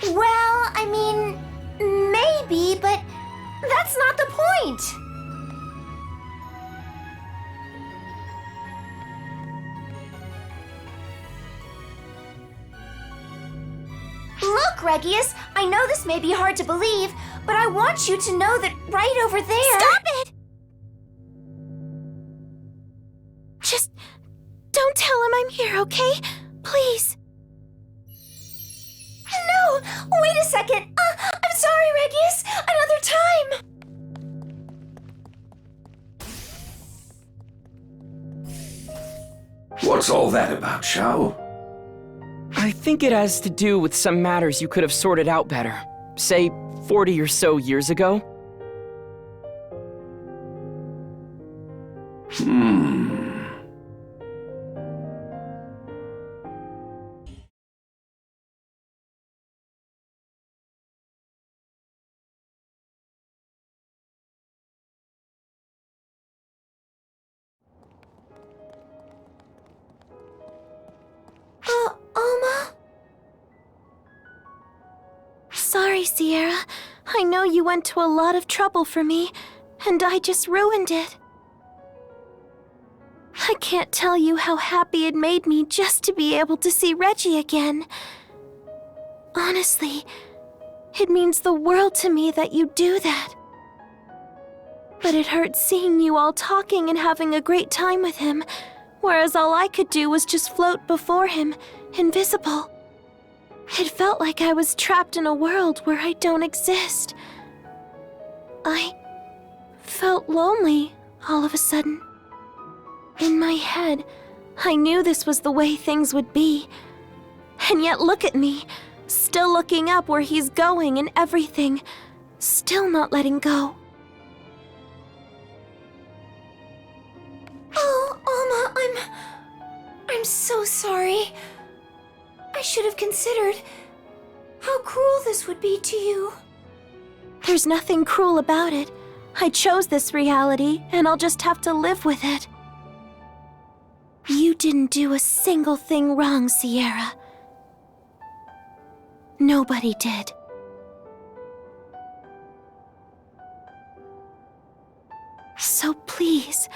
Well, I mean, maybe, but that's not the point. Look, Regius, I know this may be hard to believe, but I want you to know that right over there... Stop it! Just don't tell him I'm here, okay? Please. No! Wait a second! I'm sorry, Regius! Another time! What's all that about, Xiao? I think it has to do with some matters you could have sorted out better. Say, 40 or so years ago. Alma? Sorry, Xiera. I know you went to a lot of trouble for me, and I just ruined it. I can't tell you how happy it made me just to be able to see Reggie again. Honestly, it means the world to me that you do that. But it hurts seeing you all talking and having a great time with him, whereas all I could do was just float before him, invisible. It felt like I was trapped in a world where I don't exist. I felt lonely all of a sudden. In my head, I knew this was the way things would be. And yet look at me, still looking up where he's going and everything, still not letting go. Oh, Alma, I'm so sorry. I should have considered how cruel this would be to you. There's nothing cruel about it. I chose this reality, and I'll just have to live with it. You didn't do a single thing wrong, Xiera. Nobody did. So please,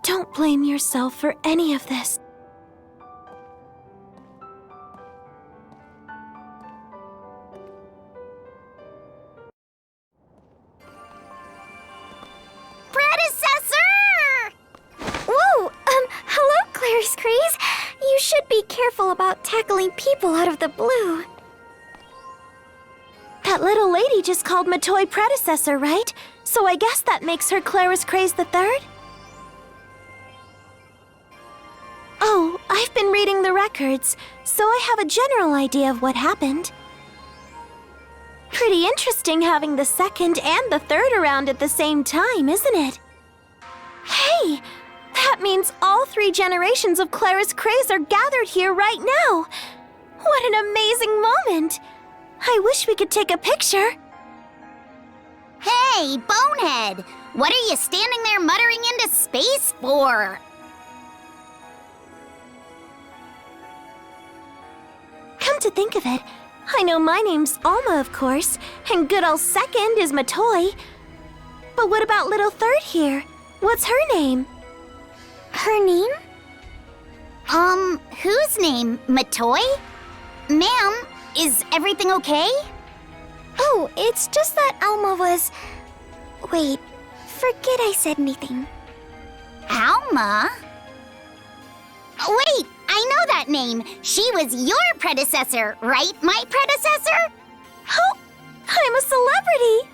don't blame yourself for any of this. Hello, Clarice Craze. You should be careful about tackling people out of the blue. That little lady just called Matoy predecessor, right? So I guess that makes her Clarice Craze III? Oh, I've been reading the records, so I have a general idea of what happened. Pretty interesting having the second and the third around at the same time, isn't it? Hey! That means all 3 generations of Clarice Craze are gathered here right now! What an amazing moment! I wish we could take a picture. Hey, Bonehead! What are you standing there muttering into space for? Come to think of it, I know my name's Alma, of course, and good old second is Matoy. But what about little third here? What's her name? Her name? Whose name? Matoy? Ma'am, is everything okay? Oh, it's just that Alma was... Wait, forget I said anything. Alma? Wait, I know that name. She was your predecessor, right, my predecessor? Oh, I'm a celebrity!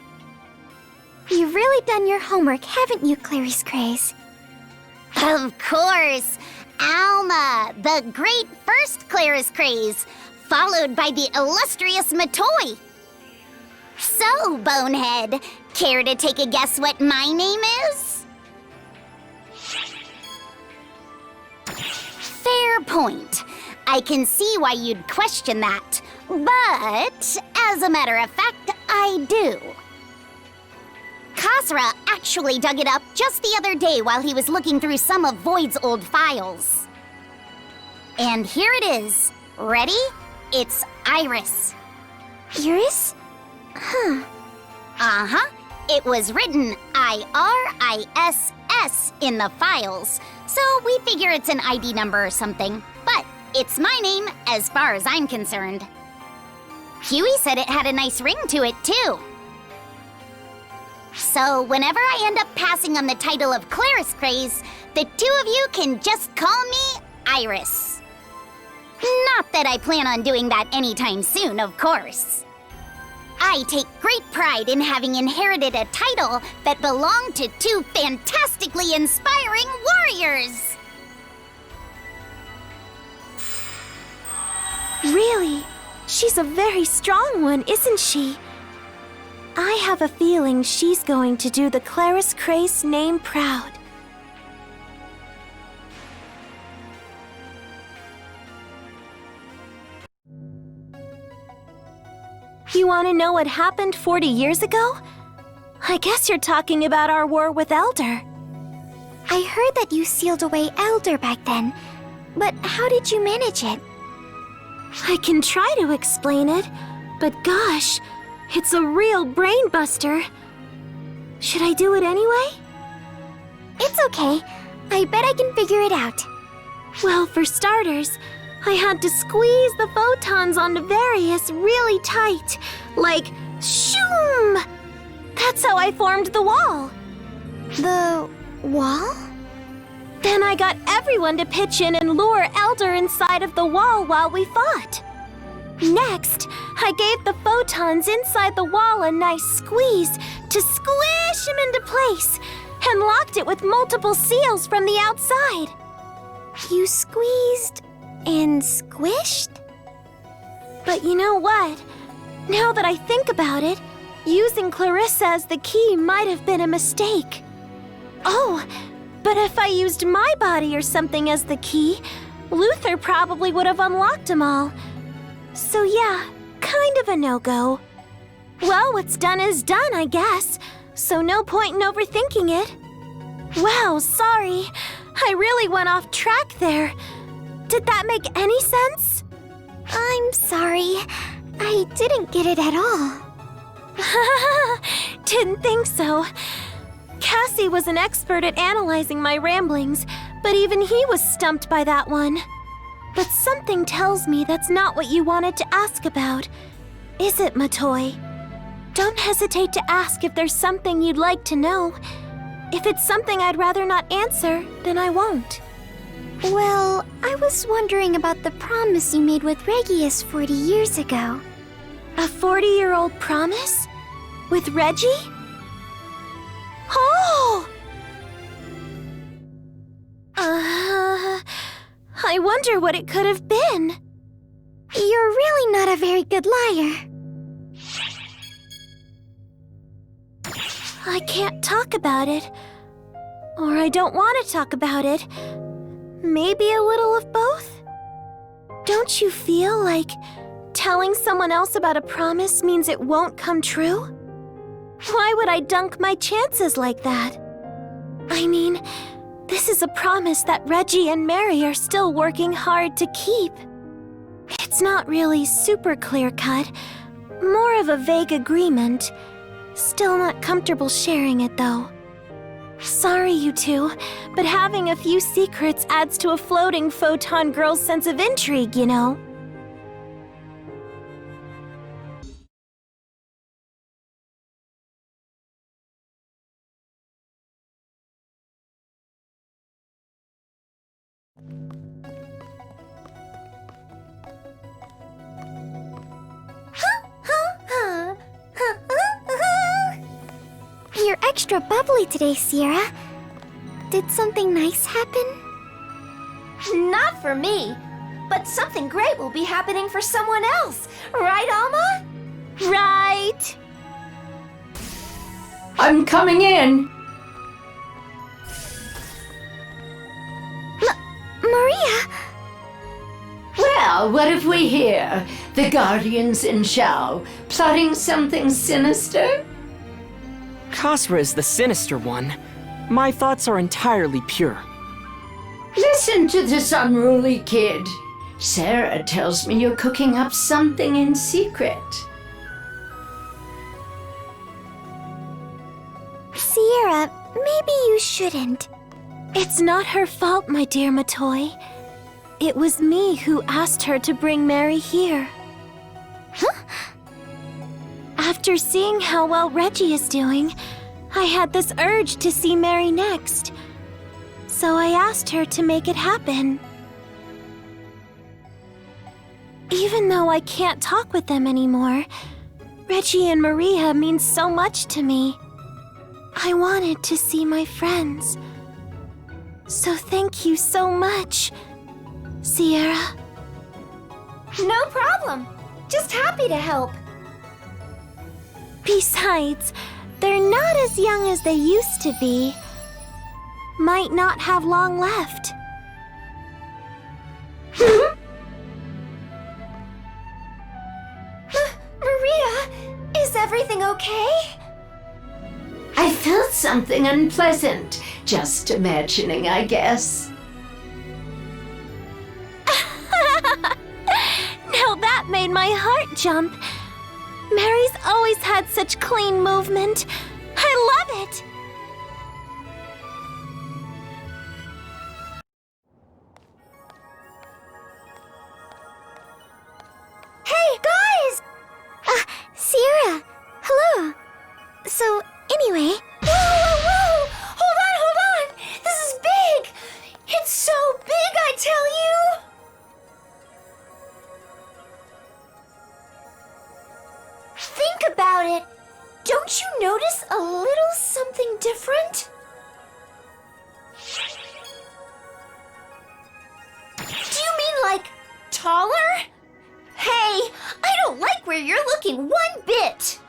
You've really done your homework, haven't you, Clarice Craze? Of course! Alma, the great first Clarice Craze, followed by the illustrious Matoy. So, Bonehead, care to take a guess what my name is? Fair point. I can see why you'd question that. But, As a matter of fact, I do. Khosra actually dug it up just the other day while he was looking through some of Void's old files. And here it is. Ready? It's Iris. Iris? Huh. Uh-huh. It was written IRISS in the files, so we figure it's an ID number or something. But it's my name as far as I'm concerned. Huey said it had a nice ring to it, too. So whenever I end up passing on the title of Claris Craze, the two of you can just call me Iris. Not that I plan on doing that anytime soon, of course. I take great pride in having inherited a title that belonged to two fantastically inspiring warriors. Really? She's a very strong one, isn't she? I have a feeling she's going to do the Claris Craze name proud. You want to know what happened 40 years ago? I guess you're talking about our war with Elder. I heard that you sealed away Elder back then, but how did you manage it? I can try to explain it, but gosh, it's a real brain buster. Should I do it anyway? It's okay. I bet I can figure it out. Well, for starters, I had to squeeze the photons onto Various really tight, like shoom! That's how I formed the wall. The wall? Then I got everyone to pitch in and lure Elder inside of the wall while we fought. Next, I gave the photons inside the wall a nice squeeze to squish him into place and locked it with multiple seals from the outside. You squeezed and squished? But you know what? Now that I think about it, using Clarissa as the key might have been a mistake. Oh, but if I used my body or something as the key, Luther probably would have unlocked them all. So yeah, kind of a no-go. Well, what's done is done, I guess, so no point in overthinking it. Wow, sorry. I really went off track there. Did that make any sense? I'm sorry. I didn't get it at all. Didn't think so. Cassie was an expert at analyzing my ramblings, but even he was stumped by that one. But something tells me that's not what you wanted to ask about. Is it, Matoy? Don't hesitate to ask if there's something you'd like to know. If it's something I'd rather not answer, then I won't. Well, I was wondering about the promise you made with Regius 40 years ago. A 40-year-old promise? With Reggie? Oh! I wonder what it could have been. You're really not a very good liar. I can't talk about it. Or I don't want to talk about it. Maybe a little of both? Don't you feel like telling someone else about a promise means it won't come true? Why would I dunk my chances like that? I mean, this is a promise that Reggie and Mary are still working hard to keep. It's not really super clear-cut, more of a vague agreement. Still not comfortable sharing it, though. Sorry, you two, but having a few secrets adds to a floating photon girl's sense of intrigue, you know? You're extra bubbly today, Xiera. Did something nice happen? Not for me, but something great will be happening for someone else. Right, Alma? Right. I'm coming in. Maria! Well, what have we here? The Guardians in Shao, plotting something sinister? Khosra is the sinister one. My thoughts are entirely pure. Listen to this unruly kid. Xiera tells me you're cooking up something in secret. Xiera, maybe you shouldn't. It's not her fault, my dear Matoi. It was me who asked her to bring Mary here. Huh? After seeing how well Reggie is doing, I had this urge to see Mary next. So I asked her to make it happen. Even though I can't talk with them anymore, Reggie and Maria mean so much to me. I wanted to see my friends. So thank you so much, Xiera. No problem. Just happy to help. Besides, they're not as young as they used to be. Might not have long left. Maria, is everything okay? I felt something unpleasant. Just imagining, I guess. Now that made my heart jump. Mary's always had such clean movement. I love it. Hey, guys! Xiera, hello. So, anyway... Whoa! Hold on! This is big! It's so big, I tell you! Think about it. Don't you notice a little something different? Do you mean like taller? Hey, I don't like where you're looking one bit.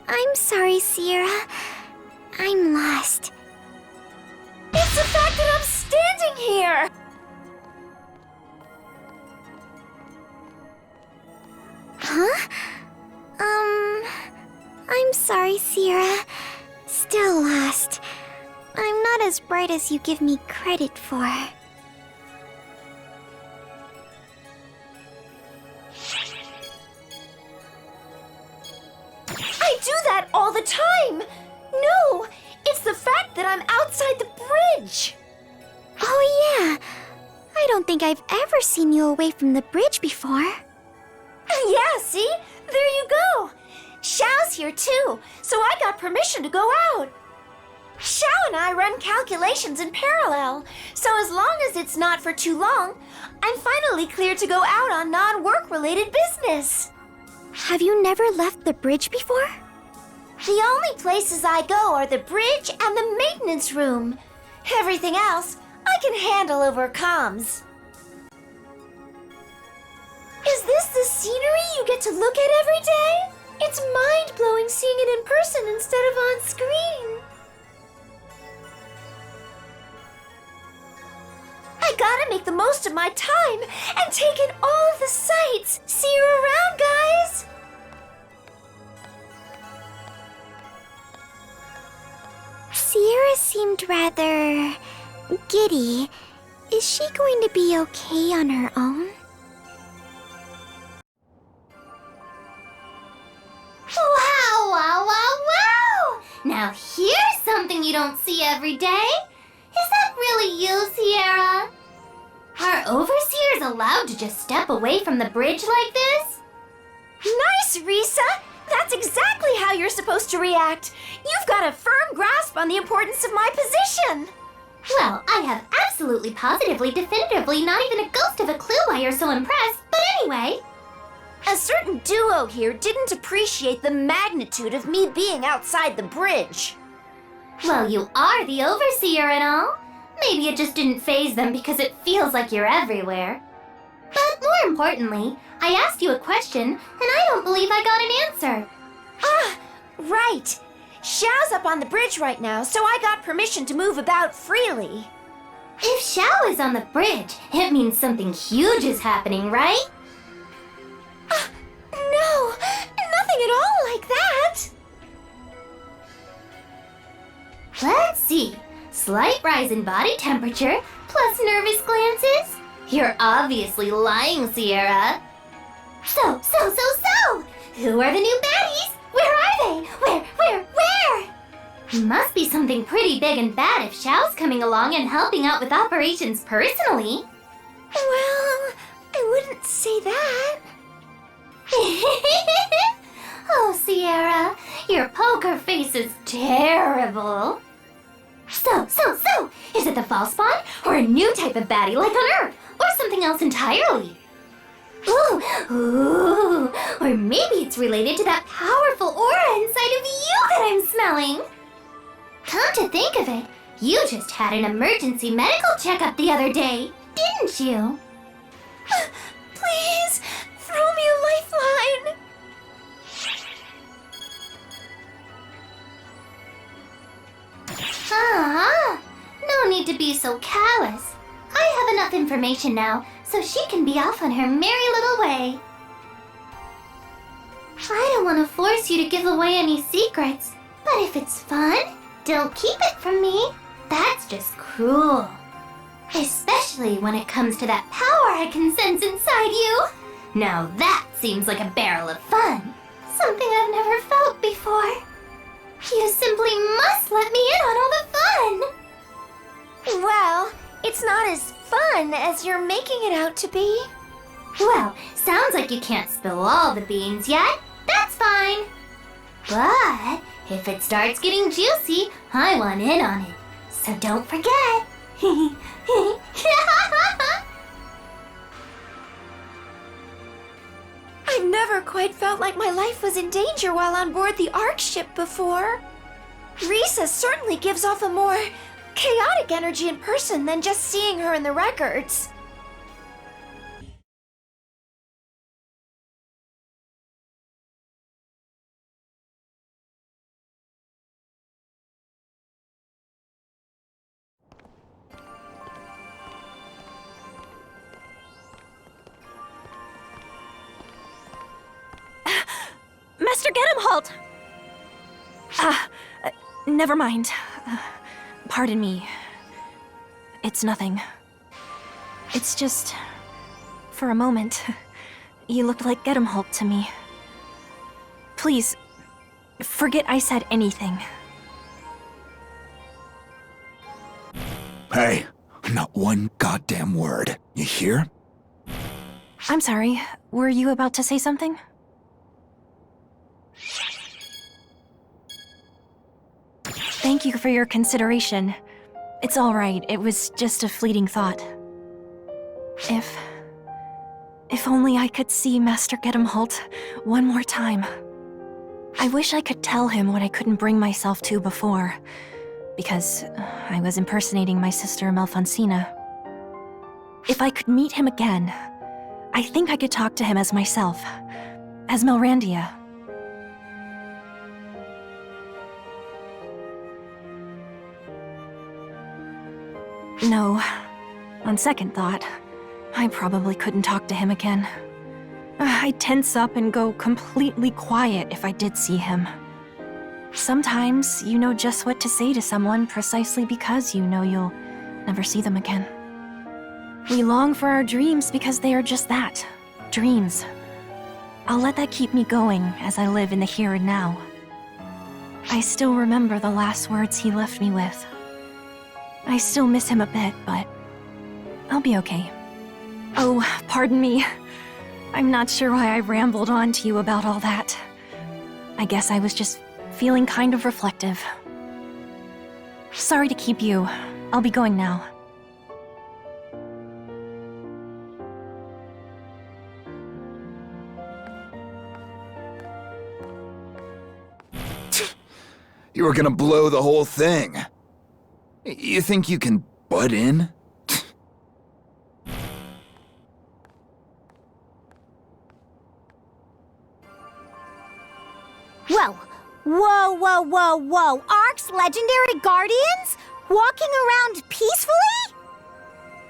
I'm sorry, Xiera. I'm lost. It's the fact that I'm standing here! Huh? I'm sorry, Xiera. Still lost. I'm not as bright as you give me credit for. I do that all the time! No, it's the fact that I'm outside the bridge! Oh yeah, I don't think I've ever seen you away from the bridge before. Yeah, see? There you go! Xiao's here too, so I got permission to go out. Xiao and I run calculations in parallel, so as long as it's not for too long, I'm finally cleared to go out on non-work related business. Have you never left the bridge before? The only places I go are the bridge and the maintenance room. Everything else, I can handle over comms. Is this the scenery you get to look at every day? It's mind-blowing seeing it in person instead of on screen. I gotta make the most of my time and take in all of the sights. See you around, guys! Xiera seemed rather giddy. Is she going to be okay on her own? Wow! Now here's something you don't see every day. Is that really you, Xiera? Are overseers allowed to just step away from the bridge like this? Nice, Risa! That's exactly how you're supposed to react. You've got a firm grasp on the importance of my position. Well, I have absolutely, positively, definitively not even a ghost of a clue why you're so impressed, but anyway. A certain duo here didn't appreciate the magnitude of me being outside the bridge. Well, you are the overseer and all. Maybe it just didn't faze them because it feels like you're everywhere. But more importantly, I asked you a question, and I don't believe I got an answer. Ah, right. Xiao's up on the bridge right now, so I got permission to move about freely. If Xiao is on the bridge, it means something huge is happening, right? No, nothing at all like that. Let's see. Slight rise in body temperature, plus nervous glances. You're obviously lying, Xiera. So! Who are the new baddies? Where are they? Where? Must be something pretty big and bad if Xiao's coming along and helping out with operations personally. Well, I wouldn't say that. Oh, Xiera, your poker face is terrible. So, is it the false spawn, or a new type of baddie like on Earth, or something else entirely? Ooh, or maybe it's related to that powerful aura inside of you that I'm smelling. Come to think of it, you just had an emergency medical checkup the other day, didn't you? Please, throw me a lifeline. No need to be so callous. I have enough information now, so she can be off on her merry little way. I don't want to force you to give away any secrets, but if it's fun, don't keep it from me. That's just cruel. Especially when it comes to that power I can sense inside you. Now that seems like a barrel of fun. Something I've never felt before. You simply must let me in on all the fun! Well, it's not as fun as you're making it out to be. Well, sounds like you can't spill all the beans yet. That's fine. But if it starts getting juicy, I want in on it. So don't forget. I've never quite felt like my life was in danger while on board the Ark ship before. Risa certainly gives off a more chaotic energy in person than just seeing her in the records. Master Gedemholt! Never mind. Pardon me. It's nothing. It's just... for a moment, you looked like Gedemholt to me. Please, forget I said anything. Hey, not one goddamn word. You hear? I'm sorry, were you about to say something? Thank you for your consideration. It's all right, it was just a fleeting thought. If only I could see Master Gedemholt one more time. I wish I could tell him what I couldn't bring myself to before, because I was impersonating my sister Malfonsina. If I could meet him again, I think I could talk to him as myself, as Melrandia. No, on second thought, I probably couldn't talk to him again. I'd tense up and go completely quiet if I did see him. Sometimes you know just what to say to someone precisely because you know you'll never see them again. We long for our dreams because they are just that, dreams. I'll let that keep me going as I live in the here and now. I still remember the last words he left me with. I still miss him a bit, but I'll be okay. Oh, pardon me. I'm not sure why I rambled on to you about all that. I guess I was just feeling kind of reflective. Sorry to keep you. I'll be going now. You were gonna blow the whole thing. You think you can butt in? Whoa! Whoa, whoa, whoa! Ark's legendary guardians? Walking around peacefully?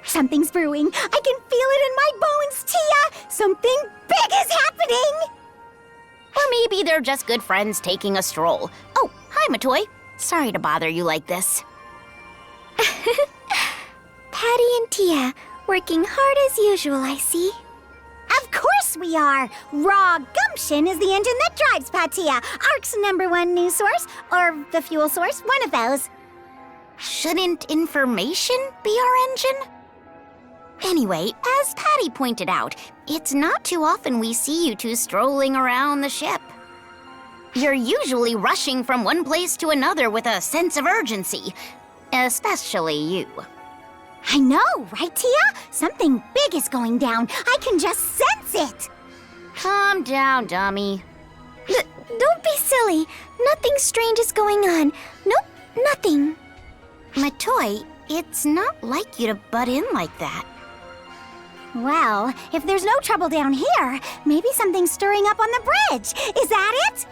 Something's brewing. I can feel it in my bones, Tia! Something big is happening! Or maybe they're just good friends taking a stroll. Oh, hi, Matoy. Sorry to bother you like this. Patty and Tia, working hard as usual, I see. Of course we are! Raw gumption is the engine that drives Patia, Ark's #1 news source, or the fuel source, one of those. Shouldn't information be our engine? Anyway, as Patty pointed out, it's not too often we see you two strolling around the ship. You're usually rushing from one place to another with a sense of urgency, especially you. I know, right, Tia? Something big is going down. I can just sense it. Calm down, dummy. Don't be silly. Nothing strange is going on. Nope, nothing. Matoy, it's not like you to butt in like that. Well, if there's no trouble down here, maybe something's stirring up on the bridge. Is that it?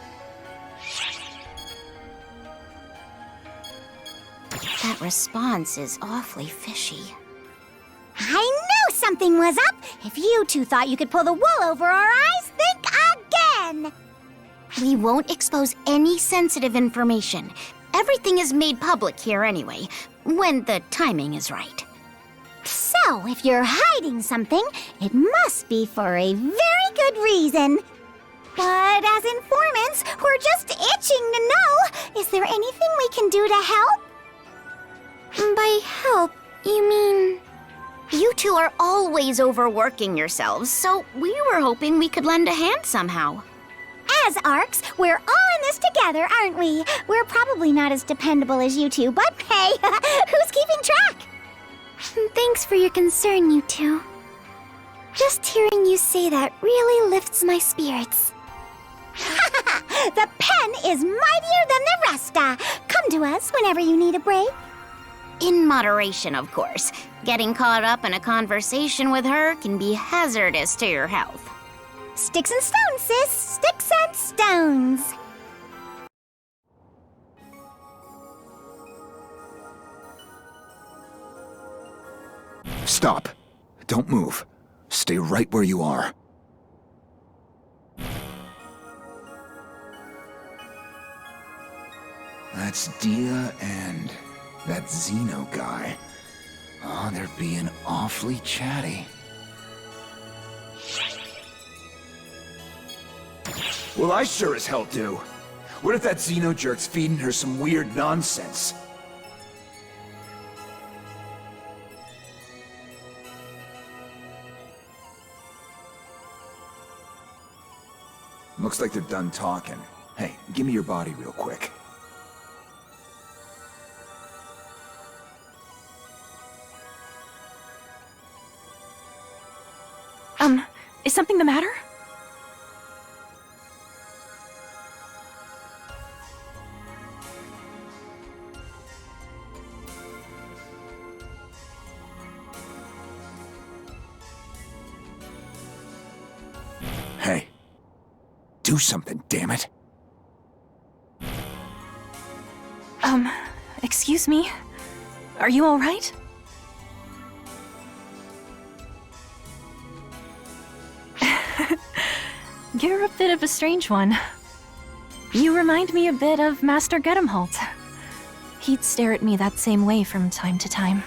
That response is awfully fishy. I knew something was up! If you two thought you could pull the wool over our eyes, think again! We won't expose any sensitive information. Everything is made public here anyway, when the timing is right. So, if you're hiding something, it must be for a very good reason. But as informants, we're just itching to know, is there anything we can do to help? By help, you mean... You two are always overworking yourselves, so we were hoping we could lend a hand somehow. As Arcs, we're all in this together, aren't we? We're probably not as dependable as you two, but hey, who's keeping track? Thanks for your concern, you two. Just hearing you say that really lifts my spirits. The pen is mightier than the rest. Come to us whenever you need a break. In moderation, of course. Getting caught up in a conversation with her can be hazardous to your health. Sticks and stones, sis. Sticks and stones. Stop. Don't move. Stay right where you are. That's Dia and that Xeno guy. Oh, they're being awfully chatty. Well, I sure as hell do. What if that Xeno jerk's feeding her some weird nonsense? Looks like they're done talking. Hey, give me your body real quick. Is something the matter? Hey. Do something, damn it. Excuse me? Are you all right? You're a bit of a strange one. You remind me a bit of Master Gedemholt. He'd stare at me that same way from time to time.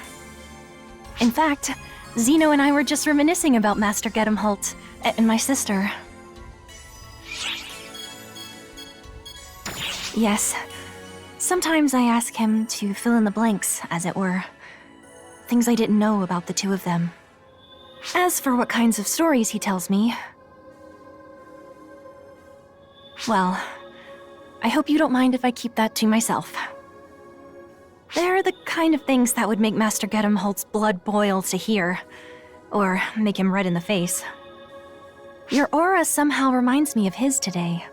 In fact, Xeno and I were just reminiscing about Master Gedemholt and my sister. Yes. Sometimes I ask him to fill in the blanks, as it were. Things I didn't know about the two of them. As for what kinds of stories he tells me... well, I hope you don't mind if I keep that to myself. They're the kind of things that would make Master Gedemholt's blood boil to hear, or make him red in the face. Your aura somehow reminds me of his today,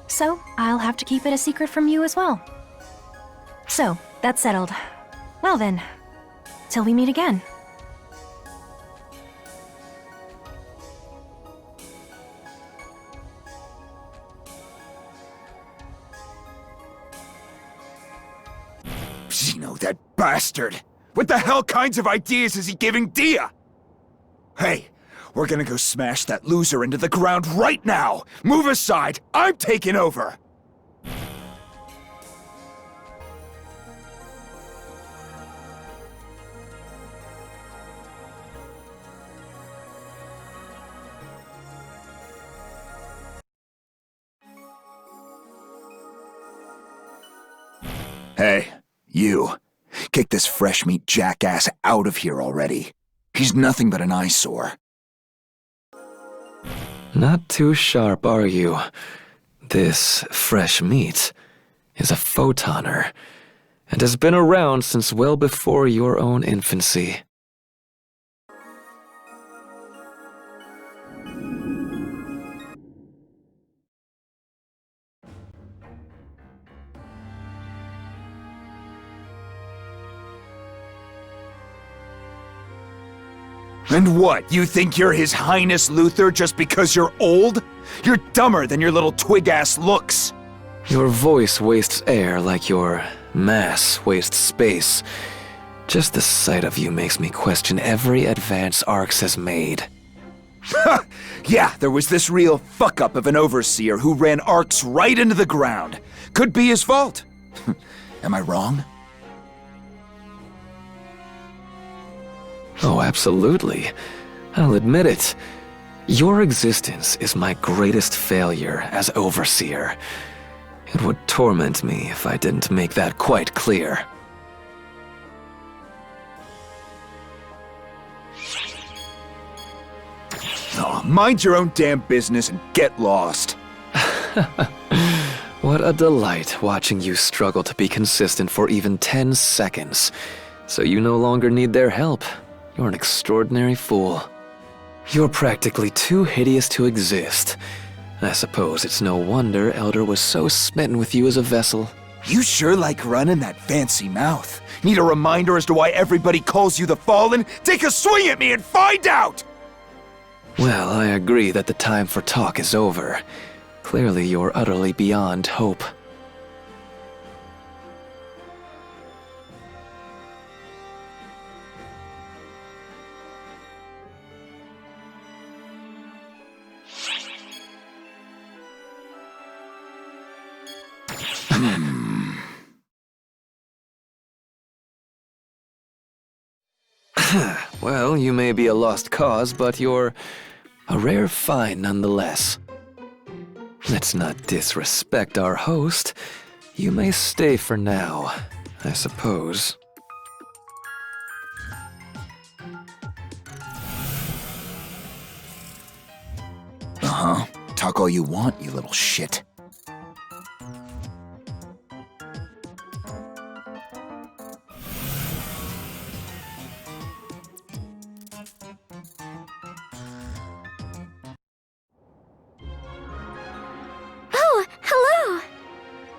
so I'll have to keep it a secret from you as well. So, that's settled. Well then, till we meet again. that bastard! What the hell kinds of ideas is he giving Dia? Hey, we're gonna go smash that loser into the ground right now! Move aside! I'm taking over! Hey, you. Kick this fresh meat jackass out of here already. He's nothing but an eyesore. Not too sharp, are you? This fresh meat is a photoner, and has been around since well before your own infancy. And what, you think you're His Highness Luther just because you're old? You're dumber than your little twig-ass looks. Your voice wastes air like your mass wastes space. Just the sight of you makes me question every advance Arx has made. Yeah, there was this real fuck-up of an overseer who ran Arx right into the ground. Could be his fault. Am I wrong? Oh, absolutely. I'll admit it. Your existence is my greatest failure as Overseer. It would torment me if I didn't make that quite clear. Oh, mind your own damn business and get lost. What a delight watching you struggle to be consistent for even 10 seconds. So you no longer need their help. You're an extraordinary fool. You're practically too hideous to exist. I suppose it's no wonder Elder was so smitten with you as a vessel. You sure like running that fancy mouth. Need a reminder as to why everybody calls you the Fallen? Take a swing at me and find out! Well, I agree that the time for talk is over. Clearly you're utterly beyond hope. Well, you may be a lost cause, but you're a rare find nonetheless. Let's not disrespect our host. You may stay for now, I suppose. Uh-huh. Talk all you want, you little shit.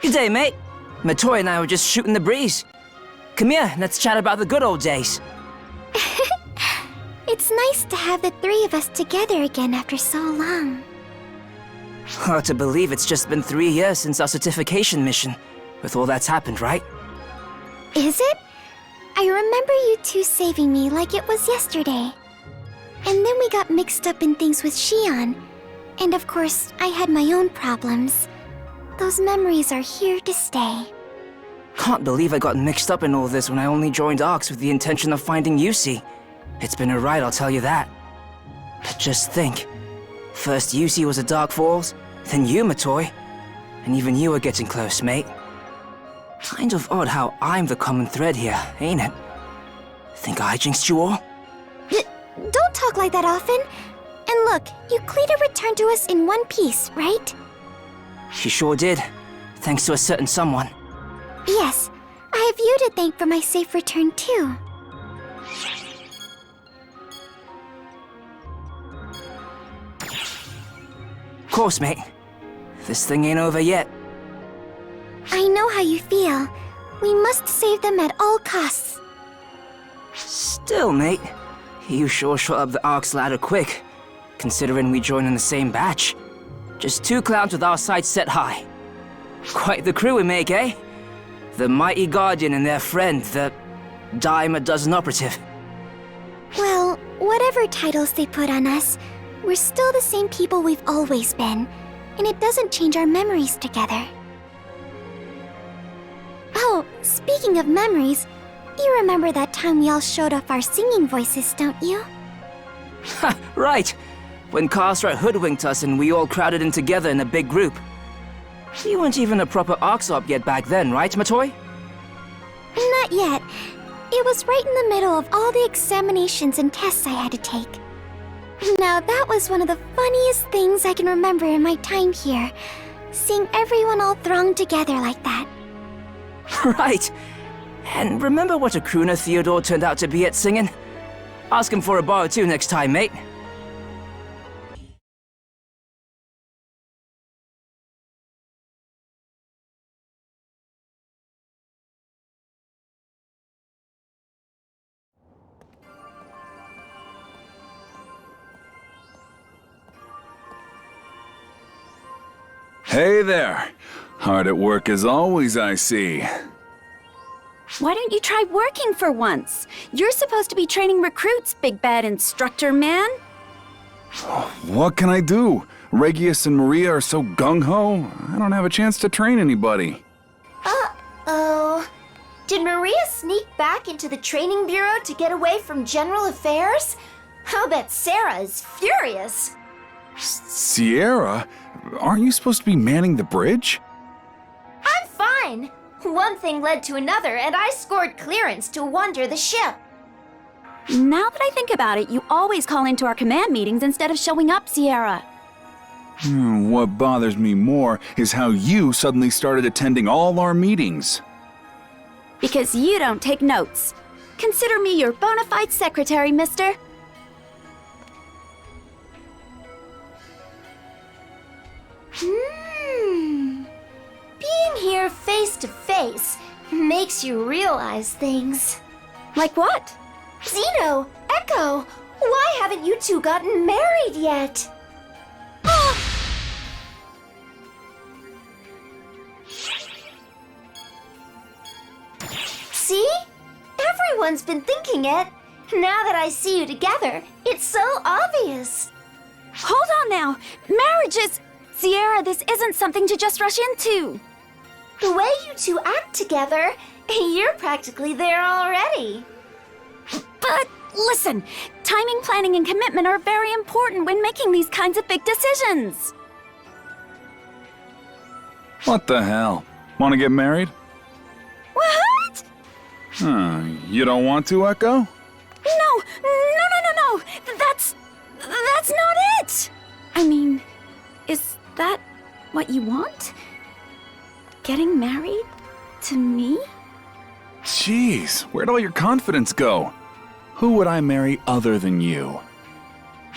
Good day, mate. Matoy and I were just shooting the breeze. Come here, let's chat about the good old days. It's nice to have the three of us together again after so long. Hard to believe it's just been 3 years since our certification mission, with all that's happened, right? Is it? I remember you two saving me like it was yesterday. And then we got mixed up in things with Xion. And of course, I had my own problems. Those memories are here to stay. Can't believe I got mixed up in all this when I only joined Arx with the intention of finding Yusi. It's been a ride, I'll tell you that. But just think. First Yusi was at Dark Falls, then you, Matoy. And even you were getting close, mate. Kind of odd how I'm the common thread here, ain't it? Think I jinxed you all? Don't talk like that often. And look, Euclida returned to us in one piece, right? She sure did, thanks to a certain someone. Yes, I have you to thank for my safe return too. Of course, mate. This thing ain't over yet. I know how you feel. We must save them at all costs. Still, mate, you sure shot up the Arx ladder quick, considering we joined in the same batch. Just 2 clowns with our sights set high. Quite the crew we make, eh? The mighty Guardian and their friend, the dime a dozen operative. Well, whatever titles they put on us, we're still the same people we've always been, and it doesn't change our memories together. Oh, speaking of memories, you remember that time we all showed off our singing voices, don't you? Ha, right! When Carstrat hoodwinked us and we all crowded in together in a big group. You weren't even a proper Oxop yet back then, right, Matoy? Not yet. It was right in the middle of all the examinations and tests I had to take. Now that was one of the funniest things I can remember in my time here. Seeing everyone all thronged together like that. Right! And remember what a crooner Theodore turned out to be at singing? Ask him for a bar or two next time, mate. Hey there. Hard at work as always, I see. Why don't you try working for once? You're supposed to be training recruits, big bad instructor man. What can I do? Regius and Maria are so gung-ho, I don't have a chance to train anybody. Uh-oh. Did Maria sneak back into the training bureau to get away from general affairs? I'll bet Sarah is furious. Xiera? Aren't you supposed to be manning the bridge? I'm fine. One thing led to another, and I scored clearance to wander the ship. Now that I think about it, you always call into our command meetings instead of showing up, Xiera. What bothers me more is how you suddenly started attending all our meetings. Because you don't take notes. Consider me your bona fide secretary, mister. Being here face to face makes you realize things. Like what? Zeno, Echo, why haven't you two gotten married yet? See? Everyone's been thinking it. Now that I see you together, it's so obvious. Hold on now. Marriage is... Xiera, this isn't something to just rush into. The way you two act together, you're practically there already. But listen, timing, planning, and commitment are very important when making these kinds of big decisions. What the hell? Want to get married? What? You don't want to, Echo? No. That's not it. I mean, is that what you want? Getting married to me? Jeez, where'd all your confidence go? Who would I marry other than you?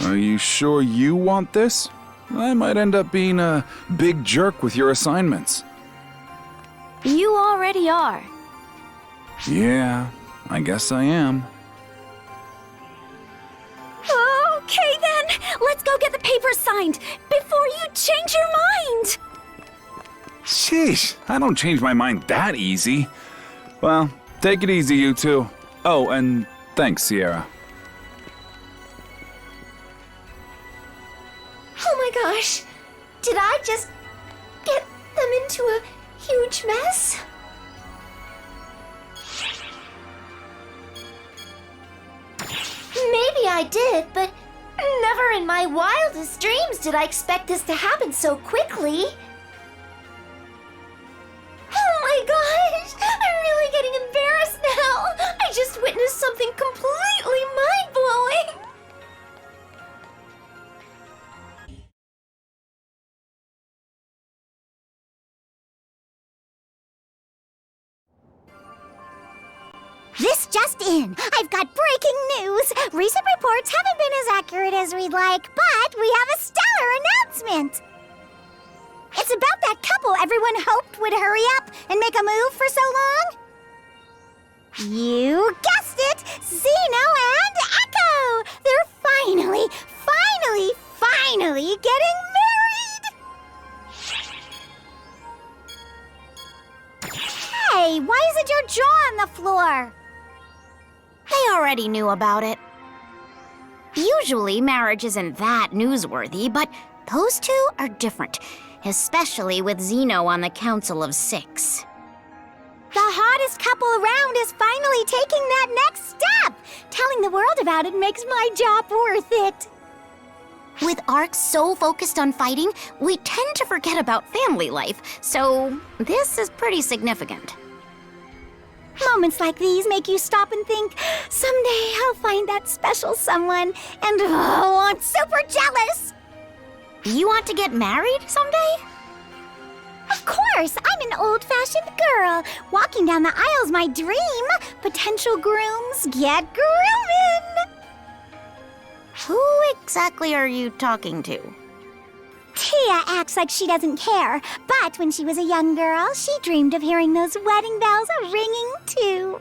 Are you sure you want this? I might end up being a big jerk with your assignments. You already are. Yeah, I guess I am. Okay then, let's go get the papers signed before you change your mind. Sheesh, I don't change my mind that easy. Well, take it easy, you two. Oh, and thanks, Xiera. Oh my gosh, did I just get them into a huge mess? Maybe I did, but never in my wildest dreams did I expect this to happen so quickly. Oh my gosh, I'm really getting embarrassed now. I just witnessed something completely mind-blowing. This just in. I've got breaking news. Recent reports haven't been as accurate as we'd like, but we have a stellar announcement. It's about that couple everyone hoped would hurry up and make a move for so long. You guessed it! Zeno and Echo! They're finally getting married! Hey, why your jaw on the floor? They already knew about it. Usually, marriage isn't that newsworthy, but those two are different, especially with Zeno on the Council of Six. The hottest couple around is finally taking that next step. Telling the world about it makes my job worth it. With Arcs so focused on fighting, we tend to forget about family life, so this is pretty significant. Moments like these make you stop and think, someday I'll find that special someone, and oh, I'm super jealous! You want to get married someday? Of course! I'm an old-fashioned girl. Walking down the aisle's my dream. Potential grooms, get grooming! Who exactly are you talking to? Tia acts like she doesn't care, but when she was a young girl, she dreamed of hearing those wedding bells ringing too.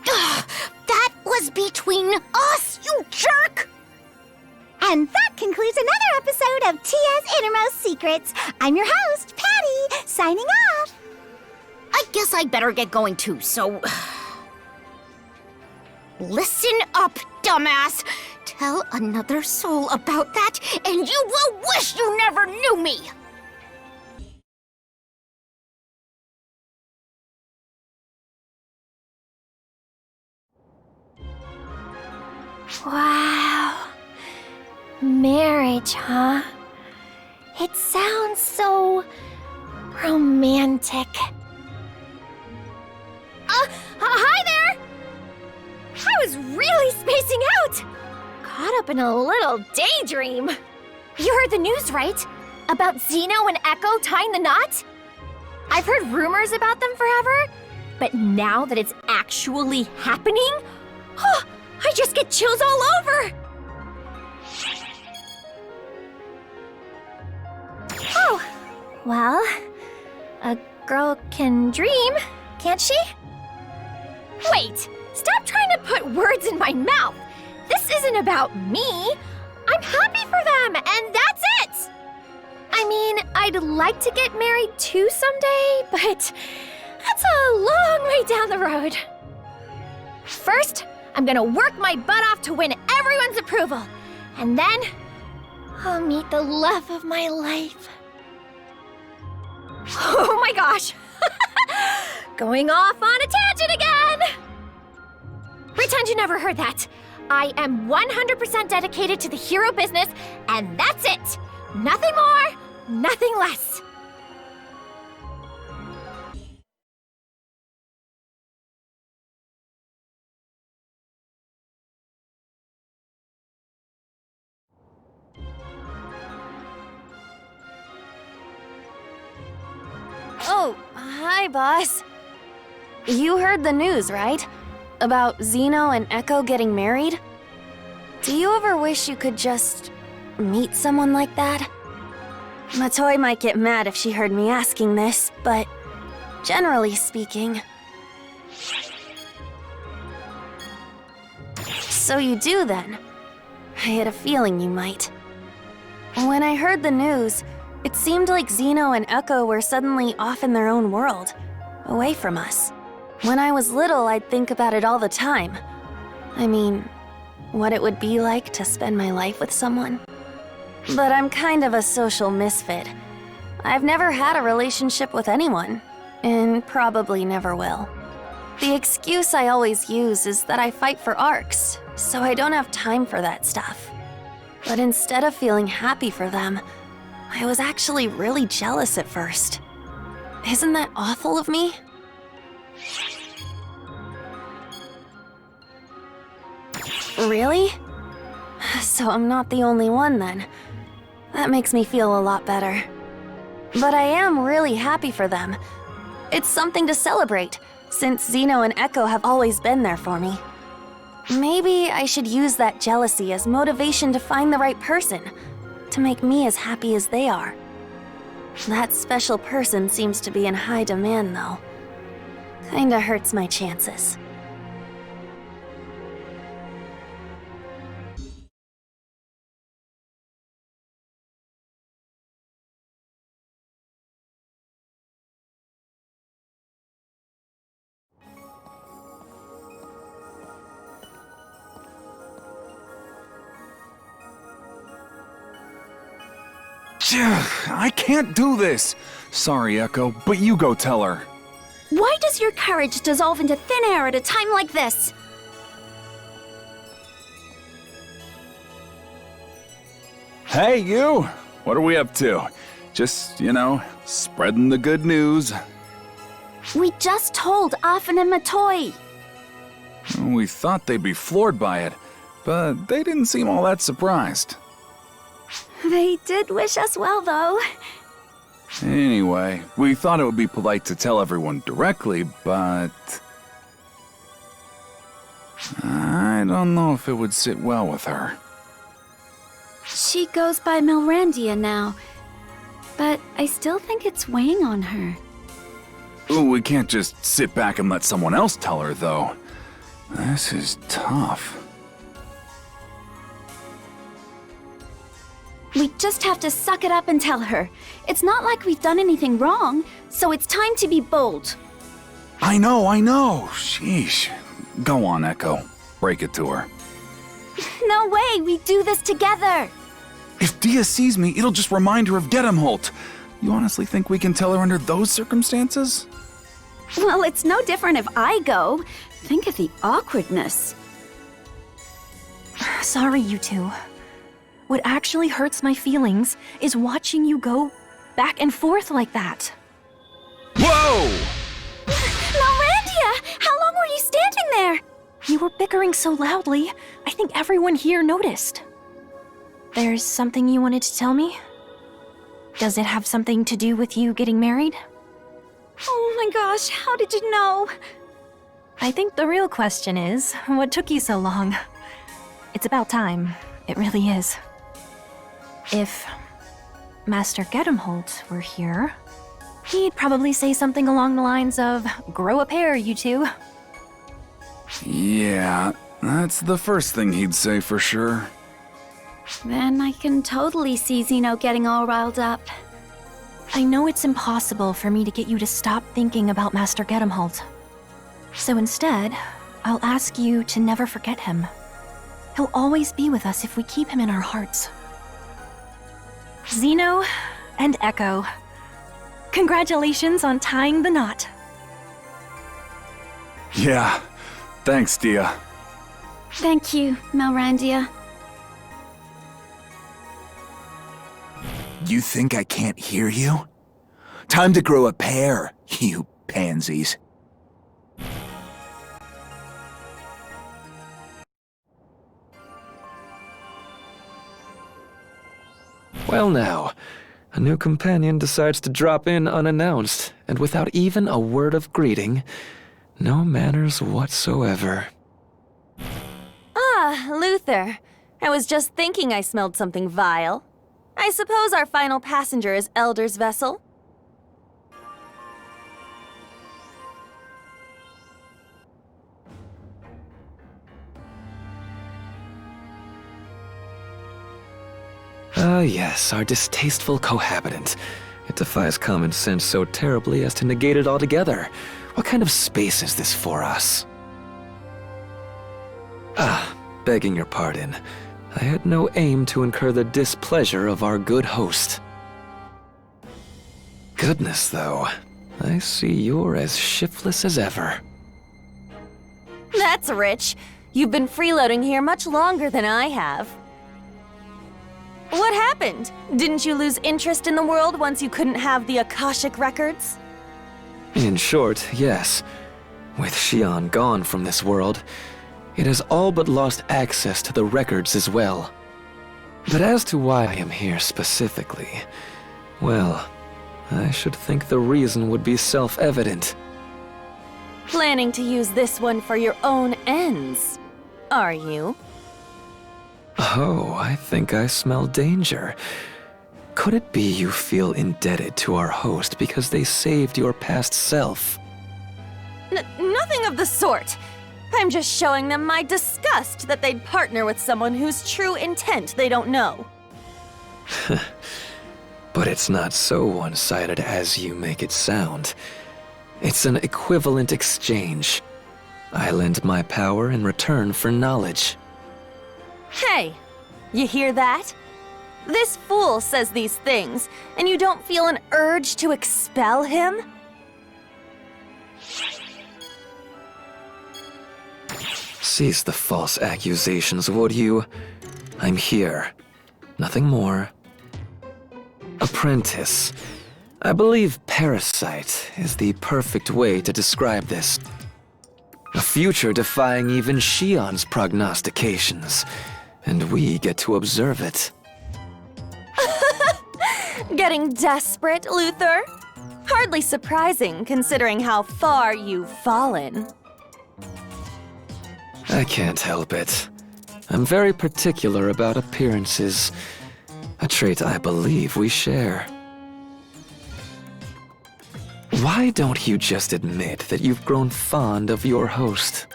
That was between us, you jerk! And that concludes another episode of Tia's Innermost Secrets. I'm your host, Patty, signing off. I guess I better get going too, so... Listen up, dumbass! Tell another soul about that, and you will wish you never knew me! Wow. Marriage, huh? It sounds so romantic. Hi there! I was really spacing out! Caught up in a little daydream. You heard the news, right? About Zeno and Echo tying the knot? I've heard rumors about them forever, but now that it's actually happening, I just get chills all over! Oh, well, a girl can dream, can't she? Wait, stop trying to put words in my mouth! This isn't about me! I'm happy for them, and that's it! I mean, I'd like to get married too someday, but that's a long way down the road. First, I'm gonna work my butt off to win everyone's approval, and then I'll meet the love of my life. Oh my gosh! Going off on a tangent again! Pretend you never heard that. I am 100% dedicated to the hero business, and that's it! Nothing more, nothing less. Oh, hi, boss. You heard the news, right? About Zeno and Echo getting married? Do you ever wish you could just meet someone like that? Matoi might get mad if she heard me asking this, but generally speaking... So you do then? I had a feeling you might. When I heard the news, it seemed like Zeno and Echo were suddenly off in their own world, away from us. When I was little, I'd think about it all the time. I mean, what it would be like to spend my life with someone. But I'm kind of a social misfit. I've never had a relationship with anyone, and probably never will. The excuse I always use is that I fight for arcs, so I don't have time for that stuff. But instead of feeling happy for them, I was actually really jealous at first. Isn't that awful of me? Really? So I'm not the only one then. That makes me feel a lot better. But I am really happy for them. It's something to celebrate, since Zeno and Echo have always been there for me. Maybe I should use that jealousy as motivation to find the right person, to make me as happy as they are. That special person seems to be in high demand, though. Kinda hurts my chances. I can't do this. Sorry, Echo, but you go tell her. Why does your courage dissolve into thin air at a time like this? Hey, you! What are we up to? Just, spreading the good news. We just told Afen and Matoy. We thought they'd be floored by it, but they didn't seem all that surprised. They did wish us well, though. Anyway, we thought it would be polite to tell everyone directly, but I don't know if it would sit well with her. She goes by Milrandia now, but I still think it's weighing on her. Ooh, we can't just sit back and let someone else tell her, though. This is tough. We just have to suck it up and tell her. It's not like we've done anything wrong, so it's time to be bold. I know. Sheesh. Go on, Echo. Break it to her. No way, we do this together. If Dia sees me, it'll just remind her of Gedemholt. You honestly think we can tell her under those circumstances? Well, it's no different if I go. Think of the awkwardness. Sorry, you two. What actually hurts my feelings is watching you go back and forth like that. Whoa! Milrandia! How long were you standing there? You were bickering so loudly, I think everyone here noticed. There's something you wanted to tell me? Does it have something to do with you getting married? Oh my gosh, how did you know? I think the real question is, what took you so long? It's about time. It really is. If Master Gedemholt were here, he'd probably say something along the lines of, grow a pair, you two. Yeah, that's the first thing he'd say for sure. Then I can totally see Zeno getting all riled up. I know it's impossible for me to get you to stop thinking about Master Gedemholt. So instead, I'll ask you to never forget him. He'll always be with us if we keep him in our hearts. Zeno and Echo, congratulations on tying the knot. Yeah, thanks, Dia. Thank you, Milrandia. You think I can't hear you? Time to grow a pair, you pansies. Well now, a new companion decides to drop in unannounced, and without even a word of greeting. No manners whatsoever. Ah, Luther. I was just thinking I smelled something vile. I suppose our final passenger is Elder's vessel. Ah, yes, our distasteful cohabitant. It defies common sense so terribly as to negate it altogether. What kind of space is this for us? Ah, begging your pardon. I had no aim to incur the displeasure of our good host. Goodness, though. I see you're as shiftless as ever. That's rich. You've been freeloading here much longer than I have. What happened? Didn't you lose interest in the world once you couldn't have the Akashic records? In short, yes. With Xian gone from this world, it has all but lost access to the records as well. But as to why I am here specifically, well, I should think the reason would be self-evident. Planning to use this one for your own ends, are you? Oh, I think I smell danger. Could it be you feel indebted to our host because they saved your past self? Nothing of the sort. I'm just showing them my disgust that they'd partner with someone whose true intent they don't know. But it's not so one-sided as you make it sound. It's an equivalent exchange. I lend my power in return for knowledge. Hey, you hear that? This fool says these things, and you don't feel an urge to expel him? Cease the false accusations, would you? I'm here. Nothing more. Apprentice. I believe parasite is the perfect way to describe this. A future defying even Xion's prognostications, and we get to observe it. Getting desperate, Luther? Hardly surprising, considering how far you've fallen. I can't help it. I'm very particular about appearances, a trait I believe we share. Why don't you just admit that you've grown fond of your host?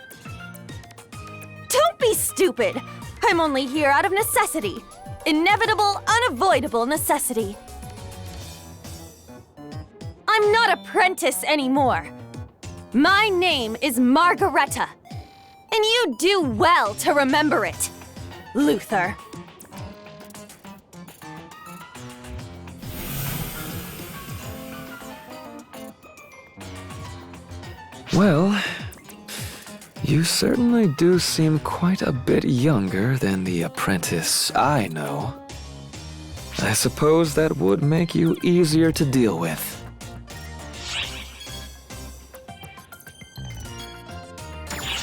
Don't be stupid! I'm only here out of necessity. Inevitable, unavoidable necessity. I'm not Apprentice anymore. My name is Margareta. And you do well to remember it, Luther. Well, you certainly do seem quite a bit younger than the apprentice I know. I suppose that would make you easier to deal with.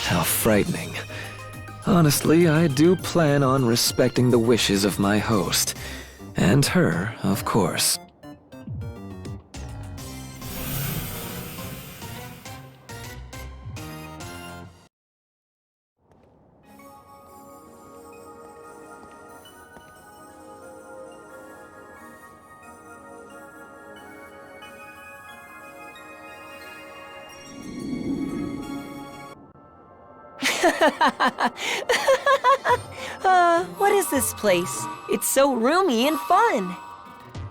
How frightening. Honestly, I do plan on respecting the wishes of my host. And her, of course. What is this place? It's so roomy and fun.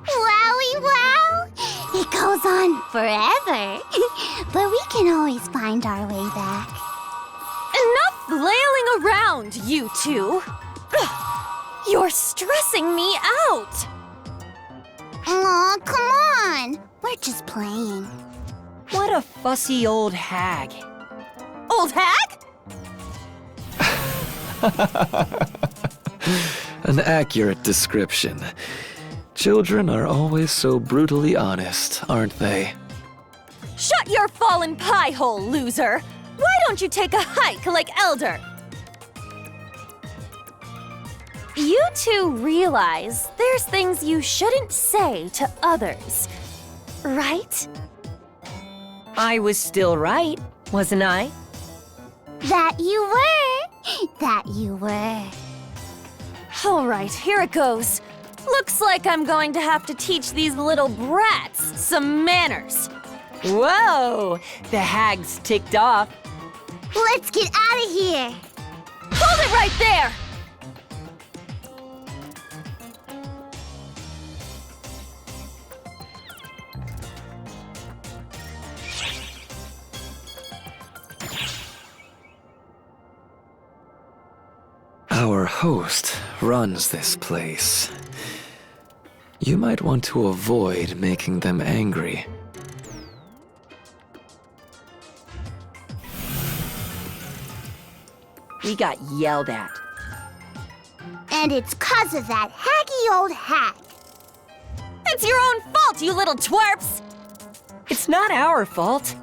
Wowie wow! It goes on forever. But we can always find our way back. Enough flailing around, you two! You're stressing me out! Aw, come on! We're just playing. What a fussy old hag. Old hag? An accurate description. Children are always so brutally honest, aren't they? Shut your fallen pie hole, loser! Why don't you take a hike like Elder? You two realize there's things you shouldn't say to others, right? I was still right, wasn't I? That you were! That you were. All right, here it goes. Looks like I'm going to have to teach these little brats some manners. Whoa! The hag's ticked off. Let's get out of here! Hold it right there! Our host runs this place. You might want to avoid making them angry. We got yelled at. And it's 'cause of that haggy old hag. It's your own fault, you little twerps! It's not our fault.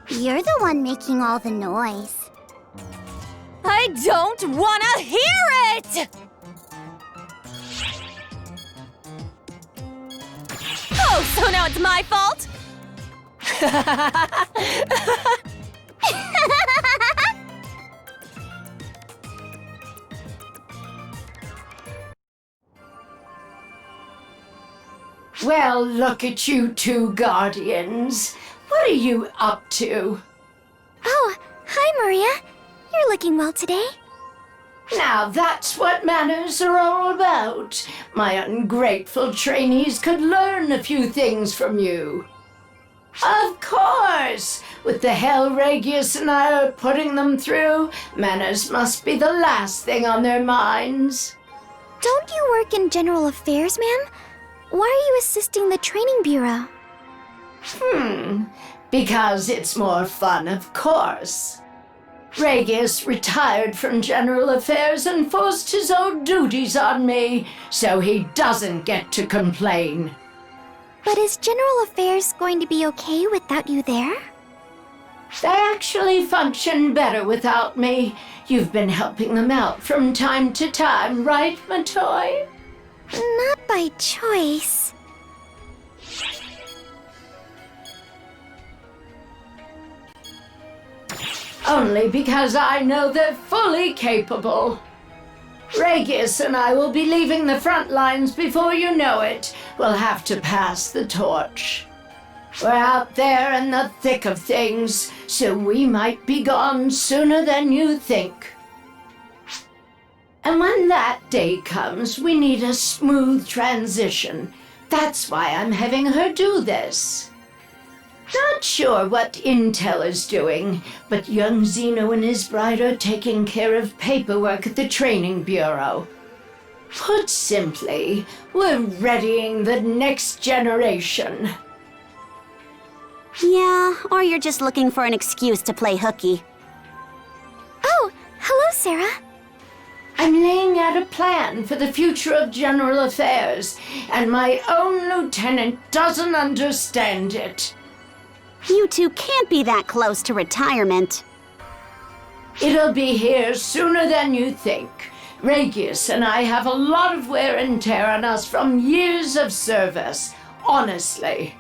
You're the one making all the noise. I don't wanna hear it! Oh, so now it's my fault? Well, look at you two guardians. What are you up to? Oh, hi, Maria. You're looking well today. Now that's what manners are all about. My ungrateful trainees could learn a few things from you. Of course! With the hell Regius and I are putting them through, manners must be the last thing on their minds. Don't you work in General Affairs, ma'am? Why are you assisting the Training Bureau? Because it's more fun, of course. Regius retired from General Affairs and forced his old duties on me, so he doesn't get to complain. But is General Affairs going to be okay without you there? They actually function better without me. You've been helping them out from time to time, right, Matoy? Not by choice. Only because I know they're fully capable. Regius and I will be leaving the front lines before you know it. We'll have to pass the torch. We're out there in the thick of things, so we might be gone sooner than you think. And when that day comes, we need a smooth transition. That's why I'm having her do this. Not sure what Intel is doing, but young Zeno and his bride are taking care of paperwork at the Training Bureau. Put simply, we're readying the next generation. Yeah, or you're just looking for an excuse to play hooky. Oh, hello, Sarah. I'm laying out a plan for the future of General Affairs, and my own lieutenant doesn't understand it. You two can't be that close to retirement. It'll be here sooner than you think. Regius and I have a lot of wear and tear on us from years of service, honestly.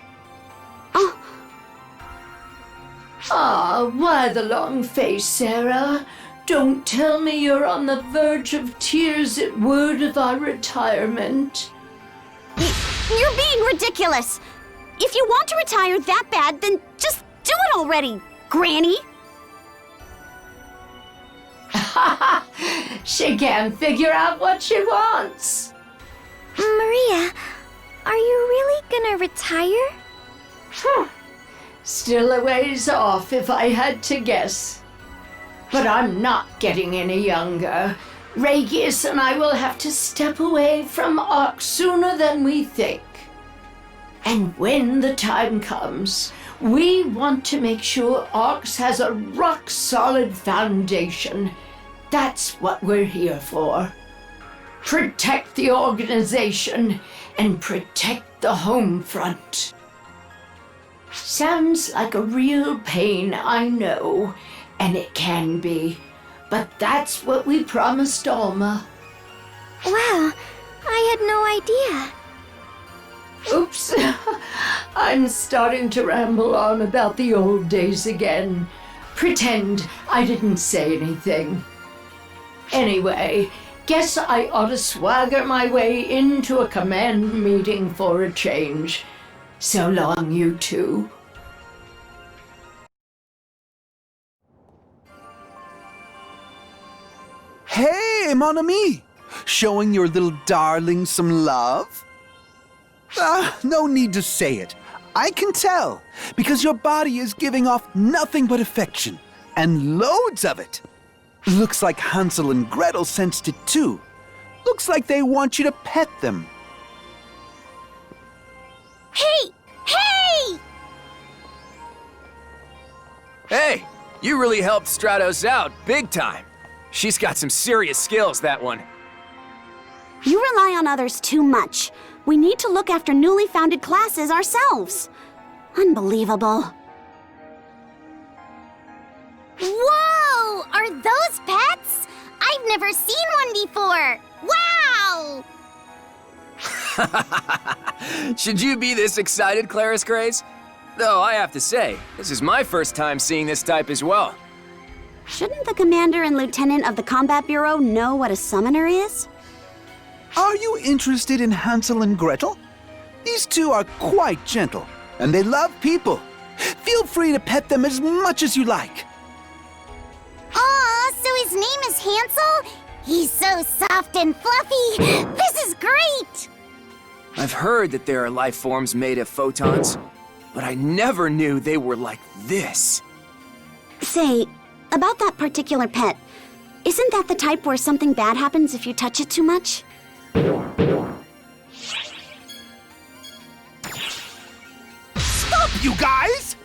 Why the long face, Sarah? Don't tell me you're on the verge of tears at word of our retirement. You're being ridiculous. If you want to retire that bad, then just do it already, Granny. She can't figure out what she wants. Maria, are you really gonna retire? Still a ways off if I had to guess. But I'm not getting any younger. Regius and I will have to step away from Ark sooner than we think. And when the time comes, we want to make sure Arx has a rock-solid foundation. That's what we're here for. Protect the organization and protect the home front. Sounds like a real pain, I know, and it can be, but that's what we promised Alma. Wow, I had no idea. Oops, I'm starting to ramble on about the old days again. Pretend I didn't say anything. Anyway, guess I ought to swagger my way into a command meeting for a change. So long, you two. Hey, mon ami! Showing your little darling some love? No need to say it. I can tell, because your body is giving off nothing but affection, and loads of it. Looks like Hansel and Gretel sensed it too. Looks like they want you to pet them. Hey! Hey! Hey, you really helped Stratos out big time. She's got some serious skills, that one. You rely on others too much. We need to look after newly founded classes ourselves. Unbelievable. Whoa! Are those pets? I've never seen one before! Wow! Should you be this excited, Claris Grace? Though I have to say, this is my first time seeing this type as well. Shouldn't the commander and lieutenant of the Combat Bureau know what a summoner is? Are you interested in Hansel and Gretel? These two are quite gentle, and they love people. Feel free to pet them as much as you like. Aw, so his name is Hansel? He's so soft and fluffy! This is great! I've heard that there are life forms made of photons, but I never knew they were like this. Say, about that particular pet, isn't that the type where something bad happens if you touch it too much? Stop, you guys!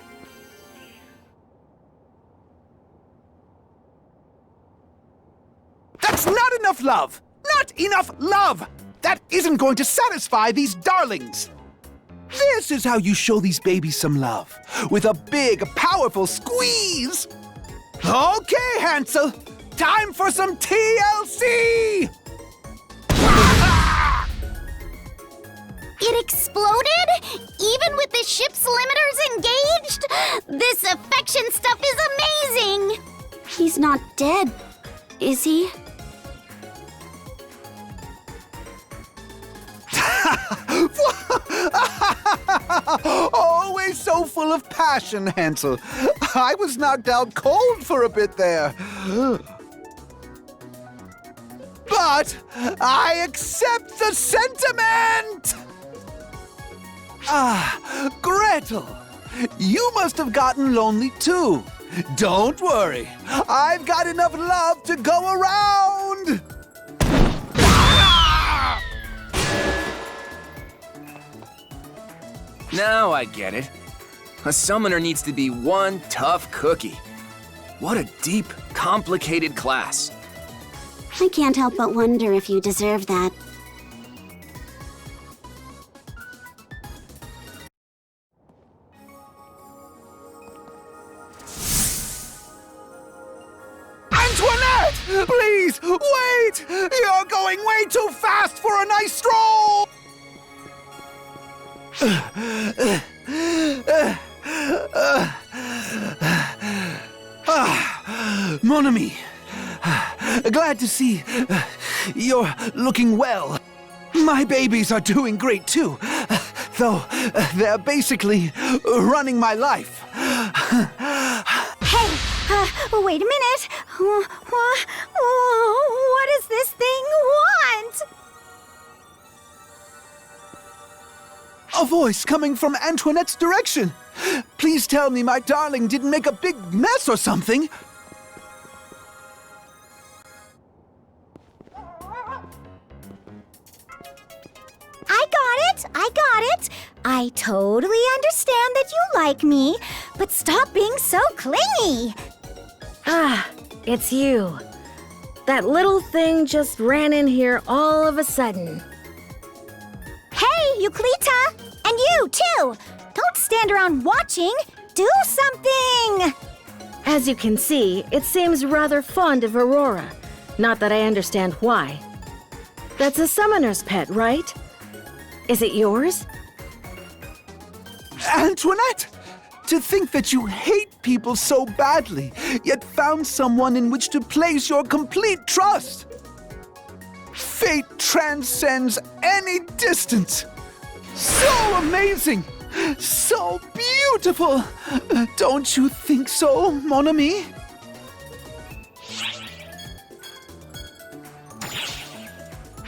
That's not enough love! Not enough love! That isn't going to satisfy these darlings! This is how you show these babies some love. With a big, powerful squeeze! Okay, Hansel! Time for some TLC! It exploded? Even with the ship's limiters engaged? This affection stuff is amazing! He's not dead, is he? Always so full of passion, Hansel. I was knocked out cold for a bit there. But I accept the sentiment! Ah, Gretel, you must have gotten lonely too. Don't worry, I've got enough love to go around! Now I get it. A summoner needs to be one tough cookie. What a deep, complicated class. I can't help but wonder if you deserve that. Antoinette! Please, wait! You're going way too fast for a nice stroll! Mon ami, glad to see you're looking well. My babies are doing great too, though they're basically running my life. Hey, wait a minute. What does this thing want? A voice coming from Antoinette's direction. Please tell me my darling didn't make a big mess or something. I got it. I totally understand that you like me, but stop being so clingy. Ah, it's you. That little thing just ran in here all of a sudden. Hey, Euclita! And you, too! Don't stand around watching! Do something! As you can see, it seems rather fond of Aurora. Not that I understand why. That's a summoner's pet, right? Is it yours? Antoinette! To think that you hate people so badly, yet found someone in which to place your complete trust! Fate transcends any distance! So amazing! So beautiful! Don't you think so, mon ami?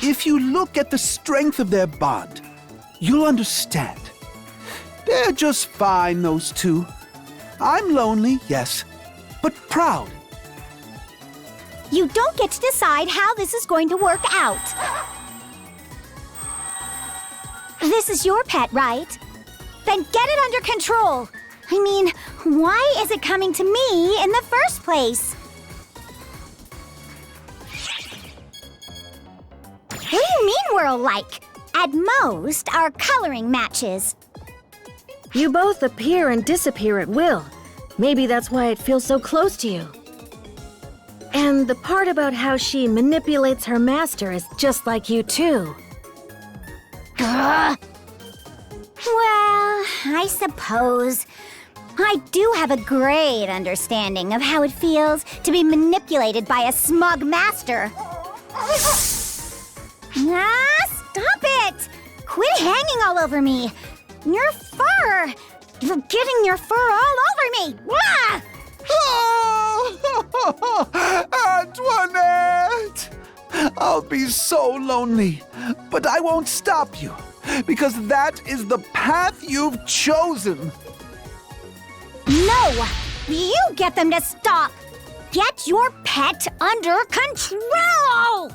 If you look at the strength of their bond, you'll understand. They're just fine, those two. I'm lonely, yes, but proud. You don't get to decide how this is going to work out. This is your pet, right? Then get it under control. I mean, why is it coming to me in the first place? What do you mean we're alike? At most, our coloring matches. You both appear and disappear at will. Maybe that's why it feels so close to you. And the part about how she manipulates her master is just like you too. Ugh. Well, I suppose. I do have a great understanding of how it feels to be manipulated by a smug master. Stop it! Quit hanging all over me! Your fur! You're getting your fur all over me! Ah! Oh, Antoinette! I'll be so lonely, but I won't stop you, because that is the path you've chosen. No! You get them to stop! Get your pet under control!